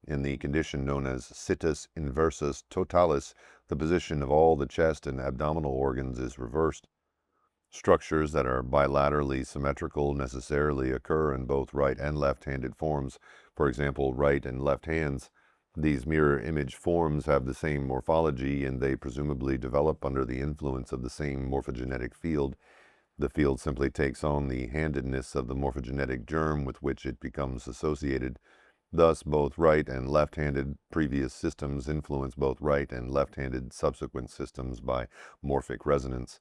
In the condition known as situs inversus totalis, the position of all the chest and abdominal organs is reversed. Structures that are bilaterally symmetrical necessarily occur in both right and left-handed forms, for example, right and left hands. These mirror image forms have the same morphology, and they presumably develop under the influence of the same morphogenetic field. The field simply takes on the handedness of the morphogenetic germ with which it becomes associated. Thus, both right and left-handed previous systems influence both right and left-handed subsequent systems by morphic resonance.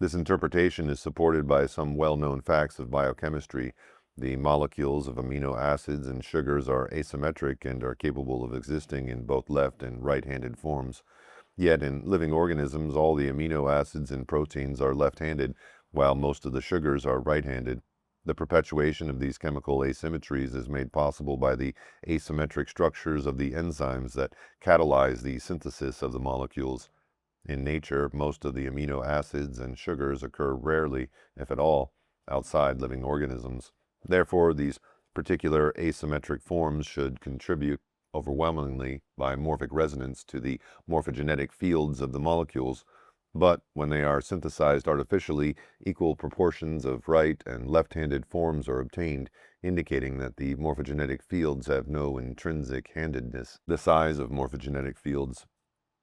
This interpretation is supported by some well-known facts of biochemistry. The molecules of amino acids and sugars are asymmetric and are capable of existing in both left and right-handed forms. Yet in living organisms, all the amino acids and proteins are left-handed, while most of the sugars are right-handed. The perpetuation of these chemical asymmetries is made possible by the asymmetric structures of the enzymes that catalyze the synthesis of the molecules. In nature, most of the amino acids and sugars occur rarely, if at all, outside living organisms. Therefore, these particular asymmetric forms should contribute overwhelmingly by morphic resonance to the morphogenetic fields of the molecules. But when they are synthesized artificially, equal proportions of right and left-handed forms are obtained, indicating that the morphogenetic fields have no intrinsic handedness. The size of morphogenetic fields.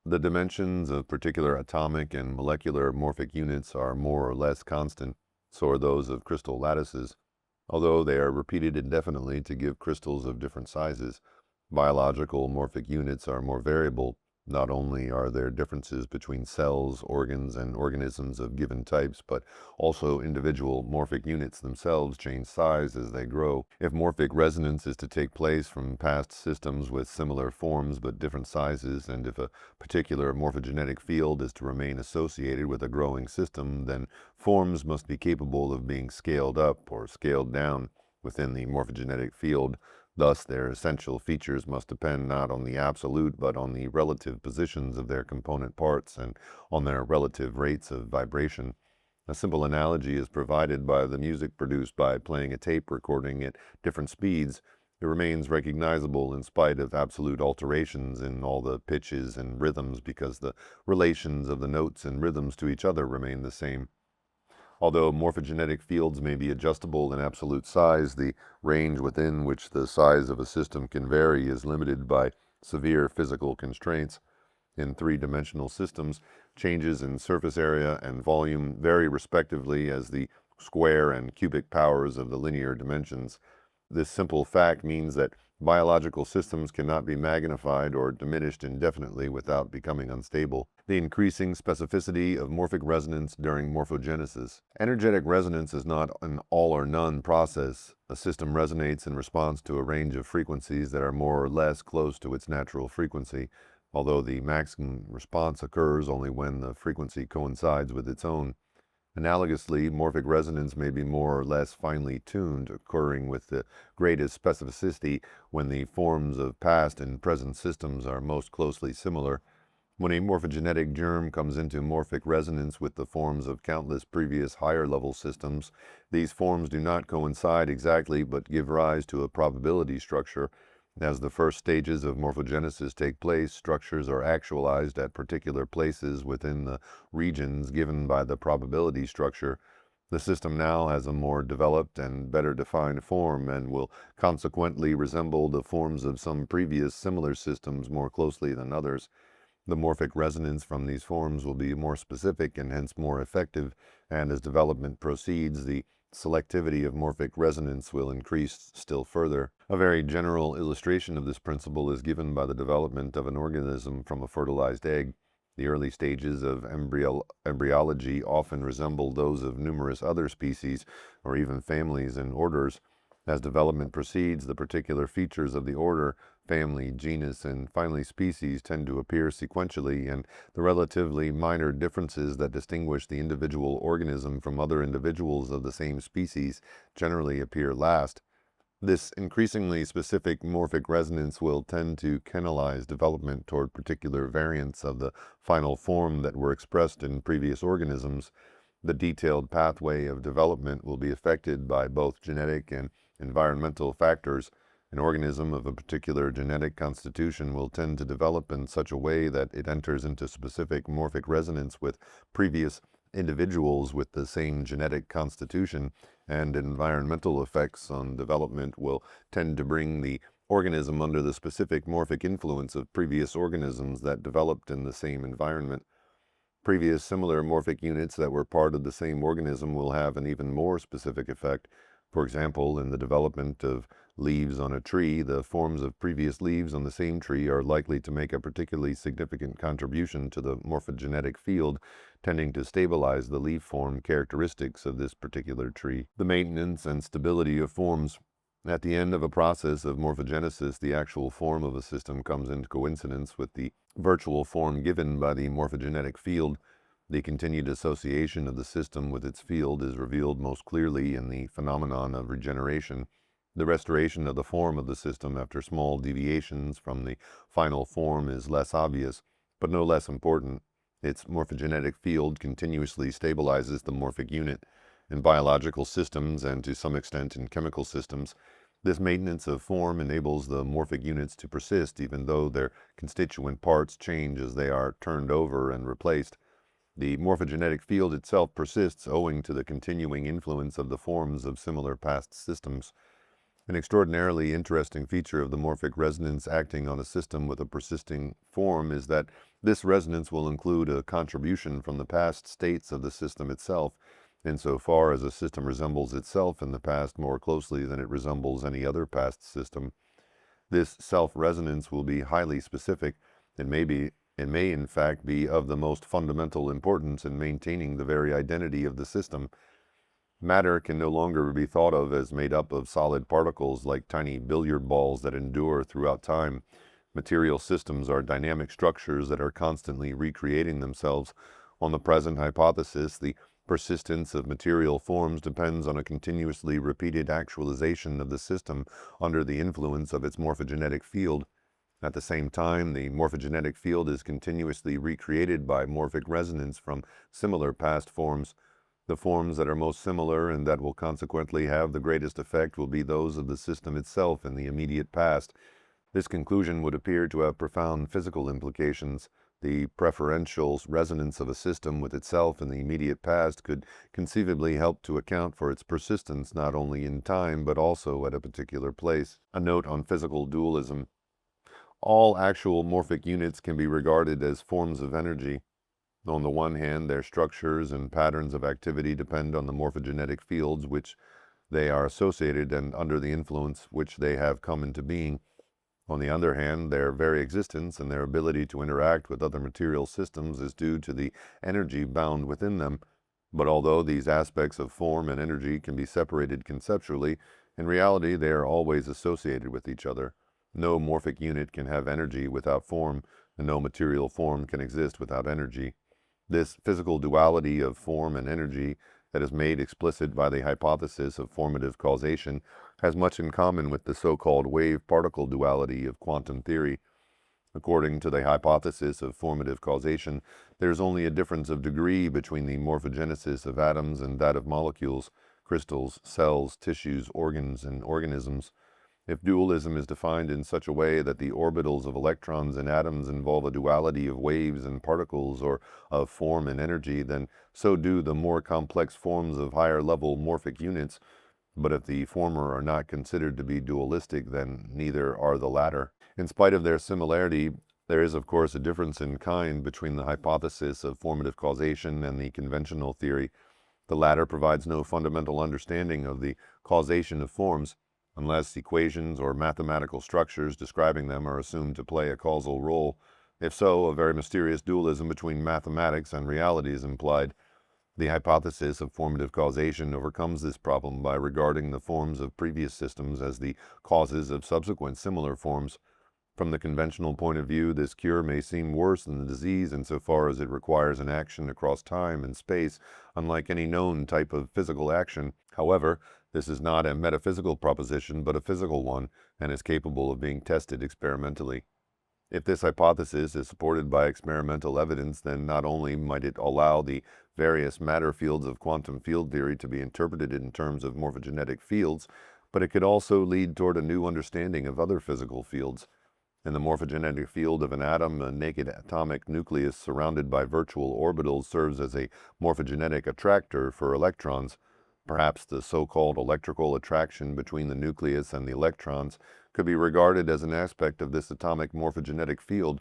The dimensions of particular atomic and molecular morphic units are more or less constant, so are those of crystal lattices, although they are repeated indefinitely to give crystals of different sizes. Biological morphic units are more variable. Not only are there differences between cells, organs, and organisms of given types, but also individual morphic units themselves change size as they grow. If morphic resonance is to take place from past systems with similar forms but different sizes, and if a particular morphogenetic field is to remain associated with a growing system, then forms must be capable of being scaled up or scaled down within the morphogenetic field. Thus, their essential features must depend not on the absolute, but on the relative positions of their component parts and on their relative rates of vibration. A simple analogy is provided by the music produced by playing a tape recording at different speeds. It remains recognizable in spite of absolute alterations in all the pitches and rhythms because the relations of the notes and rhythms to each other remain the same. Although morphogenetic fields may be adjustable in absolute size, the range within which the size of a system can vary is limited by severe physical constraints. In three-dimensional systems, changes in surface area and volume vary respectively as the square and cubic powers of the linear dimensions. This simple fact means that biological systems cannot be magnified or diminished indefinitely without becoming unstable. The increasing specificity of morphic resonance during morphogenesis. Energetic resonance is not an all or none process. A system resonates in response to a range of frequencies that are more or less close to its natural frequency, although the maximum response occurs only when the frequency coincides with its own. Analogously, morphic resonance may be more or less finely tuned, occurring with the greatest specificity when the forms of past and present systems are most closely similar. When a morphogenetic germ comes into morphic resonance with the forms of countless previous higher-level systems, these forms do not coincide exactly but give rise to a probability structure. As the first stages of morphogenesis take place, structures are actualized at particular places within the regions given by the probability structure. The system now has a more developed and better defined form and will consequently resemble the forms of some previous similar systems more closely than others. The morphic resonance from these forms will be more specific and hence more effective, and as development proceeds, the selectivity of morphic resonance will increase still further. A very general illustration of this principle is given by the development of an organism from a fertilized egg. The early stages of embryology often resemble those of numerous other species, or even families and orders. As development proceeds, the particular features of the order, family, genus, and finally species tend to appear sequentially, and the relatively minor differences that distinguish the individual organism from other individuals of the same species generally appear last. This increasingly specific morphic resonance will tend to canalize development toward particular variants of the final form that were expressed in previous organisms. The detailed pathway of development will be affected by both genetic and environmental factors. An organism of a particular genetic constitution will tend to develop in such a way that it enters into specific morphic resonance with previous individuals with the same genetic constitution, and environmental effects on development will tend to bring the organism under the specific morphic influence of previous organisms that developed in the same environment. Previous similar morphic units that were part of the same organism will have an even more specific effect. For example, in the development of leaves on a tree, the forms of previous leaves on the same tree are likely to make a particularly significant contribution to the morphogenetic field, tending to stabilize the leaf form characteristics of this particular tree. The maintenance and stability of forms. At the end of a process of morphogenesis, the actual form of a system comes into coincidence with the virtual form given by the morphogenetic field. The continued association of the system with its field is revealed most clearly in the phenomenon of regeneration. The restoration of the form of the system after small deviations from the final form is less obvious, but no less important. Its morphogenetic field continuously stabilizes the morphic unit. In biological systems, and to some extent in chemical systems, this maintenance of form enables the morphic units to persist even though their constituent parts change as they are turned over and replaced. The morphogenetic field itself persists owing to the continuing influence of the forms of similar past systems. An extraordinarily interesting feature of the morphic resonance acting on a system with a persisting form is that this resonance will include a contribution from the past states of the system itself, insofar as a system resembles itself in the past more closely than it resembles any other past system. This self-resonance will be highly specific. It may in fact be of the most fundamental importance in maintaining the very identity of the system. Matter can no longer be thought of as made up of solid particles like tiny billiard balls that endure throughout time. Material systems are dynamic structures that are constantly recreating themselves. On the present hypothesis, the persistence of material forms depends on a continuously repeated actualization of the system under the influence of its morphogenetic field. At the same time, the morphogenetic field is continuously recreated by morphic resonance from similar past forms. The forms that are most similar and that will consequently have the greatest effect will be those of the system itself in the immediate past. This conclusion would appear to have profound physical implications. The preferential resonance of a system with itself in the immediate past could conceivably help to account for its persistence not only in time but also at a particular place. A note on physical dualism. All actual morphic units can be regarded as forms of energy. On the one hand, their structures and patterns of activity depend on the morphogenetic fields which they are associated and under the influence which they have come into being. On the other hand, their very existence and their ability to interact with other material systems is due to the energy bound within them. But although these aspects of form and energy can be separated conceptually, in reality they are always associated with each other. No morphic unit can have energy without form, and no material form can exist without energy. This physical duality of form and energy that is made explicit by the hypothesis of formative causation has much in common with the so-called wave-particle duality of quantum theory. According to the hypothesis of formative causation, there is only a difference of degree between the morphogenesis of atoms and that of molecules, crystals, cells, tissues, organs, and organisms. If dualism is defined in such a way that the orbitals of electrons and atoms involve a duality of waves and particles or of form and energy, then so do the more complex forms of higher-level morphic units. But if the former are not considered to be dualistic, then neither are the latter. In spite of their similarity, there is of course a difference in kind between the hypothesis of formative causation and the conventional theory. The latter provides no fundamental understanding of the causation of forms, unless equations or mathematical structures describing them are assumed to play a causal role. If so, a very mysterious dualism between mathematics and reality is implied. The hypothesis of formative causation overcomes this problem by regarding the forms of previous systems as the causes of subsequent similar forms. From the conventional point of view, this cure may seem worse than the disease insofar as it requires an action across time and space, unlike any known type of physical action. However, this is not a metaphysical proposition but a physical one, and is capable of being tested experimentally. If this hypothesis is supported by experimental evidence, then not only might it allow the various matter fields of quantum field theory to be interpreted in terms of morphogenetic fields, but it could also lead toward a new understanding of other physical fields. In the morphogenetic field of an atom, a naked atomic nucleus surrounded by virtual orbitals serves as a morphogenetic attractor for electrons. Perhaps the so-called electrical attraction between the nucleus and the electrons could be regarded as an aspect of this atomic morphogenetic field.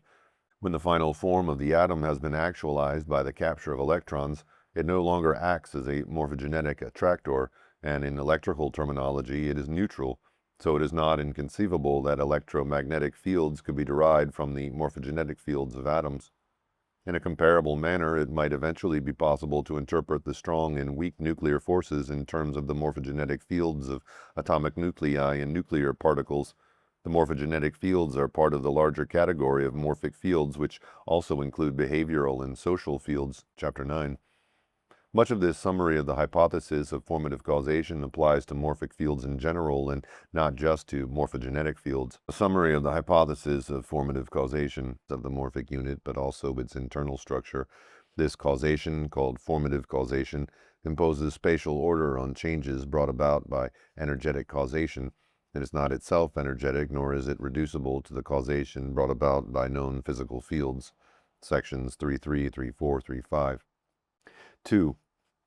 When the final form of the atom has been actualized by the capture of electrons, it no longer acts as a morphogenetic attractor, and in electrical terminology it is neutral. So it is not inconceivable that electromagnetic fields could be derived from the morphogenetic fields of atoms. In a comparable manner, it might eventually be possible to interpret the strong and weak nuclear forces in terms of the morphogenetic fields of atomic nuclei and nuclear particles. The morphogenetic fields are part of the larger category of morphic fields, which also include behavioral and social fields, Chapter 9. Much of this summary of the hypothesis of formative causation applies to morphic fields in general and not just to morphogenetic fields. A summary of the hypothesis of formative causation of the morphic unit, but also its internal structure. This causation, called formative causation, imposes spatial order on changes brought about by energetic causation. It is not itself energetic, nor is it reducible to the causation brought about by known physical fields. Sections 3.3, 3.4, 3.5. 2.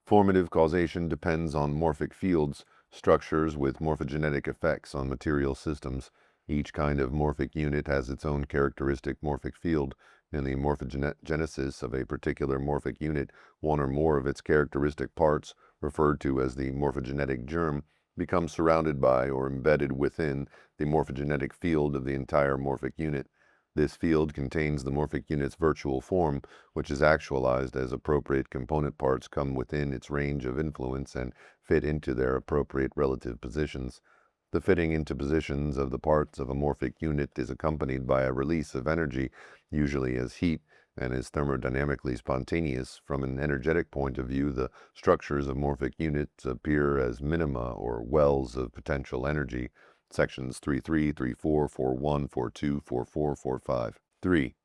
Formative causation depends on morphic fields, structures with morphogenetic effects on material systems. Each kind of morphic unit has its own characteristic morphic field. In the morphogenesis of a particular morphic unit, one or more of its characteristic parts, referred to as the morphogenetic germ, becomes surrounded by or embedded within the morphogenetic field of the entire morphic unit. This field contains the morphic unit's virtual form, which is actualized as appropriate component parts come within its range of influence and fit into their appropriate relative positions. The fitting into positions of the parts of a morphic unit is accompanied by a release of energy, usually as heat, and is thermodynamically spontaneous. From an energetic point of view, the structures of morphic units appear as minima or wells of potential energy. Sections 3.3, 3.4, 4.1, 4.2, 4.4, 4.5. 3.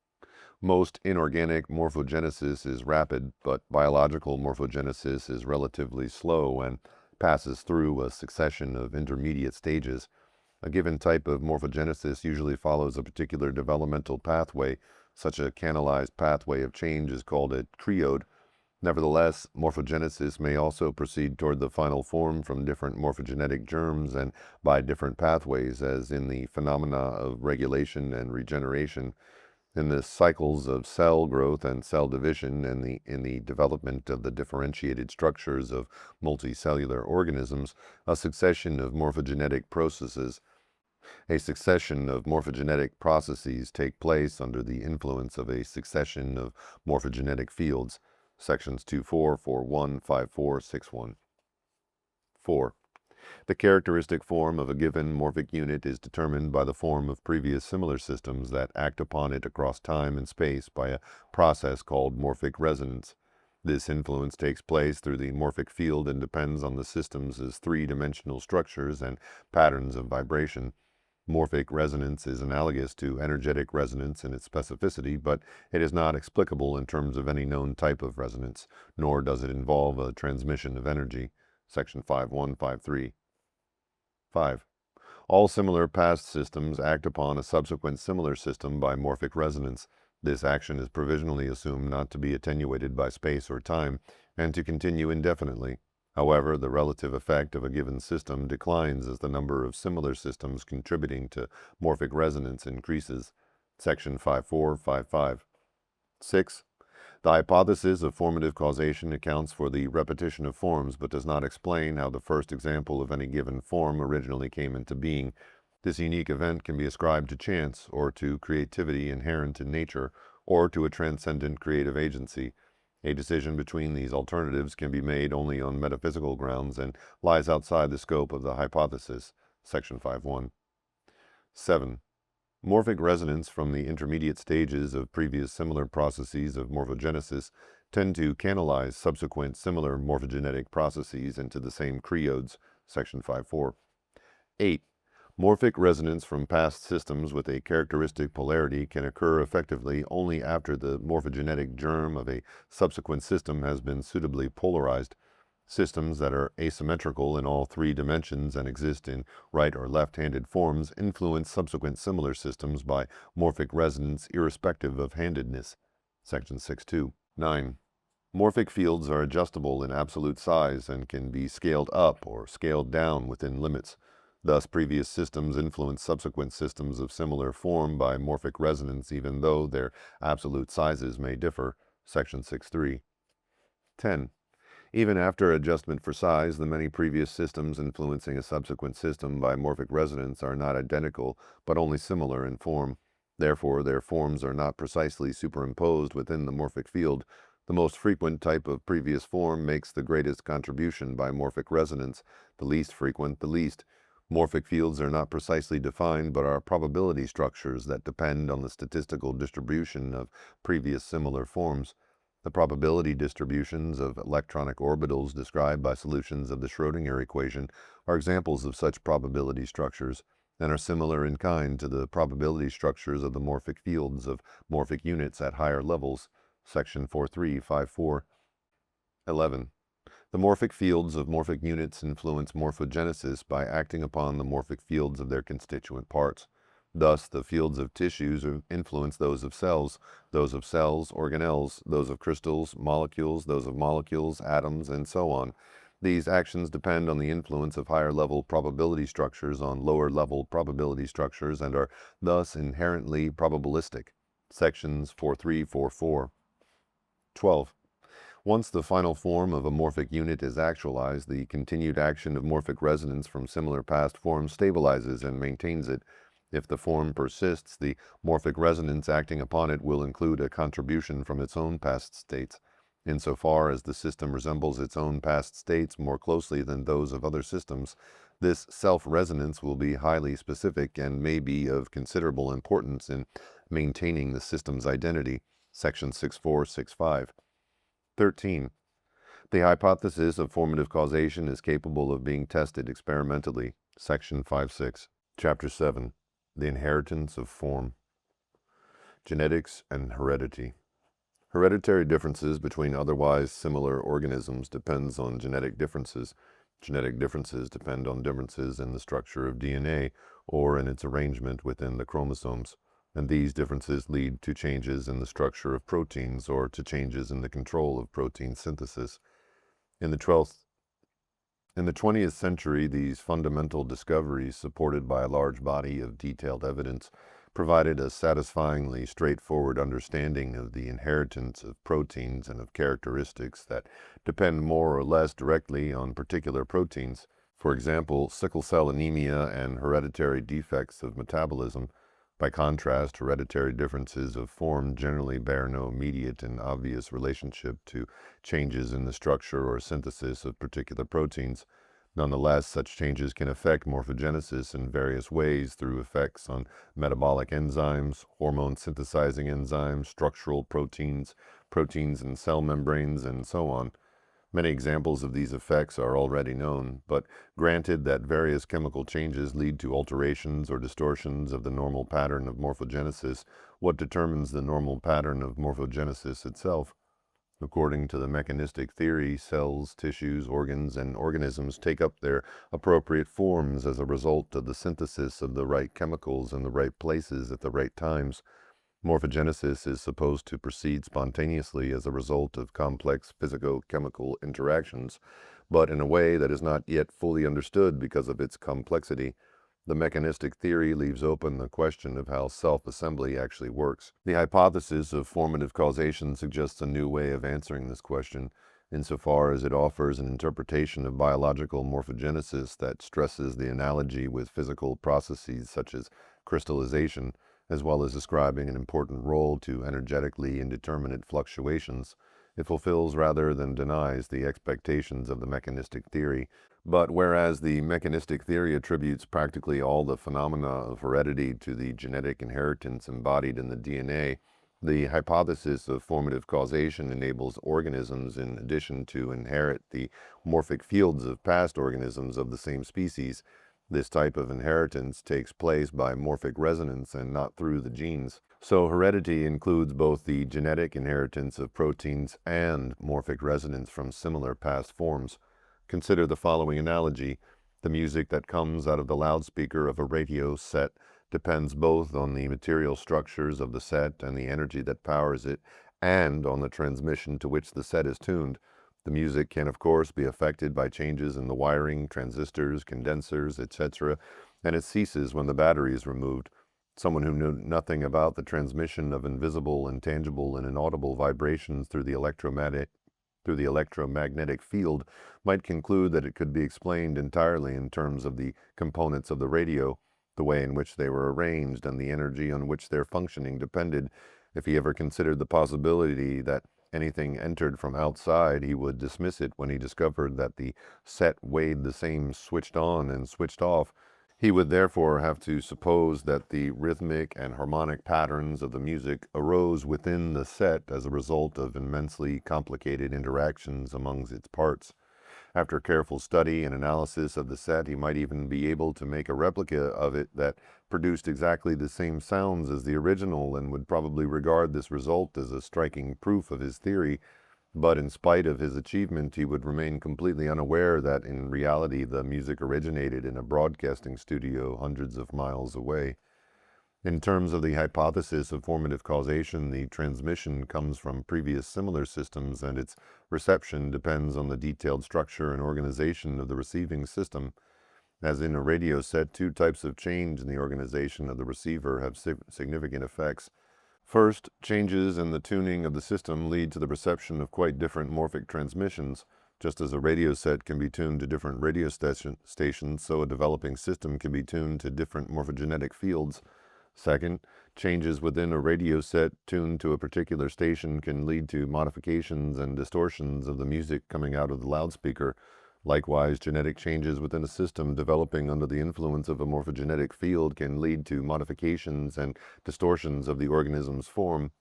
Most inorganic morphogenesis is rapid, but biological morphogenesis is relatively slow and passes through a succession of intermediate stages. A given type of morphogenesis usually follows a particular developmental pathway. Such a canalized pathway of change is called a triode. Nevertheless, morphogenesis may also proceed toward the final form from different morphogenetic germs and by different pathways, as in the phenomena of regulation and regeneration, in the cycles of cell growth and cell division, and in the development of the differentiated structures of multicellular organisms. A succession of morphogenetic processes take place under the influence of a succession of morphogenetic fields. Sections 2.4, 4.1, 5.4, 6.1. 4. The characteristic form of a given morphic unit is determined by the form of previous similar systems that act upon it across time and space by a process called morphic resonance. This influence takes place through the morphic field and depends on the systems as three-dimensional structures and patterns of vibration. Morphic resonance is analogous to energetic resonance in its specificity, but it is not explicable in terms of any known type of resonance, nor does it involve a transmission of energy. Section 5.1, 5.3. 5. All similar past systems act upon a subsequent similar system by morphic resonance. This action is provisionally assumed not to be attenuated by space or time, and to continue indefinitely. However, the relative effect of a given system declines as the number of similar systems contributing to morphic resonance increases. Section 5.4, 5.5. 6. The hypothesis of formative causation accounts for the repetition of forms, but does not explain how the first example of any given form originally came into being. This unique event can be ascribed to chance, or to creativity inherent in nature, or to a transcendent creative agency. A decision between these alternatives can be made only on metaphysical grounds and lies outside the scope of the hypothesis. Section 5.1. 7. Morphic resonance from the intermediate stages of previous similar processes of morphogenesis tend to canalize subsequent similar morphogenetic processes into the same triodes. Section 5.4. 8. Morphic resonance from past systems with a characteristic polarity can occur effectively only after the morphogenetic germ of a subsequent system has been suitably polarized. Systems that are asymmetrical in all three dimensions and exist in right or left-handed forms influence subsequent similar systems by morphic resonance irrespective of handedness. Section 6.2. 9. Morphic fields are adjustable in absolute size and can be scaled up or scaled down within limits. Thus, previous systems influence subsequent systems of similar form by morphic resonance even though their absolute sizes may differ. Section 6.3. 10. Even after adjustment for size, the many previous systems influencing a subsequent system by morphic resonance are not identical, but only similar in form. Therefore, their forms are not precisely superimposed within the morphic field. The most frequent type of previous form makes the greatest contribution by morphic resonance, the least frequent the least. Morphic fields are not precisely defined, but are probability structures that depend on the statistical distribution of previous similar forms. The probability distributions of electronic orbitals described by solutions of the Schrödinger equation are examples of such probability structures, and are similar in kind to the probability structures of the morphic fields of morphic units at higher levels. Section 4354. 11. The morphic fields of morphic units influence morphogenesis by acting upon the morphic fields of their constituent parts. Thus, the fields of tissues influence those of cells, organelles, those of crystals, molecules, those of molecules, atoms, and so on. These actions depend on the influence of higher-level probability structures on lower-level probability structures and are thus inherently probabilistic. Sections 4344. 12. Once the final form of a morphic unit is actualized, the continued action of morphic resonance from similar past forms stabilizes and maintains it. If the form persists, the morphic resonance acting upon it will include a contribution from its own past states. Insofar as the system resembles its own past states more closely than those of other systems, this self-resonance will be highly specific and may be of considerable importance in maintaining the system's identity. Section 6465. 13. The hypothesis of formative causation is capable of being tested experimentally. Section 56. Chapter 7. The inheritance of form. Genetics and heredity. Hereditary differences between otherwise similar organisms depends on genetic differences. Genetic differences depend on differences in the structure of DNA or in its arrangement within the chromosomes, and these differences lead to changes in the structure of proteins or to changes in the control of protein synthesis. In the 20th century, these fundamental discoveries, supported by a large body of detailed evidence, provided a satisfyingly straightforward understanding of the inheritance of proteins and of characteristics that depend more or less directly on particular proteins. For example, sickle cell anemia and hereditary defects of metabolism. By contrast, hereditary differences of form generally bear no immediate and obvious relationship to changes in the structure or synthesis of particular proteins. Nonetheless, such changes can affect morphogenesis in various ways through effects on metabolic enzymes, hormone-synthesizing enzymes, structural proteins, proteins in cell membranes, and so on. Many examples of these effects are already known, but granted that various chemical changes lead to alterations or distortions of the normal pattern of morphogenesis, what determines the normal pattern of morphogenesis itself? According to the mechanistic theory, cells, tissues, organs, and organisms take up their appropriate forms as a result of the synthesis of the right chemicals in the right places at the right times. Morphogenesis is supposed to proceed spontaneously as a result of complex physico-chemical interactions, but in a way that is not yet fully understood because of its complexity. The mechanistic theory leaves open the question of how self-assembly actually works. The hypothesis of formative causation suggests a new way of answering this question, insofar as it offers an interpretation of biological morphogenesis that stresses the analogy with physical processes such as crystallization, as well as ascribing an important role to energetically indeterminate fluctuations. It fulfills rather than denies the expectations of the mechanistic theory. But whereas the mechanistic theory attributes practically all the phenomena of heredity to the genetic inheritance embodied in the DNA, the hypothesis of formative causation enables organisms, in addition, to inherit the morphic fields of past organisms of the same species. This type of inheritance takes place by morphic resonance and not through the genes. So heredity includes both the genetic inheritance of proteins and morphic resonance from similar past forms. Consider the following analogy. The music that comes out of the loudspeaker of a radio set depends both on the material structures of the set and the energy that powers it, and on the transmission to which the set is tuned. The music can, of course, be affected by changes in the wiring, transistors, condensers, etc., and it ceases when the battery is removed. Someone who knew nothing about the transmission of invisible, intangible, and inaudible vibrations through the electromagnetic field might conclude that it could be explained entirely in terms of the components of the radio, the way in which they were arranged, and the energy on which their functioning depended. If he ever considered the possibility that anything entered from outside, he would dismiss it when he discovered that the set weighed the same switched on and switched off. He would therefore have to suppose that the rhythmic and harmonic patterns of the music arose within the set as a result of immensely complicated interactions among its parts. After careful study and analysis of the set, he might even be able to make a replica of it that produced exactly the same sounds as the original, and would probably regard this result as a striking proof of his theory. But in spite of his achievement, he would remain completely unaware that in reality the music originated in a broadcasting studio hundreds of miles away. In terms of the hypothesis of formative causation, the transmission comes from previous similar systems, and its reception depends on the detailed structure and organization of the receiving system. As in a radio set, two types of change in the organization of the receiver have significant effects. First, changes in the tuning of the system lead to the reception of quite different morphic transmissions. Just as a radio set can be tuned to different radio stations, so a developing system can be tuned to different morphogenetic fields. Second, changes within a radio set tuned to a particular station can lead to modifications and distortions of the music coming out of the loudspeaker. Likewise, genetic changes within a system developing under the influence of a morphogenetic field can lead to modifications and distortions of the organism's form.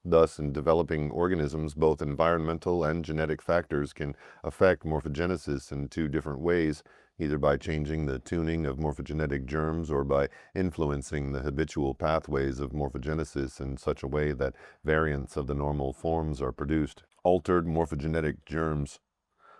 Thus, in developing organisms, both environmental and genetic factors can affect morphogenesis in two different ways, either by changing the tuning of morphogenetic germs or by influencing the habitual pathways of morphogenesis in such a way that variants of the normal forms are produced. Altered morphogenetic germs.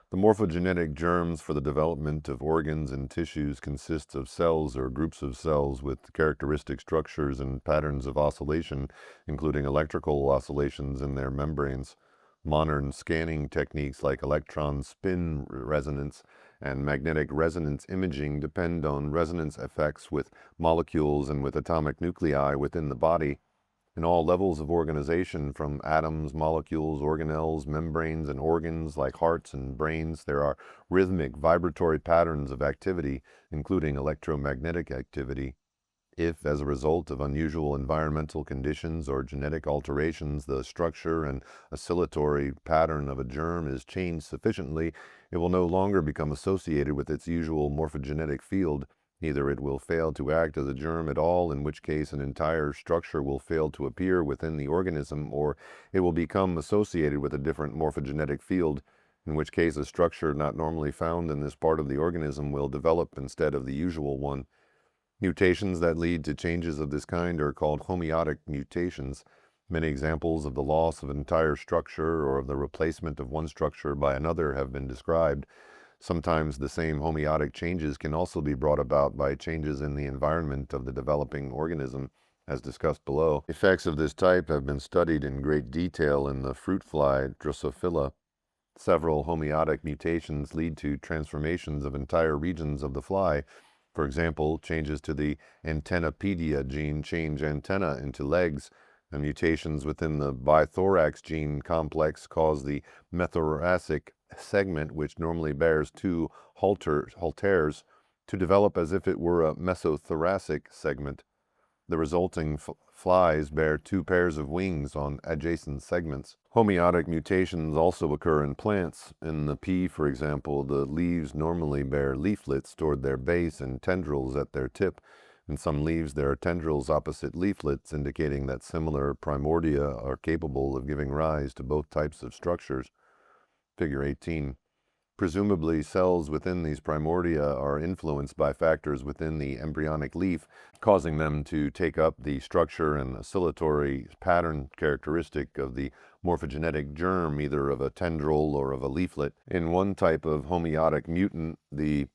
The morphogenetic germs for the development of organs and tissues consist of cells or groups of cells with characteristic structures and patterns of oscillation, including electrical oscillations in their membranes. Modern scanning techniques like electron spin resonance and magnetic resonance imaging depend on resonance effects with molecules and with atomic nuclei within the body. In all levels of organization, from atoms, molecules, organelles, membranes, and organs like hearts and brains, there are rhythmic, vibratory patterns of activity, including electromagnetic activity. If, as a result of unusual environmental conditions or genetic alterations, the structure and oscillatory pattern of a germ is changed sufficiently, it will no longer become associated with its usual morphogenetic field. Either it will fail to act as a germ at all, in which case an entire structure will fail to appear within the organism, or it will become associated with a different morphogenetic field, in which case a structure not normally found in this part of the organism will develop instead of the usual one. Mutations that lead to changes of this kind are called homeotic mutations. Many examples of the loss of an entire structure or of the replacement of one structure by another have been described. Sometimes the same homeotic changes can also be brought about by changes in the environment of the developing organism, as discussed below. Effects of this type have been studied in great detail in the fruit fly Drosophila. Several homeotic mutations lead to transformations of entire regions of the fly. For example, changes to the antennapedia gene change antenna into legs, and mutations within the bithorax gene complex cause the methoracic segment, which normally bears two halteres, to develop as if it were a mesothoracic segment. The resulting flies bear two pairs of wings on adjacent segments. Homeotic mutations also occur in plants. In the pea, for example, the leaves normally bear leaflets toward their base and tendrils at their tip. In some leaves there are tendrils opposite leaflets, indicating that similar primordia are capable of giving rise to both types of structures. Figure 18. Presumably, cells within these primordia are influenced by factors within the embryonic leaf, causing them to take up the structure and oscillatory pattern characteristic of the morphogenetic germ, either of a tendril or of a leaflet. In one type of homeotic mutant, the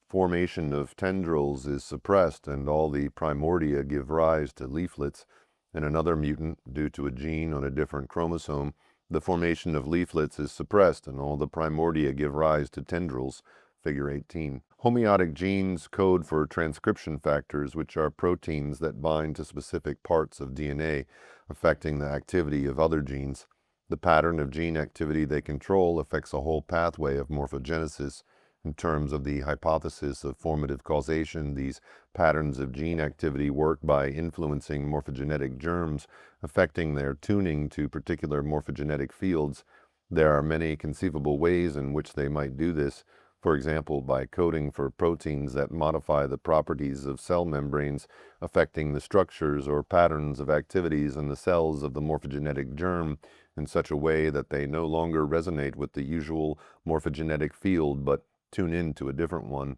formation of tendrils is suppressed and all the primordia give rise to leaflets. In another mutant, due to a gene on a different chromosome, the formation of leaflets is suppressed and all the primordia give rise to tendrils, figure 18. Homeotic genes code for transcription factors, which are proteins that bind to specific parts of DNA, affecting the activity of other genes. The pattern of gene activity they control affects a whole pathway of morphogenesis. In terms of the hypothesis of formative causation, these patterns of gene activity work by influencing morphogenetic germs, affecting their tuning to particular morphogenetic fields. There are many conceivable ways in which they might do this, for example, by coding for proteins that modify the properties of cell membranes, affecting the structures or patterns of activities in the cells of the morphogenetic germ in such a way that they no longer resonate with the usual morphogenetic field, but tune into a different one.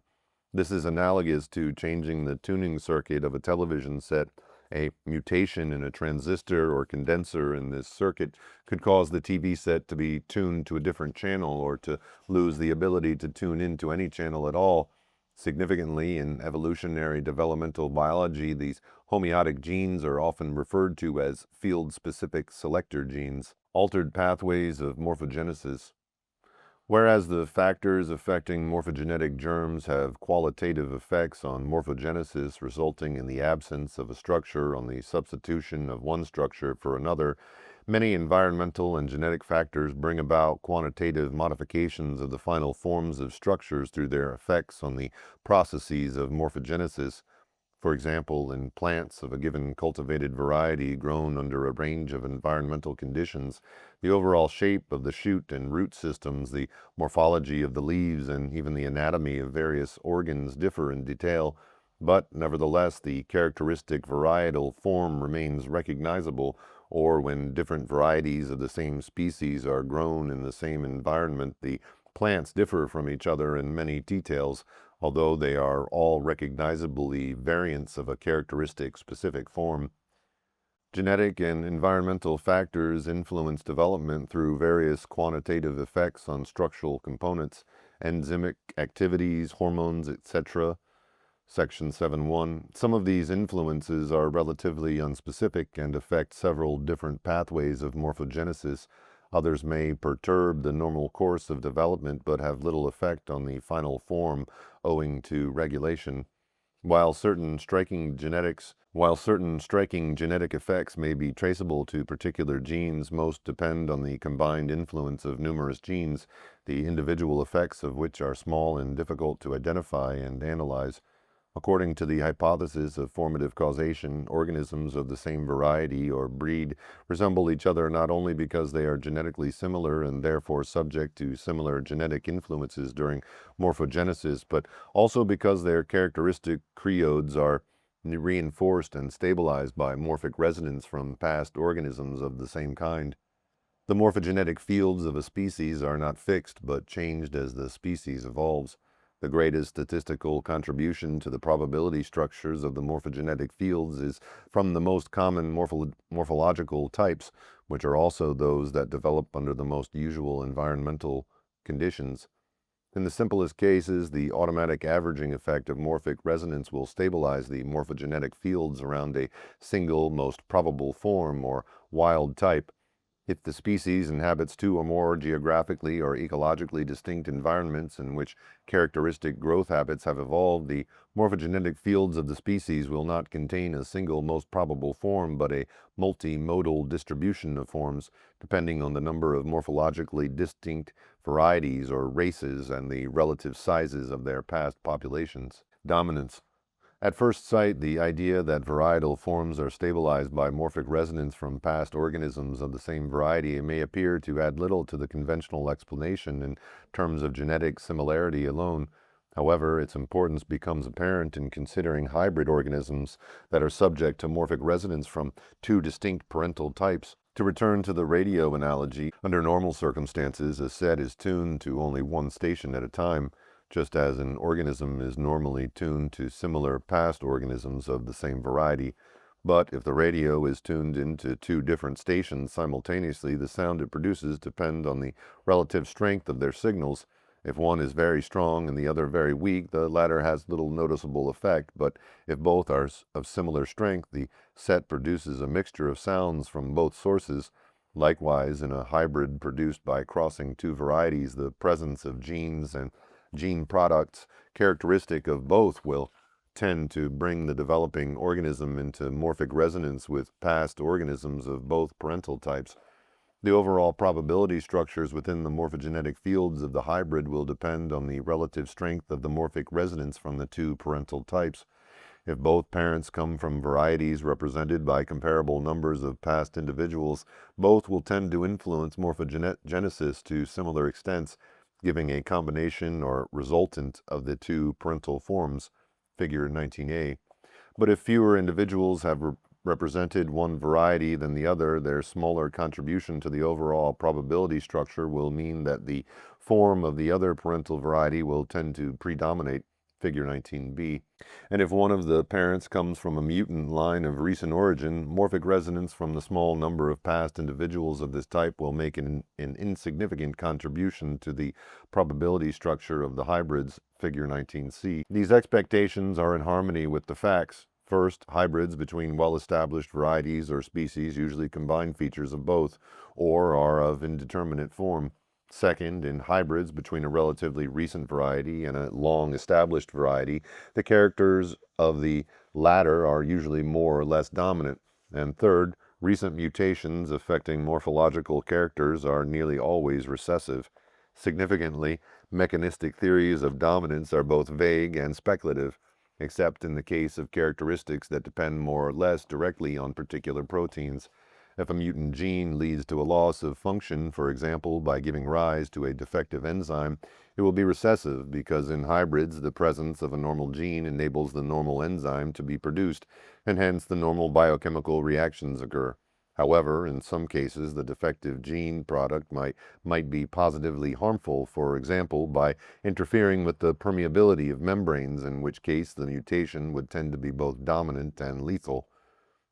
This is analogous to changing the tuning circuit of a television set. A mutation in a transistor or condenser in this circuit could cause the TV set to be tuned to a different channel or to lose the ability to tune into any channel at all. Significantly, in evolutionary developmental biology, these homeotic genes are often referred to as field-specific selector genes. Altered pathways of morphogenesis. Whereas the factors affecting morphogenetic germs have qualitative effects on morphogenesis, resulting in the absence of a structure on the substitution of one structure for another, many environmental and genetic factors bring about quantitative modifications of the final forms of structures through their effects on the processes of morphogenesis. For example, in plants of a given cultivated variety grown under a range of environmental conditions, the overall shape of the shoot and root systems, the morphology of the leaves, and even the anatomy of various organs differ in detail, but nevertheless the characteristic varietal form remains recognizable, or when different varieties of the same species are grown in the same environment, the plants differ from each other in many details, although they are all recognizably variants of a characteristic specific form. Genetic and environmental factors influence development through various quantitative effects on structural components, enzymic activities, hormones, etc. Section 7.1. Some of these influences are relatively unspecific and affect several different pathways of morphogenesis. Others may perturb the normal course of development but have little effect on the final form owing to regulation. While certain striking genetic effects may be traceable to particular genes, most depend on the combined influence of numerous genes, the individual effects of which are small and difficult to identify and analyze. According to the hypothesis of formative causation, organisms of the same variety or breed resemble each other not only because they are genetically similar and therefore subject to similar genetic influences during morphogenesis, but also because their characteristic creodes are reinforced and stabilized by morphic resonance from past organisms of the same kind. The morphogenetic fields of a species are not fixed, but changed as the species evolves. The greatest statistical contribution to the probability structures of the morphogenetic fields is from the most common morphological types, which are also those that develop under the most usual environmental conditions. In the simplest cases, the automatic averaging effect of morphic resonance will stabilize the morphogenetic fields around a single, most probable form or wild type. If the species inhabits two or more geographically or ecologically distinct environments in which characteristic growth habits have evolved, the morphogenetic fields of the species will not contain a single most probable form, but a multimodal distribution of forms, depending on the number of morphologically distinct varieties or races and the relative sizes of their past populations. Dominance. At first sight, the idea that varietal forms are stabilized by morphic resonance from past organisms of the same variety may appear to add little to the conventional explanation in terms of genetic similarity alone. However, its importance becomes apparent in considering hybrid organisms that are subject to morphic resonance from two distinct parental types. To return to the radio analogy, under normal circumstances, a set is tuned to only one station at a time, just as an organism is normally tuned to similar past organisms of the same variety. But if the radio is tuned into two different stations simultaneously, the sound it produces depends on the relative strength of their signals. If one is very strong and the other very weak, the latter has little noticeable effect, but if both are of similar strength, the set produces a mixture of sounds from both sources. Likewise, in a hybrid produced by crossing two varieties, the presence of genes and gene products characteristic of both will tend to bring the developing organism into morphic resonance with past organisms of both parental types. The overall probability structures within the morphogenetic fields of the hybrid will depend on the relative strength of the morphic resonance from the two parental types. If both parents come from varieties represented by comparable numbers of past individuals, both will tend to influence morphogenesis to similar extents, giving a combination or resultant of the two parental forms, figure 19a. But if fewer individuals have represented one variety than the other, their smaller contribution to the overall probability structure will mean that the form of the other parental variety will tend to predominate, figure 19b. And if one of the parents comes from a mutant line of recent origin, morphic resonance from the small number of past individuals of this type will make an insignificant contribution to the probability structure of the hybrids, figure 19c. These expectations are in harmony with the facts. First, hybrids between well-established varieties or species usually combine features of both, or are of indeterminate form. Second, in hybrids between a relatively recent variety and a long-established variety, the characters of the latter are usually more or less dominant. And third, recent mutations affecting morphological characters are nearly always recessive. Significantly, mechanistic theories of dominance are both vague and speculative, except in the case of characteristics that depend more or less directly on particular proteins. If a mutant gene leads to a loss of function, for example, by giving rise to a defective enzyme, it will be recessive because in hybrids the presence of a normal gene enables the normal enzyme to be produced, and hence the normal biochemical reactions occur. However, in some cases, the defective gene product might be positively harmful, for example, by interfering with the permeability of membranes, in which case the mutation would tend to be both dominant and lethal.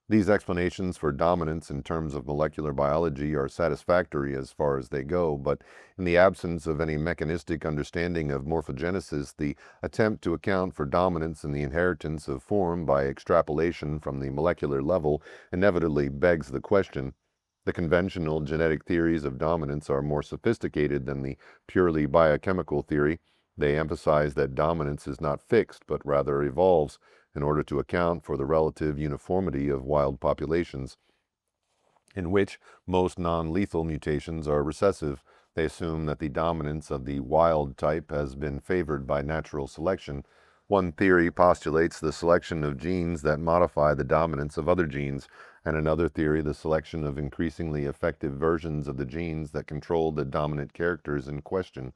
These explanations for dominance in terms of molecular biology are satisfactory as far as they go, but in the absence of any mechanistic understanding of morphogenesis, the attempt to account for dominance in the inheritance of form by extrapolation from the molecular level inevitably begs the question. The conventional genetic theories of dominance are more sophisticated than the purely biochemical theory. They emphasize that dominance is not fixed, but rather evolves, in order to account for the relative uniformity of wild populations, in which most non-lethal mutations are recessive. They assume that the dominance of the wild type has been favored by natural selection. One theory postulates the selection of genes that modify the dominance of other genes, and another theory the selection of increasingly effective versions of the genes that control the dominant characters in question.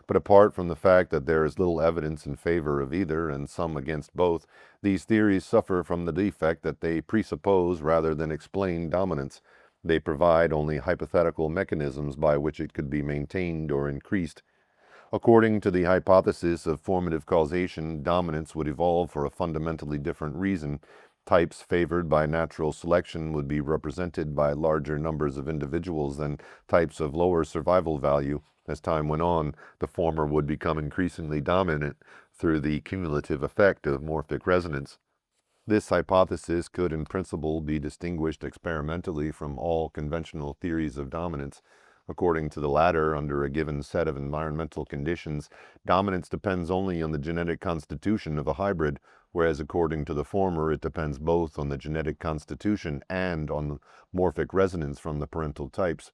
But apart from the fact that there is little evidence in favor of either and some against both, these theories suffer from the defect that they presuppose rather than explain dominance. They provide only hypothetical mechanisms by which it could be maintained or increased. According to the hypothesis of formative causation, dominance would evolve for a fundamentally different reason. Types favored by natural selection would be represented by larger numbers of individuals than types of lower survival value. As time went on, the former would become increasingly dominant through the cumulative effect of morphic resonance. This hypothesis could in principle be distinguished experimentally from all conventional theories of dominance. According to the latter, under a given set of environmental conditions, dominance depends only on the genetic constitution of a hybrid, whereas according to the former, it depends both on the genetic constitution and on morphic resonance from the parental types.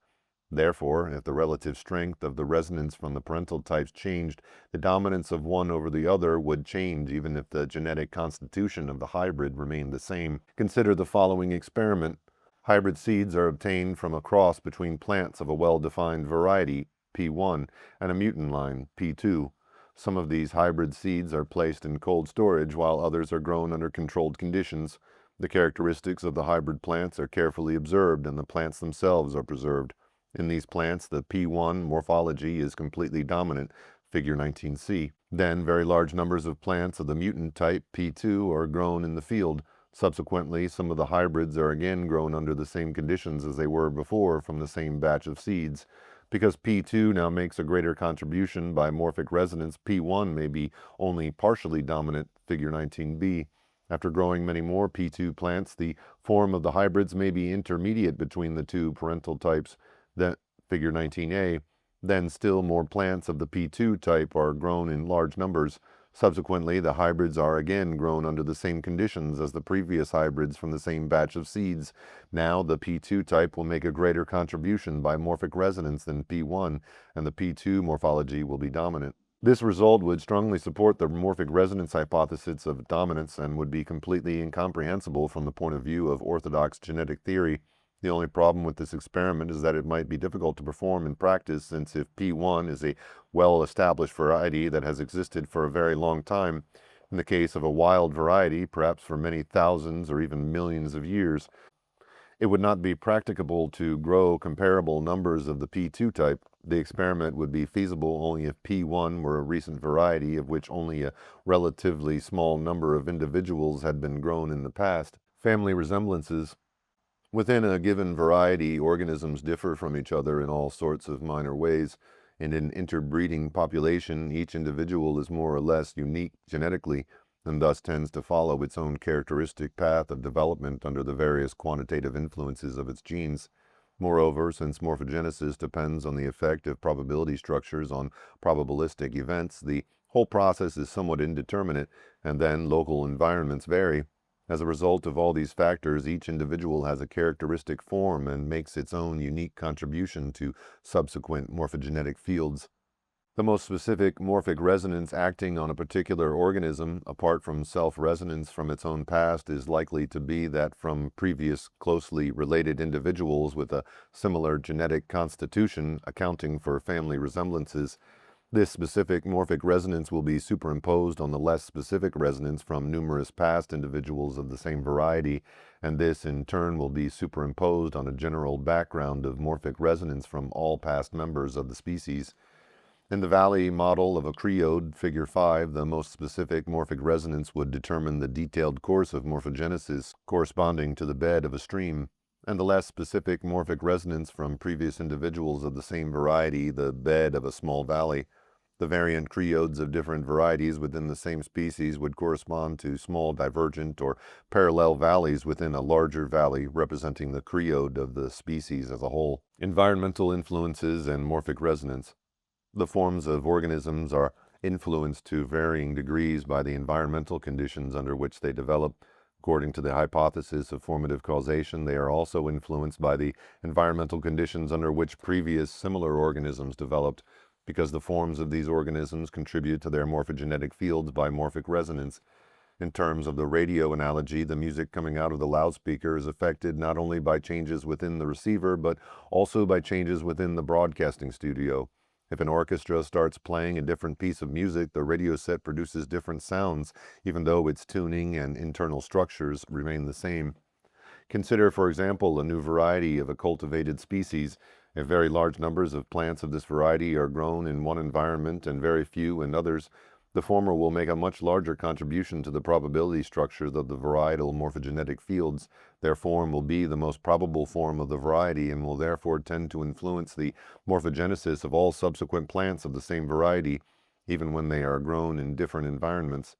Therefore, if the relative strength of the resonance from the parental types changed, the dominance of one over the other would change even if the genetic constitution of the hybrid remained the same. Consider the following experiment. Hybrid seeds are obtained from a cross between plants of a well-defined variety, P1, and a mutant line, P2. Some of these hybrid seeds are placed in cold storage while others are grown under controlled conditions. The characteristics of the hybrid plants are carefully observed, and the plants themselves are preserved. In these plants, the P1 morphology is completely dominant, figure 19c. Then, very large numbers of plants of the mutant type P2 are grown in the field. Subsequently, some of the hybrids are again grown under the same conditions as they were before from the same batch of seeds. Because P2 now makes a greater contribution by morphic resonance, P1 may be only partially dominant, figure 19b. After growing many more P2 plants, the form of the hybrids may be intermediate between the two parental types, that figure 19a. Then still more plants of the P2 type are grown in large numbers. Subsequently, the hybrids are again grown under the same conditions as the previous hybrids from the same batch of seeds. Now the P2 type will make a greater contribution by morphic resonance than P1, and the P2 morphology will be dominant. This result would strongly support the morphic resonance hypothesis of dominance and would be completely incomprehensible from the point of view of orthodox genetic theory. The only problem with this experiment is that it might be difficult to perform in practice, since if P1 is a well-established variety that has existed for a very long time, in the case of a wild variety, perhaps for many thousands or even millions of years, it would not be practicable to grow comparable numbers of the P2 type. The experiment would be feasible only if P1 were a recent variety of which only a relatively small number of individuals had been grown in the past. Family resemblances. Within a given variety, organisms differ from each other in all sorts of minor ways. In an interbreeding population, each individual is more or less unique genetically, and thus tends to follow its own characteristic path of development under the various quantitative influences of its genes. Moreover, since morphogenesis depends on the effect of probability structures on probabilistic events, the whole process is somewhat indeterminate, and then local environments vary. As a result of all these factors, each individual has a characteristic form and makes its own unique contribution to subsequent morphogenetic fields. The most specific morphic resonance acting on a particular organism, apart from self-resonance from its own past, is likely to be that from previous closely related individuals with a similar genetic constitution, accounting for family resemblances. This specific morphic resonance will be superimposed on the less specific resonance from numerous past individuals of the same variety, and this in turn will be superimposed on a general background of morphic resonance from all past members of the species. In the valley model of a creode, figure 5, the most specific morphic resonance would determine the detailed course of morphogenesis corresponding to the bed of a stream, and the less specific morphic resonance from previous individuals of the same variety the bed of a small valley. The variant creodes of different varieties within the same species would correspond to small divergent or parallel valleys within a larger valley representing the creode of the species as a whole. Environmental influences and morphic resonance. The forms of organisms are influenced to varying degrees by the environmental conditions under which they develop. According to the hypothesis of formative causation, they are also influenced by the environmental conditions under which previous similar organisms developed, because the forms of these organisms contribute to their morphogenetic fields by morphic resonance. In terms of the radio analogy, the music coming out of the loudspeaker is affected not only by changes within the receiver, but also by changes within the broadcasting studio. If an orchestra starts playing a different piece of music, the radio set produces different sounds, even though its tuning and internal structures remain the same. Consider, for example, a new variety of a cultivated species. If very large numbers of plants of this variety are grown in one environment and very few in others, the former will make a much larger contribution to the probability structures of the varietal morphogenetic fields. Their form will be the most probable form of the variety and will therefore tend to influence the morphogenesis of all subsequent plants of the same variety, even when they are grown in different environments.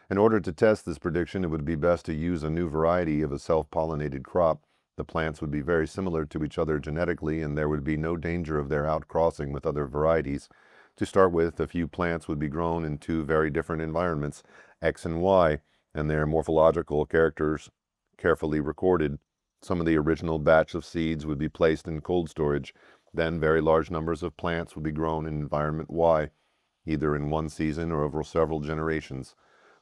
In order to test this prediction, it would be best to use a new variety of a self-pollinated crop. The plants would be very similar to each other genetically, and there would be no danger of their outcrossing with other varieties. To start with, a few plants would be grown in two very different environments, X and Y, and their morphological characters carefully recorded. Some of the original batch of seeds would be placed in cold storage. Then very large numbers of plants would be grown in environment Y, either in one season or over several generations.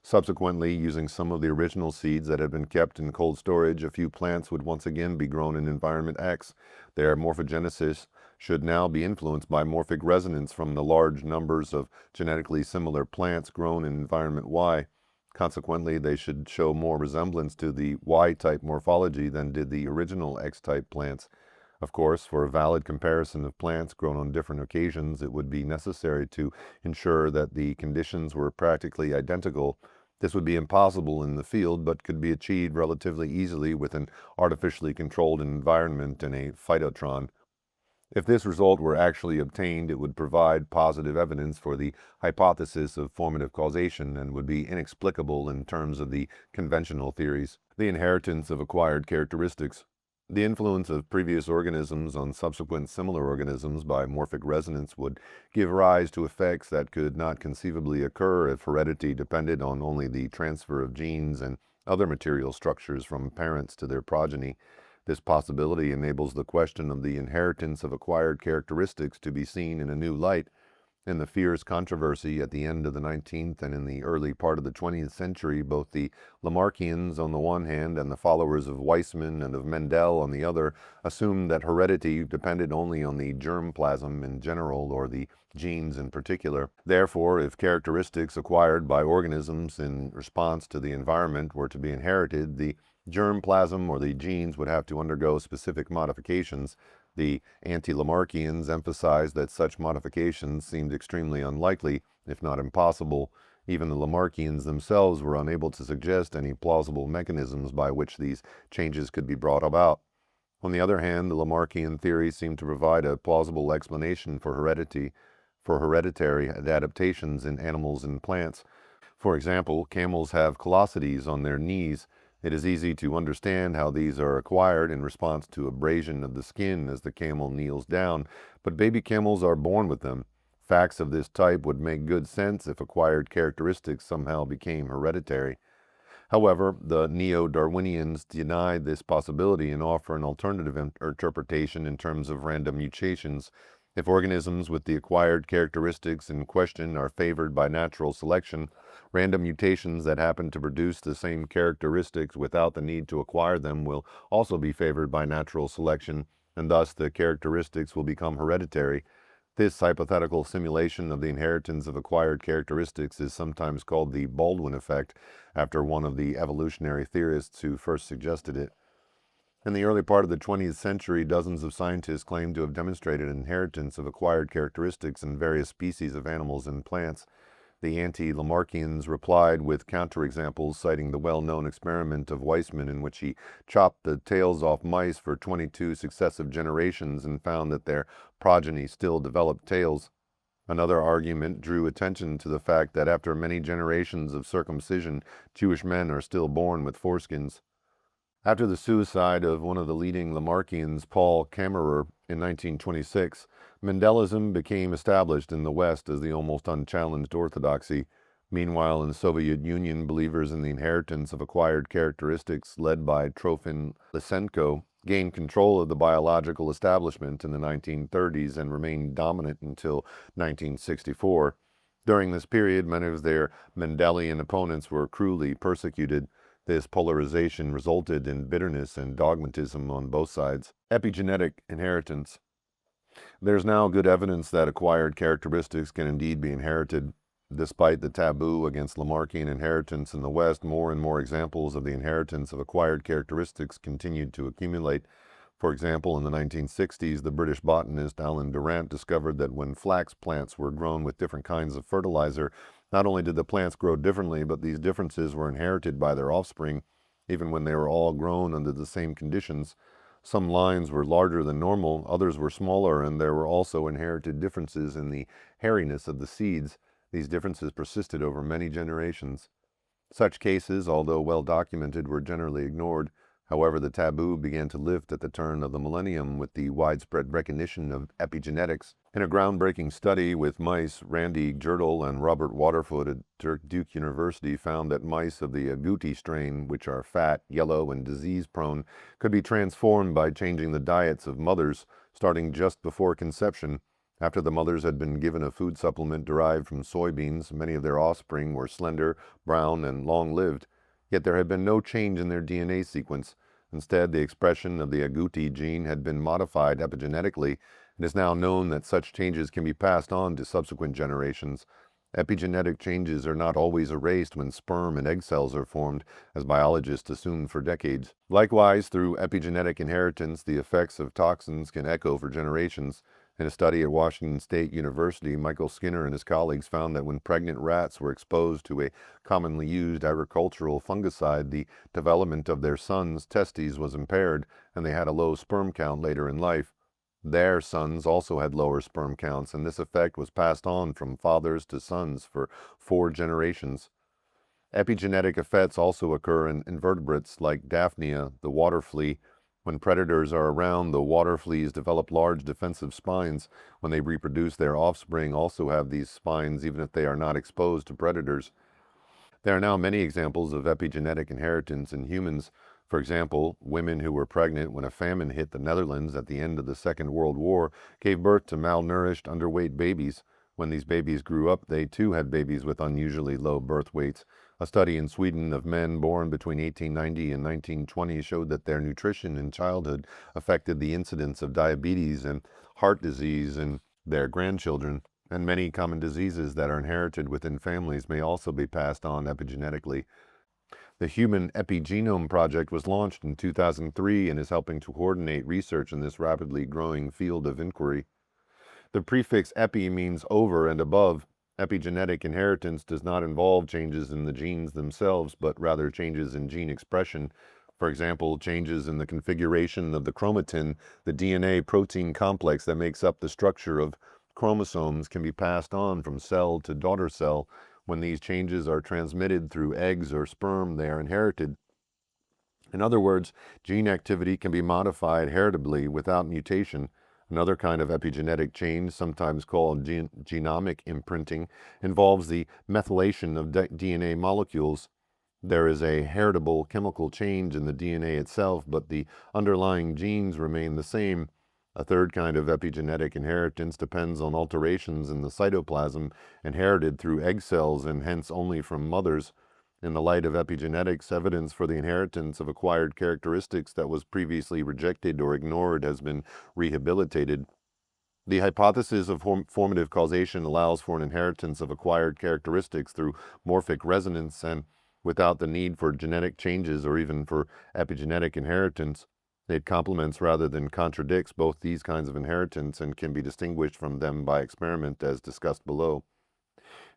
Subsequently, using some of the original seeds that had been kept in cold storage, a few plants would once again be grown in environment X. Their morphogenesis should now be influenced by morphic resonance from the large numbers of genetically similar plants grown in environment Y. Consequently, they should show more resemblance to the Y-type morphology than did the original X-type plants. Of course, for a valid comparison of plants grown on different occasions, it would be necessary to ensure that the conditions were practically identical. This would be impossible in the field, but could be achieved relatively easily with an artificially controlled environment in a phytotron. If this result were actually obtained, it would provide positive evidence for the hypothesis of formative causation and would be inexplicable in terms of the conventional theories. The inheritance of acquired characteristics. The influence of previous organisms on subsequent similar organisms by morphic resonance would give rise to effects that could not conceivably occur if heredity depended on only the transfer of genes and other material structures from parents to their progeny. This possibility enables the question of the inheritance of acquired characteristics to be seen in a new light. In the fierce controversy at the end of the 19th and in the early part of the 20th century, both the Lamarckians on the one hand and the followers of Weismann and of Mendel on the other assumed that heredity depended only on the germplasm in general or the genes in particular. Therefore, if characteristics acquired by organisms in response to the environment were to be inherited, the germplasm or the genes would have to undergo specific modifications. The anti-Lamarckians emphasized that such modifications seemed extremely unlikely, if not impossible. Even the Lamarckians themselves were unable to suggest any plausible mechanisms by which these changes could be brought about. On the other hand, the Lamarckian theory seemed to provide a plausible explanation for hereditary adaptations in animals and plants. For example, camels have callosities on their knees. It is easy to understand how these are acquired in response to abrasion of the skin as the camel kneels down, but baby camels are born with them. Facts of this type would make good sense if acquired characteristics somehow became hereditary. However, the neo-Darwinians deny this possibility and offer an alternative interpretation in terms of random mutations. If organisms with the acquired characteristics in question are favored by natural selection, random mutations that happen to produce the same characteristics without the need to acquire them will also be favored by natural selection, and thus the characteristics will become hereditary. This hypothetical simulation of the inheritance of acquired characteristics is sometimes called the Baldwin effect, after one of the evolutionary theorists who first suggested it. In the early part of the 20th century, dozens of scientists claimed to have demonstrated an inheritance of acquired characteristics in various species of animals and plants. The anti-Lamarckians replied with counterexamples, citing the well-known experiment of Weismann in which he chopped the tails off mice for 22 successive generations and found that their progeny still developed tails. Another argument drew attention to the fact that after many generations of circumcision, Jewish men are still born with foreskins. After the suicide of one of the leading Lamarckians, Paul Kammerer, in 1926, Mendelism became established in the West as the almost unchallenged orthodoxy. Meanwhile, in the Soviet Union, believers in the inheritance of acquired characteristics, led by Trofim Lysenko, gained control of the biological establishment in the 1930s and remained dominant until 1964. During this period, many of their Mendelian opponents were cruelly persecuted. This polarization resulted in bitterness and dogmatism on both sides. Epigenetic inheritance. There's now good evidence that acquired characteristics can indeed be inherited. Despite the taboo against Lamarckian inheritance in the West, more and more examples of the inheritance of acquired characteristics continued to accumulate. For example, in the 1960s, the British botanist Alan Durant discovered that when flax plants were grown with different kinds of fertilizer, not only did the plants grow differently, but these differences were inherited by their offspring, even when they were all grown under the same conditions. Some lines were larger than normal, others were smaller, and there were also inherited differences in the hairiness of the seeds. These differences persisted over many generations. Such cases, although well documented, were generally ignored. However, the taboo began to lift at the turn of the millennium with the widespread recognition of epigenetics. In a groundbreaking study with mice, Randy Girdle and Robert Waterfoot at Duke University found that mice of the agouti strain, which are fat, yellow, and disease-prone, could be transformed by changing the diets of mothers, starting just before conception. After the mothers had been given a food supplement derived from soybeans, many of their offspring were slender, brown, and long-lived. Yet there had been no change in their DNA sequence. Instead, the expression of the agouti gene had been modified epigenetically. It is now known that such changes can be passed on to subsequent generations. Epigenetic changes are not always erased when sperm and egg cells are formed, as biologists assumed for decades. Likewise, through epigenetic inheritance, the effects of toxins can echo for generations. In a study at Washington State University, Michael Skinner and his colleagues found that when pregnant rats were exposed to a commonly used agricultural fungicide, the development of their sons' testes was impaired, and they had a low sperm count later in life. Their sons also had lower sperm counts, and this effect was passed on from fathers to sons for 4 generations. Epigenetic effects also occur in invertebrates like Daphnia, the water flea. When predators are around, the water fleas develop large defensive spines. When they reproduce, their offspring also have these spines, even if they are not exposed to predators. There are now many examples of epigenetic inheritance in humans. For example, women who were pregnant when a famine hit the Netherlands at the end of the Second World War gave birth to malnourished, underweight babies. When these babies grew up, they too had babies with unusually low birth weights. A study in Sweden of men born between 1890 and 1920 showed that their nutrition in childhood affected the incidence of diabetes and heart disease in their grandchildren. And many common diseases that are inherited within families may also be passed on epigenetically. The Human Epigenome Project was launched in 2003 and is helping to coordinate research in this rapidly growing field of inquiry. The prefix epi means over and above. Epigenetic inheritance does not involve changes in the genes themselves, but rather changes in gene expression. For example, changes in the configuration of the chromatin, the DNA protein complex that makes up the structure of chromosomes, can be passed on from cell to daughter cell. When these changes are transmitted through eggs or sperm, they are inherited. In other words, gene activity can be modified heritably without mutation. Another kind of epigenetic change, sometimes called genomic imprinting, involves the methylation of DNA molecules. There is a heritable chemical change in the DNA itself, but the underlying genes remain the same. A third kind of epigenetic inheritance depends on alterations in the cytoplasm inherited through egg cells and hence only from mothers. In the light of epigenetics, evidence for the inheritance of acquired characteristics that was previously rejected or ignored has been rehabilitated. The hypothesis of formative causation allows for an inheritance of acquired characteristics through morphic resonance and without the need for genetic changes or even for epigenetic inheritance. It complements rather than contradicts both these kinds of inheritance and can be distinguished from them by experiment as discussed below.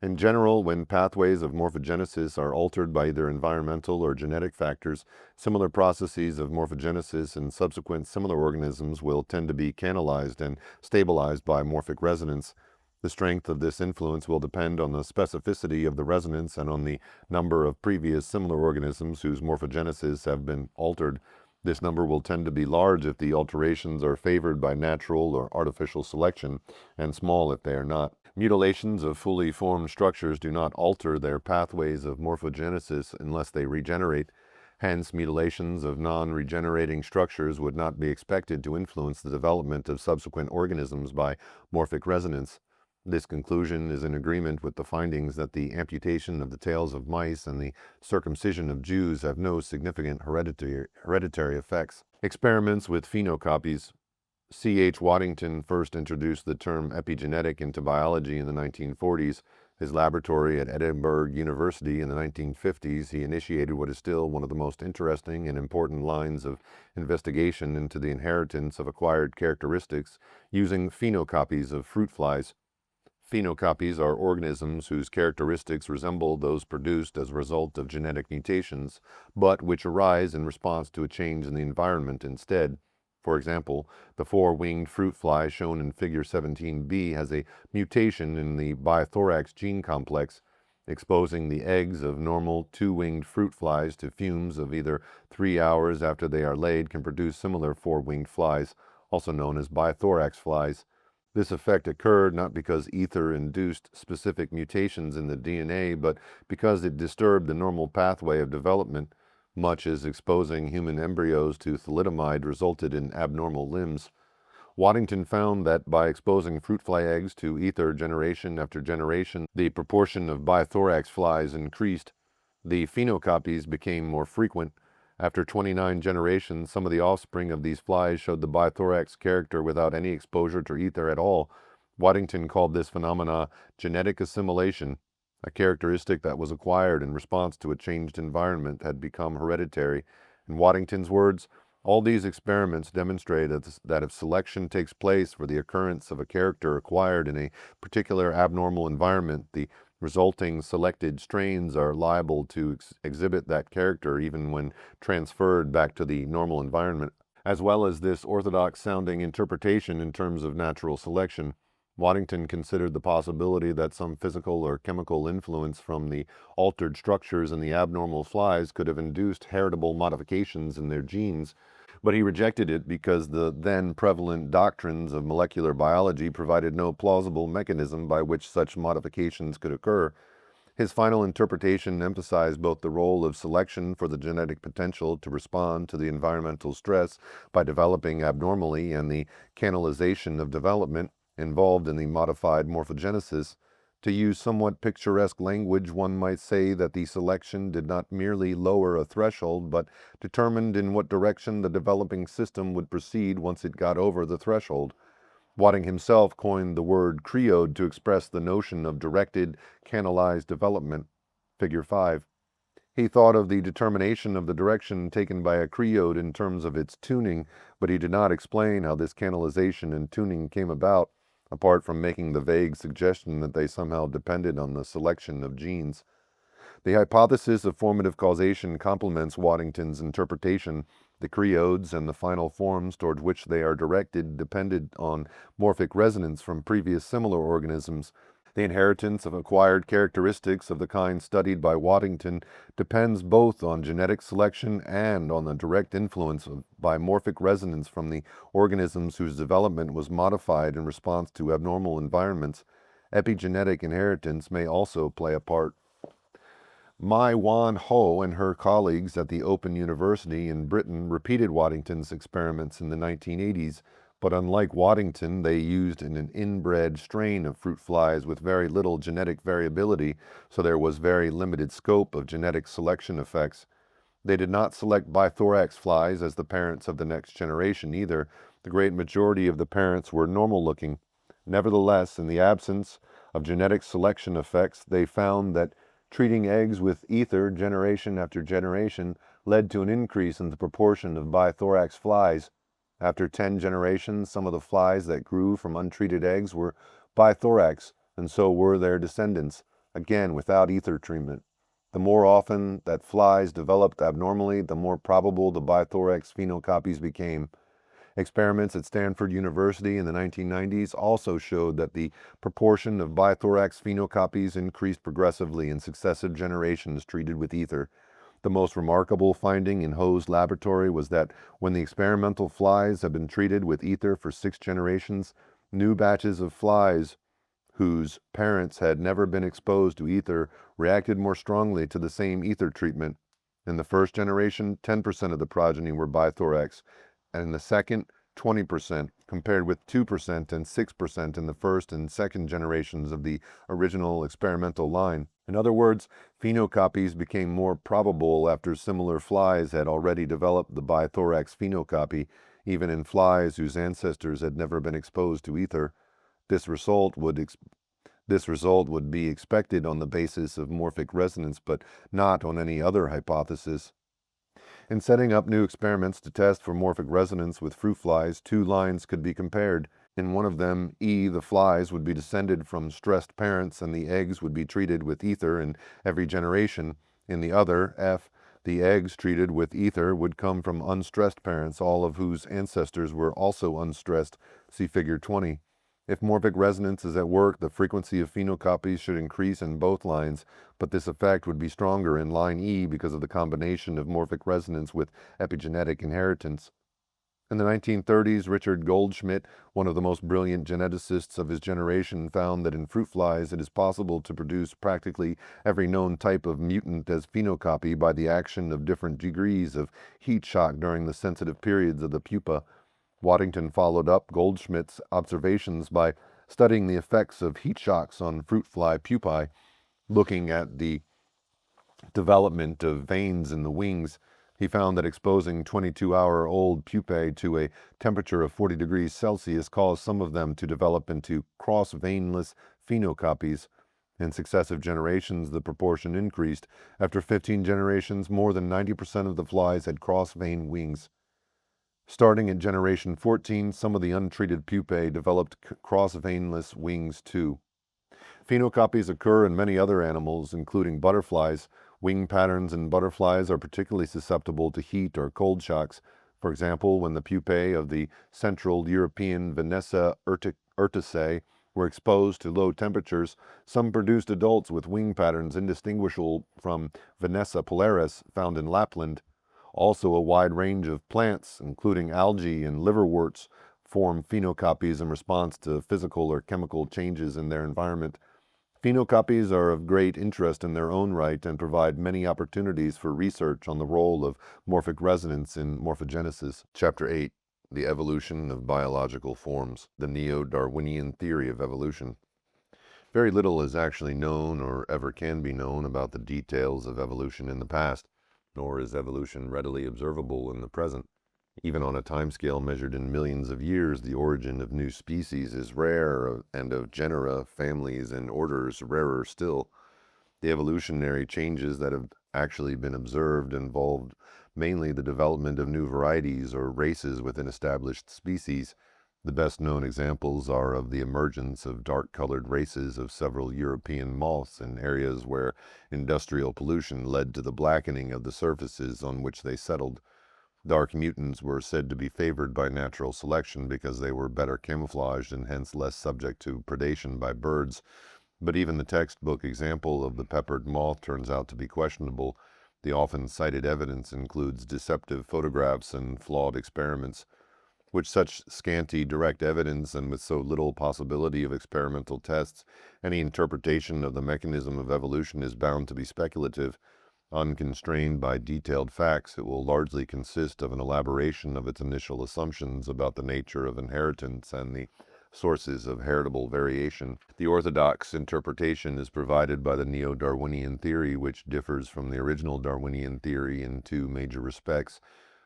In general, when pathways of morphogenesis are altered by either environmental or genetic factors, similar processes of morphogenesis and subsequent similar organisms will tend to be canalized and stabilized by morphic resonance. The strength of this influence will depend on the specificity of the resonance and on the number of previous similar organisms whose morphogenesis have been altered. This number will tend to be large if the alterations are favored by natural or artificial selection, and small if they are not. Mutilations of fully formed structures do not alter their pathways of morphogenesis unless they regenerate. Hence, mutilations of non-regenerating structures would not be expected to influence the development of subsequent organisms by morphic resonance. This conclusion is in agreement with the findings that the amputation of the tails of mice and the circumcision of Jews have no significant hereditary effects. Experiments with phenocopies. C.H. Waddington first introduced the term epigenetic into biology in the 1940s. His laboratory at Edinburgh University in the 1950s, he initiated what is still one of the most interesting and important lines of investigation into the inheritance of acquired characteristics using phenocopies of fruit flies. Phenocopies are organisms whose characteristics resemble those produced as a result of genetic mutations, but which arise in response to a change in the environment instead. For example, the four-winged fruit fly shown in figure 17b has a mutation in the bithorax gene complex, exposing the eggs of normal two-winged fruit flies to fumes of either 3 hours after they are laid can produce similar four-winged flies, also known as bithorax flies. This effect occurred not because ether induced specific mutations in the DNA, but because it disturbed the normal pathway of development, much as exposing human embryos to thalidomide resulted in abnormal limbs. Waddington found that by exposing fruit fly eggs to ether generation after generation, the proportion of bithorax flies increased. The phenocopies became more frequent. After 29 generations, some of the offspring of these flies showed the bithorax character without any exposure to ether at all. Waddington called this phenomena genetic assimilation. A characteristic that was acquired in response to a changed environment had become hereditary. In Waddington's words, all these experiments demonstrate that if selection takes place for the occurrence of a character acquired in a particular abnormal environment, the resulting selected strains are liable to exhibit that character even when transferred back to the normal environment. As well as this orthodox-sounding interpretation in terms of natural selection, Waddington considered the possibility that some physical or chemical influence from the altered structures in the abnormal flies could have induced heritable modifications in their genes, but he rejected it because the then prevalent doctrines of molecular biology provided no plausible mechanism by which such modifications could occur. His final interpretation emphasized both the role of selection for the genetic potential to respond to the environmental stress by developing abnormally and the canalization of development involved in the modified morphogenesis. To use somewhat picturesque language, one might say that the selection did not merely lower a threshold, but determined in what direction the developing system would proceed once it got over the threshold. Wadding himself coined the word creode to express the notion of directed, canalized development. Figure 5. He thought of the determination of the direction taken by a creode in terms of its tuning, but he did not explain how this canalization and tuning came about, apart from making the vague suggestion that they somehow depended on the selection of genes. The hypothesis of formative causation complements Waddington's interpretation. The creodes and the final forms toward which they are directed depended on morphic resonance from previous similar organisms. The inheritance of acquired characteristics of the kind studied by Waddington depends both on genetic selection and on the direct influence by morphic resonance from the organisms whose development was modified in response to abnormal environments. Epigenetic inheritance may also play a part. Mai Wan Ho and her colleagues at the Open University in Britain repeated Waddington's experiments in the 1980s, but unlike Waddington, they used an inbred strain of fruit flies with very little genetic variability, so there was very limited scope of genetic selection effects. They did not select bithorax flies as the parents of the next generation either. The great majority of the parents were normal-looking. Nevertheless, in the absence of genetic selection effects, they found that treating eggs with ether generation after generation led to an increase in the proportion of bithorax flies. After 10 generations, some of the flies that grew from untreated eggs were bithorax, and so were their descendants, again without ether treatment. The more often that flies developed abnormally, the more probable the bithorax phenocopies became. Experiments at Stanford University in the 1990s also showed that the proportion of bithorax phenocopies increased progressively in successive generations treated with ether. The most remarkable finding in Ho's laboratory was that when the experimental flies had been treated with ether for 6 generations, new batches of flies whose parents had never been exposed to ether reacted more strongly to the same ether treatment. In the first generation, 10% of the progeny were bithorax, and in the second, 20%, compared with 2% and 6% in the first and second generations of the original experimental line. In other words, phenocopies became more probable after similar flies had already developed the bithorax phenocopy, even in flies whose ancestors had never been exposed to ether. This result would be expected on the basis of morphic resonance, but not on any other hypothesis. In setting up new experiments to test for morphic resonance with fruit flies, 2 lines could be compared. In one of them, E, the flies would be descended from stressed parents and the eggs would be treated with ether in every generation. In the other, F, the eggs treated with ether would come from unstressed parents, all of whose ancestors were also unstressed. See Figure 20. If morphic resonance is at work, the frequency of phenocopies should increase in both lines, but this effect would be stronger in line E because of the combination of morphic resonance with epigenetic inheritance. In the 1930s, Richard Goldschmidt, one of the most brilliant geneticists of his generation, found that in fruit flies it is possible to produce practically every known type of mutant as phenocopy by the action of different degrees of heat shock during the sensitive periods of the pupa. Waddington followed up Goldschmidt's observations by studying the effects of heat shocks on fruit fly pupae, looking at the development of veins in the wings. He found that exposing 22-hour-old pupae to a temperature of 40 degrees Celsius caused some of them to develop into cross-veinless phenocopies. In successive generations, the proportion increased. After 15 generations, more than 90% of the flies had cross-veined wings. Starting at generation 14, some of the untreated pupae developed cross-veinless wings too. Phenocopies occur in many other animals, including butterflies. Wing patterns in butterflies are particularly susceptible to heat or cold shocks. For example, when the pupae of the Central European Vanessa urticae were exposed to low temperatures, some produced adults with wing patterns indistinguishable from Vanessa polaris found in Lapland. Also, a wide range of plants, including algae and liverworts, form phenocopies in response to physical or chemical changes in their environment. Phenocopies are of great interest in their own right and provide many opportunities for research on the role of morphic resonance in morphogenesis. Chapter 8. The Evolution of Biological Forms. The Neo-Darwinian Theory of Evolution. Very little is actually known or ever can be known about the details of evolution in the past, nor is evolution readily observable in the present. Even on a timescale measured in millions of years, the origin of new species is rare, and of genera, families, and orders rarer still. The evolutionary changes that have actually been observed involved mainly the development of new varieties or races within established species. The best known examples are of the emergence of dark-colored races of several European moths in areas where industrial pollution led to the blackening of the surfaces on which they settled. Dark mutants were said to be favored by natural selection because they were better camouflaged and hence less subject to predation by birds. But even the textbook example of the peppered moth turns out to be questionable. The often cited evidence includes deceptive photographs and flawed experiments. With such scanty direct evidence and with so little possibility of experimental tests, any interpretation of the mechanism of evolution is bound to be speculative. Unconstrained by detailed facts, it will largely consist of an elaboration of its initial assumptions about the nature of inheritance and the sources of heritable variation. The orthodox interpretation is provided by the Neo-Darwinian theory, which differs from the original Darwinian theory in two major respects.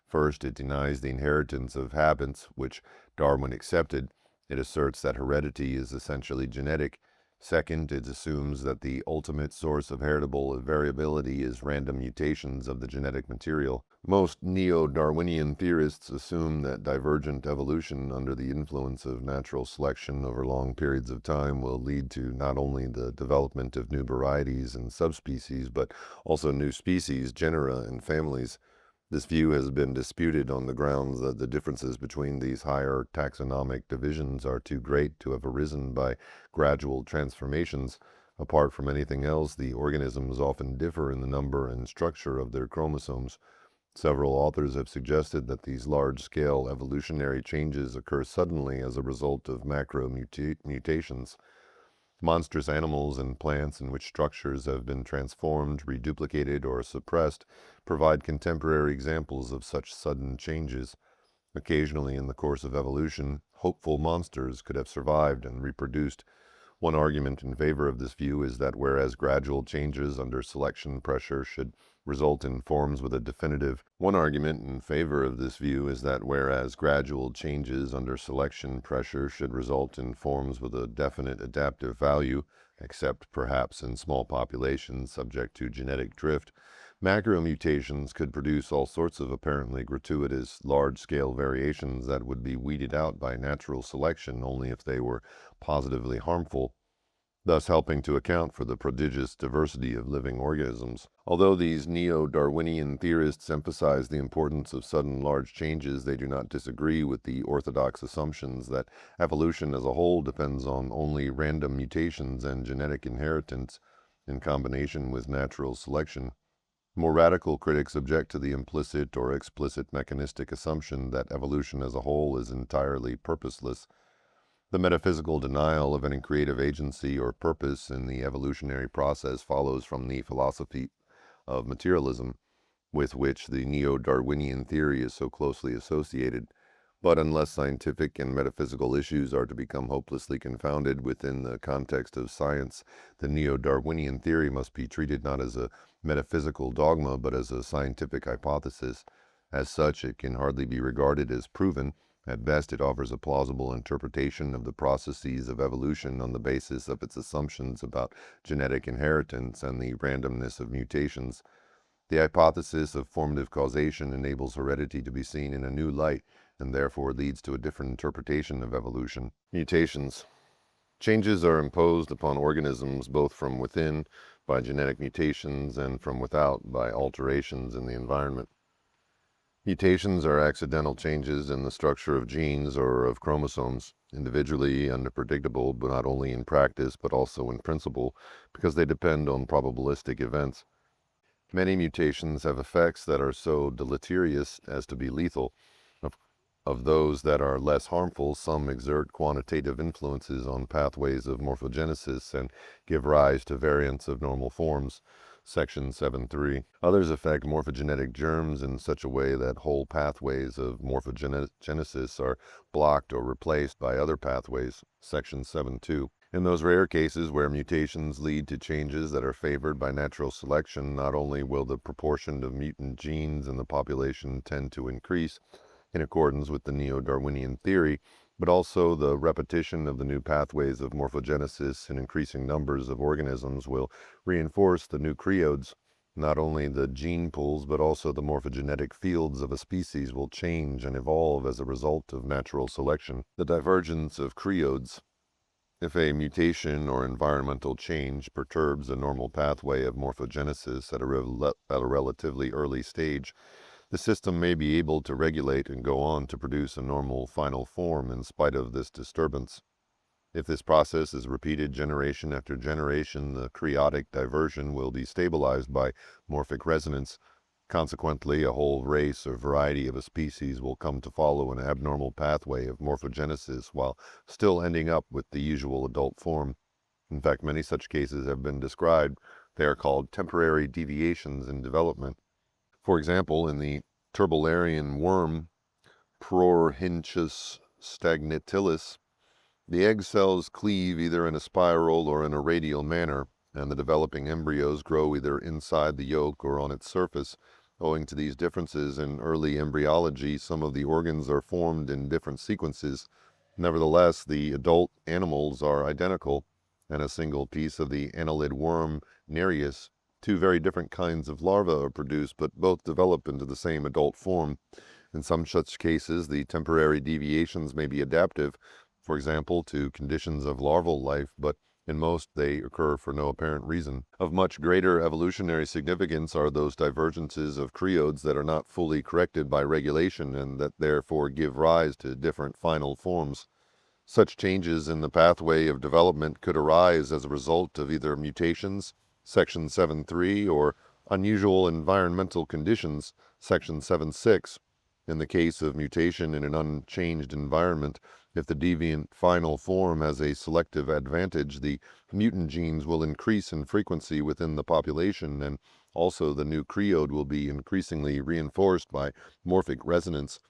First, it denies the inheritance of habits, which Darwin accepted. It asserts that heredity is essentially genetic. Second, it assumes that the ultimate source of heritable variability is random mutations of the genetic material. Most neo-Darwinian theorists assume that divergent evolution under the influence of natural selection over long periods of time will lead to not only the development of new varieties and subspecies, but also new species, genera, and families. This view has been disputed on the grounds that the differences between these higher taxonomic divisions are too great to have arisen by gradual transformations. Apart from anything else, the organisms often differ in the number and structure of their chromosomes. Several authors have suggested that these large-scale evolutionary changes occur suddenly as a result of macro-mutations. Monstrous animals and plants in which structures have been transformed, reduplicated, or suppressed provide contemporary examples of such sudden changes. Occasionally, in the course of evolution, hopeful monsters could have survived and reproduced. One argument in favor of this view is that whereas gradual changes under selection pressure should result in forms with a definitive adaptive value, except perhaps in small populations subject to genetic drift, macromutations could produce all sorts of apparently gratuitous large-scale variations that would be weeded out by natural selection only if they were positively harmful, thus helping to account for the prodigious diversity of living organisms. Although these neo-Darwinian theorists emphasize the importance of sudden large changes, they do not disagree with the orthodox assumptions that evolution as a whole depends on only random mutations and genetic inheritance in combination with natural selection. More radical critics object to the implicit or explicit mechanistic assumption that evolution as a whole is entirely purposeless. The metaphysical denial of any creative agency or purpose in the evolutionary process follows from the philosophy of materialism, with which the neo-Darwinian theory is so closely associated. But unless scientific and metaphysical issues are to become hopelessly confounded within the context of science, the neo-Darwinian theory must be treated not as a metaphysical dogma, but as a scientific hypothesis. As such, it can hardly be regarded as proven, At best, it offers a plausible interpretation of the processes of evolution on the basis of its assumptions about genetic inheritance and the randomness of mutations. The hypothesis of formative causation enables heredity to be seen in a new light, and therefore leads to a different interpretation of evolution. Mutations. Changes are imposed upon organisms both from within by genetic mutations and from without by alterations in the environment. Mutations are accidental changes in the structure of genes or of chromosomes, individually unpredictable, but not only in practice but also in principle, because they depend on probabilistic events. Many mutations have effects that are so deleterious as to be lethal. Of those that are less harmful, some exert quantitative influences on pathways of morphogenesis and give rise to variants of normal forms. Section 7.3. Others affect morphogenetic germs in such a way that whole pathways of morphogenesis are blocked or replaced by other pathways. Section 7.2. In those rare cases where mutations lead to changes that are favored by natural selection, not only will the proportion of mutant genes in the population tend to increase, in accordance with the neo-Darwinian theory, but also the repetition of the new pathways of morphogenesis in increasing numbers of organisms will reinforce the new creodes. Not only the gene pools, but also the morphogenetic fields of a species will change and evolve as a result of natural selection. The divergence of creodes. If a mutation or environmental change perturbs a normal pathway of morphogenesis at a relatively early stage, the system may be able to regulate and go on to produce a normal final form in spite of this disturbance. If this process is repeated generation after generation, the creotic diversion will be stabilized by morphic resonance. Consequently, a whole race or variety of a species will come to follow an abnormal pathway of morphogenesis while still ending up with the usual adult form. In fact, many such cases have been described. They are called temporary deviations in development. For example, in the turbularian worm, Prorhinchus stagnatilis, the egg cells cleave either in a spiral or in a radial manner, and the developing embryos grow either inside the yolk or on its surface. Owing to these differences in early embryology, some of the organs are formed in different sequences. Nevertheless, the adult animals are identical, and a single piece of the annelid worm, Nereus. Two very different kinds of larvae are produced, but both develop into the same adult form. In some such cases, the temporary deviations may be adaptive, for example, to conditions of larval life, but in most they occur for no apparent reason. Of much greater evolutionary significance are those divergences of creodes that are not fully corrected by regulation and that therefore give rise to different final forms. Such changes in the pathway of development could arise as a result of either mutations, Section 7.3, or unusual environmental conditions, Section 7.6. In the case of mutation in an unchanged environment, if the deviant final form has a selective advantage, the mutant genes will increase in frequency within the population, and also the new creode will be increasingly reinforced by morphic resonance.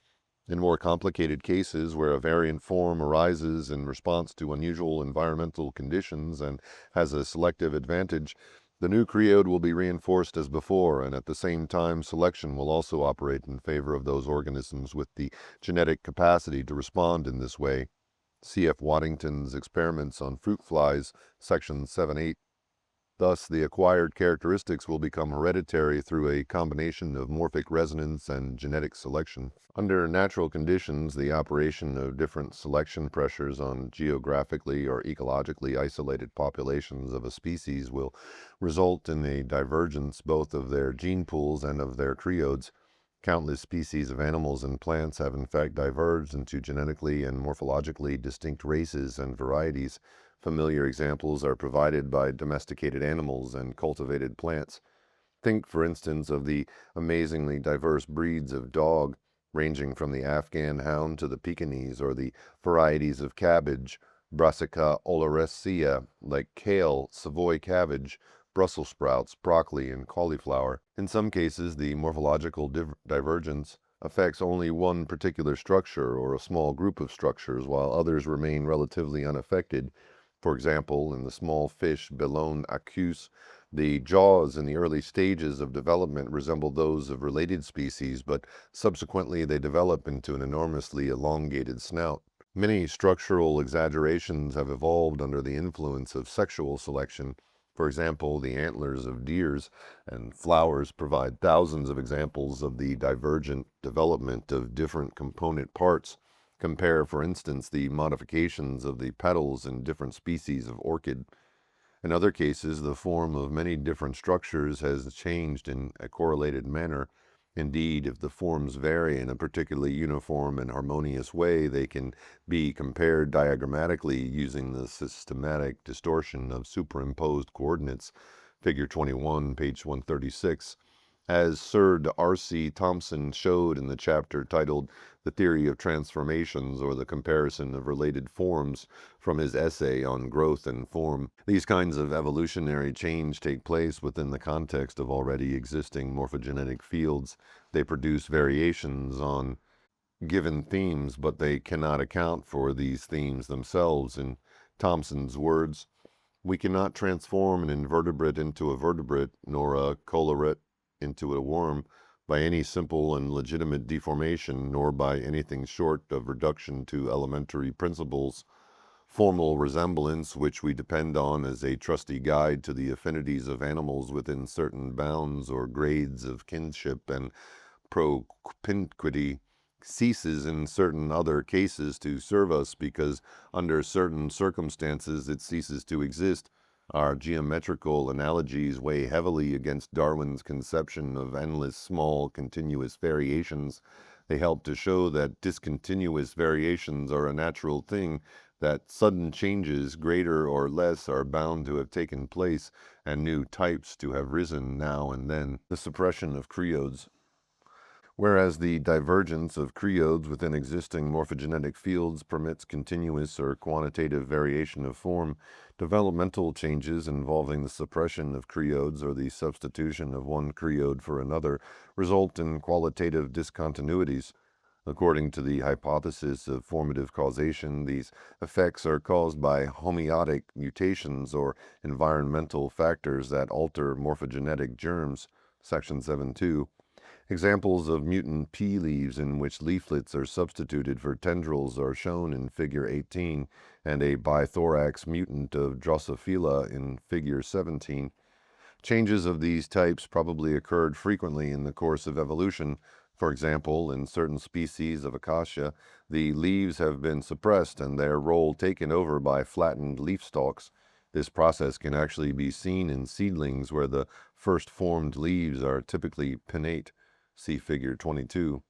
In more complicated cases, where a variant form arises in response to unusual environmental conditions and has a selective advantage, the new creode will be reinforced as before, and at the same time selection will also operate in favor of those organisms with the genetic capacity to respond in this way. C.F. Waddington's Experiments on Fruit Flies, Section 7.8. Thus, the acquired characteristics will become hereditary through a combination of morphic resonance and genetic selection. Under natural conditions, the operation of different selection pressures on geographically or ecologically isolated populations of a species will result in a divergence both of their gene pools and of their creodes. Countless species of animals and plants have in fact diverged into genetically and morphologically distinct races and varieties. Familiar examples are provided by domesticated animals and cultivated plants. Think, for instance, of the amazingly diverse breeds of dog, ranging from the Afghan hound to the Pekingese, or the varieties of cabbage, Brassica oleracea, like kale, Savoy cabbage, Brussels sprouts, broccoli, and cauliflower. In some cases, the morphological divergence affects only one particular structure or a small group of structures, while others remain relatively unaffected. For example, in the small fish Belone accus, The jaws in the early stages of development resemble those of related species, but subsequently they develop into an enormously elongated snout. Many structural exaggerations have evolved under the influence of sexual selection. For example, the antlers of deers and flowers provide thousands of examples of the divergent development of different component parts. Compare, for instance, the modifications of the petals in different species of orchid. In other cases, the form of many different structures has changed in a correlated manner. Indeed, if the forms vary in a particularly uniform and harmonious way, they can be compared diagrammatically using the systematic distortion of superimposed coordinates. Figure 21, page 136. As Sir R.C. Thompson showed in the chapter titled The Theory of Transformations, or the Comparison of Related Forms, from his essay on Growth and Form. These kinds of evolutionary change take place within the context of already existing morphogenetic fields. They produce variations on given themes, but they cannot account for these themes themselves. In Thompson's words, we cannot transform an invertebrate into a vertebrate, nor a coelurate into a worm, by any simple and legitimate deformation, nor by anything short of reduction to elementary principles. Formal resemblance, which we depend on as a trusty guide to the affinities of animals within certain bounds or grades of kinship and propinquity, ceases in certain other cases to serve us because under certain circumstances it ceases to exist. Our geometrical analogies weigh heavily against Darwin's conception of endless small continuous variations. They help to show that discontinuous variations are a natural thing, that sudden changes, greater or less, are bound to have taken place, and new types to have risen now and then. The suppression of creodes. Whereas the divergence of creodes within existing morphogenetic fields permits continuous or quantitative variation of form, developmental changes involving the suppression of creodes or the substitution of one creode for another result in qualitative discontinuities. According to the hypothesis of formative causation, these effects are caused by homeotic mutations or environmental factors that alter morphogenetic germs. Section 7.2. Examples of mutant pea leaves in which leaflets are substituted for tendrils are shown in Figure 18, and a bithorax mutant of Drosophila in Figure 17. Changes of these types probably occurred frequently in the course of evolution. For example, in certain species of acacia, the leaves have been suppressed and their role taken over by flattened leaf stalks. This process can actually be seen in seedlings where the first formed leaves are typically pinnate. See Figure 22.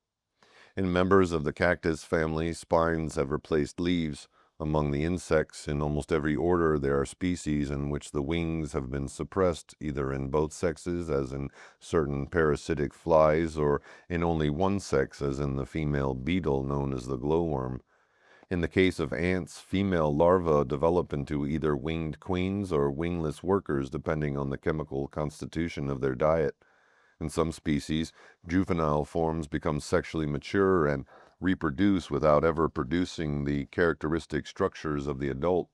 In members of the cactus family, spines have replaced leaves. Among the insects, in almost every order, there are species in which the wings have been suppressed, either in both sexes, as in certain parasitic flies, or in only one sex, as in the female beetle known as the glowworm. In the case of ants, female larvae develop into either winged queens or wingless workers, depending on the chemical constitution of their diet. In some species, juvenile forms become sexually mature and reproduce without ever producing the characteristic structures of the adult,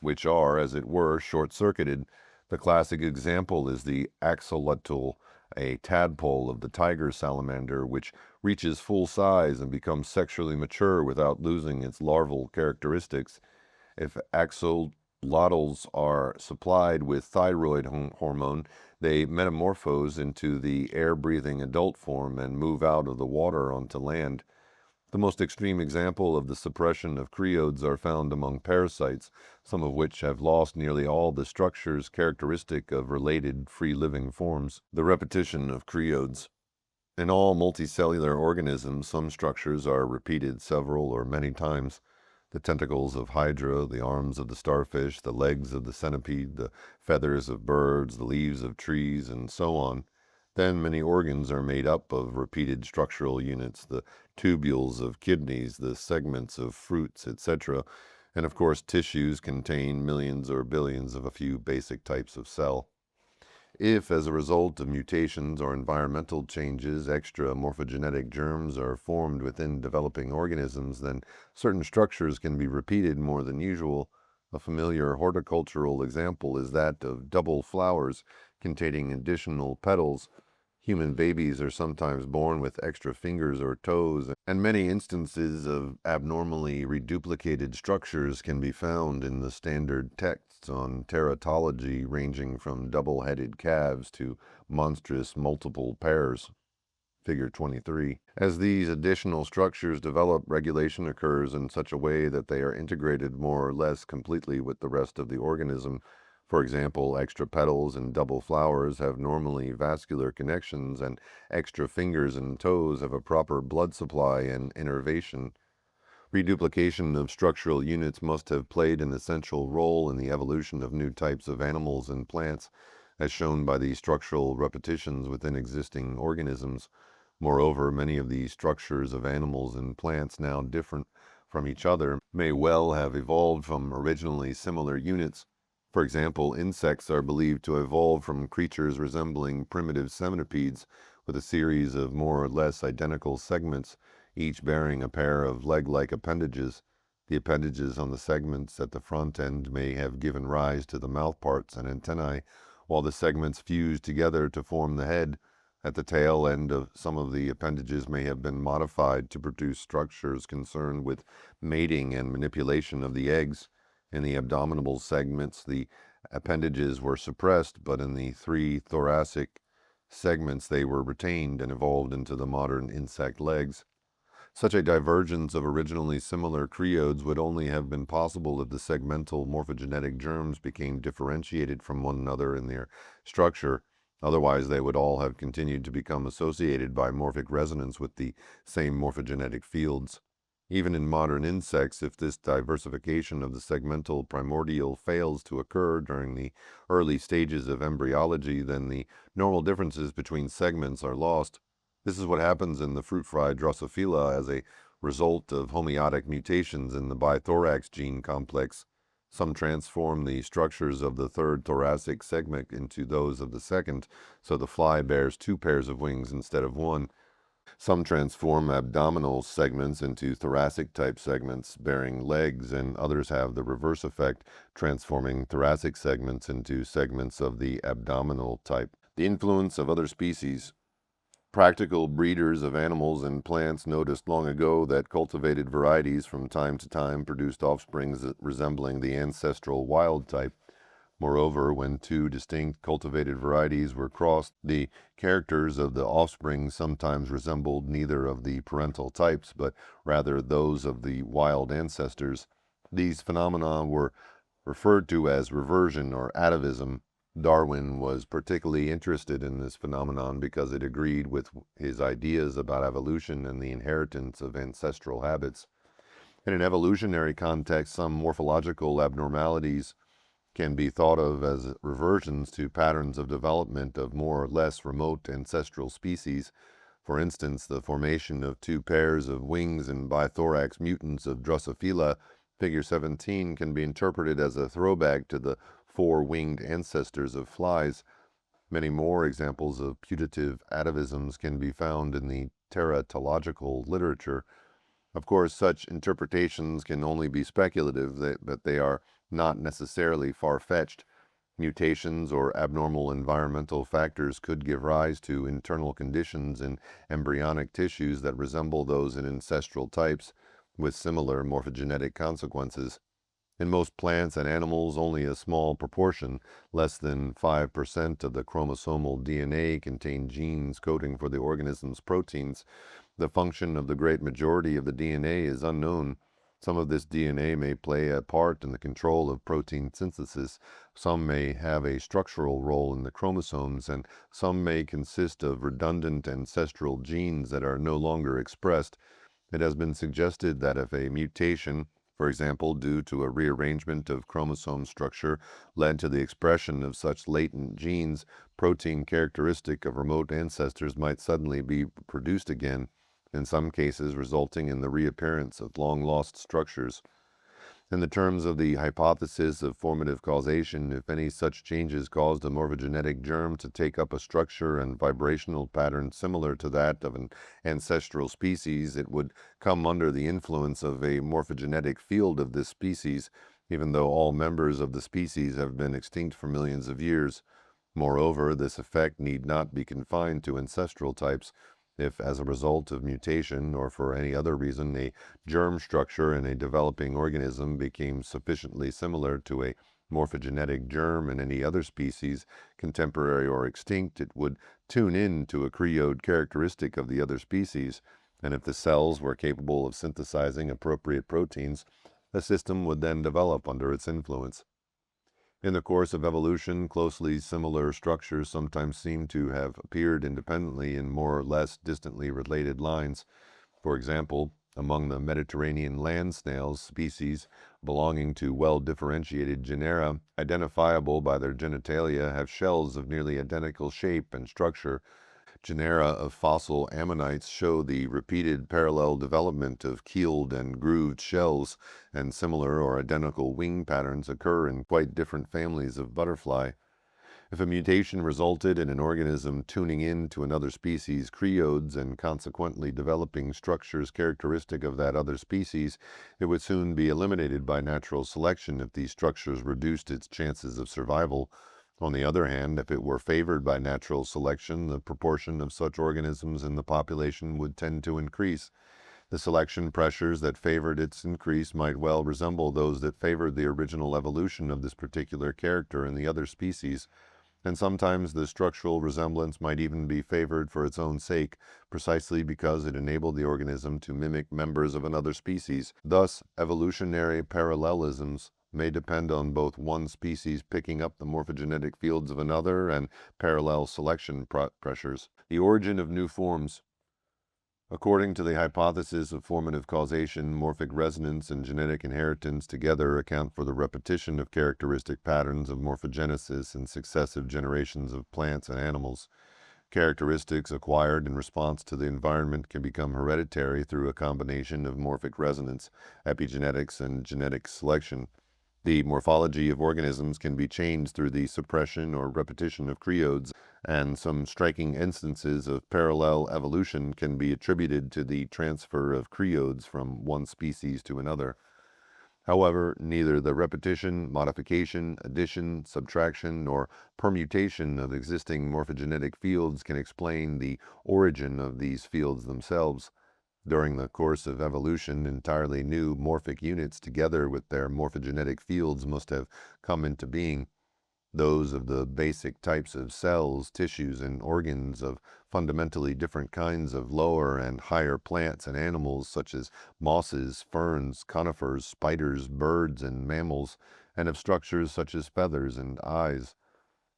which are, as it were, short-circuited. The classic example is the axolotl, a tadpole of the tiger salamander, which reaches full size and becomes sexually mature without losing its larval characteristics. If axolotls are supplied with thyroid hormone, they metamorphose into the air-breathing adult form and move out of the water onto land. The most extreme example of the suppression of creodes are found among parasites, some of which have lost nearly all the structures characteristic of related free-living forms. The repetition of creodes. In all multicellular organisms, some structures are repeated several or many times. The tentacles of hydra, the arms of the starfish, the legs of the centipede, the feathers of birds, the leaves of trees, and so on. Then many organs are made up of repeated structural units, the tubules of kidneys, the segments of fruits, etc. And of course, tissues contain millions or billions of a few basic types of cell. If, as a result of mutations or environmental changes, extra morphogenetic germs are formed within developing organisms, then certain structures can be repeated more than usual. A familiar horticultural example is that of double flowers containing additional petals. Human babies are sometimes born with extra fingers or toes, and many instances of abnormally reduplicated structures can be found in the standard texts on teratology, ranging from double-headed calves to monstrous multiple pairs. Figure 23. As these additional structures develop, regulation occurs in such a way that they are integrated more or less completely with the rest of the organism. For example, extra petals and double flowers have normally vascular connections, and extra fingers and toes have a proper blood supply and innervation. Reduplication of structural units must have played an essential role in the evolution of new types of animals and plants, as shown by the structural repetitions within existing organisms. Moreover, many of the structures of animals and plants now different from each other may well have evolved from originally similar units. For example, insects are believed to evolve from creatures resembling primitive centipedes with a series of more or less identical segments, each bearing a pair of leg-like appendages. The appendages on the segments at the front end may have given rise to the mouthparts and antennae, while the segments fused together to form the head. At the tail end of some of the appendages may have been modified to produce structures concerned with mating and manipulation of the eggs. In the abdominal segments, the appendages were suppressed, but in the three thoracic segments they were retained and evolved into the modern insect legs. Such a divergence of originally similar creodes would only have been possible if the segmental morphogenetic germs became differentiated from one another in their structure. Otherwise, they would all have continued to become associated by morphic resonance with the same morphogenetic fields. Even in modern insects, if this diversification of the segmental primordial fails to occur during the early stages of embryology, then the normal differences between segments are lost. This is what happens in the fruit fly Drosophila as a result of homeotic mutations in the bithorax gene complex. Some transform the structures of the third thoracic segment into those of the second, so the fly bears two pairs of wings instead of one. Some transform abdominal segments into thoracic-type segments bearing legs, and others have the reverse effect, transforming thoracic segments into segments of the abdominal type. The influence of other species. Practical breeders of animals and plants noticed long ago that cultivated varieties from time to time produced offspring resembling the ancestral wild type. Moreover, when two distinct cultivated varieties were crossed, the characters of the offspring sometimes resembled neither of the parental types, but rather those of the wild ancestors. These phenomena were referred to as reversion or atavism. Darwin was particularly interested in this phenomenon because it agreed with his ideas about evolution and the inheritance of ancestral habits. In an evolutionary context, some morphological abnormalities can be thought of as reversions to patterns of development of more or less remote ancestral species. For instance, the formation of two pairs of wings in bithorax mutants of Drosophila, figure 17, can be interpreted as a throwback to the four-winged ancestors of flies. Many more examples of putative atavisms can be found in the teratological literature. Of course, such interpretations can only be speculative, but they are not necessarily far-fetched. Mutations or abnormal environmental factors could give rise to internal conditions in embryonic tissues that resemble those in ancestral types, with similar morphogenetic consequences. In most plants and animals, only a small proportion, less than 5% of the chromosomal DNA, contain genes coding for the organism's proteins. The function of the great majority of the DNA is unknown. Some of this DNA may play a part in the control of protein synthesis, some may have a structural role in the chromosomes, and some may consist of redundant ancestral genes that are no longer expressed. It has been suggested that if a mutation, for example, due to a rearrangement of chromosome structure, led to the expression of such latent genes, protein characteristic of remote ancestors might suddenly be produced again, in some cases resulting in the reappearance of long-lost structures. In the terms of the hypothesis of formative causation, if any such changes caused a morphogenetic germ to take up a structure and vibrational pattern similar to that of an ancestral species, it would come under the influence of a morphogenetic field of this species, even though all members of the species have been extinct for millions of years. Moreover, this effect need not be confined to ancestral types. If, as a result of mutation or for any other reason, a germ structure in a developing organism became sufficiently similar to a morphogenetic germ in any other species, contemporary or extinct, it would tune in to a creode characteristic of the other species, and if the cells were capable of synthesizing appropriate proteins, the system would then develop under its influence. In the course of evolution, closely similar structures sometimes seem to have appeared independently in more or less distantly related lines. For example, among the Mediterranean land snails, species belonging to well-differentiated genera, identifiable by their genitalia, have shells of nearly identical shape and structure. Genera of fossil ammonites show the repeated parallel development of keeled and grooved shells, and similar or identical wing patterns occur in quite different families of butterfly. If a mutation resulted in an organism tuning in to another species' creodes and consequently developing structures characteristic of that other species, it would soon be eliminated by natural selection if these structures reduced its chances of survival. On the other hand, if it were favored by natural selection, the proportion of such organisms in the population would tend to increase. The selection pressures that favored its increase might well resemble those that favored the original evolution of this particular character in the other species, and sometimes the structural resemblance might even be favored for its own sake, precisely because it enabled the organism to mimic members of another species. Thus, evolutionary parallelisms may depend on both one species picking up the morphogenetic fields of another and parallel selection pressures. The origin of new forms. According to the hypothesis of formative causation, morphic resonance and genetic inheritance together account for the repetition of characteristic patterns of morphogenesis in successive generations of plants and animals. Characteristics acquired in response to the environment can become hereditary through a combination of morphic resonance, epigenetics, and genetic selection. The morphology of organisms can be changed through the suppression or repetition of creodes, and some striking instances of parallel evolution can be attributed to the transfer of creodes from one species to another. However, neither the repetition, modification, addition, subtraction, nor permutation of existing morphogenetic fields can explain the origin of these fields themselves. During the course of evolution, entirely new morphic units together with their morphogenetic fields must have come into being. Those of the basic types of cells, tissues, and organs of fundamentally different kinds of lower and higher plants and animals such as mosses, ferns, conifers, spiders, birds, and mammals, and of structures such as feathers and eyes.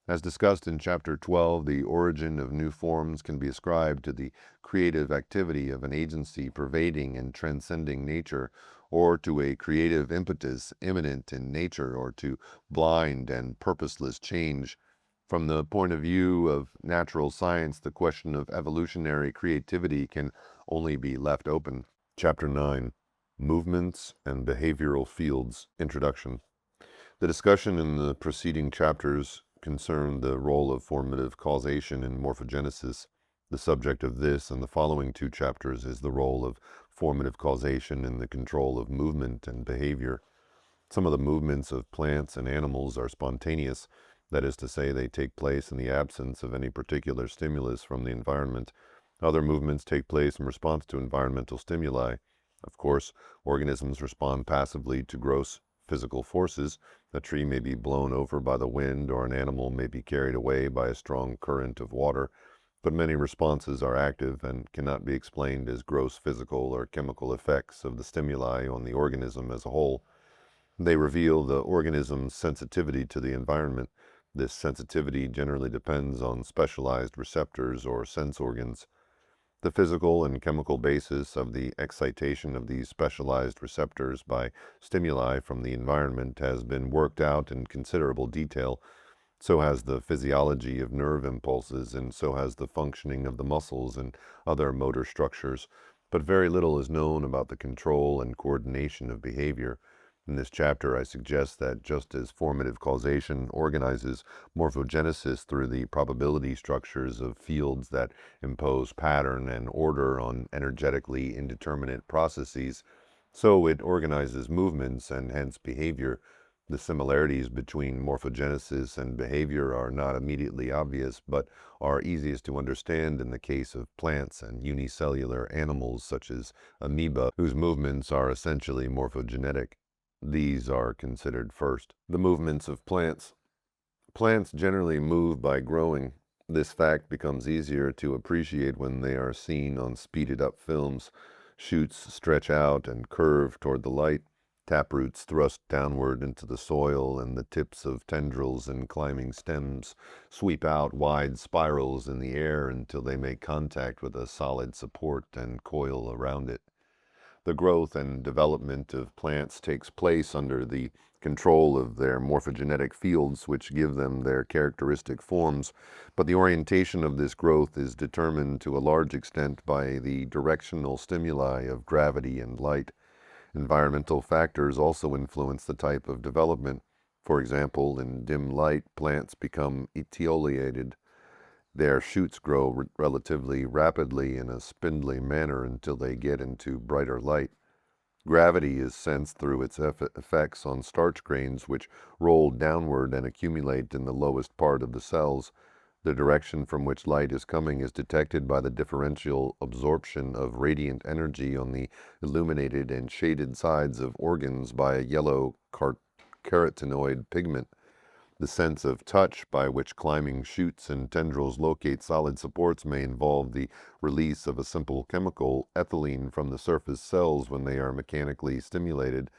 As discussed in Chapter 12, the origin of new forms can be ascribed to the creative activity of an agency pervading and transcending nature, or to a creative impetus immanent in nature, or to blind and purposeless change. From the point of view of natural science, the question of evolutionary creativity can only be left open. Chapter 9, Movements and Behavioral Fields, Introduction. The discussion in the preceding chapters concerned the role of formative causation in morphogenesis. The subject of this and the following two chapters is the role of formative causation in the control of movement and behavior. Some of the movements of plants and animals are spontaneous, that is to say, they take place in the absence of any particular stimulus from the environment. Other movements take place in response to environmental stimuli. Of course, organisms respond passively to gross physical forces. A tree may be blown over by the wind, or an animal may be carried away by a strong current of water, but many responses are active and cannot be explained as gross physical or chemical effects of the stimuli on the organism as a whole. They reveal the organism's sensitivity to the environment. This sensitivity generally depends on specialized receptors or sense organs. The physical and chemical basis of the excitation of these specialized receptors by stimuli from the environment has been worked out in considerable detail. So has the physiology of nerve impulses, and so has the functioning of the muscles and other motor structures. But very little is known about the control and coordination of behavior. In this chapter, I suggest that just as formative causation organizes morphogenesis through the probability structures of fields that impose pattern and order on energetically indeterminate processes, so it organizes movements and hence behavior. The similarities between morphogenesis and behavior are not immediately obvious, but are easiest to understand in the case of plants and unicellular animals such as amoeba, whose movements are essentially morphogenetic. These are considered first. The movements of plants. Plants generally move by growing. This fact becomes easier to appreciate when they are seen on speeded up films. Shoots stretch out and curve toward the light. Taproots thrust downward into the soil, and the tips of tendrils and climbing stems sweep out wide spirals in the air until they make contact with a solid support and coil around it. The growth and development of plants takes place under the control of their morphogenetic fields, which give them their characteristic forms, but the orientation of this growth is determined to a large extent by the directional stimuli of gravity and light. Environmental factors also influence the type of development. For example, in dim light, plants become etiolated. Their shoots grow relatively rapidly in a spindly manner until they get into brighter light. Gravity is sensed through its effects on starch grains, which roll downward and accumulate in the lowest part of the cells. The direction from which light is coming is detected by the differential absorption of radiant energy on the illuminated and shaded sides of organs by a yellow carotenoid pigment. The sense of touch by which climbing shoots and tendrils locate solid supports may involve the release of a simple chemical, ethylene, from the surface cells when they are mechanically stimulated.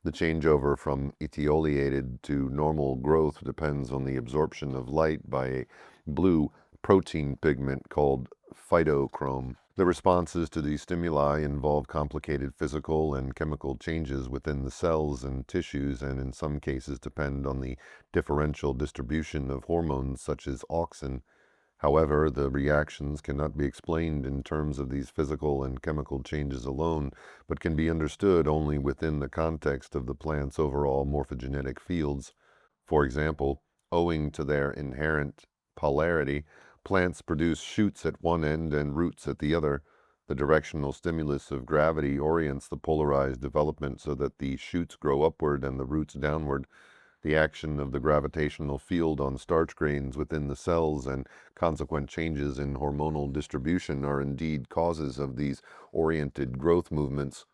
The changeover from etiolated to normal growth depends on the absorption of light by a blue protein pigment called phytochrome. The responses to these stimuli involve complicated physical and chemical changes within the cells and tissues, and in some cases depend on the differential distribution of hormones such as auxin. However, the reactions cannot be explained in terms of these physical and chemical changes alone, but can be understood only within the context of the plant's overall morphogenetic fields. For example, owing to their inherent polarity, plants produce shoots at one end and roots at the other. The directional stimulus of gravity orients the polarized development so that the shoots grow upward and the roots downward. The action of the gravitational field on starch grains within the cells and consequent changes in hormonal distribution are indeed causes of these oriented growth movements,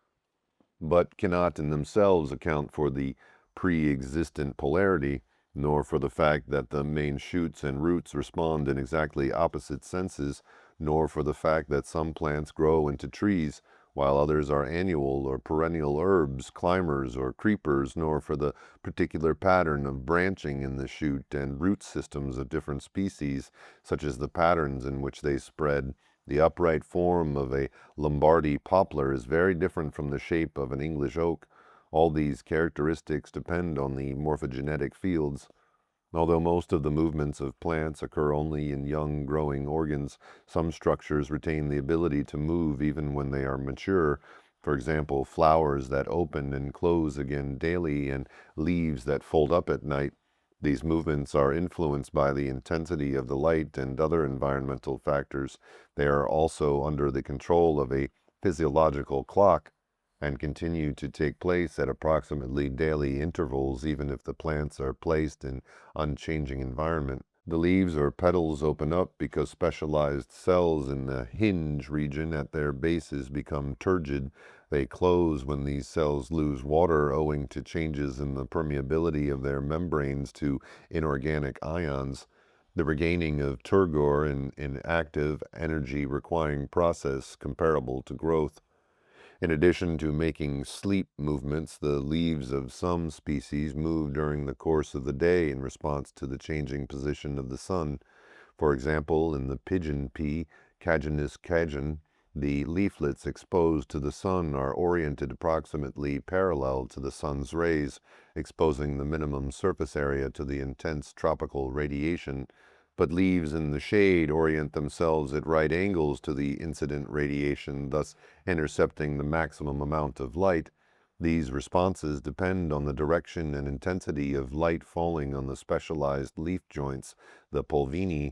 but cannot in themselves account for the pre-existent polarity, nor for the fact that the main shoots and roots respond in exactly opposite senses, nor for the fact that some plants grow into trees, while others are annual or perennial herbs, climbers, or creepers, nor for the particular pattern of branching in the shoot and root systems of different species, such as the patterns in which they spread. The upright form of a Lombardy poplar is very different from the shape of an English oak. All these characteristics depend on the morphogenetic fields. Although most of the movements of plants occur only in young growing organs, some structures retain the ability to move even when they are mature. For example, flowers that open and close again daily and leaves that fold up at night. These movements are influenced by the intensity of the light and other environmental factors. They are also under the control of a physiological clock and continue to take place at approximately daily intervals even if the plants are placed in unchanging environment. The leaves or petals open up because specialized cells in the hinge region at their bases become turgid. They close when these cells lose water owing to changes in the permeability of their membranes to inorganic ions. The regaining of turgor in an active, energy-requiring process comparable to growth. In addition to making sleep movements, the leaves of some species move during the course of the day in response to the changing position of the sun. For example, in the pigeon pea, Cajanus cajan, the leaflets exposed to the sun are oriented approximately parallel to the sun's rays, exposing the minimum surface area to the intense tropical radiation, but leaves in the shade orient themselves at right angles to the incident radiation, thus intercepting the maximum amount of light. These responses depend on the direction and intensity of light falling on the specialized leaf joints, the pulvini.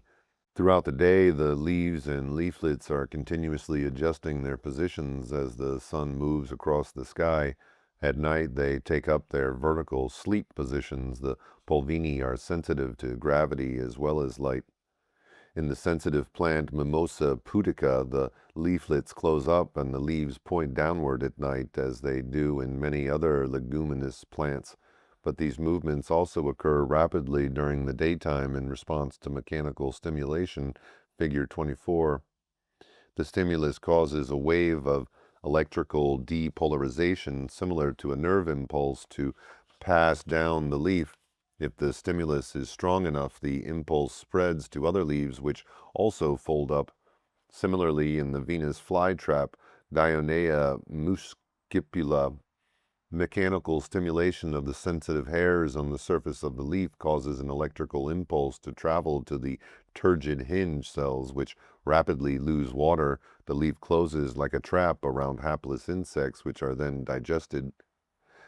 Throughout the day, the leaves and leaflets are continuously adjusting their positions as the sun moves across the sky. At night, they take up their vertical sleep positions. The pulvini are sensitive to gravity as well as light. In the sensitive plant Mimosa pudica, the leaflets close up and the leaves point downward at night, as they do in many other leguminous plants. But these movements also occur rapidly during the daytime in response to mechanical stimulation, figure 24. The stimulus causes a wave of electrical depolarization similar to a nerve impulse to pass down the leaf. If the stimulus is strong enough, the impulse spreads to other leaves which also fold up. Similarly, in the Venus flytrap, Dionea muscipula, mechanical stimulation of the sensitive hairs on the surface of the leaf causes an electrical impulse to travel to the turgid hinge cells, which rapidly lose water. The leaf closes like a trap around hapless insects, which are then digested.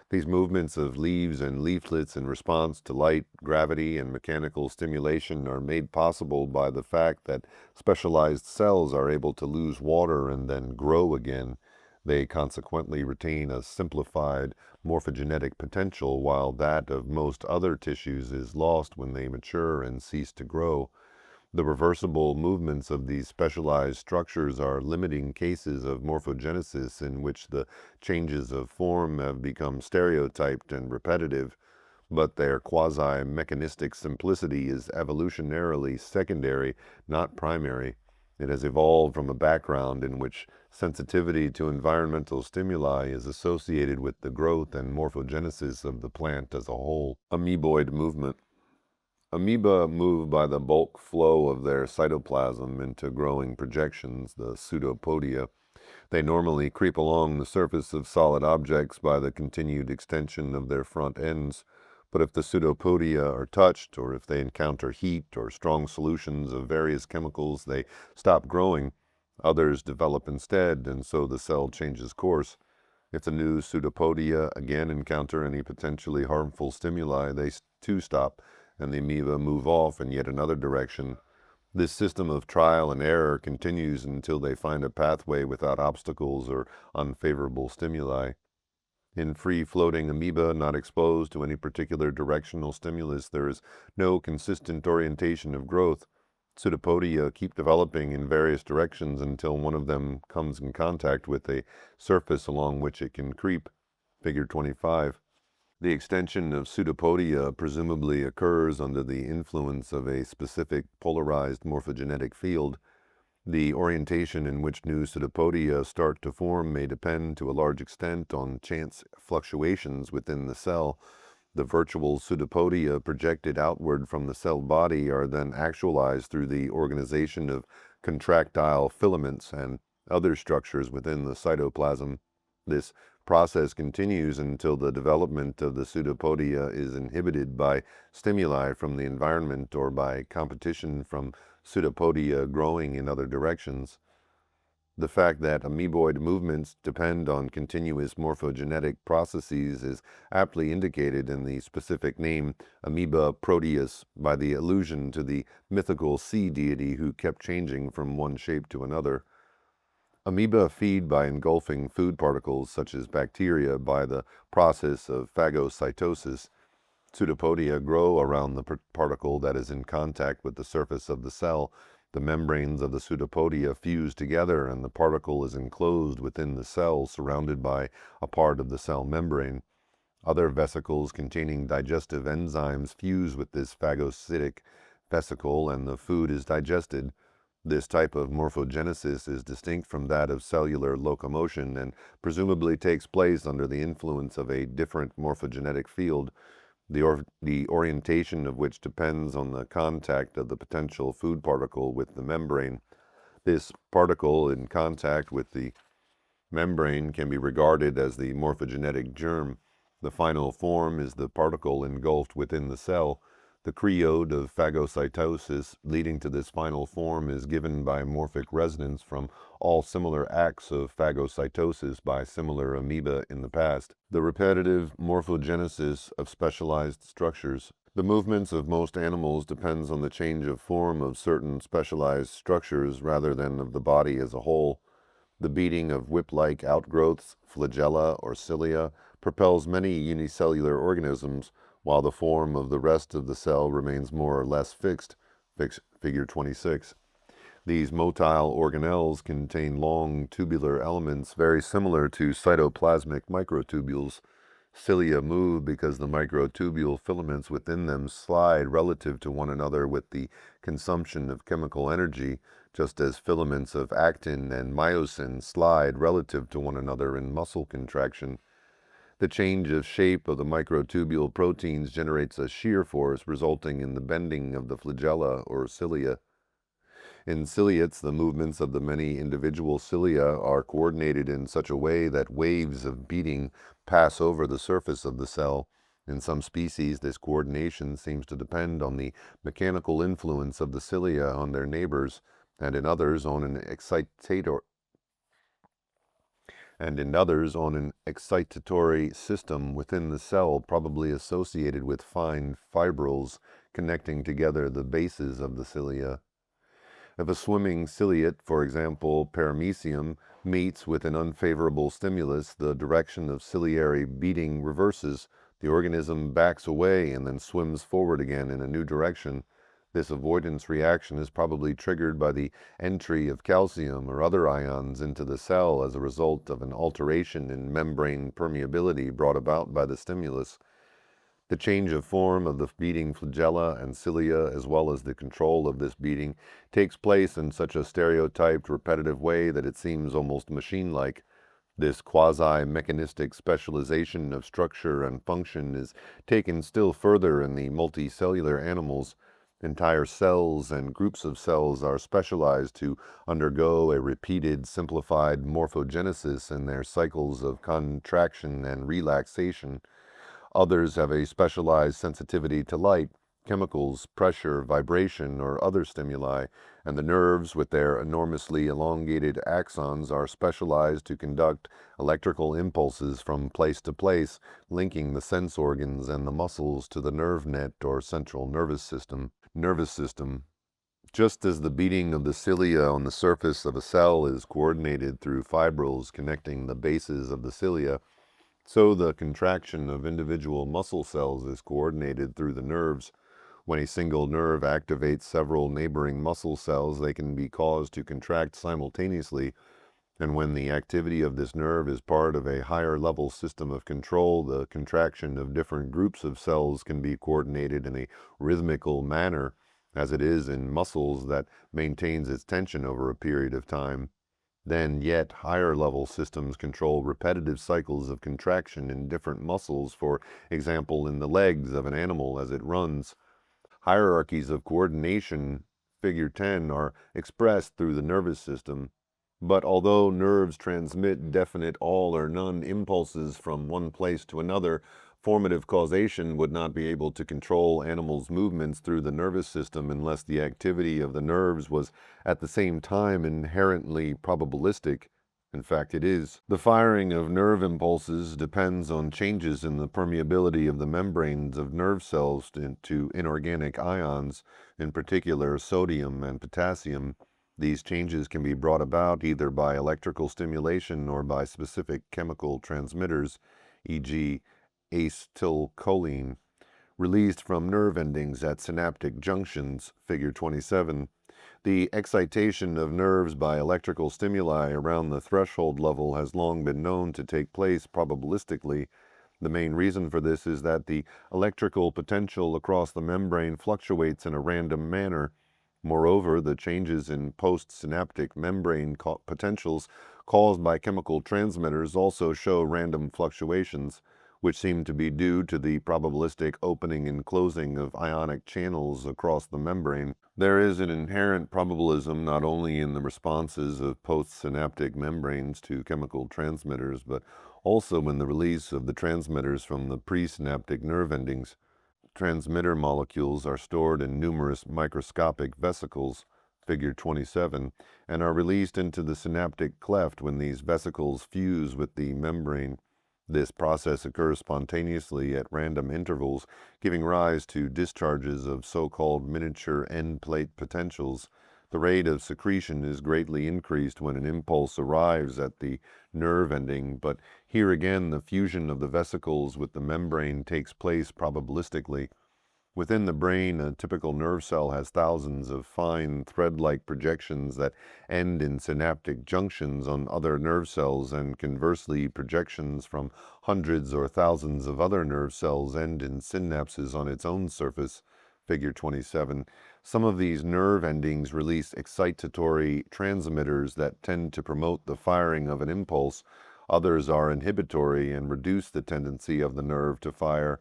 These movements of leaves and leaflets in response to light, gravity, and mechanical stimulation are made possible by the fact that specialized cells are able to lose water and then grow again. They consequently retain a simplified morphogenetic potential, while that of most other tissues is lost when they mature and cease to grow. The reversible movements of these specialized structures are limiting cases of morphogenesis in which the changes of form have become stereotyped and repetitive, but their quasi-mechanistic simplicity is evolutionarily secondary, not primary. It has evolved from a background in which sensitivity to environmental stimuli is associated with the growth and morphogenesis of the plant as a whole. Amoeboid movement. Amoeba move by the bulk flow of their cytoplasm into growing projections, the pseudopodia. They normally creep along the surface of solid objects by the continued extension of their front ends, but if the pseudopodia are touched, or if they encounter heat or strong solutions of various chemicals, they stop growing. Others develop instead, and so the cell changes course. If the new pseudopodia again encounter any potentially harmful stimuli, they too stop, and the amoeba move off in yet another direction. This system of trial and error continues until they find a pathway without obstacles or unfavorable stimuli. In free-floating amoeba not exposed to any particular directional stimulus, there is no consistent orientation of growth. Pseudopodia keep developing in various directions until one of them comes in contact with a surface along which it can creep. Figure 25. The extension of pseudopodia presumably occurs under the influence of a specific polarized morphogenetic field. The orientation in which new pseudopodia start to form may depend to a large extent on chance fluctuations within the cell. The virtual pseudopodia projected outward from the cell body are then actualized through the organization of contractile filaments and other structures within the cytoplasm. This process continues until the development of the pseudopodia is inhibited by stimuli from the environment or by competition from pseudopodia growing in other directions. The fact that amoeboid movements depend on continuous morphogenetic processes is aptly indicated in the specific name Amoeba proteus by the allusion to the mythical sea deity who kept changing from one shape to another. Amoeba feed by engulfing food particles such as bacteria by the process of phagocytosis. Pseudopodia grow around the particle that is in contact with the surface of the cell. The membranes of the pseudopodia fuse together and the particle is enclosed within the cell, surrounded by a part of the cell membrane. Other vesicles containing digestive enzymes fuse with this phagocytic vesicle and the food is digested. This type of morphogenesis is distinct from that of cellular locomotion and presumably takes place under the influence of a different morphogenetic field, the orientation of which depends on the contact of the potential food particle with the membrane. This particle in contact with the membrane can be regarded as the morphogenetic germ. The final form is the particle engulfed within the cell. The creode of phagocytosis leading to this final form is given by morphic resonance from all similar acts of phagocytosis by similar amoeba in the past. The repetitive morphogenesis of specialized structures. The movements of most animals depends on the change of form of certain specialized structures rather than of the body as a whole. The beating of whip-like outgrowths, flagella or cilia, propels many unicellular organisms, while the form of the rest of the cell remains more or less fixed. Figure 26. These motile organelles contain long tubular elements very similar to cytoplasmic microtubules. Cilia move because the microtubule filaments within them slide relative to one another with the consumption of chemical energy, just as filaments of actin and myosin slide relative to one another in muscle contraction. The change of shape of the microtubule proteins generates a shear force resulting in the bending of the flagella or cilia. In ciliates, the movements of the many individual cilia are coordinated in such a way that waves of beating pass over the surface of the cell. In some species, this coordination seems to depend on the mechanical influence of the cilia on their neighbors, and in others on an excitatory system within the cell, probably associated with fine fibrils connecting together the bases of the cilia. If a swimming ciliate, for example paramecium, meets with an unfavorable stimulus, the direction of ciliary beating reverses. The organism backs away and then swims forward again in a new direction. This avoidance reaction is probably triggered by the entry of calcium or other ions into the cell as a result of an alteration in membrane permeability brought about by the stimulus. The change of form of the beating flagella and cilia, as well as the control of this beating, takes place in such a stereotyped, repetitive way that it seems almost machine-like. This quasi-mechanistic specialization of structure and function is taken still further in the multicellular animals. Entire cells and groups of cells are specialized to undergo a repeated, simplified morphogenesis in their cycles of contraction and relaxation. Others have a specialized sensitivity to light, chemicals, pressure, vibration, or other stimuli, and the nerves with their enormously elongated axons are specialized to conduct electrical impulses from place to place, linking the sense organs and the muscles to the nerve net or central nervous system. Just as the beating of the cilia on the surface of a cell is coordinated through fibrils connecting the bases of the cilia, so the contraction of individual muscle cells is coordinated through the nerves. When a single nerve activates several neighboring muscle cells, they can be caused to contract simultaneously, and when the activity of this nerve is part of a higher level system of control, the contraction of different groups of cells can be coordinated in a rhythmical manner, as it is in muscles that maintains its tension over a period of time. Then yet higher level systems control repetitive cycles of contraction in different muscles, for example in the legs of an animal as it runs. Hierarchies of coordination, figure 10, are expressed through the nervous system. But although nerves transmit definite all or none impulses from one place to another, formative causation would not be able to control animals' movements through the nervous system unless the activity of the nerves was at the same time inherently probabilistic. In fact, it is. The firing of nerve impulses depends on changes in the permeability of the membranes of nerve cells to inorganic ions, in particular sodium and potassium. These changes can be brought about either by electrical stimulation or by specific chemical transmitters, e.g., acetylcholine, released from nerve endings at synaptic junctions, figure 27. The excitation of nerves by electrical stimuli around the threshold level has long been known to take place probabilistically. The main reason for this is that the electrical potential across the membrane fluctuates in a random manner. Moreover, the changes in postsynaptic membrane potentials caused by chemical transmitters also show random fluctuations, which seem to be due to the probabilistic opening and closing of ionic channels across the membrane. There is an inherent probabilism not only in the responses of postsynaptic membranes to chemical transmitters, but also in the release of the transmitters from the presynaptic nerve endings. Transmitter molecules are stored in numerous microscopic vesicles, figure 27, and are released into the synaptic cleft when these vesicles fuse with the membrane. This process occurs spontaneously at random intervals, giving rise to discharges of so-called miniature end plate potentials. The rate of secretion is greatly increased when an impulse arrives at the nerve ending, but here again the fusion of the vesicles with the membrane takes place probabilistically. Within the brain, a typical nerve cell has thousands of fine thread-like projections that end in synaptic junctions on other nerve cells, and conversely, projections from hundreds or thousands of other nerve cells end in synapses on its own surface. Figure 27. Some of these nerve endings release excitatory transmitters that tend to promote the firing of an impulse. Others are inhibitory and reduce the tendency of the nerve to fire.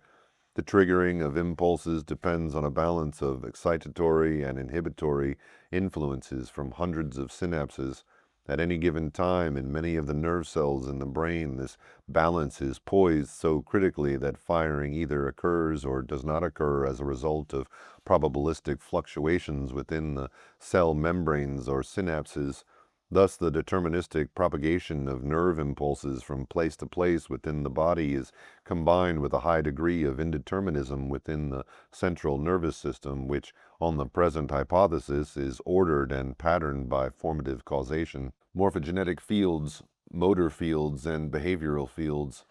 The triggering of impulses depends on a balance of excitatory and inhibitory influences from hundreds of synapses. At any given time in many of the nerve cells in the brain, this balance is poised so critically that firing either occurs or does not occur as a result of probabilistic fluctuations within the cell membranes or synapses. Thus, the deterministic propagation of nerve impulses from place to place within the body is combined with a high degree of indeterminism within the central nervous system, which, on the present hypothesis, is ordered and patterned by formative causation. Morphogenetic fields, motor fields, and behavioral fields.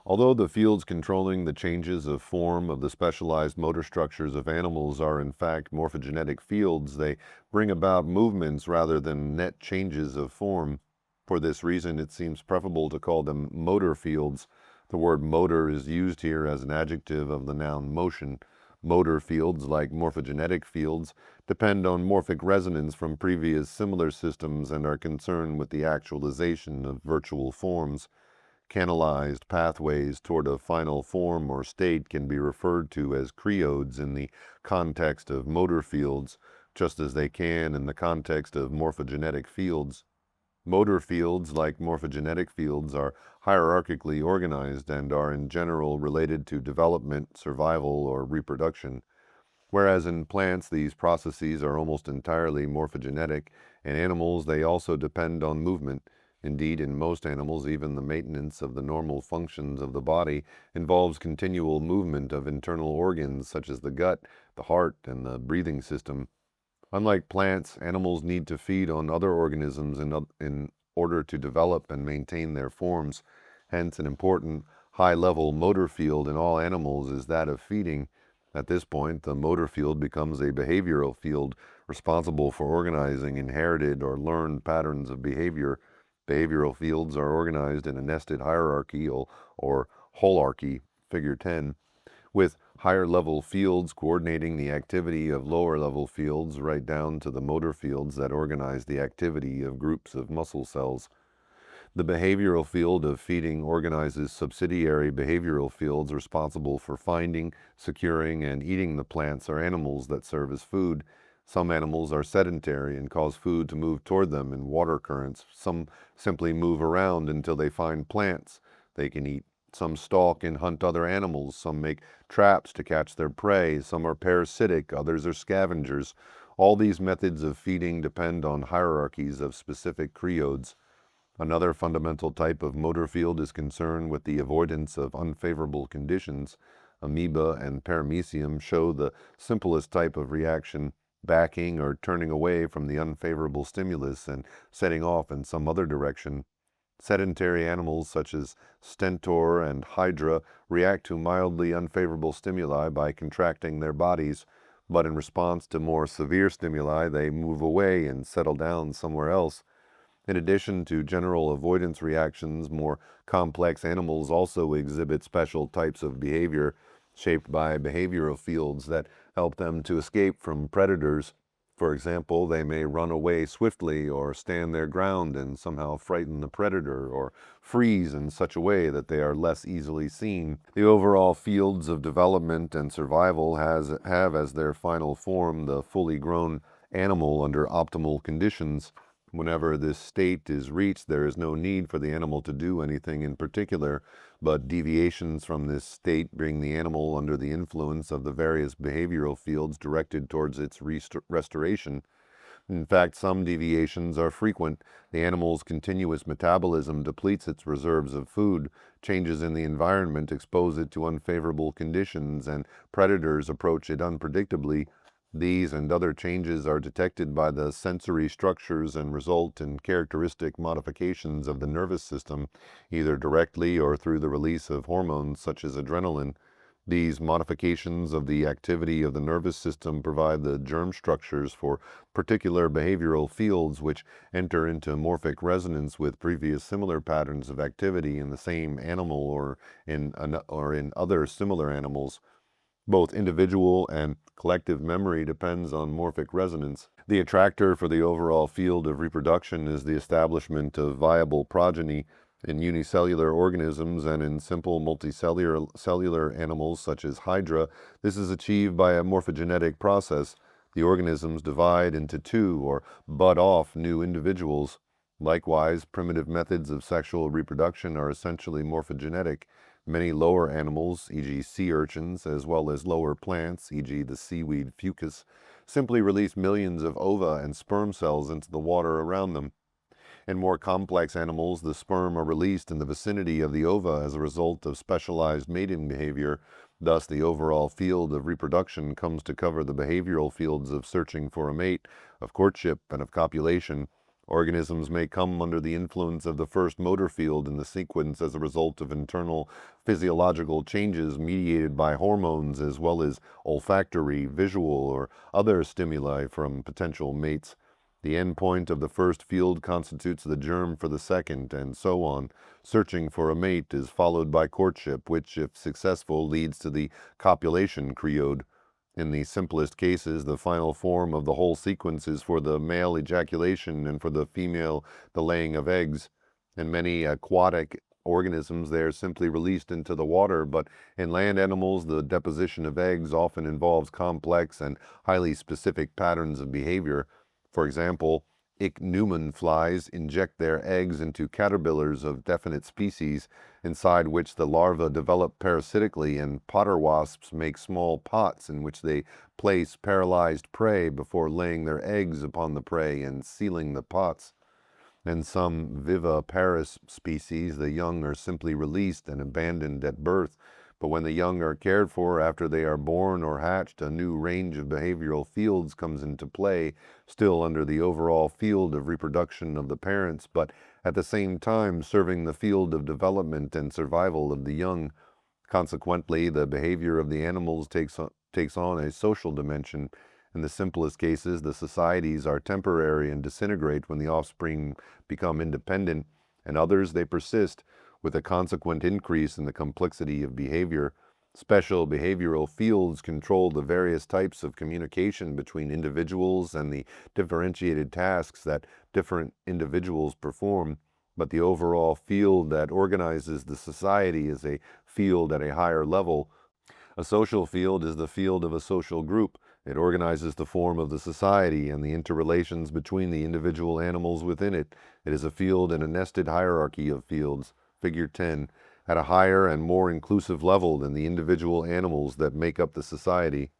Although the fields controlling the changes of form of the specialized motor structures of animals are in fact morphogenetic fields, they bring about movements rather than net changes of form. For this reason, it seems preferable to call them motor fields. The word motor is used here as an adjective of the noun motion. Motor fields, like morphogenetic fields, depend on morphic resonance from previous similar systems and are concerned with the actualization of virtual forms. Canalized pathways toward a final form or state can be referred to as creodes in the context of motor fields, just as they can in the context of morphogenetic fields. Motor fields, like morphogenetic fields, are hierarchically organized and are in general related to development, survival, or reproduction. Whereas in plants these processes are almost entirely morphogenetic, in animals they also depend on movement. Indeed, in most animals, even the maintenance of the normal functions of the body involves continual movement of internal organs such as the gut, the heart, and the breathing system. Unlike plants, animals need to feed on other organisms in order to develop and maintain their forms. Hence, an important high-level motor field in all animals is that of feeding. At this point, the motor field becomes a behavioral field responsible for organizing inherited or learned patterns of behavior. Behavioral fields are organized in a nested hierarchy or holarchy, figure 10, with higher-level fields coordinating the activity of lower-level fields right down to the motor fields that organize the activity of groups of muscle cells. The behavioral field of feeding organizes subsidiary behavioral fields responsible for finding, securing, and eating the plants or animals that serve as food. Some animals are sedentary and cause food to move toward them in water currents. Some simply move around until they find plants they can eat. Some stalk and hunt other animals. Some make traps to catch their prey. Some are parasitic. Others are scavengers. All these methods of feeding depend on hierarchies of specific creodes. Another fundamental type of motor field is concerned with the avoidance of unfavorable conditions. Amoeba and paramecium show the simplest type of reaction, backing or turning away from the unfavorable stimulus and setting off in some other direction. Sedentary animals such as stentor and hydra react to mildly unfavorable stimuli by contracting their bodies, but in response to more severe stimuli they move away and settle down somewhere else. In addition to general avoidance reactions, more complex animals also exhibit special types of behavior shaped by behavioral fields that help them to escape from predators. For example, they may run away swiftly or stand their ground and somehow frighten the predator, or freeze in such a way that they are less easily seen. The overall fields of development and survival have as their final form the fully grown animal under optimal conditions. Whenever this state is reached, there is no need for the animal to do anything in particular, but deviations from this state bring the animal under the influence of the various behavioral fields directed towards its restoration. In fact, some deviations are frequent. The animal's continuous metabolism depletes its reserves of food. Changes in the environment expose it to unfavorable conditions, and predators approach it unpredictably. These and other changes are detected by the sensory structures and result in characteristic modifications of the nervous system, either directly or through the release of hormones such as adrenaline. These modifications of the activity of the nervous system provide the germ structures for particular behavioral fields which enter into morphic resonance with previous similar patterns of activity in the same animal or in other similar animals. Both individual and collective memory depends on morphic resonance. The attractor for the overall field of reproduction is the establishment of viable progeny in unicellular organisms and in simple multicellular animals such as Hydra. This is achieved by a morphogenetic process. The organisms divide into two or bud off new individuals. Likewise, primitive methods of sexual reproduction are essentially morphogenetic. Many lower animals, e.g. sea urchins, as well as lower plants, e.g. the seaweed fucus, simply release millions of ova and sperm cells into the water around them. In more complex animals, the sperm are released in the vicinity of the ova as a result of specialized mating behavior. Thus, the overall field of reproduction comes to cover the behavioral fields of searching for a mate, of courtship, and of copulation. Organisms may come under the influence of the first motor field in the sequence as a result of internal physiological changes mediated by hormones as well as olfactory, visual, or other stimuli from potential mates. The end point of the first field constitutes the germ for the second, and so on. Searching for a mate is followed by courtship, which, if successful, leads to the copulation period. In the simplest cases, the final form of the whole sequence is for the male ejaculation and for the female the laying of eggs. In many aquatic organisms, they are simply released into the water, but in land animals, the deposition of eggs often involves complex and highly specific patterns of behavior. For example, ichneumon flies inject their eggs into caterpillars of definite species, inside which the larvae develop parasitically, and potter wasps make small pots in which they place paralyzed prey before laying their eggs upon the prey and sealing the pots. In some viviparous species, the young are simply released and abandoned at birth, but when the young are cared for after they are born or hatched, a new range of behavioral fields comes into play, still under the overall field of reproduction of the parents, but at the same time serving the field of development and survival of the young. Consequently, the behavior of the animals takes on a social dimension. In the simplest cases, the societies are temporary and disintegrate when the offspring become independent. In others, they persist, with a consequent increase in the complexity of behavior. Special behavioral fields control the various types of communication between individuals and the differentiated tasks that different individuals perform, but the overall field that organizes the society is a field at a higher level. A social field is the field of a social group. It organizes the form of the society and the interrelations between the individual animals within it. It is a field in a nested hierarchy of fields, Figure 10, at a higher and more inclusive level than the individual animals that make up the society.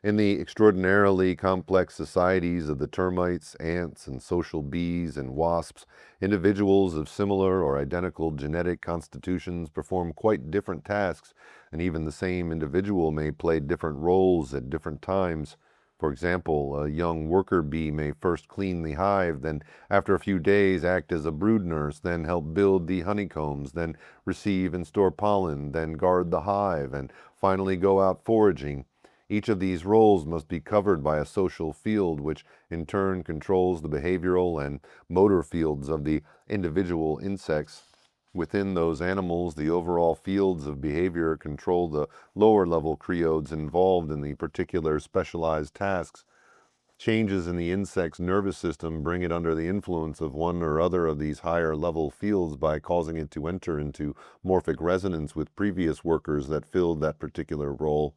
In the extraordinarily complex societies of the termites, ants, and social bees and wasps, individuals of similar or identical genetic constitutions perform quite different tasks, and even the same individual may play different roles at different times. For example, a young worker bee may first clean the hive, then after a few days act as a brood nurse, then help build the honeycombs, then receive and store pollen, then guard the hive, and finally go out foraging. Each of these roles must be covered by a social field, which in turn controls the behavioral and motor fields of the individual insects. Within those animals, the overall fields of behavior control the lower level creodes involved in the particular specialized tasks. Changes in the insect's nervous system bring it under the influence of one or other of these higher level fields by causing it to enter into morphic resonance with previous workers that filled that particular role.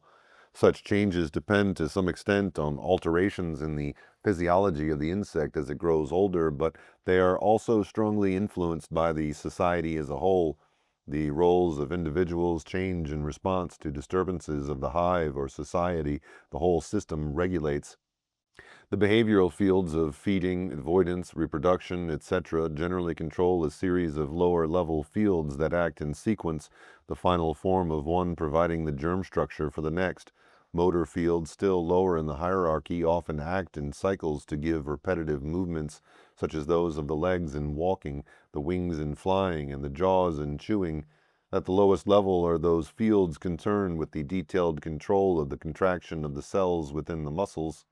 Such changes depend to some extent on alterations in the physiology of the insect as it grows older, but they are also strongly influenced by the society as a whole. The roles of individuals change in response to disturbances of the hive or society the whole system regulates. The behavioral fields of feeding, avoidance, reproduction, etc. generally control a series of lower level fields that act in sequence, the final form of one providing the germ structure for the next. motor fields still lower in the hierarchy often act in cycles to give repetitive movements, such as those of the legs in walking, the wings in flying, and the jaws in chewing. At the lowest level are those fields concerned with the detailed control of the contraction of the cells within the muscles.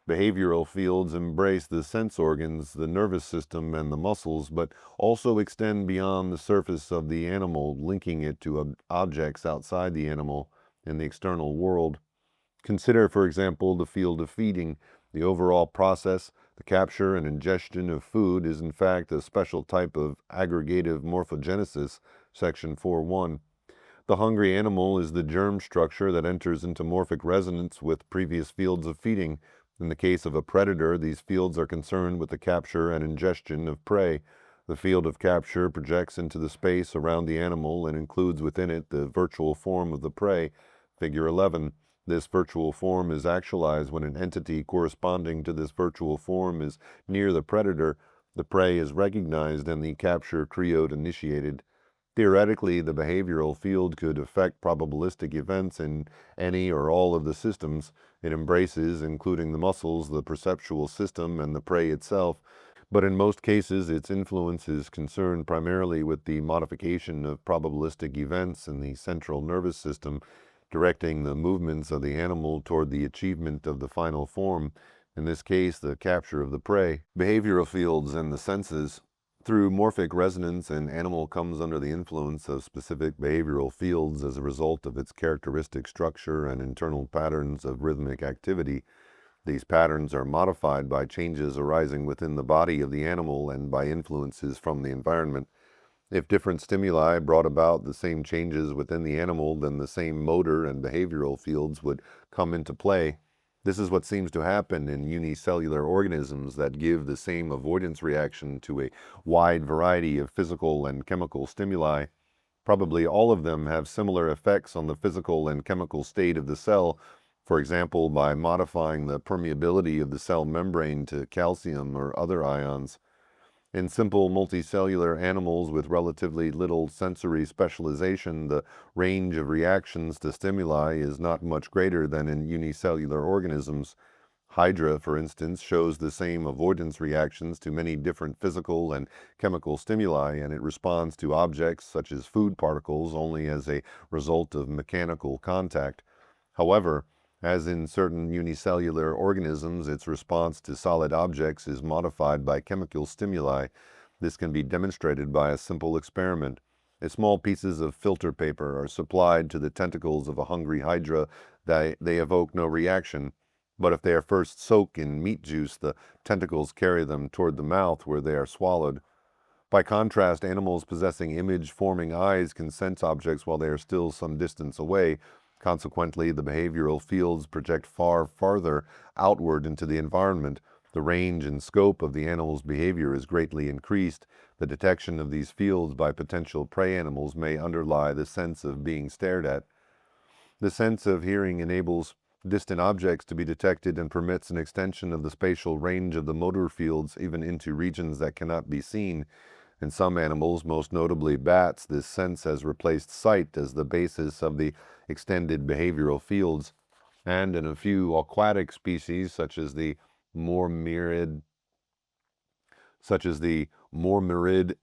Behavioral fields embrace the sense organs, the nervous system, and the muscles, but also extend beyond the surface of the animal, linking it to objects outside the animal in the external world. Consider, for example, the field of feeding. The overall process, the capture and ingestion of food, is in fact a special type of aggregative morphogenesis, section 4.1. The hungry animal is the germ structure that enters into morphic resonance with previous fields of feeding. In the case of a predator, these fields are concerned with the capture and ingestion of prey. The field of capture projects into the space around the animal and includes within it the virtual form of the prey. Figure 11. This virtual form is actualized when an entity corresponding to this virtual form is near the predator. The prey is recognized and the capture create initiated. Theoretically, the behavioral field could affect probabilistic events in any or all of the systems it embraces, including the muscles, the perceptual system, and the prey itself. But in most cases, its influence is concerned primarily with the modification of probabilistic events in the central nervous system, directing the movements of the animal toward the achievement of the final form, in this case, the capture of the prey. Behavioral fields and the senses. Through morphic resonance, an animal comes under the influence of specific behavioral fields as a result of its characteristic structure and internal patterns of rhythmic activity. These patterns are modified by changes arising within the body of the animal and by influences from the environment. If different stimuli brought about the same changes within the animal, then the same motor and behavioral fields would come into play. This is what seems to happen in unicellular organisms that give the same avoidance reaction to a wide variety of physical and chemical stimuli. Probably all of them have similar effects on the physical and chemical state of the cell, for example, by modifying the permeability of the cell membrane to calcium or other ions. In simple multicellular animals with relatively little sensory specialization, the range of reactions to stimuli is not much greater than in unicellular organisms. Hydra, for instance, shows the same avoidance reactions to many different physical and chemical stimuli, and it responds to objects such as food particles only as a result of mechanical contact. However, as in certain unicellular organisms, its response to solid objects is modified by chemical stimuli. This can be demonstrated by a simple experiment. Small pieces of filter paper are supplied to the tentacles of a hungry hydra. They evoke no reaction, but if they are first soaked in meat juice, the tentacles carry them toward the mouth where they are swallowed. By contrast, animals possessing image-forming eyes can sense objects while they are still some distance away. Consequently, the behavioral fields project farther outward into the environment. The range and scope of the animal's behavior is greatly increased. The detection of these fields by potential prey animals may underlie the sense of being stared at. The sense of hearing enables distant objects to be detected and permits an extension of the spatial range of the motor fields even into regions that cannot be seen. In some animals, most notably bats, this sense has replaced sight as the basis of the extended behavioral fields, and in a few aquatic species, such as the mormirid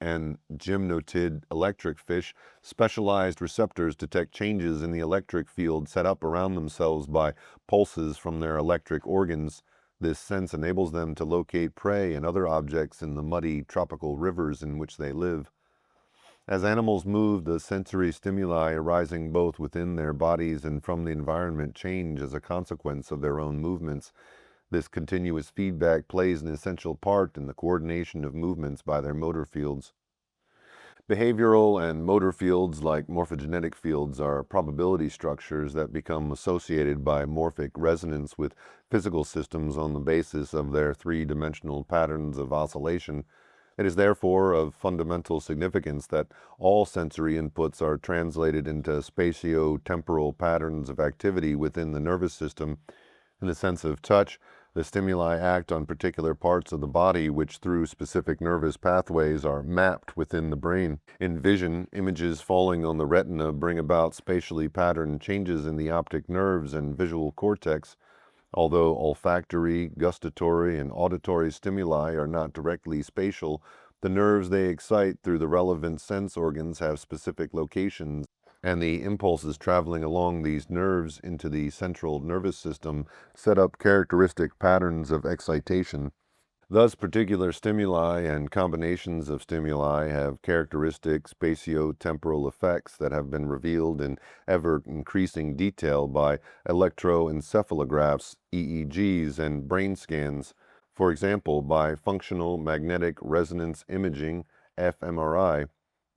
and gymnotid electric fish, specialized receptors detect changes in the electric field set up around themselves by pulses from their electric organs. This sense enables them to locate prey and other objects in the muddy tropical rivers in which they live. As animals move, the sensory stimuli arising both within their bodies and from the environment change as a consequence of their own movements. This continuous feedback plays an essential part in the coordination of movements by their motor fields. Behavioral and motor fields, like morphogenetic fields, are probability structures that become associated by morphic resonance with physical systems on the basis of their three-dimensional patterns of oscillation. It is therefore of fundamental significance that all sensory inputs are translated into spatio-temporal patterns of activity within the nervous system. In the sense of touch, The stimuli act on particular parts of the body which through specific nervous pathways are mapped within the brain. In vision, images falling on the retina bring about spatially patterned changes in the optic nerves and visual cortex. Although olfactory, gustatory, and auditory stimuli are not directly spatial, the nerves they excite through the relevant sense organs have specific locations, and the impulses traveling along these nerves into the central nervous system set up characteristic patterns of excitation. Thus, particular stimuli and combinations of stimuli have characteristic spatio-temporal effects that have been revealed in ever-increasing detail by electroencephalographs, EEGs, and brain scans. For example, by functional magnetic resonance imaging, fMRI.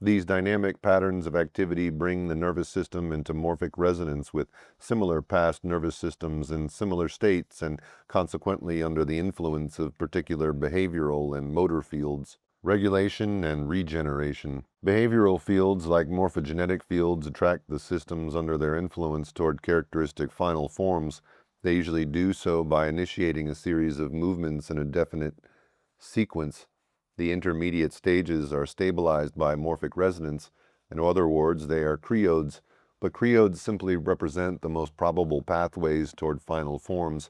These dynamic patterns of activity bring the nervous system into morphic resonance with similar past nervous systems in similar states and consequently under the influence of particular behavioral and motor fields. Regulation and regeneration. Behavioral fields like morphogenetic fields attract the systems under their influence toward characteristic final forms. They usually do so by initiating a series of movements in a definite sequence. The intermediate stages are stabilized by morphic resonance. In other words, they are creodes, but creodes simply represent the most probable pathways toward final forms.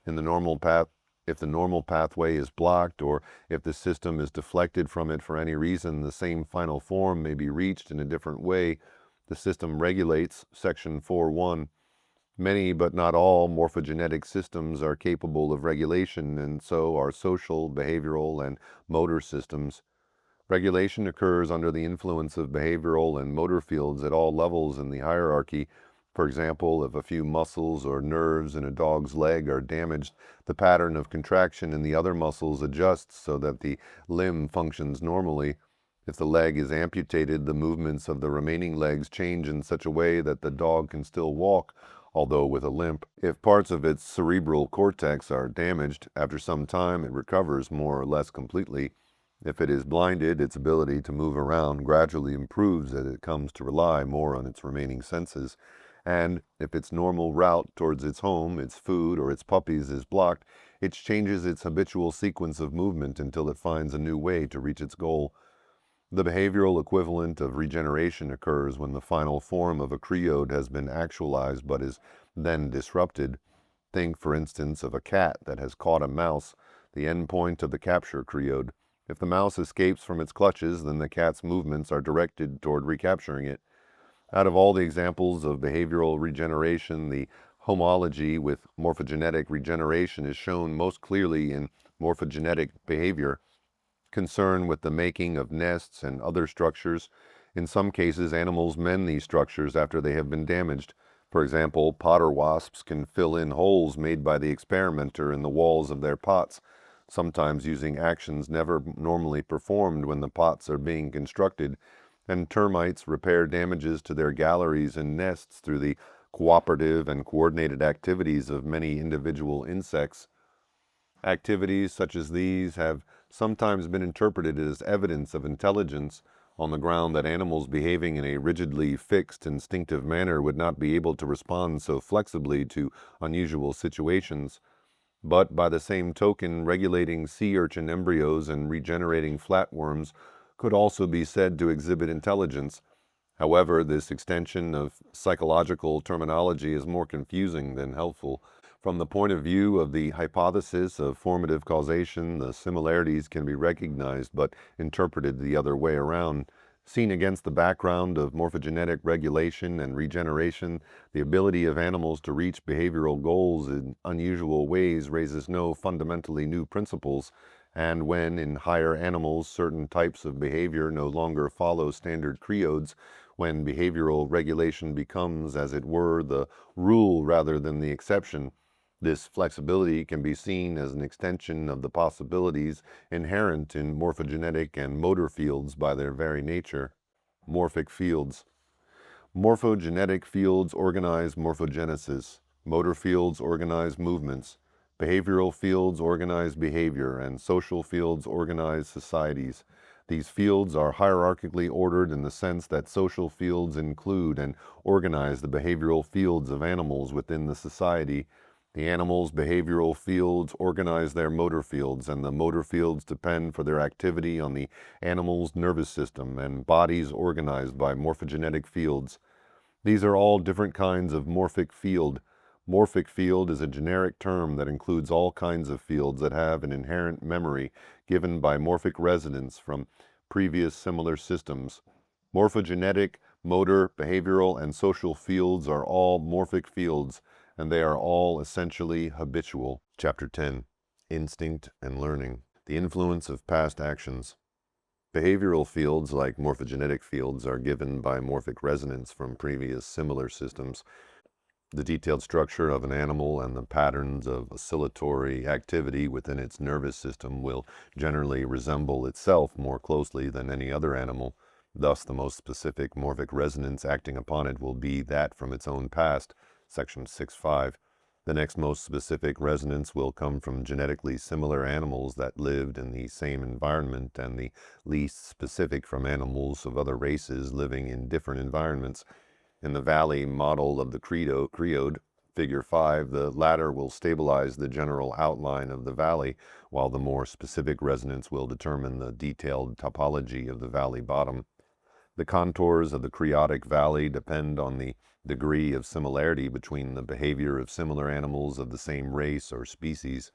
In the normal path, if the normal pathway is blocked, or if the system is deflected from it for any reason, the same final form may be reached in a different way. The system regulates, section 4.1. Many, but not all, morphogenetic systems are capable of regulation, and so are social, behavioral, and motor systems. Regulation occurs under the influence of behavioral and motor fields at all levels in the hierarchy. For example, if a few muscles or nerves in a dog's leg are damaged, the pattern of contraction in the other muscles adjusts so that the limb functions normally. If the leg is amputated, the movements of the remaining legs change in such a way that the dog can still walk, although with a limp. If parts of its cerebral cortex are damaged, after some time it recovers more or less completely. If it is blinded, its ability to move around gradually improves as it comes to rely more on its remaining senses. And if its normal route towards its home, its food, or its puppies is blocked, it changes its habitual sequence of movement until it finds a new way to reach its goal. The behavioral equivalent of regeneration occurs when the final form of a creode has been actualized but is then disrupted. Think, for instance, of a cat that has caught a mouse, the end point of the capture creode. If the mouse escapes from its clutches, then the cat's movements are directed toward recapturing it. Out of all the examples of behavioral regeneration, the homology with morphogenetic regeneration is shown most clearly in morphogenetic behavior. Concern with the making of nests and other structures. In some cases, animals mend these structures after they have been damaged. For example, potter wasps can fill in holes made by the experimenter in the walls of their pots, sometimes using actions never normally performed when the pots are being constructed, and termites repair damages to their galleries and nests through the cooperative and coordinated activities of many individual insects. Activities such as these have sometimes been interpreted as evidence of intelligence on the ground that animals behaving in a rigidly fixed instinctive manner would not be able to respond so flexibly to unusual situations. But by the same token, regulating sea urchin embryos and regenerating flatworms could also be said to exhibit intelligence. However, this extension of psychological terminology is more confusing than helpful. From the point of view of the hypothesis of formative causation, the similarities can be recognized but interpreted the other way around. Seen against the background of morphogenetic regulation and regeneration, the ability of animals to reach behavioral goals in unusual ways raises no fundamentally new principles, and when in higher animals certain types of behavior no longer follow standard creodes, when behavioral regulation becomes, as it were, the rule rather than the exception, this flexibility can be seen as an extension of the possibilities inherent in morphogenetic and motor fields by their very nature. Morphic fields. Morphogenetic fields organize morphogenesis. Motor fields organize movements. Behavioral fields organize behavior, and social fields organize societies. These fields are hierarchically ordered in the sense that social fields include and organize the behavioral fields of animals within the society. The animal's behavioral fields organize their motor fields, and the motor fields depend for their activity on the animal's nervous system and bodies organized by morphogenetic fields. These are all different kinds of morphic field. Morphic field is a generic term that includes all kinds of fields that have an inherent memory given by morphic resonance from previous similar systems. Morphogenetic, motor, behavioral, and social fields are all morphic fields, and they are all essentially habitual. Chapter 10. Instinct and Learning. The Influence of Past Actions. Behavioral fields, like morphogenetic fields, are given by morphic resonance from previous similar systems. The detailed structure of an animal and the patterns of oscillatory activity within its nervous system will generally resemble itself more closely than any other animal. Thus, the most specific morphic resonance acting upon it will be that from its own past, section 6.5. The next most specific resonance will come from genetically similar animals that lived in the same environment, and the least specific from animals of other races living in different environments. In the valley model of the creode, figure 5, the latter will stabilize the general outline of the valley, while the more specific resonance will determine the detailed topology of the valley bottom. The contours of the creotic valley depend on the degree of similarity between the behavior of similar animals of the same race or species.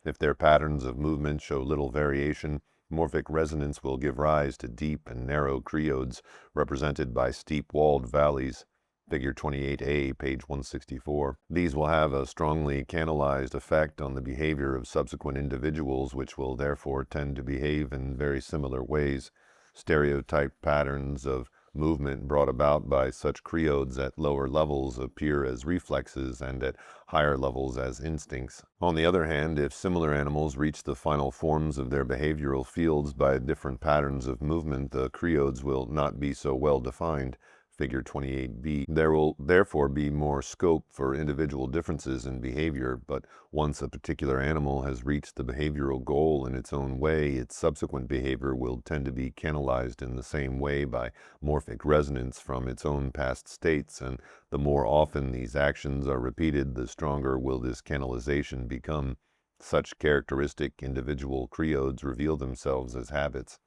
If their patterns of movement show little variation, morphic resonance will give rise to deep and narrow creodes, represented by steep-walled valleys. Figure 28a, page 164. These will have a strongly canalized effect on the behavior of subsequent individuals, which will therefore tend to behave in very similar ways. Stereotyped patterns of movement brought about by such creodes at lower levels appear as reflexes, and at higher levels as instincts. On the other hand, if similar animals reach the final forms of their behavioral fields by different patterns of movement, the creodes will not be so well defined. Figure 28b. There will therefore be more scope for individual differences in behavior, but once a particular animal has reached the behavioral goal in its own way, its subsequent behavior will tend to be canalized in the same way by morphic resonance from its own past states, and the more often these actions are repeated, the stronger will this canalization become. Such characteristic individual creodes reveal themselves as habits.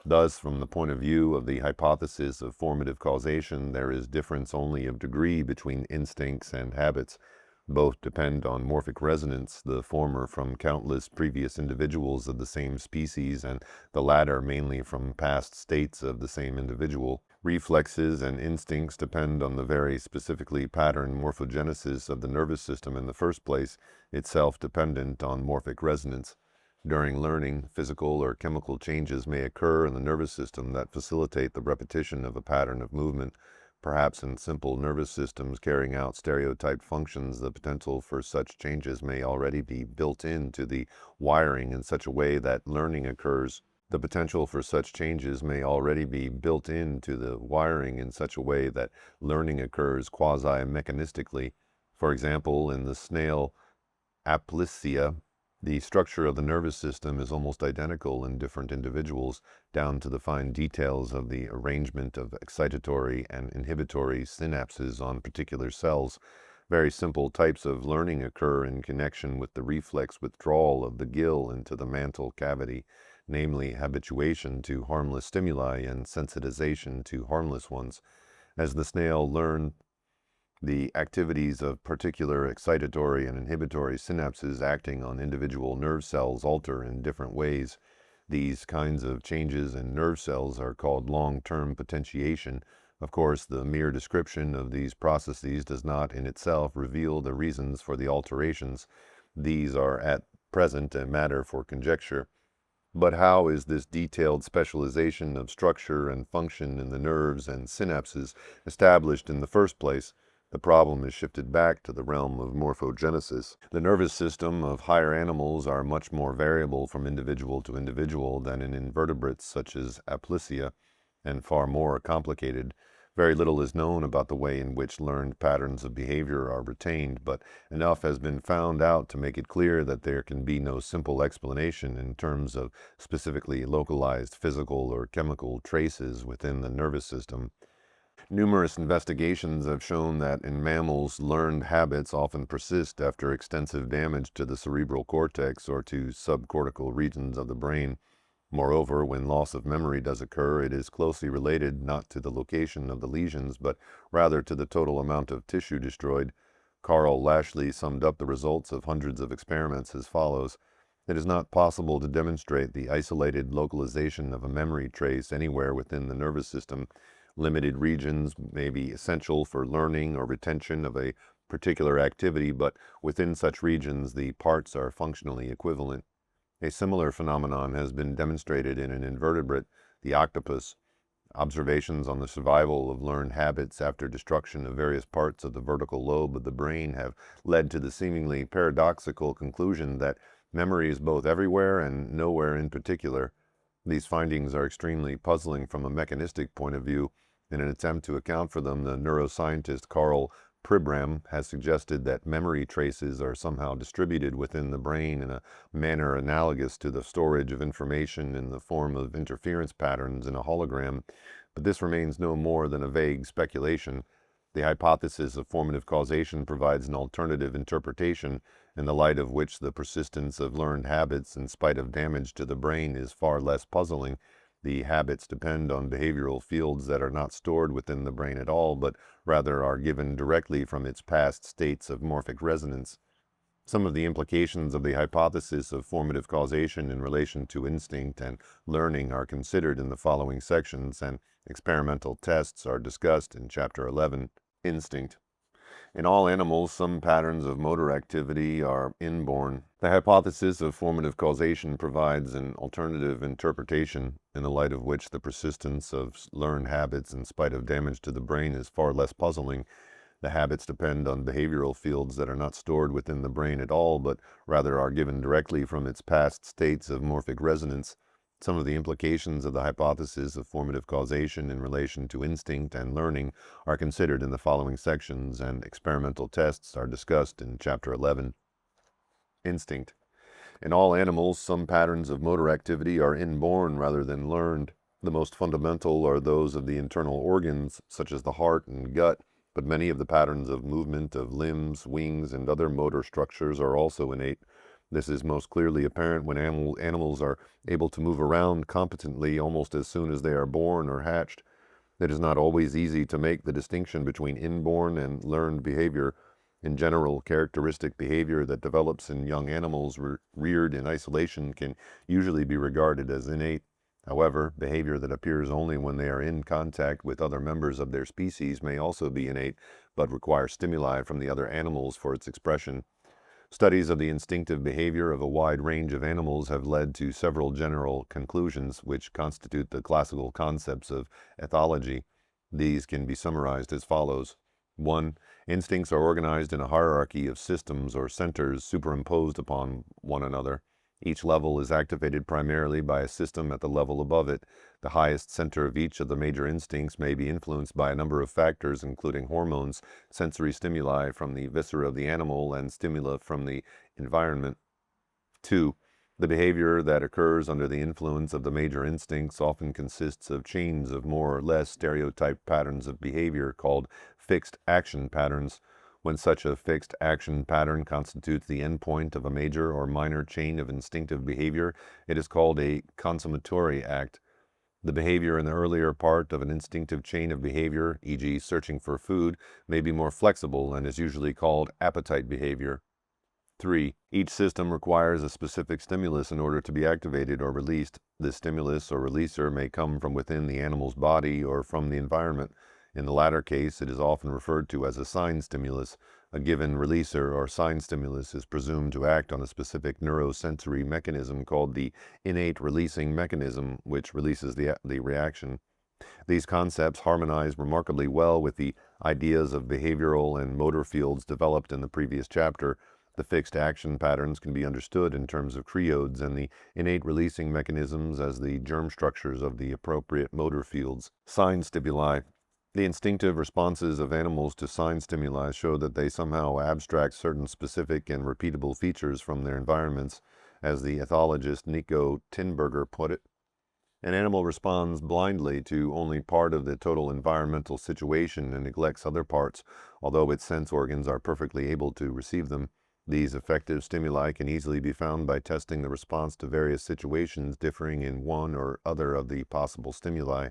Thus, from the point of view of the hypothesis of formative causation, there is difference only of degree between instincts and habits. Both depend on morphic resonance, the former from countless previous individuals of the same species, and the latter mainly from past states of the same individual. Reflexes and instincts depend on the very specifically patterned morphogenesis of the nervous system in the first place, itself dependent on morphic resonance. During learning, physical or chemical changes may occur in the nervous system that facilitate the repetition of a pattern of movement. Perhaps in simple nervous systems carrying out stereotyped functions, the potential for such changes may already be built into the wiring in such a way that learning occurs. The potential for such changes may already be built into the wiring in such a way that learning occurs quasi-mechanistically. For example, in the snail Aplysia, the structure of the nervous system is almost identical in different individuals, down to the fine details of the arrangement of excitatory and inhibitory synapses on particular cells. Very simple types of learning occur in connection with the reflex withdrawal of the gill into the mantle cavity, namely habituation to harmless stimuli and sensitization to harmless ones. As the snail learns the activities of particular excitatory and inhibitory synapses acting on individual nerve cells alter in different ways. These kinds of changes in nerve cells are called long-term potentiation. Of course, the mere description of these processes does not in itself reveal the reasons for the alterations. These are at present a matter for conjecture. But how is this detailed specialization of structure and function in the nerves and synapses established in the first place? The problem is shifted back to the realm of morphogenesis. The nervous system of higher animals are much more variable from individual to individual than in invertebrates such as Aplysia, and far more complicated. Very little is known about the way in which learned patterns of behavior are retained, but enough has been found out to make it clear that there can be no simple explanation in terms of specifically localized physical or chemical traces within the nervous system. Numerous investigations have shown that in mammals, learned habits often persist after extensive damage to the cerebral cortex or to subcortical regions of the brain. Moreover, when loss of memory does occur, it is closely related not to the location of the lesions, but rather to the total amount of tissue destroyed. Carl Lashley summed up the results of hundreds of experiments as follows. It is not possible to demonstrate the isolated localization of a memory trace anywhere within the nervous system. Limited regions may be essential for learning or retention of a particular activity, but within such regions the parts are functionally equivalent. A similar phenomenon has been demonstrated in an invertebrate, the octopus. Observations on the survival of learned habits after destruction of various parts of the vertical lobe of the brain have led to the seemingly paradoxical conclusion that memory is both everywhere and nowhere in particular. These findings are extremely puzzling from a mechanistic point of view. In an attempt to account for them, the neuroscientist Carl Pribram has suggested that memory traces are somehow distributed within the brain in a manner analogous to the storage of information in the form of interference patterns in a hologram, but this remains no more than a vague speculation. The hypothesis of formative causation provides an alternative interpretation, in the light of which the persistence of learned habits in spite of damage to the brain is far less puzzling. The habits depend on behavioral fields that are not stored within the brain at all, but rather are given directly from its past states of morphic resonance. Some of the implications of the hypothesis of formative causation in relation to instinct and learning are considered in the following sections, and experimental tests are discussed in Chapter 11. Instinct. In all animals, some patterns of motor activity are inborn. The hypothesis of formative causation provides an alternative interpretation, in the light of which the persistence of learned habits in spite of damage to the brain is far less puzzling. The habits depend on behavioral fields that are not stored within the brain at all, but rather are given directly from its past states of morphic resonance. Some of the implications of the hypothesis of formative causation in relation to instinct and learning are considered in the following sections, and experimental tests are discussed in Chapter 11. Instinct. In all animals, some patterns of motor activity are inborn rather than learned. The most fundamental are those of the internal organs, such as the heart and gut, but many of the patterns of movement of limbs, wings, and other motor structures are also innate. This is most clearly apparent when animals are able to move around competently almost as soon as they are born or hatched. It is not always easy to make the distinction between inborn and learned behavior. In general, characteristic behavior that develops in young animals reared in isolation can usually be regarded as innate. However, behavior that appears only when they are in contact with other members of their species may also be innate, but require stimuli from the other animals for its expression. Studies of the instinctive behavior of a wide range of animals have led to several general conclusions, which constitute the classical concepts of ethology. These can be summarized as follows. 1. Instincts are organized in a hierarchy of systems or centers superimposed upon one another. Each level is activated primarily by a system at the level above it. The highest center of each of the major instincts may be influenced by a number of factors, including hormones, sensory stimuli from the viscera of the animal, and stimuli from the environment. 2. The behavior that occurs under the influence of the major instincts often consists of chains of more or less stereotyped patterns of behavior called fixed action patterns. When such a fixed action pattern constitutes the endpoint of a major or minor chain of instinctive behavior, it is called a consummatory act. The behavior in the earlier part of an instinctive chain of behavior, e.g. searching for food, may be more flexible and is usually called appetite behavior. 3. Each system requires a specific stimulus in order to be activated or released. This stimulus or releaser may come from within the animal's body or from the environment. In the latter case, it is often referred to as a sign stimulus. A given releaser or sign stimulus is presumed to act on a specific neurosensory mechanism called the innate releasing mechanism, which releases the reaction. These concepts harmonize remarkably well with the ideas of behavioral and motor fields developed in the previous chapter. The fixed action patterns can be understood in terms of creodes, and the innate releasing mechanisms as the germ structures of the appropriate motor fields. Sign stimuli. The instinctive responses of animals to sign stimuli show that they somehow abstract certain specific and repeatable features from their environments. As the ethologist Nico Tinberger put it, An animal responds blindly to only part of the total environmental situation and neglects other parts, although its sense organs are perfectly able to receive them. These effective stimuli can easily be found by testing the response to various situations differing in one or other of the possible stimuli.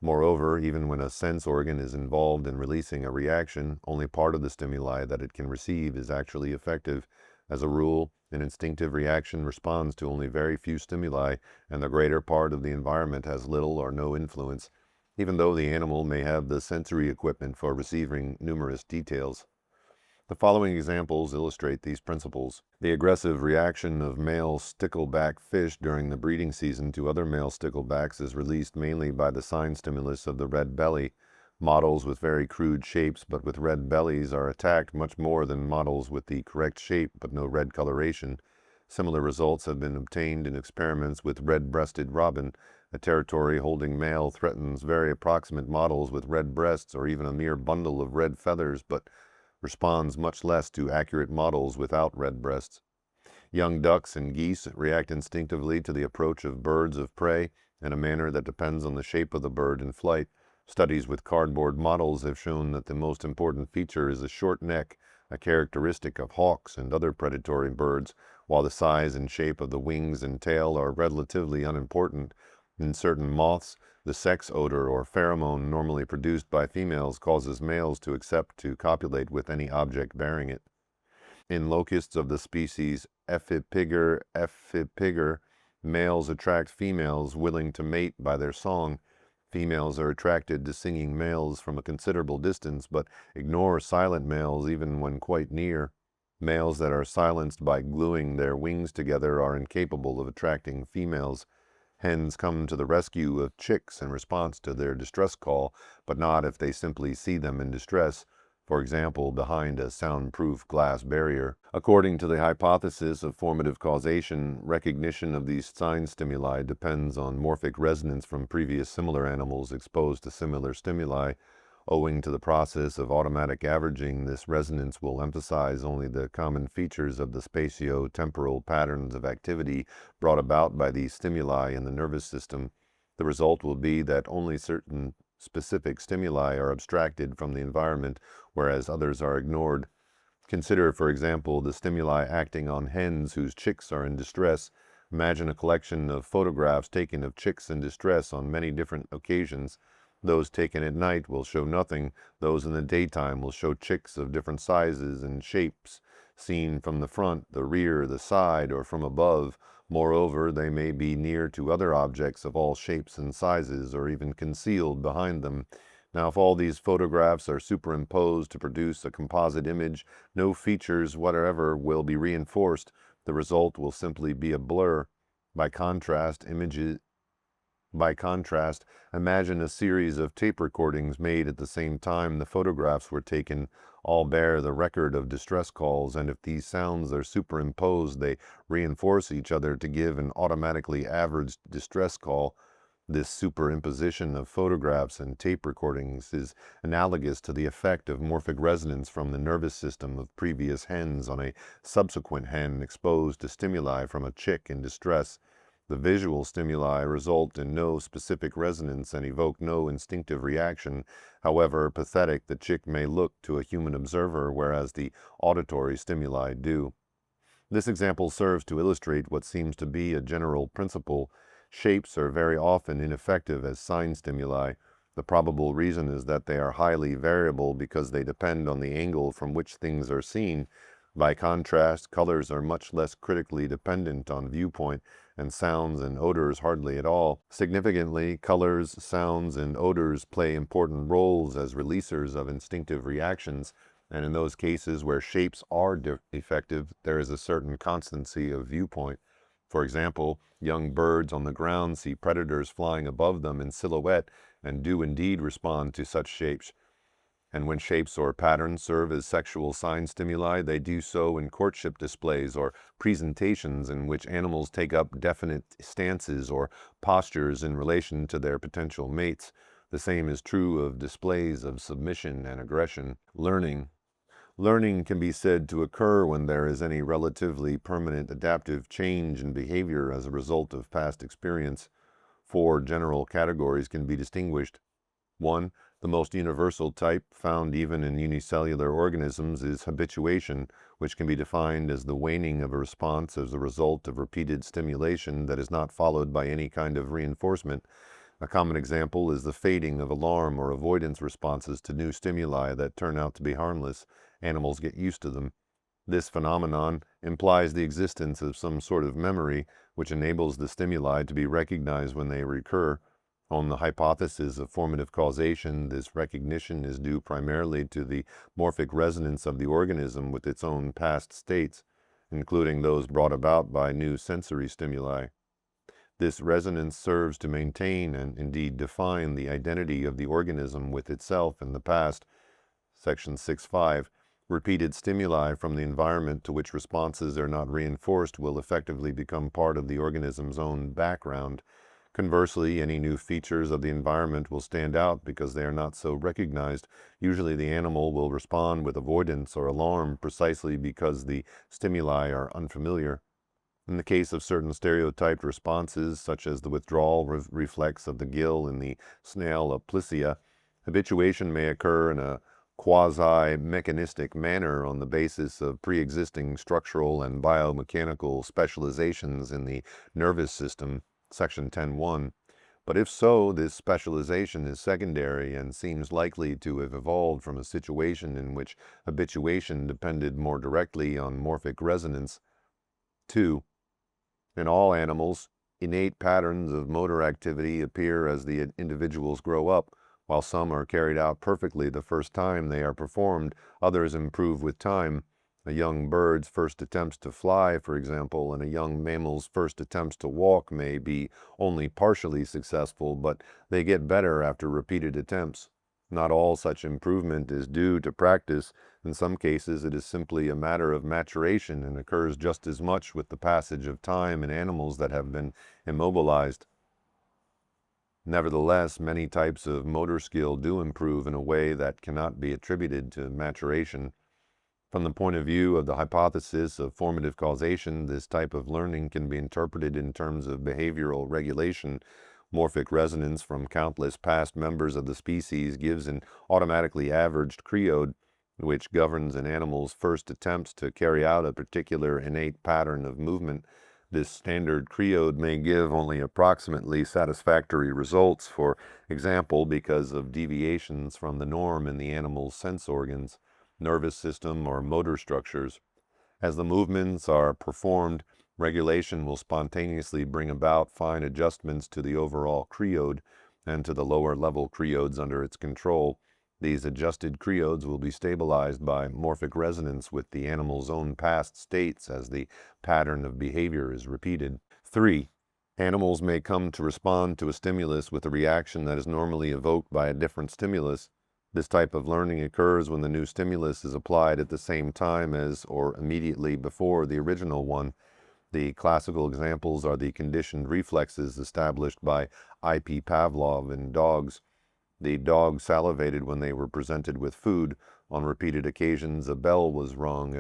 Moreover, even when a sense organ is involved in releasing a reaction, only part of the stimuli that it can receive is actually effective. As a rule, an instinctive reaction responds to only very few stimuli, and the greater part of the environment has little or no influence, even though the animal may have the sensory equipment for receiving numerous details. The following examples illustrate these principles. The aggressive reaction of male stickleback fish during the breeding season to other male sticklebacks is released mainly by the sign stimulus of the red belly. Models with very crude shapes but with red bellies are attacked much more than models with the correct shape but no red coloration. Similar results have been obtained in experiments with red-breasted robin. A territory-holding male threatens very approximate models with red breasts or even a mere bundle of red feathers, but responds much less to accurate models without red breasts. Young ducks and geese react instinctively to the approach of birds of prey in a manner that depends on the shape of the bird in flight. Studies with cardboard models have shown that the most important feature is a short neck, a characteristic of hawks and other predatory birds, while the size and shape of the wings and tail are relatively unimportant. In certain moths, the sex odor or pheromone normally produced by females causes males to accept to copulate with any object bearing it. In locusts of the species Ephipiger, males attract females willing to mate by their song. Females are attracted to singing males from a considerable distance, but ignore silent males even when quite near. Males that are silenced by gluing their wings together are incapable of attracting females. Hens come to the rescue of chicks in response to their distress call, but not if they simply see them in distress, for example, behind a soundproof glass barrier. According to the hypothesis of formative causation, recognition of these sign stimuli depends on morphic resonance from previous similar animals exposed to similar stimuli. Owing to the process of automatic averaging, this resonance will emphasize only the common features of the spatio-temporal patterns of activity brought about by these stimuli in the nervous system. The result will be that only certain specific stimuli are abstracted from the environment, whereas others are ignored. Consider, for example, the stimuli acting on hens whose chicks are in distress. Imagine a collection of photographs taken of chicks in distress on many different occasions. Those taken at night will show nothing. Those in the daytime will show chicks of different sizes and shapes, seen from the front, the rear, the side, or from above. Moreover, they may be near to other objects of all shapes and sizes, or even concealed behind them. Now, if all these photographs are superimposed to produce a composite image, no features whatever will be reinforced. The result will simply be a blur. By contrast, imagine a series of tape recordings made at the same time the photographs were taken. All bear the record of distress calls, and if these sounds are superimposed, they reinforce each other to give an automatically averaged distress call. This superimposition of photographs and tape recordings is analogous to the effect of morphic resonance from the nervous system of previous hens on a subsequent hen exposed to stimuli from a chick in distress. The visual stimuli result in no specific resonance and evoke no instinctive reaction. However pathetic the chick may look to a human observer, whereas the auditory stimuli do. This example serves to illustrate what seems to be a general principle. Shapes are very often ineffective as sign stimuli. The probable reason is that they are highly variable because they depend on the angle from which things are seen. By contrast, colors are much less critically dependent on viewpoint, and sounds and odors hardly at all. Significantly, colors, sounds, and odors play important roles as releasers of instinctive reactions, and in those cases where shapes are effective, there is a certain constancy of viewpoint. For example, young birds on the ground see predators flying above them in silhouette and do indeed respond to such shapes. And when shapes or patterns serve as sexual sign stimuli, they do so in courtship displays or presentations in which animals take up definite stances or postures in relation to their potential mates. The same is true of displays of submission and aggression. Learning can be said to occur when there is any relatively permanent adaptive change in behavior as a result of past experience. 4 general categories can be distinguished. 1. The most universal type, found even in unicellular organisms, is habituation, which can be defined as the waning of a response as a result of repeated stimulation that is not followed by any kind of reinforcement. A common example is the fading of alarm or avoidance responses to new stimuli that turn out to be harmless. Animals get used to them. This phenomenon implies the existence of some sort of memory, which enables the stimuli to be recognized when they recur. On the hypothesis of formative causation, this recognition is due primarily to the morphic resonance of the organism with its own past states, including those brought about by new sensory stimuli. This resonance serves to maintain and indeed define the identity of the organism with itself in the past. Section 6.5. Repeated stimuli from the environment to which responses are not reinforced will effectively become part of the organism's own background. Conversely, any new features of the environment will stand out because they are not so recognized. Usually the animal will respond with avoidance or alarm precisely because the stimuli are unfamiliar. In the case of certain stereotyped responses, such as the withdrawal reflex of the gill in the snail Aplysia, habituation may occur in a quasi-mechanistic manner on the basis of pre-existing structural and biomechanical specializations in the nervous system, section 10.1. But if so, this specialization is secondary and seems likely to have evolved from a situation in which habituation depended more directly on morphic resonance. 2. In all animals, innate patterns of motor activity appear as the individuals grow up. While some are carried out perfectly the first time they are performed, others improve with time. A young bird's first attempts to fly, for example, and a young mammal's first attempts to walk may be only partially successful, but they get better after repeated attempts. Not all such improvement is due to practice. In some cases, it is simply a matter of maturation and occurs just as much with the passage of time in animals that have been immobilized. Nevertheless, many types of motor skill do improve in a way that cannot be attributed to maturation. From the point of view of the hypothesis of formative causation, this type of learning can be interpreted in terms of behavioral regulation. Morphic resonance from countless past members of the species gives an automatically averaged creode, which governs an animal's first attempts to carry out a particular innate pattern of movement. This standard creode may give only approximately satisfactory results, for example, because of deviations from the norm in the animal's sense organs, nervous system, or motor structures. As the movements are performed, regulation will spontaneously bring about fine adjustments to the overall creode and to the lower level creodes under its control. These adjusted creodes will be stabilized by morphic resonance with the animal's own past states as the pattern of behavior is repeated. 3. Animals may come to respond to a stimulus with a reaction that is normally evoked by a different stimulus. This type of learning occurs when the new stimulus is applied at the same time as or immediately before the original one. The classical examples are the conditioned reflexes established by I.P. Pavlov in dogs. The dogs salivated when they were presented with food. On repeated occasions, a bell was rung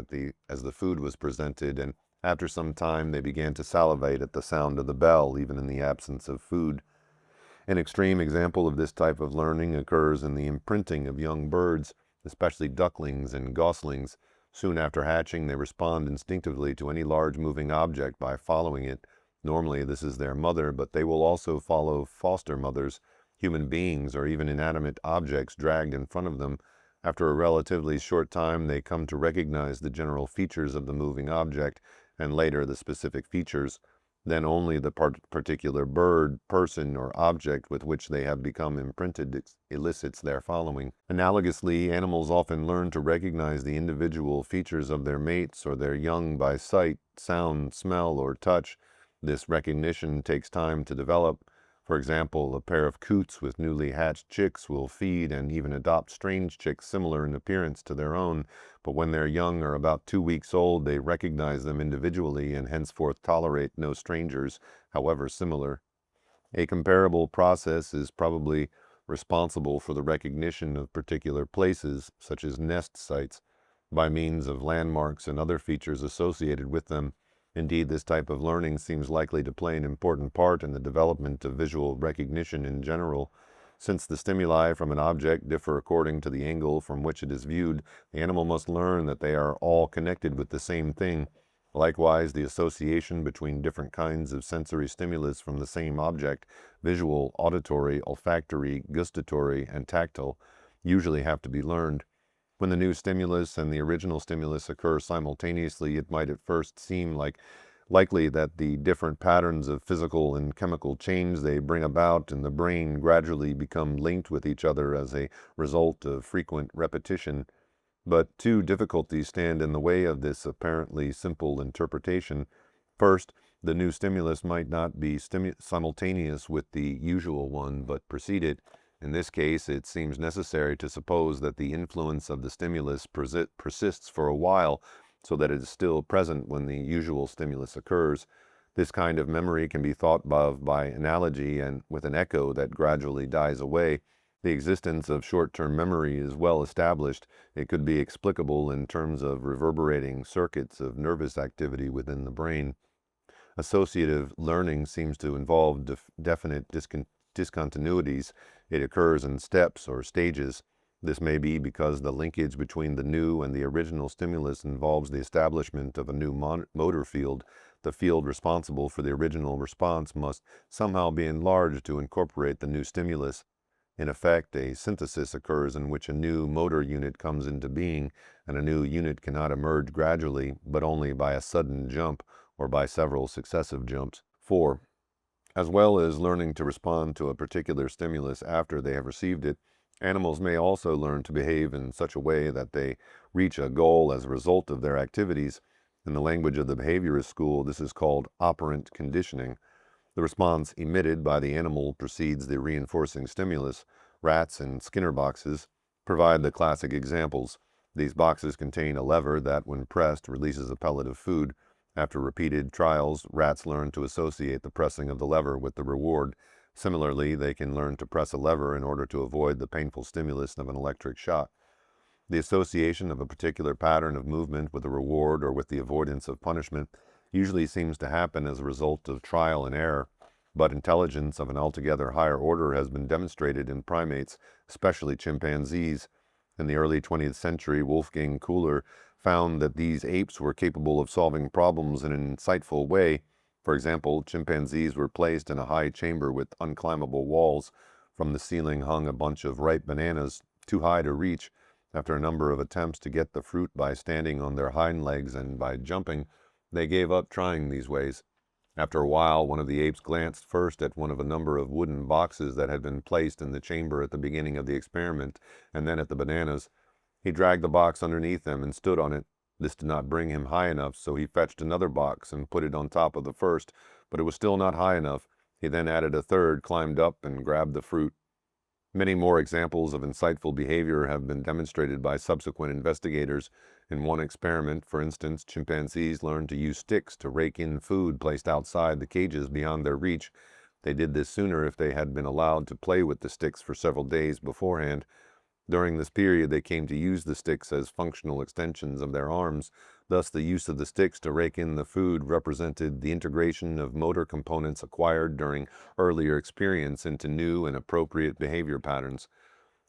as the food was presented, and after some time they began to salivate at the sound of the bell, even in the absence of food. An extreme example of this type of learning occurs in the imprinting of young birds, especially ducklings and goslings. Soon after hatching, they respond instinctively to any large moving object by following it. Normally, this is their mother, but they will also follow foster mothers, human beings, or even inanimate objects dragged in front of them. After a relatively short time, they come to recognize the general features of the moving object, and later the specific features. Then only the particular bird, person, or object with which they have become imprinted elicits their following. Analogously, animals often learn to recognize the individual features of their mates or their young by sight, sound, smell, or touch. This recognition takes time to develop. For example, a pair of coots with newly hatched chicks will feed and even adopt strange chicks similar in appearance to their own, but when their young are about 2 weeks old, they recognize them individually and henceforth tolerate no strangers, however similar. A comparable process is probably responsible for the recognition of particular places, such as nest sites, by means of landmarks and other features associated with them. Indeed, this type of learning seems likely to play an important part in the development of visual recognition in general. Since the stimuli from an object differ according to the angle from which it is viewed, the animal must learn that they are all connected with the same thing. Likewise, the association between different kinds of sensory stimulus from the same object, visual, auditory, olfactory, gustatory, and tactile, usually have to be learned. When the new stimulus and the original stimulus occur simultaneously, it might at first seem likely that the different patterns of physical and chemical change they bring about in the brain gradually become linked with each other as a result of frequent repetition. But two difficulties stand in the way of this apparently simple interpretation. First, the new stimulus might not be simultaneous with the usual one, but precede it. In this case, it seems necessary to suppose that the influence of the stimulus persists for a while, so that it is still present when the usual stimulus occurs. This kind of memory can be thought of by analogy and with an echo that gradually dies away. The existence of short-term memory is well established. It could be explicable in terms of reverberating circuits of nervous activity within the brain. Associative learning seems to involve definite discontinuities. It occurs in steps or stages. This may be because the linkage between the new and the original stimulus involves the establishment of a new motor field. The field responsible for the original response must somehow be enlarged to incorporate the new stimulus. In effect, a synthesis occurs in which a new motor unit comes into being, and a new unit cannot emerge gradually, but only by a sudden jump or by several successive jumps. 4. As well as learning to respond to a particular stimulus after they have received it, animals may also learn to behave in such a way that they reach a goal as a result of their activities. In the language of the behaviorist school, this is called operant conditioning. The response emitted by the animal precedes the reinforcing stimulus. Rats and Skinner boxes provide the classic examples. These boxes contain a lever that, when pressed, releases a pellet of food. After repeated trials, rats learn to associate the pressing of the lever with the reward. Similarly, they can learn to press a lever in order to avoid the painful stimulus of an electric shock. The association of a particular pattern of movement with a reward or with the avoidance of punishment usually seems to happen as a result of trial and error, but intelligence of an altogether higher order has been demonstrated in primates, especially chimpanzees. In the early 20th century, Wolfgang Kohler found that these apes were capable of solving problems in an insightful way. For example, chimpanzees were placed in a high chamber with unclimbable walls. From the ceiling hung a bunch of ripe bananas, too high to reach. After a number of attempts to get the fruit by standing on their hind legs and by jumping, they gave up trying these ways. After a while, one of the apes glanced first at one of a number of wooden boxes that had been placed in the chamber at the beginning of the experiment, and then at the bananas. He dragged the box underneath him and stood on it. This did not bring him high enough, so he fetched another box and put it on top of the first, but it was still not high enough. He then added a third, climbed up, and grabbed the fruit. Many more examples of insightful behavior have been demonstrated by subsequent investigators. In one experiment, for instance, chimpanzees learned to use sticks to rake in food placed outside the cages beyond their reach. They did this sooner if they had been allowed to play with the sticks for several days beforehand. During this period, they came to use the sticks as functional extensions of their arms. Thus, the use of the sticks to rake in the food represented the integration of motor components acquired during earlier experience into new and appropriate behavior patterns.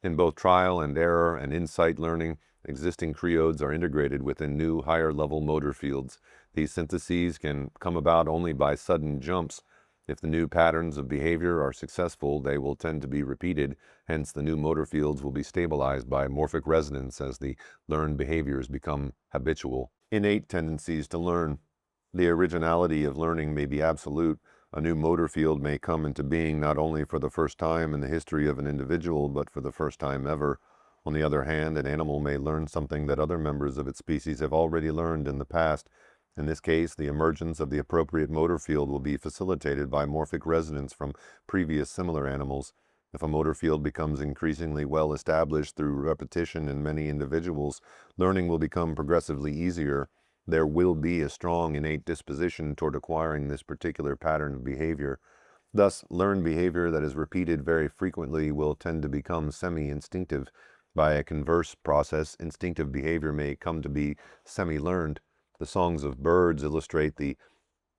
In both trial and error and insight learning, existing creodes are integrated within new, higher-level motor fields. These syntheses can come about only by sudden jumps. If the new patterns of behavior are successful, they will tend to be repeated. Hence, the new motor fields will be stabilized by morphic resonance as the learned behaviors become habitual. Innate tendencies to learn. The originality of learning may be absolute. A new motor field may come into being not only for the first time in the history of an individual, but for the first time ever. On the other hand, an animal may learn something that other members of its species have already learned in the past. In this case, the emergence of the appropriate motor field will be facilitated by morphic resonance from previous similar animals. If a motor field becomes increasingly well established through repetition in many individuals, learning will become progressively easier. There will be a strong innate disposition toward acquiring this particular pattern of behavior. Thus, learned behavior that is repeated very frequently will tend to become semi-instinctive. By a converse process, instinctive behavior may come to be semi-learned. The songs of birds illustrate the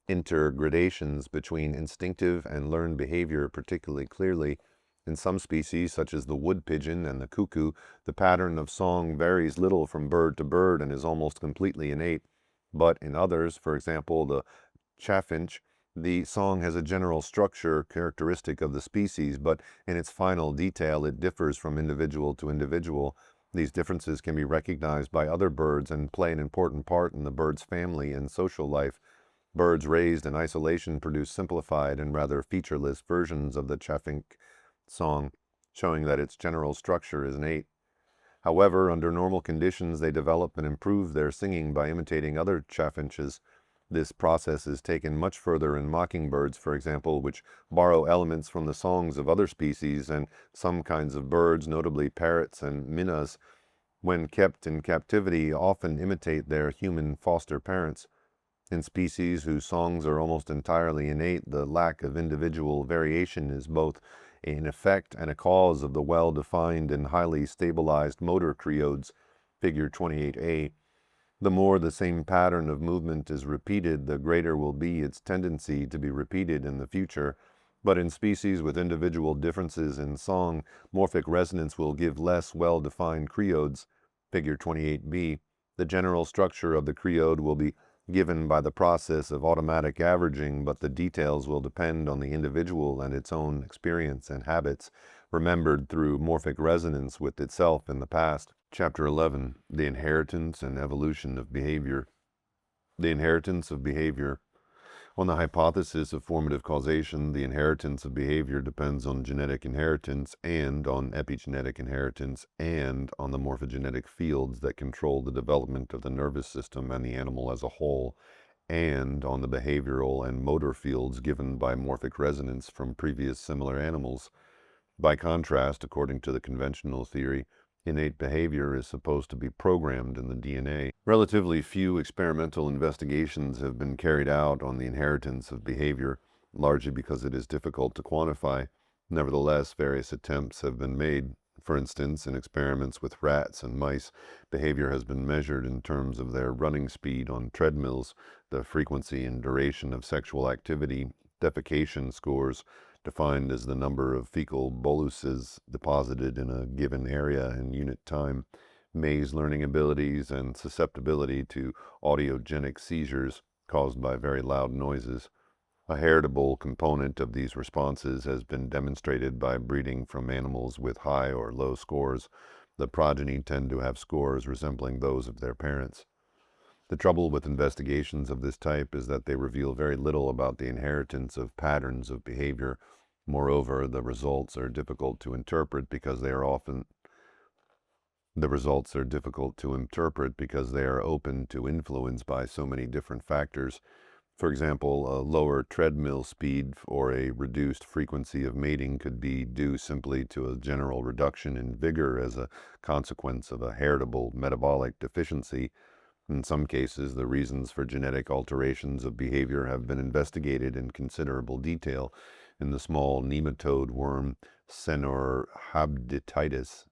intergradations between instinctive and learned behavior particularly clearly. In some species, such as the wood pigeon and the cuckoo, the pattern of song varies little from bird to bird and is almost completely innate. But in others, for example, the chaffinch, the song has a general structure characteristic of the species, but in its final detail it differs from individual to individual. These differences can be recognized by other birds and play an important part in the bird's family and social life. Birds raised in isolation produce simplified and rather featureless versions of the chaffinch song, showing that its general structure is innate. However, under normal conditions, they develop and improve their singing by imitating other chaffinches. This process is taken much further in mockingbirds, for example, which borrow elements from the songs of other species, and some kinds of birds, notably parrots and minnows, when kept in captivity, often imitate their human foster parents. In species whose songs are almost entirely innate, the lack of individual variation is both an effect and a cause of the well-defined and highly stabilized motor creodes, figure 28a. The more the same pattern of movement is repeated, the greater will be its tendency to be repeated in the future. But in species with individual differences in song, morphic resonance will give less well-defined creodes, figure 28b. The general structure of the creode will be given by the process of automatic averaging, but the details will depend on the individual and its own experience and habits, remembered through morphic resonance with itself in the past. Chapter 11. The Inheritance and Evolution of Behavior. The inheritance of behavior. On the hypothesis of formative causation, the inheritance of behavior depends on genetic inheritance and on epigenetic inheritance and on the morphogenetic fields that control the development of the nervous system and the animal as a whole, and on the behavioral and motor fields given by morphic resonance from previous similar animals. By contrast, according to the conventional theory, innate behavior is supposed to be programmed in the DNA. Relatively few experimental investigations have been carried out on the inheritance of behavior, largely because it is difficult to quantify. Nevertheless, various attempts have been made. For instance, in experiments with rats and mice, behavior has been measured in terms of their running speed on treadmills, the frequency and duration of sexual activity, defecation scores, defined as the number of fecal boluses deposited in a given area in unit time, maze learning abilities, and susceptibility to audiogenic seizures caused by very loud noises. A heritable component of these responses has been demonstrated by breeding from animals with high or low scores. The progeny tend to have scores resembling those of their parents. The trouble with investigations of this type is that they reveal very little about the inheritance of patterns of behavior. Moreover, the results are difficult to interpret because they are open to influence by so many different factors. For example, a lower treadmill speed or a reduced frequency of mating could be due simply to a general reduction in vigor as a consequence of a heritable metabolic deficiency. In some cases, the reasons for genetic alterations of behavior have been investigated in considerable detail. In the small nematode worm Xenorhabditis,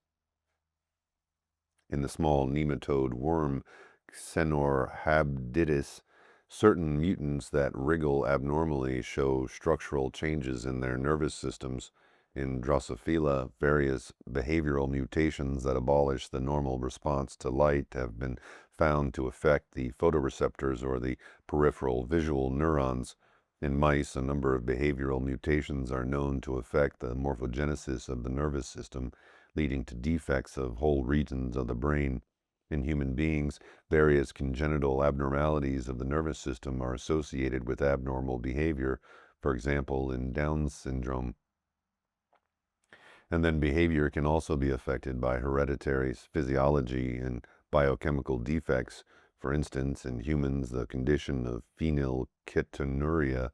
certain mutants that wriggle abnormally show structural changes in their nervous systems. In Drosophila, various behavioral mutations that abolish the normal response to light have been found to affect the photoreceptors or the peripheral visual neurons. In mice, a number of behavioral mutations are known to affect the morphogenesis of the nervous system, leading to defects of whole regions of the brain. In human beings, various congenital abnormalities of the nervous system are associated with abnormal behavior, for example, in Down syndrome. And then behavior can also be affected by hereditary physiology and biochemical defects. For instance, in humans, the condition of phenylketonuria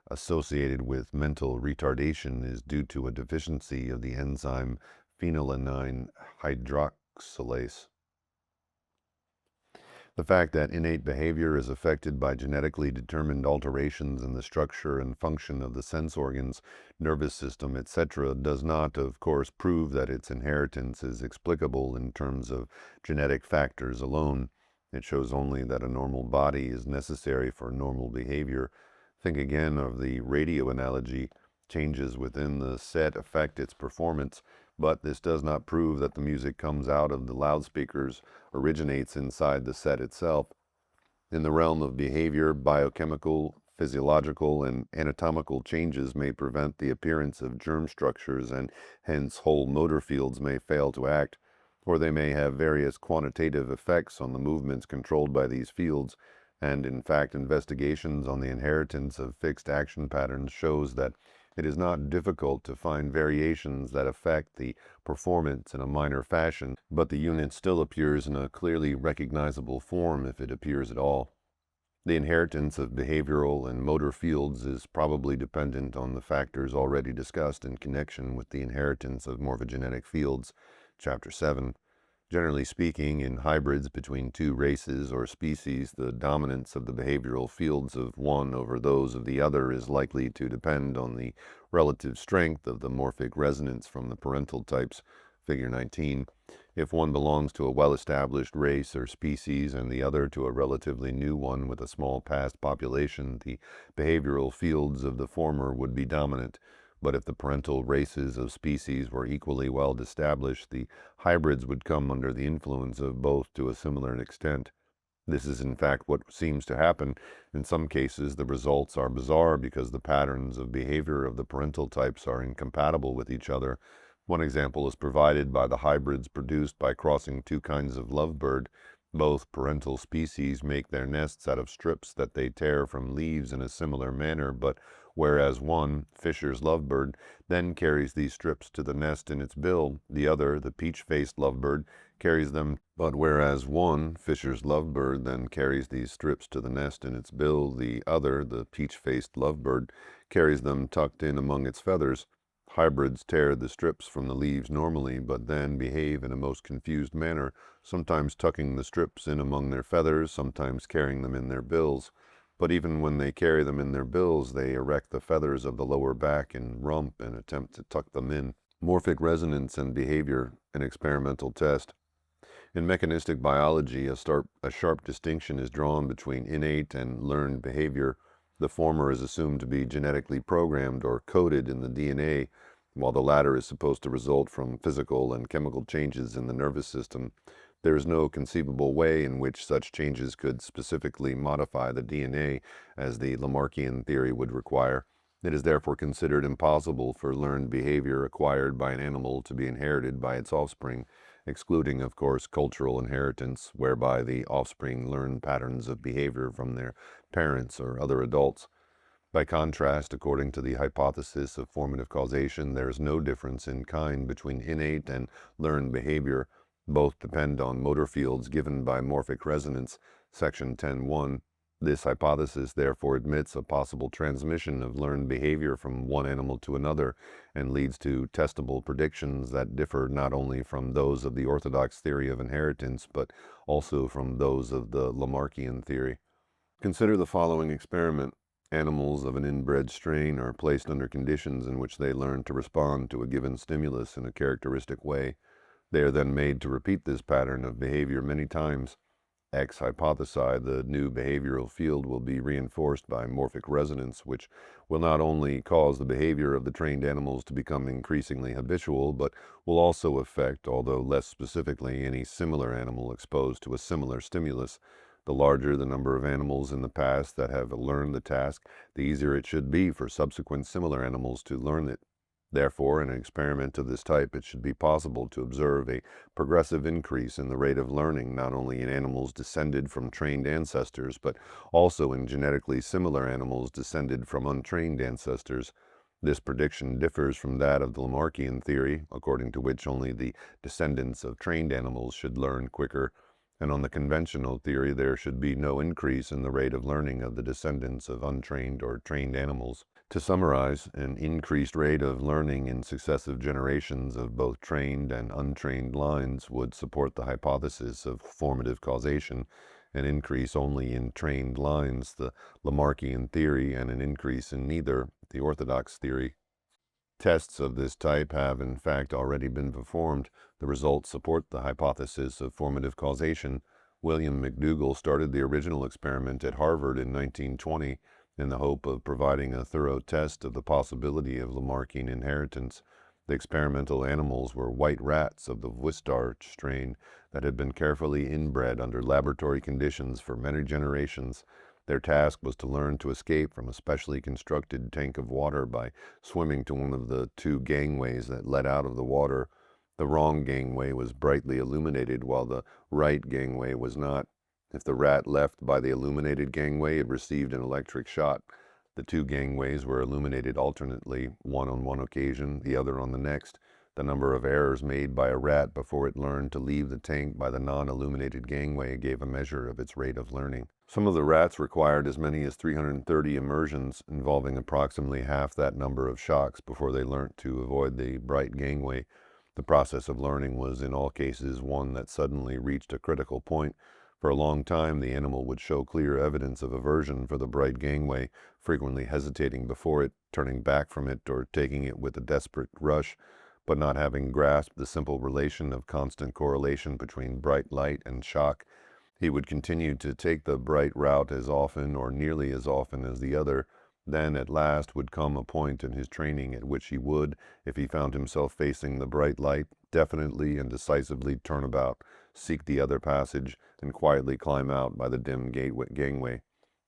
associated with mental retardation is due to a deficiency of the enzyme phenylalanine hydroxylase. The fact that innate behavior is affected by genetically determined alterations in the structure and function of the sense organs, nervous system, etc., does not, of course, prove that its inheritance is explicable in terms of genetic factors alone. It shows only that a normal body is necessary for normal behavior. Think again of the radio analogy. Changes within the set affect its performance, but this does not prove that the music comes out of the loudspeakers, originates inside the set itself. In the realm of behavior, biochemical, physiological, and anatomical changes may prevent the appearance of germ structures, and hence whole motor fields may fail to act, or they may have various quantitative effects on the movements controlled by these fields. And in fact, investigations on the inheritance of fixed action patterns shows that it is not difficult to find variations that affect the performance in a minor fashion, but the unit still appears in a clearly recognizable form if it appears at all. The inheritance of behavioral and motor fields is probably dependent on the factors already discussed in connection with the inheritance of morphogenetic fields, Chapter 7. Generally speaking, in hybrids between two races or species, the dominance of the behavioral fields of one over those of the other is likely to depend on the relative strength of the morphic resonance from the parental types, Figure 19. If one belongs to a well-established race or species and the other to a relatively new one with a small past population, the behavioral fields of the former would be dominant. But if the parental races of species were equally well established, the hybrids would come under the influence of both to a similar extent. This is in fact what seems to happen. In some cases, the results are bizarre because the patterns of behavior of the parental types are incompatible with each other. One example is provided by the hybrids produced by crossing two kinds of lovebird. Both parental species make their nests out of strips that they tear from leaves in a similar manner, but whereas one, Fisher's lovebird, then carries these strips to the nest in its bill, the other, the peach-faced lovebird, carries them, but whereas one, Fisher's lovebird, then carries these strips to the nest in its bill, the other, the peach-faced lovebird, carries them tucked in among its feathers. Hybrids tear the strips from the leaves normally, but then behave in a most confused manner, sometimes tucking the strips in among their feathers, sometimes carrying them in their bills. But even when they carry them in their bills, they erect the feathers of the lower back and rump and attempt to tuck them in. Morphic resonance and behavior, an experimental test. In mechanistic biology, a sharp distinction is drawn between innate and learned behavior. The former is assumed to be genetically programmed or coded in the DNA, while the latter is supposed to result from physical and chemical changes in the nervous system. There is no conceivable way in which such changes could specifically modify the DNA, as the Lamarckian theory would require. It is therefore considered impossible for learned behavior acquired by an animal to be inherited by its offspring, excluding, of course, cultural inheritance, whereby the offspring learn patterns of behavior from their parents or other adults. By contrast, according to the hypothesis of formative causation, there is no difference in kind between innate and learned behavior. Both depend on motor fields given by morphic resonance, section 10.1. This hypothesis therefore admits a possible transmission of learned behavior from one animal to another, and leads to testable predictions that differ not only from those of the orthodox theory of inheritance, but also from those of the Lamarckian theory. Consider the following experiment. Animals of an inbred strain are placed under conditions in which they learn to respond to a given stimulus in a characteristic way. They are then made to repeat this pattern of behavior many times. X hypothesized the new behavioral field will be reinforced by morphic resonance, which will not only cause the behavior of the trained animals to become increasingly habitual, but will also affect, although less specifically, any similar animal exposed to a similar stimulus. The larger the number of animals in the past that have learned the task, the easier it should be for subsequent similar animals to learn it. Therefore, in an experiment of this type, it should be possible to observe a progressive increase in the rate of learning, not only in animals descended from trained ancestors, but also in genetically similar animals descended from untrained ancestors. This prediction differs from that of the Lamarckian theory, according to which only the descendants of trained animals should learn quicker, and on the conventional theory there should be no increase in the rate of learning of the descendants of untrained or trained animals. To summarize, an increased rate of learning in successive generations of both trained and untrained lines would support the hypothesis of formative causation, an increase only in trained lines, the Lamarckian theory, and an increase in neither, the orthodox theory. Tests of this type have in fact already been performed. The results support the hypothesis of formative causation. William McDougall started the original experiment at Harvard in 1920. In the hope of providing a thorough test of the possibility of Lamarckian inheritance, the experimental animals were white rats of the Wistar strain that had been carefully inbred under laboratory conditions for many generations. Their task was to learn to escape from a specially constructed tank of water by swimming to one of the two gangways that led out of the water. The wrong gangway was brightly illuminated, while the right gangway was not. If the rat left by the illuminated gangway, it received an electric shock. The two gangways were illuminated alternately, one on one occasion, the other on the next. The number of errors made by a rat before it learned to leave the tank by the non-illuminated gangway gave a measure of its rate of learning. Some of the rats required as many as 330 immersions, involving approximately half that number of shocks before they learnt to avoid the bright gangway. The process of learning was in all cases one that suddenly reached a critical point. For a long time the animal would show clear evidence of aversion for the bright gangway, frequently hesitating before it, turning back from it, or taking it with a desperate rush, but not having grasped the simple relation of constant correlation between bright light and shock. He would continue to take the bright route as often or nearly as often as the other. Then at last would come a point in his training at which he would, if he found himself facing the bright light, definitely and decisively turn about, seek the other passage, and quietly climb out by the dim gangway.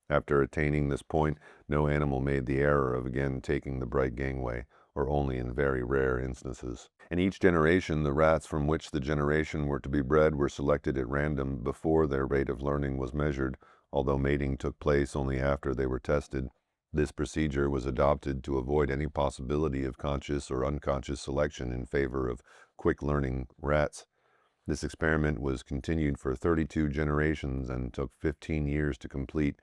After attaining this point, no animal made the error of again taking the bright gangway, or only in very rare instances. In each generation, the rats from which the generation were to be bred were selected at random before their rate of learning was measured, although mating took place only after they were tested. This procedure was adopted to avoid any possibility of conscious or unconscious selection in favor of quick-learning rats. This experiment was continued for 32 generations and took 15 years to complete.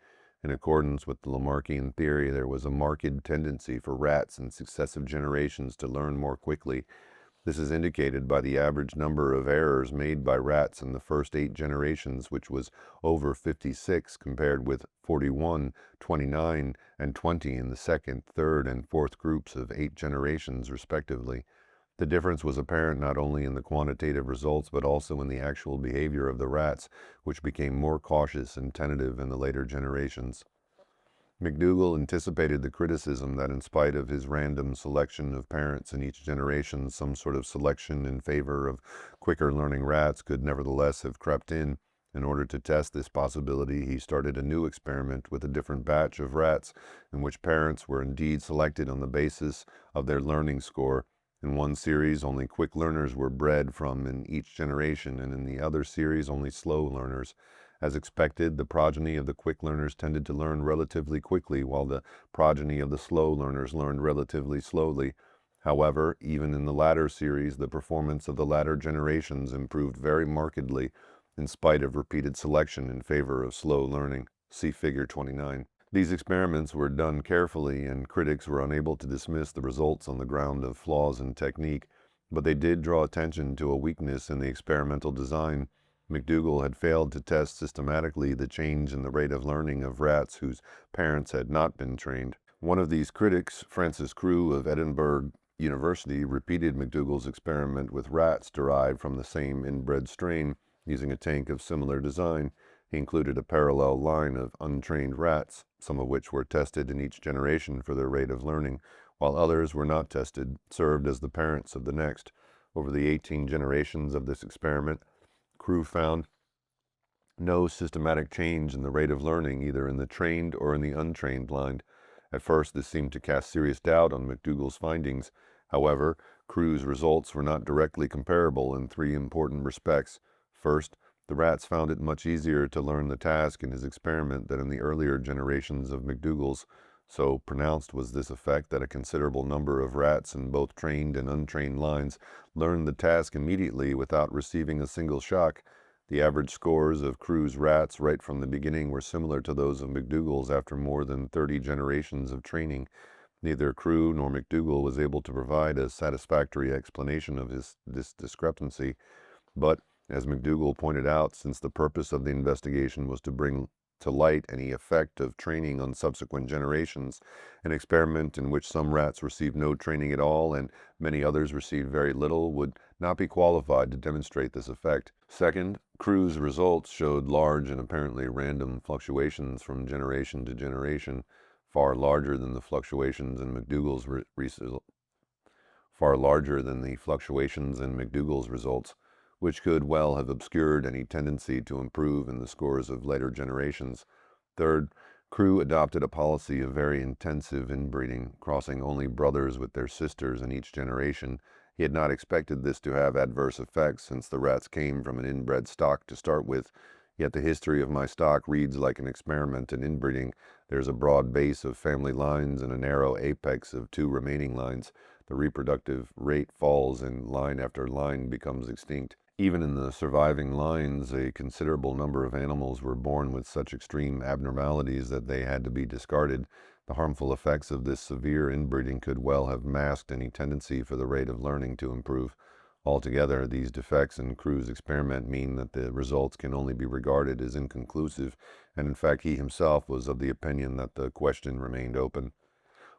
In accordance with the Lamarckian theory, there was a marked tendency for rats in successive generations to learn more quickly. This is indicated by the average number of errors made by rats in the first 8 generations, which was over 56, compared with 41, 29, and 20 in the second, third, and fourth groups of 8 generations, respectively. The difference was apparent not only in the quantitative results, but also in the actual behavior of the rats, which became more cautious and tentative in the later generations. McDougall anticipated the criticism that in spite of his random selection of parents in each generation, some sort of selection in favor of quicker learning rats could nevertheless have crept in. In order to test this possibility, he started a new experiment with a different batch of rats, in which parents were indeed selected on the basis of their learning score. In one series, only quick learners were bred from in each generation, and in the other series, only slow learners. As expected, the progeny of the quick learners tended to learn relatively quickly, while the progeny of the slow learners learned relatively slowly. However, even in the latter series, the performance of the latter generations improved very markedly, in spite of repeated selection in favor of slow learning. See Figure 29. These experiments were done carefully, and critics were unable to dismiss the results on the ground of flaws in technique, but they did draw attention to a weakness in the experimental design. McDougall had failed to test systematically the change in the rate of learning of rats whose parents had not been trained. One of these critics, Francis Crewe of Edinburgh University, repeated McDougall's experiment with rats derived from the same inbred strain, using a tank of similar design. He included a parallel line of untrained rats, some of which were tested in each generation for their rate of learning, while others were not tested, served as the parents of the next. Over the 18 generations of this experiment, Crewe found no systematic change in the rate of learning, either in the trained or in the untrained line. At first, this seemed to cast serious doubt on McDougall's findings. However, Crewe's results were not directly comparable in 3 important respects. First, the rats found it much easier to learn the task in his experiment than in the earlier generations of McDougall's. So pronounced was this effect that a considerable number of rats in both trained and untrained lines learned the task immediately without receiving a single shock. The average scores of Crewe's rats right from the beginning were similar to those of McDougall's after more than 30 generations of training. Neither Crewe nor McDougall was able to provide a satisfactory explanation of this discrepancy, but as McDougall pointed out, since the purpose of the investigation was to bring to light any effect of training on subsequent generations, an experiment in which some rats received no training at all and many others received very little would not be qualified to demonstrate this effect. Second, Crewe's results showed large and apparently random fluctuations from generation to generation. far larger than the fluctuations in McDougall's results, which could well have obscured any tendency to improve in the scores of later generations. Third, Crew adopted a policy of very intensive inbreeding, crossing only brothers with their sisters in each generation. He had not expected this to have adverse effects, since the rats came from an inbred stock to start with. Yet the history of my stock reads like an experiment in inbreeding. There's a broad base of family lines and a narrow apex of two remaining lines. The reproductive rate falls and line after line becomes extinct. Even in the surviving lines, a considerable number of animals were born with such extreme abnormalities that they had to be discarded. The harmful effects of this severe inbreeding could well have masked any tendency for the rate of learning to improve. Altogether, these defects in Crew's experiment mean that the results can only be regarded as inconclusive, and in fact he himself was of the opinion that the question remained open.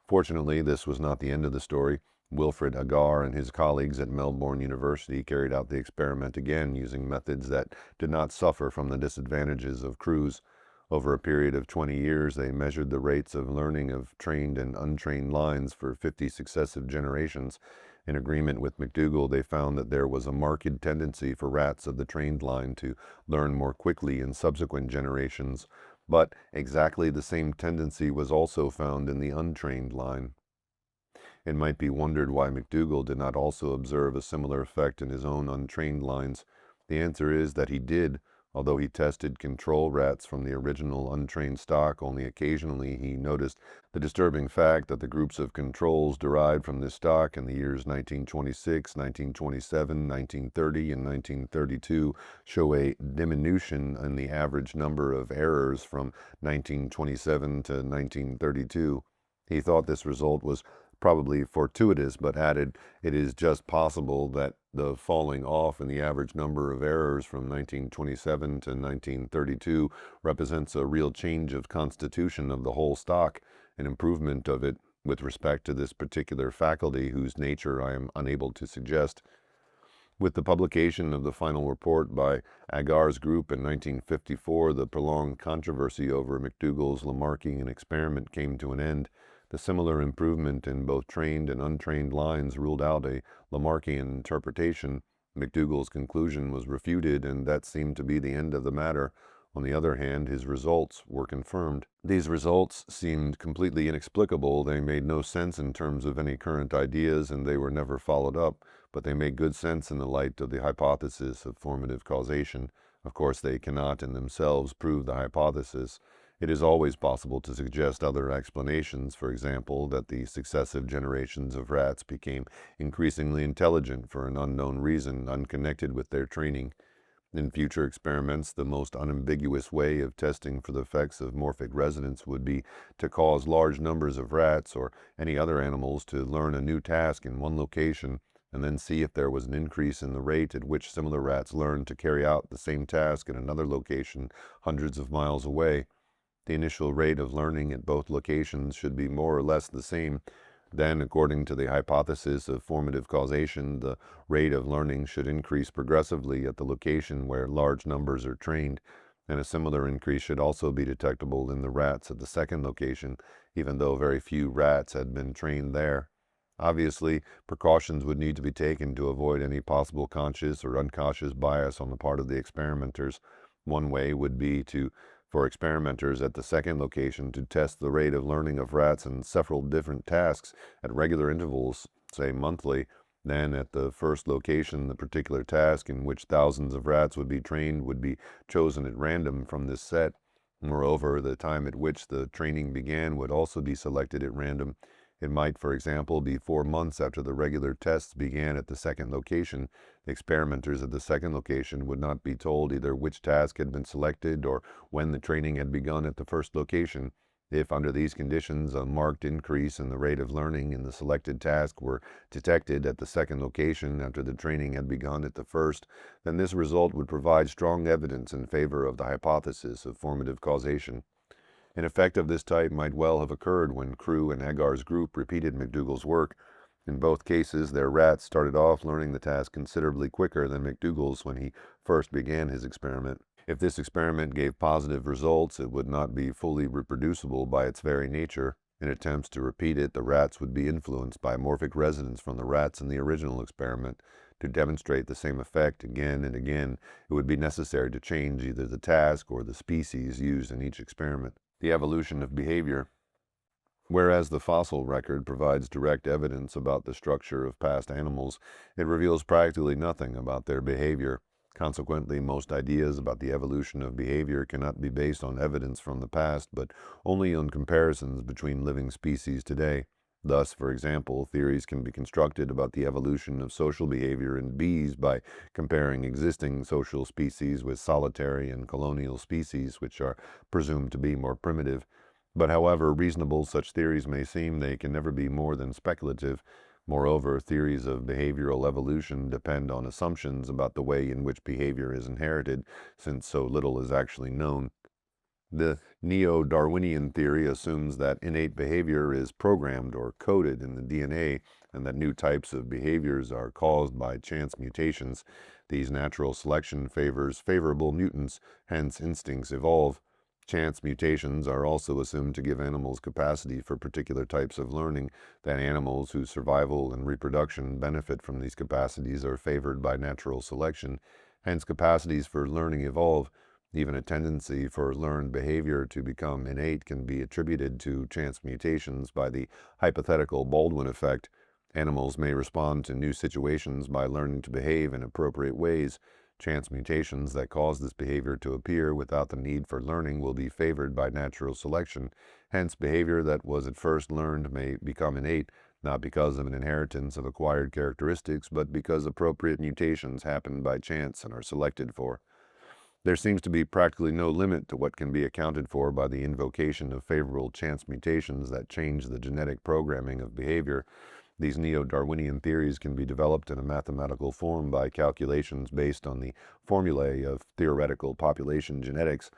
Fortunately, this was not the end of the story. Wilfred Agar and his colleagues at Melbourne University carried out the experiment again using methods that did not suffer from the disadvantages of Crew's. Over a period of 20 years, they measured the rates of learning of trained and untrained lines for 50 successive generations. In agreement with McDougall, they found that there was a marked tendency for rats of the trained line to learn more quickly in subsequent generations, but exactly the same tendency was also found in the untrained line. It might be wondered why McDougall did not also observe a similar effect in his own untrained lines. The answer is that he did. Although he tested control rats from the original untrained stock, only occasionally he noticed the disturbing fact that the groups of controls derived from this stock in the years 1926, 1927, 1930, and 1932 show a diminution in the average number of errors from 1927 to 1932. He thought this result was probably fortuitous, but added, it is just possible that the falling off in the average number of errors from 1927 to 1932 represents a real change of constitution of the whole stock, an improvement of it with respect to this particular faculty whose nature I am unable to suggest. With the publication of the final report by Agar's group in 1954, the prolonged controversy over McDougall's Lamarckian experiment came to an end. The similar improvement in both trained and untrained lines ruled out a Lamarckian interpretation. McDougall's conclusion was refuted, and that seemed to be the end of the matter. On the other hand, his results were confirmed. These results seemed completely inexplicable. They made no sense in terms of any current ideas, and they were never followed up, but they made good sense in the light of the hypothesis of formative causation. Of course, they cannot in themselves prove the hypothesis. It is always possible to suggest other explanations, for example, that the successive generations of rats became increasingly intelligent for an unknown reason unconnected with their training. In future experiments, the most unambiguous way of testing for the effects of morphic resonance would be to cause large numbers of rats or any other animals to learn a new task in one location, and then see if there was an increase in the rate at which similar rats learned to carry out the same task in another location hundreds of miles away. The initial rate of learning at both locations should be more or less the same. Then, according to the hypothesis of formative causation, the rate of learning should increase progressively at the location where large numbers are trained, and a similar increase should also be detectable in the rats at the second location, even though very few rats had been trained there. Obviously, precautions would need to be taken to avoid any possible conscious or unconscious bias on the part of the experimenters. One way would be for experimenters at the second location to test the rate of learning of rats in several different tasks at regular intervals, say monthly. Then at the first location, the particular task in which thousands of rats would be trained would be chosen at random from this set. Moreover, the time at which the training began would also be selected at random. It might, for example, be 4 months after the regular tests began at the second location. The experimenters at the second location would not be told either which task had been selected or when the training had begun at the first location. If, under these conditions, a marked increase in the rate of learning in the selected task were detected at the second location after the training had begun at the first, then this result would provide strong evidence in favor of the hypothesis of formative causation. An effect of this type might well have occurred when Crew and Agar's group repeated McDougall's work. In both cases, their rats started off learning the task considerably quicker than McDougall's when he first began his experiment. If this experiment gave positive results, it would not be fully reproducible by its very nature. In attempts to repeat it, the rats would be influenced by morphic resonance from the rats in the original experiment. To demonstrate the same effect again and again, it would be necessary to change either the task or the species used in each experiment. The evolution of behavior. Whereas the fossil record provides direct evidence about the structure of past animals, it reveals practically nothing about their behavior. Consequently, most ideas about the evolution of behavior cannot be based on evidence from the past, but only on comparisons between living species today. Thus, for example, theories can be constructed about the evolution of social behavior in bees by comparing existing social species with solitary and colonial species, which are presumed to be more primitive. But however reasonable such theories may seem, they can never be more than speculative. Moreover, theories of behavioral evolution depend on assumptions about the way in which behavior is inherited, since so little is actually known. The neo-Darwinian theory assumes that innate behavior is programmed or coded in the DNA, and that new types of behaviors are caused by chance mutations. These natural selection favors favorable mutants, hence instincts evolve. Chance mutations are also assumed to give animals capacity for particular types of learning, that animals whose survival and reproduction benefit from these capacities are favored by natural selection. Hence, capacities for learning evolve. Even a tendency for learned behavior to become innate can be attributed to chance mutations by the hypothetical Baldwin effect. Animals may respond to new situations by learning to behave in appropriate ways. Chance mutations that cause this behavior to appear without the need for learning will be favored by natural selection. Hence, behavior that was at first learned may become innate, not because of an inheritance of acquired characteristics, but because appropriate mutations happen by chance and are selected for. There seems to be practically no limit to what can be accounted for by the invocation of favorable chance mutations that change the genetic programming of behavior. These neo-Darwinian theories can be developed in a mathematical form by calculations based on the formulae of theoretical population genetics,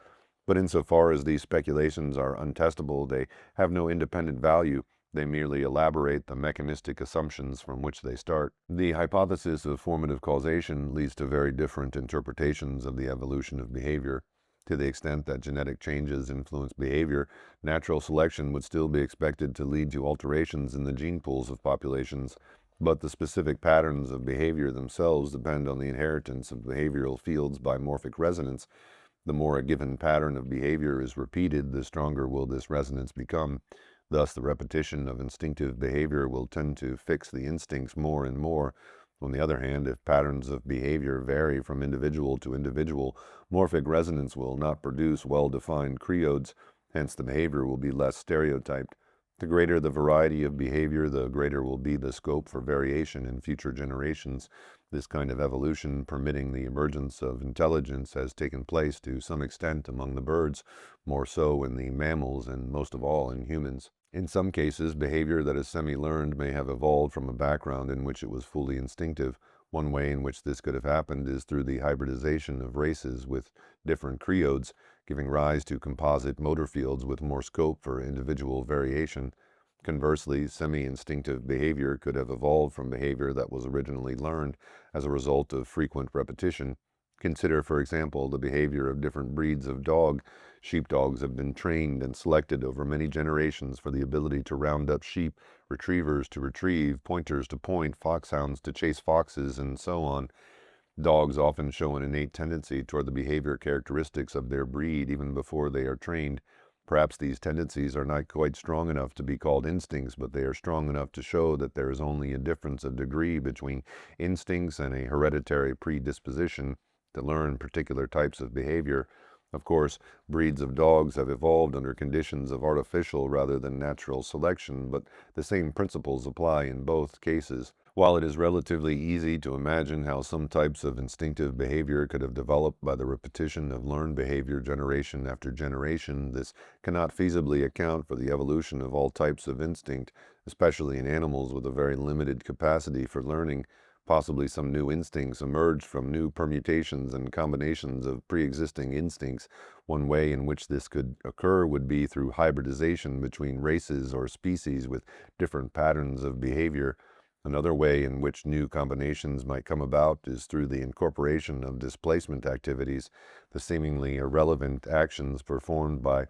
but insofar as these speculations are untestable, they have no independent value. They merely elaborate the mechanistic assumptions from which they start. The hypothesis of formative causation leads to very different interpretations of the evolution of behavior. To the extent that genetic changes influence behavior, natural selection would still be expected to lead to alterations in the gene pools of populations, but the specific patterns of behavior themselves depend on the inheritance of behavioral fields by morphic resonance. The more a given pattern of behavior is repeated, the stronger will this resonance become. Thus, the repetition of instinctive behavior will tend to fix the instincts more and more. On the other hand, if patterns of behavior vary from individual to individual, morphic resonance will not produce well-defined creodes, hence the behavior will be less stereotyped. The greater the variety of behavior, the greater will be the scope for variation in future generations. This kind of evolution, permitting the emergence of intelligence, has taken place to some extent among the birds, more so in the mammals, and most of all in humans. In some cases, behavior that is semi-learned may have evolved from a background in which it was fully instinctive. One way in which this could have happened is through the hybridization of races with different creodes, giving rise to composite motor fields with more scope for individual variation. Conversely, semi-instinctive behavior could have evolved from behavior that was originally learned as a result of frequent repetition. Consider, for example, the behavior of different breeds of dog. Sheepdogs have been trained and selected over many generations for the ability to round up sheep, retrievers to retrieve, pointers to point, foxhounds to chase foxes, and so on. Dogs often show an innate tendency toward the behavior characteristics of their breed even before they are trained. Perhaps these tendencies are not quite strong enough to be called instincts, but they are strong enough to show that there is only a difference of degree between instincts and a hereditary predisposition to learn particular types of behavior. Of course, breeds of dogs have evolved under conditions of artificial rather than natural selection, but the same principles apply in both cases. While it is relatively easy to imagine how some types of instinctive behavior could have developed by the repetition of learned behavior generation after generation, this cannot feasibly account for the evolution of all types of instinct, especially in animals with a very limited capacity for learning. Possibly some new instincts emerged from new permutations and combinations of pre-existing instincts. One way in which this could occur would be through hybridization between races or species with different patterns of behavior. Another way in which new combinations might come about is through the incorporation of displacement activities, the seemingly irrelevant actions performed by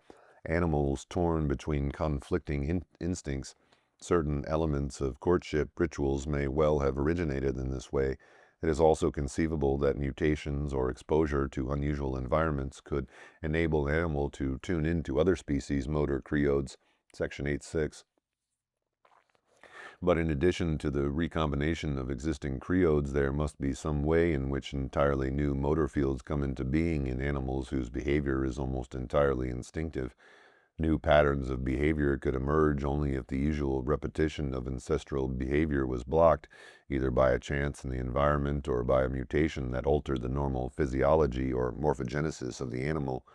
animals torn between conflicting instincts. Certain elements of courtship rituals may well have originated in this way. It is also conceivable that mutations or exposure to unusual environments could enable an animal to tune into other species' motor creodes, section 8.6. But in addition to the recombination of existing creodes, there must be some way in which entirely new motor fields come into being in animals whose behavior is almost entirely instinctive. New patterns of behavior could emerge only if the usual repetition of ancestral behavior was blocked, either by a chance in the environment or by a mutation that altered the normal physiology or morphogenesis of the animal.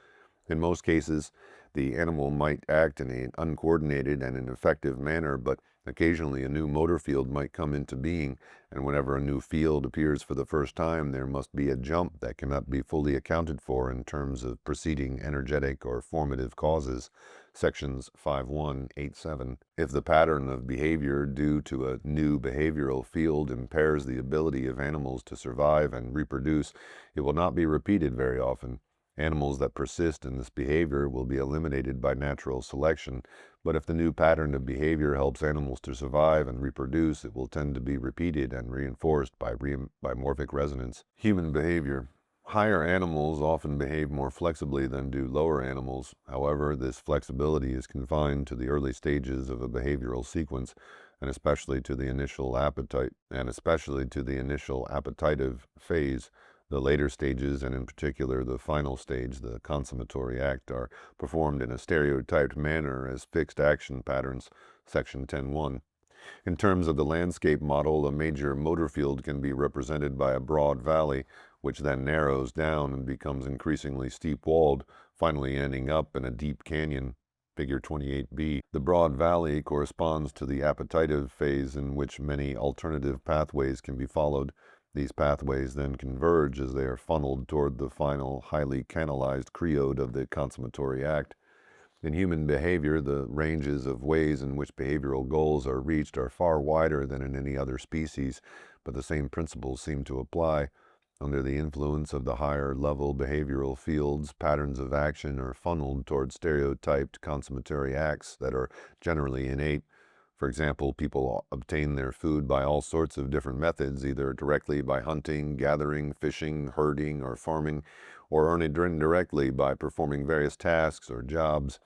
In most cases, the animal might act in an uncoordinated and ineffective manner, but occasionally a new motor field might come into being, and whenever a new field appears for the first time, there must be a jump that cannot be fully accounted for in terms of preceding energetic or formative causes, sections 5.1, 8.7. If the pattern of behavior due to a new behavioral field impairs the ability of animals to survive and reproduce, it will not be repeated very often. Animals that persist in this behavior will be eliminated by natural selection, but if the new pattern of behavior helps animals to survive and reproduce, it will tend to be repeated and reinforced by morphic resonance. Human behavior. Higher animals often behave more flexibly than do lower animals. However, this flexibility is confined to the early stages of a behavioral sequence, and especially to the initial appetitive phase. The later stages, and in particular the final stage, the consummatory act, are performed in a stereotyped manner as fixed action patterns, section 10.1. In terms of the landscape model, a major motor field can be represented by a broad valley, which then narrows down and becomes increasingly steep-walled, finally ending up in a deep canyon, figure 28b. The broad valley corresponds to the appetitive phase in which many alternative pathways can be followed. These pathways then converge as they are funneled toward the final, highly canalized creode of the consummatory act. In human behavior, the ranges of ways in which behavioral goals are reached are far wider than in any other species, but the same principles seem to apply. Under the influence of the higher-level behavioral fields, patterns of action are funneled toward stereotyped consummatory acts that are generally innate. For example, people obtain their food by all sorts of different methods, either directly by hunting, gathering, fishing, herding, or farming, or earn it indirectly by performing various tasks or jobs.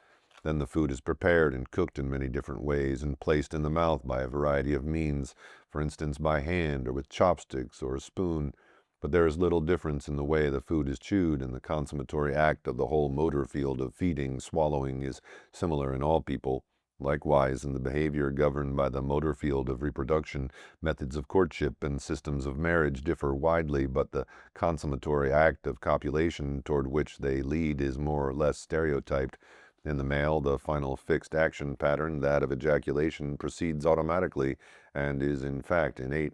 Then the food is prepared and cooked in many different ways and placed in the mouth by a variety of means, for instance by hand or with chopsticks or a spoon. But there is little difference in the way the food is chewed, and the consummatory act of the whole motor field of feeding, swallowing is similar in all people. Likewise, in the behavior governed by the motor field of reproduction, methods of courtship and systems of marriage differ widely, but the consummatory act of copulation toward which they lead is more or less stereotyped. In the male, the final fixed action pattern, that of ejaculation, proceeds automatically and is in fact innate.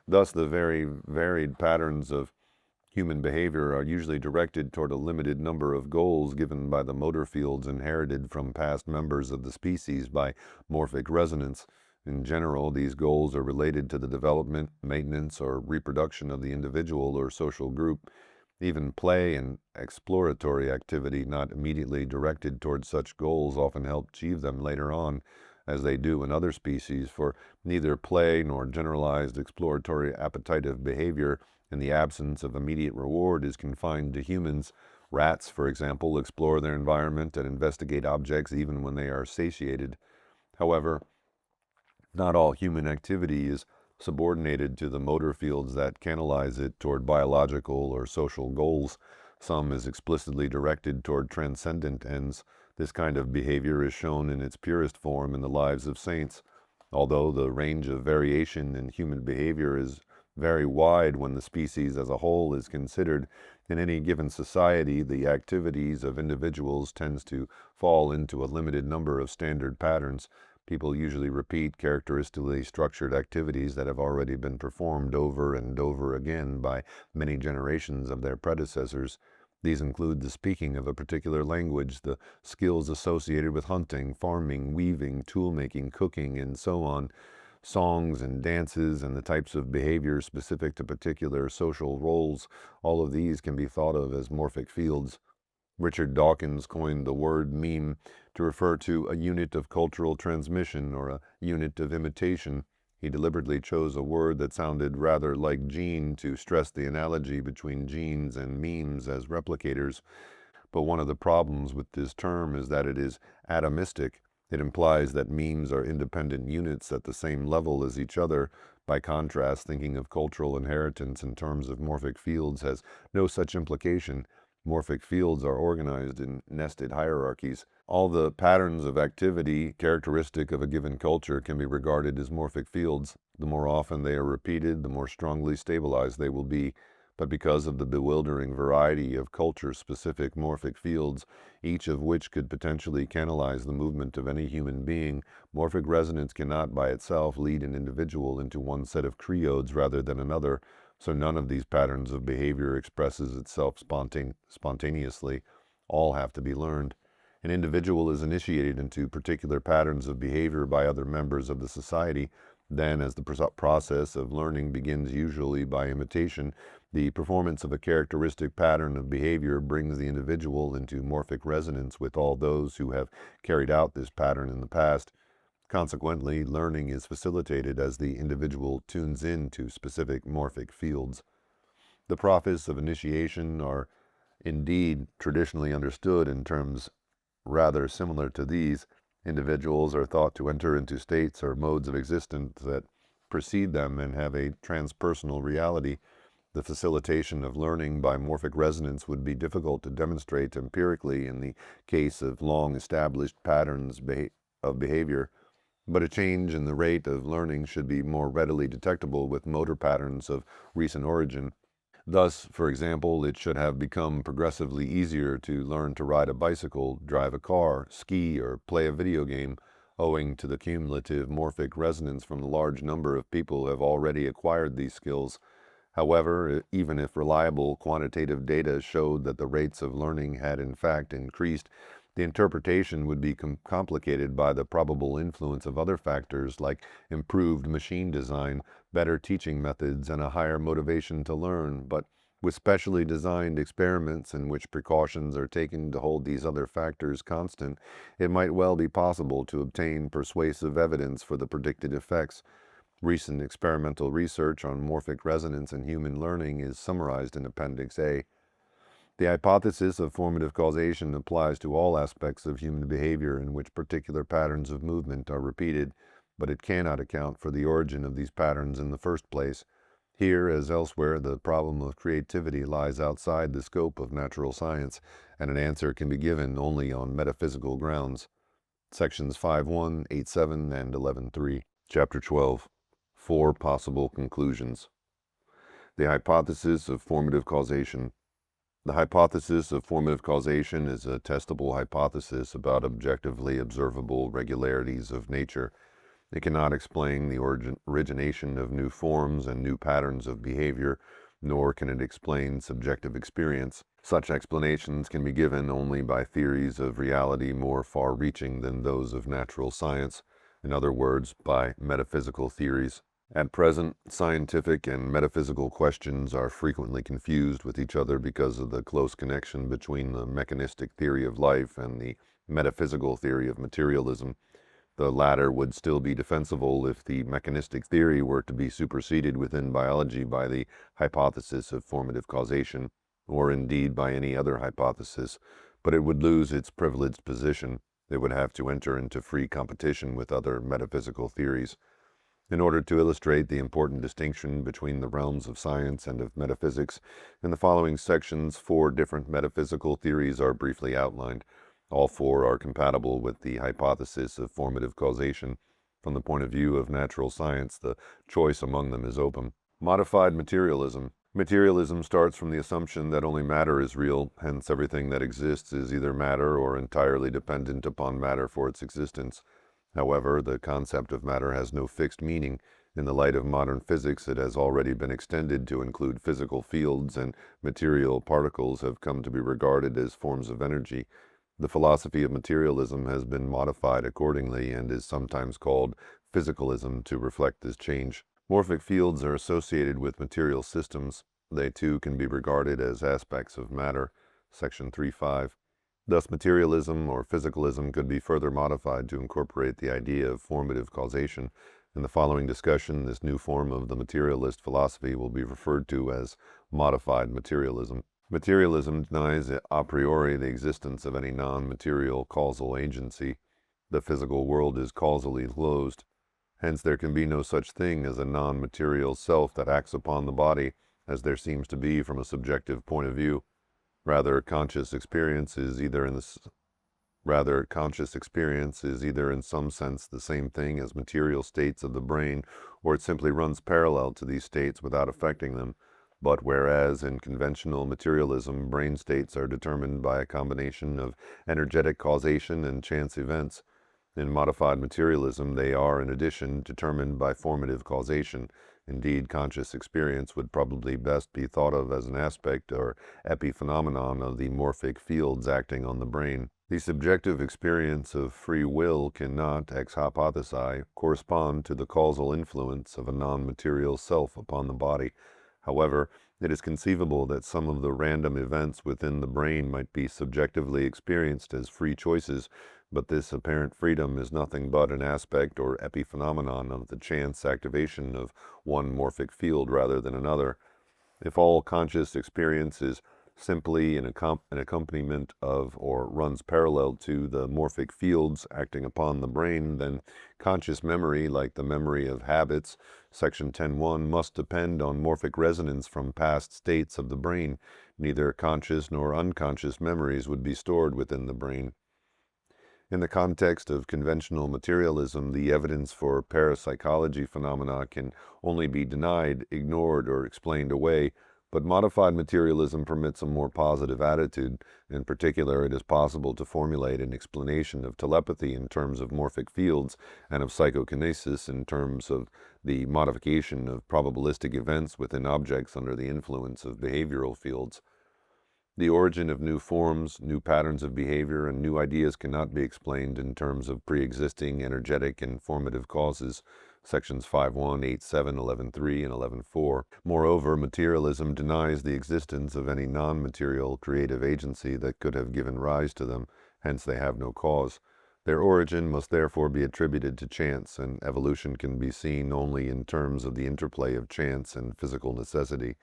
Thus, the very varied patterns of human behavior are usually directed toward a limited number of goals given by the motor fields inherited from past members of the species by morphic resonance. In general, these goals are related to the development, maintenance, or reproduction of the individual or social group. Even play and exploratory activity not immediately directed toward such goals often help achieve them later on, as they do in other species, for neither play nor generalized exploratory appetitive behavior in the absence of immediate reward is confined to humans. Rats, for example, explore their environment and investigate objects even when they are satiated. However, not all human activity is subordinated to the motor fields that canalize it toward biological or social goals. Some is explicitly directed toward transcendent ends. This kind of behavior is shown in its purest form in the lives of saints. Although the range of variation in human behavior is very wide when the species as a whole is considered, in any given society the activities of individuals tends to fall into a limited number of standard patterns. People usually repeat characteristically structured activities that have already been performed over and over again by many generations of their predecessors. These include the speaking of a particular language, the skills associated with hunting, farming, weaving, tool-making, cooking, and so on, songs and dances, and the types of behavior specific to particular social roles. All of these can be thought of as morphic fields. Richard Dawkins coined the word meme to refer to a unit of cultural transmission or a unit of imitation. He deliberately chose a word that sounded rather like gene to stress the analogy between genes and memes as replicators. But one of the problems with this term is that it is atomistic. It implies that memes are independent units at the same level as each other. By contrast, thinking of cultural inheritance in terms of morphic fields has no such implication. Morphic fields are organized in nested hierarchies. All the patterns of activity characteristic of a given culture can be regarded as morphic fields. The more often they are repeated, the more strongly stabilized they will be. But because of the bewildering variety of culture-specific morphic fields, each of which could potentially canalize the movement of any human being, morphic resonance cannot by itself lead an individual into one set of creodes rather than another, so none of these patterns of behavior expresses itself spontaneously. All have to be learned. An individual is initiated into particular patterns of behavior by other members of the society. Then, as the process of learning begins usually by imitation, the performance of a characteristic pattern of behavior brings the individual into morphic resonance with all those who have carried out this pattern in the past. Consequently, learning is facilitated as the individual tunes in to specific morphic fields. The process of initiation are indeed traditionally understood in terms rather similar to these. Individuals are thought to enter into states or modes of existence that precede them and have a transpersonal reality. The facilitation of learning by morphic resonance would be difficult to demonstrate empirically in the case of long-established patterns of behavior, but a change in the rate of learning should be more readily detectable with motor patterns of recent origin. Thus, for example, it should have become progressively easier to learn to ride a bicycle, drive a car, ski, or play a video game, owing to the cumulative morphic resonance from the large number of people who have already acquired these skills. However, even if reliable quantitative data showed that the rates of learning had in fact increased, the interpretation would be complicated by the probable influence of other factors like improved machine design, better teaching methods, and a higher motivation to learn. But with specially designed experiments in which precautions are taken to hold these other factors constant, it might well be possible to obtain persuasive evidence for the predicted effects. Recent experimental research on morphic resonance in human learning is summarized in Appendix A. The hypothesis of formative causation applies to all aspects of human behavior in which particular patterns of movement are repeated, but it cannot account for the origin of these patterns in the first place. Here, as elsewhere, the problem of creativity lies outside the scope of natural science, and an answer can be given only on metaphysical grounds. Sections 5.1, 8.7, and 11.3. Chapter 12. 4 possible conclusions. The hypothesis of formative causation. The hypothesis of formative causation is a testable hypothesis about objectively observable regularities of nature. It cannot explain the origination of new forms and new patterns of behavior, nor can it explain subjective experience. Such explanations can be given only by theories of reality more far-reaching than those of natural science, in other words, by metaphysical theories. At present, scientific and metaphysical questions are frequently confused with each other because of the close connection between the mechanistic theory of life and the metaphysical theory of materialism. The latter would still be defensible if the mechanistic theory were to be superseded within biology by the hypothesis of formative causation, or indeed by any other hypothesis, but it would lose its privileged position. It would have to enter into free competition with other metaphysical theories. In order to illustrate the important distinction between the realms of science and of metaphysics, in the following sections 4 different metaphysical theories are briefly outlined. All 4 are compatible with the hypothesis of formative causation. From the point of view of natural science, the choice among them is open. Modified materialism. Materialism starts from the assumption that only matter is real, hence everything that exists is either matter or entirely dependent upon matter for its existence. However, the concept of matter has no fixed meaning. In the light of modern physics, it has already been extended to include physical fields, and material particles have come to be regarded as forms of energy. The philosophy of materialism has been modified accordingly and is sometimes called physicalism to reflect this change. Morphic fields are associated with material systems. They too can be regarded as aspects of matter. Section 3.5. Thus, materialism or physicalism could be further modified to incorporate the idea of formative causation. In the following discussion, this new form of the materialist philosophy will be referred to as modified materialism. Materialism denies a priori the existence of any non-material causal agency. The physical world is causally closed. Hence, there can be no such thing as a non-material self that acts upon the body, as there seems to be from a subjective point of view. Rather, conscious experience is either in some sense the same thing as material states of the brain, or it simply runs parallel to these states without affecting them. But whereas in conventional materialism, brain states are determined by a combination of energetic causation and chance events, in modified materialism they are, in addition, determined by formative causation. Indeed, conscious experience would probably best be thought of as an aspect or epiphenomenon of the morphic fields acting on the brain. The subjective experience of free will cannot, ex hypothesi, correspond to the causal influence of a non-material self upon the body. However, it is conceivable that some of the random events within the brain might be subjectively experienced as free choices, but this apparent freedom is nothing but an aspect or epiphenomenon of the chance activation of one morphic field rather than another. If all conscious experience is simply an accompaniment of or runs parallel to the morphic fields acting upon the brain, then conscious memory, like the memory of habits, section 10.1, must depend on morphic resonance from past states of the brain. Neither conscious nor unconscious memories would be stored within the brain. In the context of conventional materialism, the evidence for parapsychology phenomena can only be denied, ignored, or explained away, but modified materialism permits a more positive attitude. In particular, it is possible to formulate an explanation of telepathy in terms of morphic fields and of psychokinesis in terms of the modification of probabilistic events within objects under the influence of behavioral fields. The origin of new forms, new patterns of behavior, and new ideas cannot be explained in terms of pre-existing energetic and formative causes, sections 5.1, 8.7, 11.3, and 11.4. Moreover, materialism denies the existence of any non-material creative agency that could have given rise to them, hence they have no cause. Their origin must therefore be attributed to chance, and evolution can be seen only in terms of the interplay of chance and physical necessity.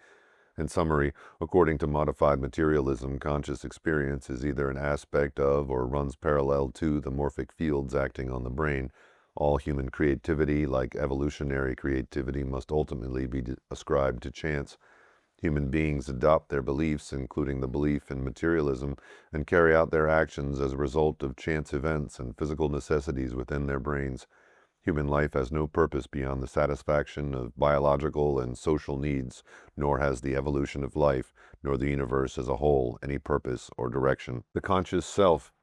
In summary, according to modified materialism, conscious experience is either an aspect of or runs parallel to the morphic fields acting on the brain. All human creativity, like evolutionary creativity, must ultimately be ascribed to chance. Human beings adopt their beliefs, including the belief in materialism, and carry out their actions as a result of chance events and physical necessities within their brains. Human life has no purpose beyond the satisfaction of biological and social needs, nor has the evolution of life, nor the universe as a whole, any purpose or direction. The conscious self.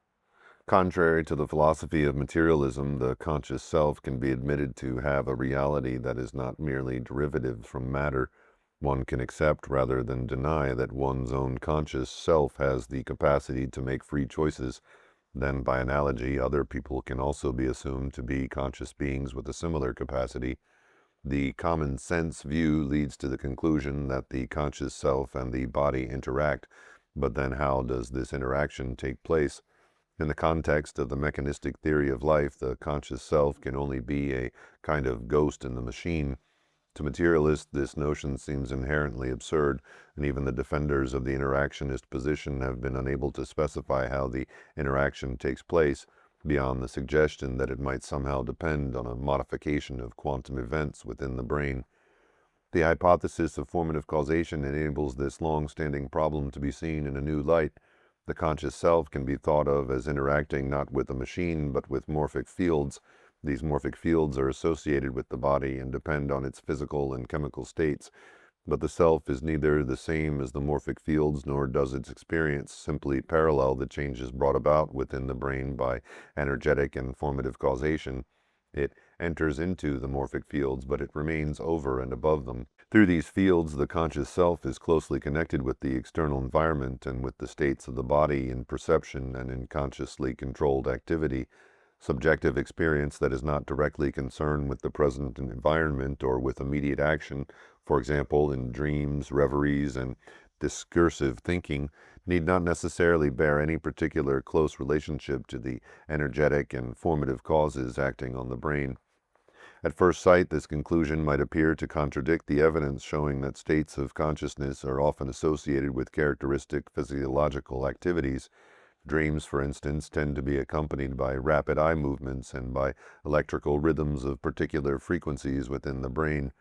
Contrary to the philosophy of materialism, the conscious self can be admitted to have a reality that is not merely derivative from matter. One can accept rather than deny that one's own conscious self has the capacity to make free choices. Then, by analogy, other people can also be assumed to be conscious beings with a similar capacity. The common sense view leads to the conclusion that the conscious self and the body interact, but then how does this interaction take place? In the context of the mechanistic theory of life, the conscious self can only be a kind of ghost in the machine. To materialists, this notion seems inherently absurd, and even the defenders of the interactionist position have been unable to specify how the interaction takes place, beyond the suggestion that it might somehow depend on a modification of quantum events within the brain. The hypothesis of formative causation enables this long-standing problem to be seen in a new light. The conscious self can be thought of as interacting not with a machine, but with morphic fields. These morphic fields are associated with the body and depend on its physical and chemical states, but the self is neither the same as the morphic fields, nor does its experience simply parallel the changes brought about within the brain by energetic and formative causation. It enters into the morphic fields, but it remains over and above them. Through these fields, the conscious self is closely connected with the external environment and with the states of the body in perception and in consciously controlled activity. Subjective experience that is not directly concerned with the present environment or with immediate action, for example, in dreams, reveries, and discursive thinking need not necessarily bear any particular close relationship to the energetic and formative causes acting on the brain. At first sight, this conclusion might appear to contradict the evidence showing that states of consciousness are often associated with characteristic physiological activities. Dreams, for instance, tend to be accompanied by rapid eye movements and by electrical rhythms of particular frequencies within the brain.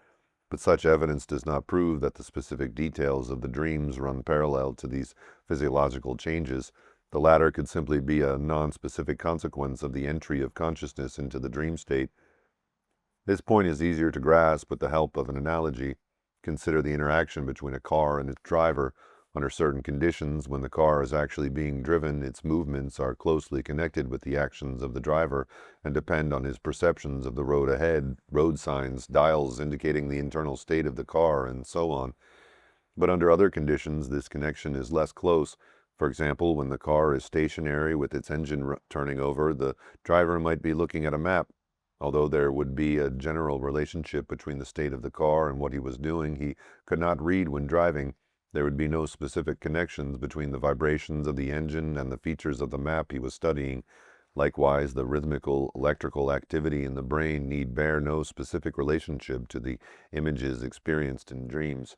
But such evidence does not prove that the specific details of the dreams run parallel to these physiological changes. The latter could simply be a non-specific consequence of the entry of consciousness into the dream state. This point is easier to grasp with the help of an analogy. Consider the interaction between a car and its driver. Under certain conditions, when the car is actually being driven, its movements are closely connected with the actions of the driver and depend on his perceptions of the road ahead, road signs, dials indicating the internal state of the car, and so on. But under other conditions, this connection is less close. For example, when the car is stationary with its engine turning over, the driver might be looking at a map. Although there would be a general relationship between the state of the car and what he was doing, he could not read when driving. There would be no specific connections between the vibrations of the engine and the features of the map he was studying. Likewise, the rhythmical electrical activity in the brain need bear no specific relationship to the images experienced in dreams.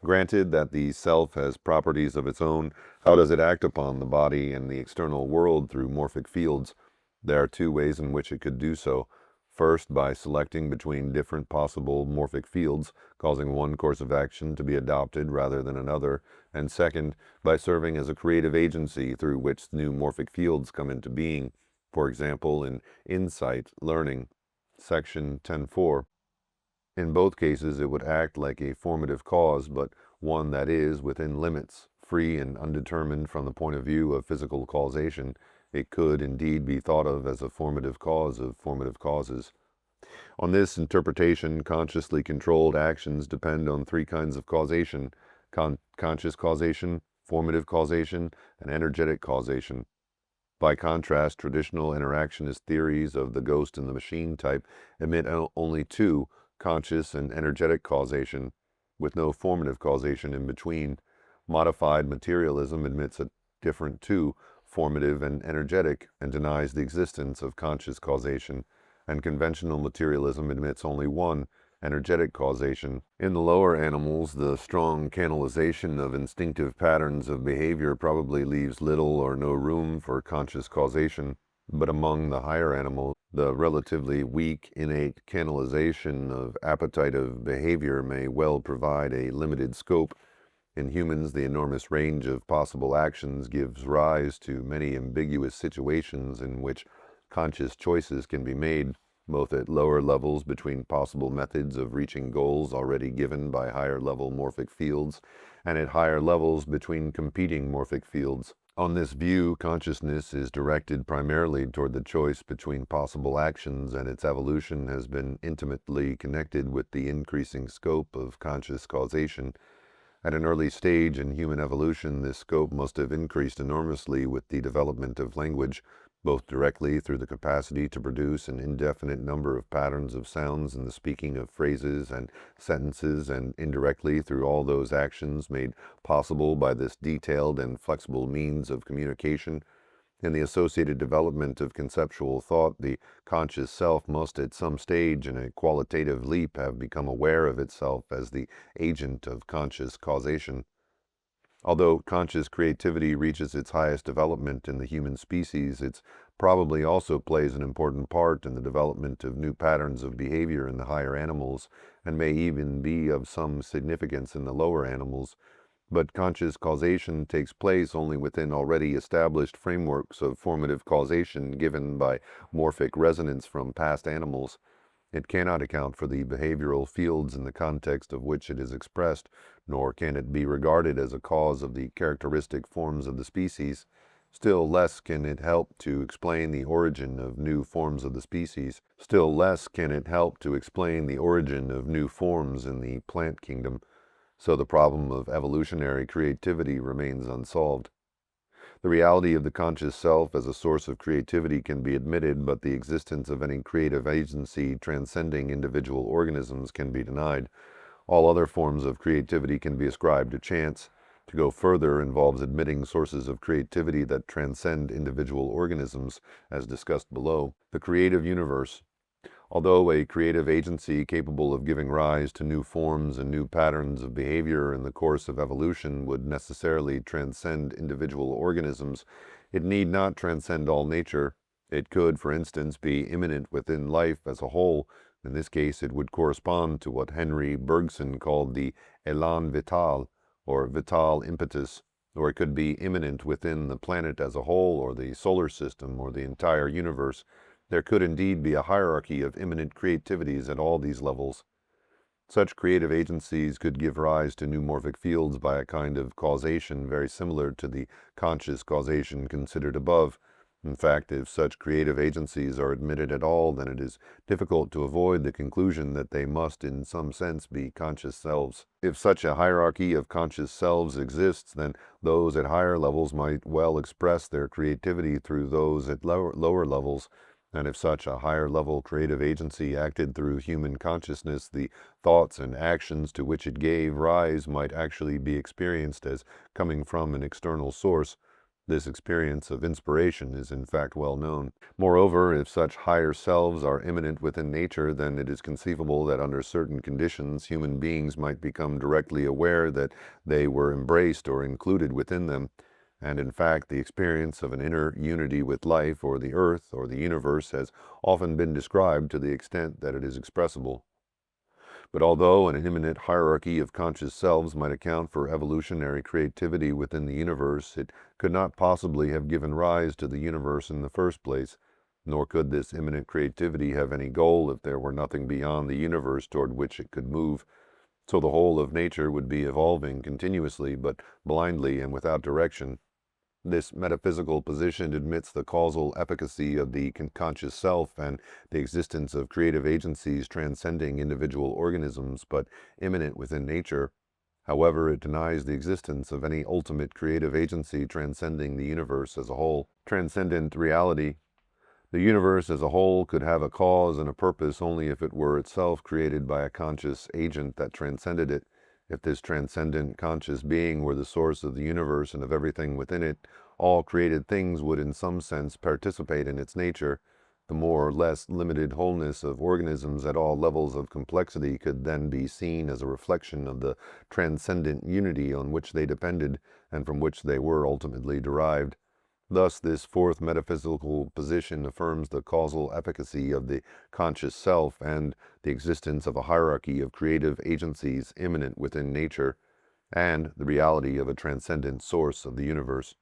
Granted that the self has properties of its own, how does it act upon the body and the external world through morphic fields? There are two ways in which it could do so. First, by selecting between different possible morphic fields, causing one course of action to be adopted rather than another, and second, by serving as a creative agency through which new morphic fields come into being. For example, in Insight Learning, section 10.4. In both cases, it would act like a formative cause, but one that is within limits, free and undetermined from the point of view of physical causation. It could indeed be thought of as a formative cause of formative causes. On this interpretation, consciously controlled actions depend on three kinds of causation: conscious causation, formative causation, and energetic causation. By contrast, traditional interactionist theories of the ghost and the machine type admit only two, conscious and energetic causation, with no formative causation in between. Modified materialism admits a different two, formative and energetic, and denies the existence of conscious causation, and conventional materialism admits only one, energetic causation. In the lower animals, the strong canalization of instinctive patterns of behavior probably leaves little or no room for conscious causation, but among the higher animals, the relatively weak innate canalization of appetitive behavior may well provide a limited scope. In humans, the enormous range of possible actions gives rise to many ambiguous situations in which conscious choices can be made, both at lower levels between possible methods of reaching goals already given by higher level morphic fields, and at higher levels between competing morphic fields. On this view, consciousness is directed primarily toward the choice between possible actions, and its evolution has been intimately connected with the increasing scope of conscious causation. At an early stage in human evolution, this scope must have increased enormously with the development of language, both directly through the capacity to produce an indefinite number of patterns of sounds in the speaking of phrases and sentences, and indirectly through all those actions made possible by this detailed and flexible means of communication. In the associated development of conceptual thought, the conscious self must at some stage in a qualitative leap have become aware of itself as the agent of conscious causation. Although conscious creativity reaches its highest development in the human species, it probably also plays an important part in the development of new patterns of behavior in the higher animals, and may even be of some significance in the lower animals. But conscious causation takes place only within already established frameworks of formative causation given by morphic resonance from past animals. It cannot account for the behavioral fields in the context of which it is expressed, nor can it be regarded as a cause of the characteristic forms of the species. Still less can it help to explain the origin of new forms of the species. Still less can it help to explain the origin of new forms in the plant kingdom. So the problem of evolutionary creativity remains unsolved. The reality of the conscious self as a source of creativity can be admitted, but the existence of any creative agency transcending individual organisms can be denied. All other forms of creativity can be ascribed to chance. To go further involves admitting sources of creativity that transcend individual organisms, as discussed below. The creative universe. Although a creative agency capable of giving rise to new forms and new patterns of behavior in the course of evolution would necessarily transcend individual organisms, it need not transcend all nature. It could, for instance, be immanent within life as a whole. In this case, it would correspond to what Henry Bergson called the élan vital, or vital impetus, or it could be immanent within the planet as a whole, or the solar system, or the entire universe. There could indeed be a hierarchy of immanent creativities at all these levels. Such creative agencies could give rise to new morphic fields by a kind of causation very similar to the conscious causation considered above. In fact, if such creative agencies are admitted at all, then it is difficult to avoid the conclusion that they must in some sense be conscious selves. If such a hierarchy of conscious selves exists, then those at higher levels might well express their creativity through those at lower levels. And if such a higher-level creative agency acted through human consciousness, the thoughts and actions to which it gave rise might actually be experienced as coming from an external source. This experience of inspiration is in fact well known. Moreover, if such higher selves are immanent within nature, then it is conceivable that under certain conditions human beings might become directly aware that they were embraced or included within them. And in fact, the experience of an inner unity with life, or the earth, or the universe, has often been described to the extent that it is expressible. But although an immanent hierarchy of conscious selves might account for evolutionary creativity within the universe, it could not possibly have given rise to the universe in the first place, nor could this immanent creativity have any goal if there were nothing beyond the universe toward which it could move. So the whole of nature would be evolving continuously, but blindly and without direction. This metaphysical position admits the causal efficacy of the conscious self and the existence of creative agencies transcending individual organisms, but immanent within nature. However, it denies the existence of any ultimate creative agency transcending the universe as a whole. Transcendent reality. The universe as a whole could have a cause and a purpose only if it were itself created by a conscious agent that transcended it. If this transcendent conscious being were the source of the universe and of everything within it, all created things would in some sense participate in its nature. The more or less limited wholeness of organisms at all levels of complexity could then be seen as a reflection of the transcendent unity on which they depended and from which they were ultimately derived. Thus, this fourth metaphysical position affirms the causal efficacy of the conscious self and the existence of a hierarchy of creative agencies immanent within nature, and the reality of a transcendent source of the universe.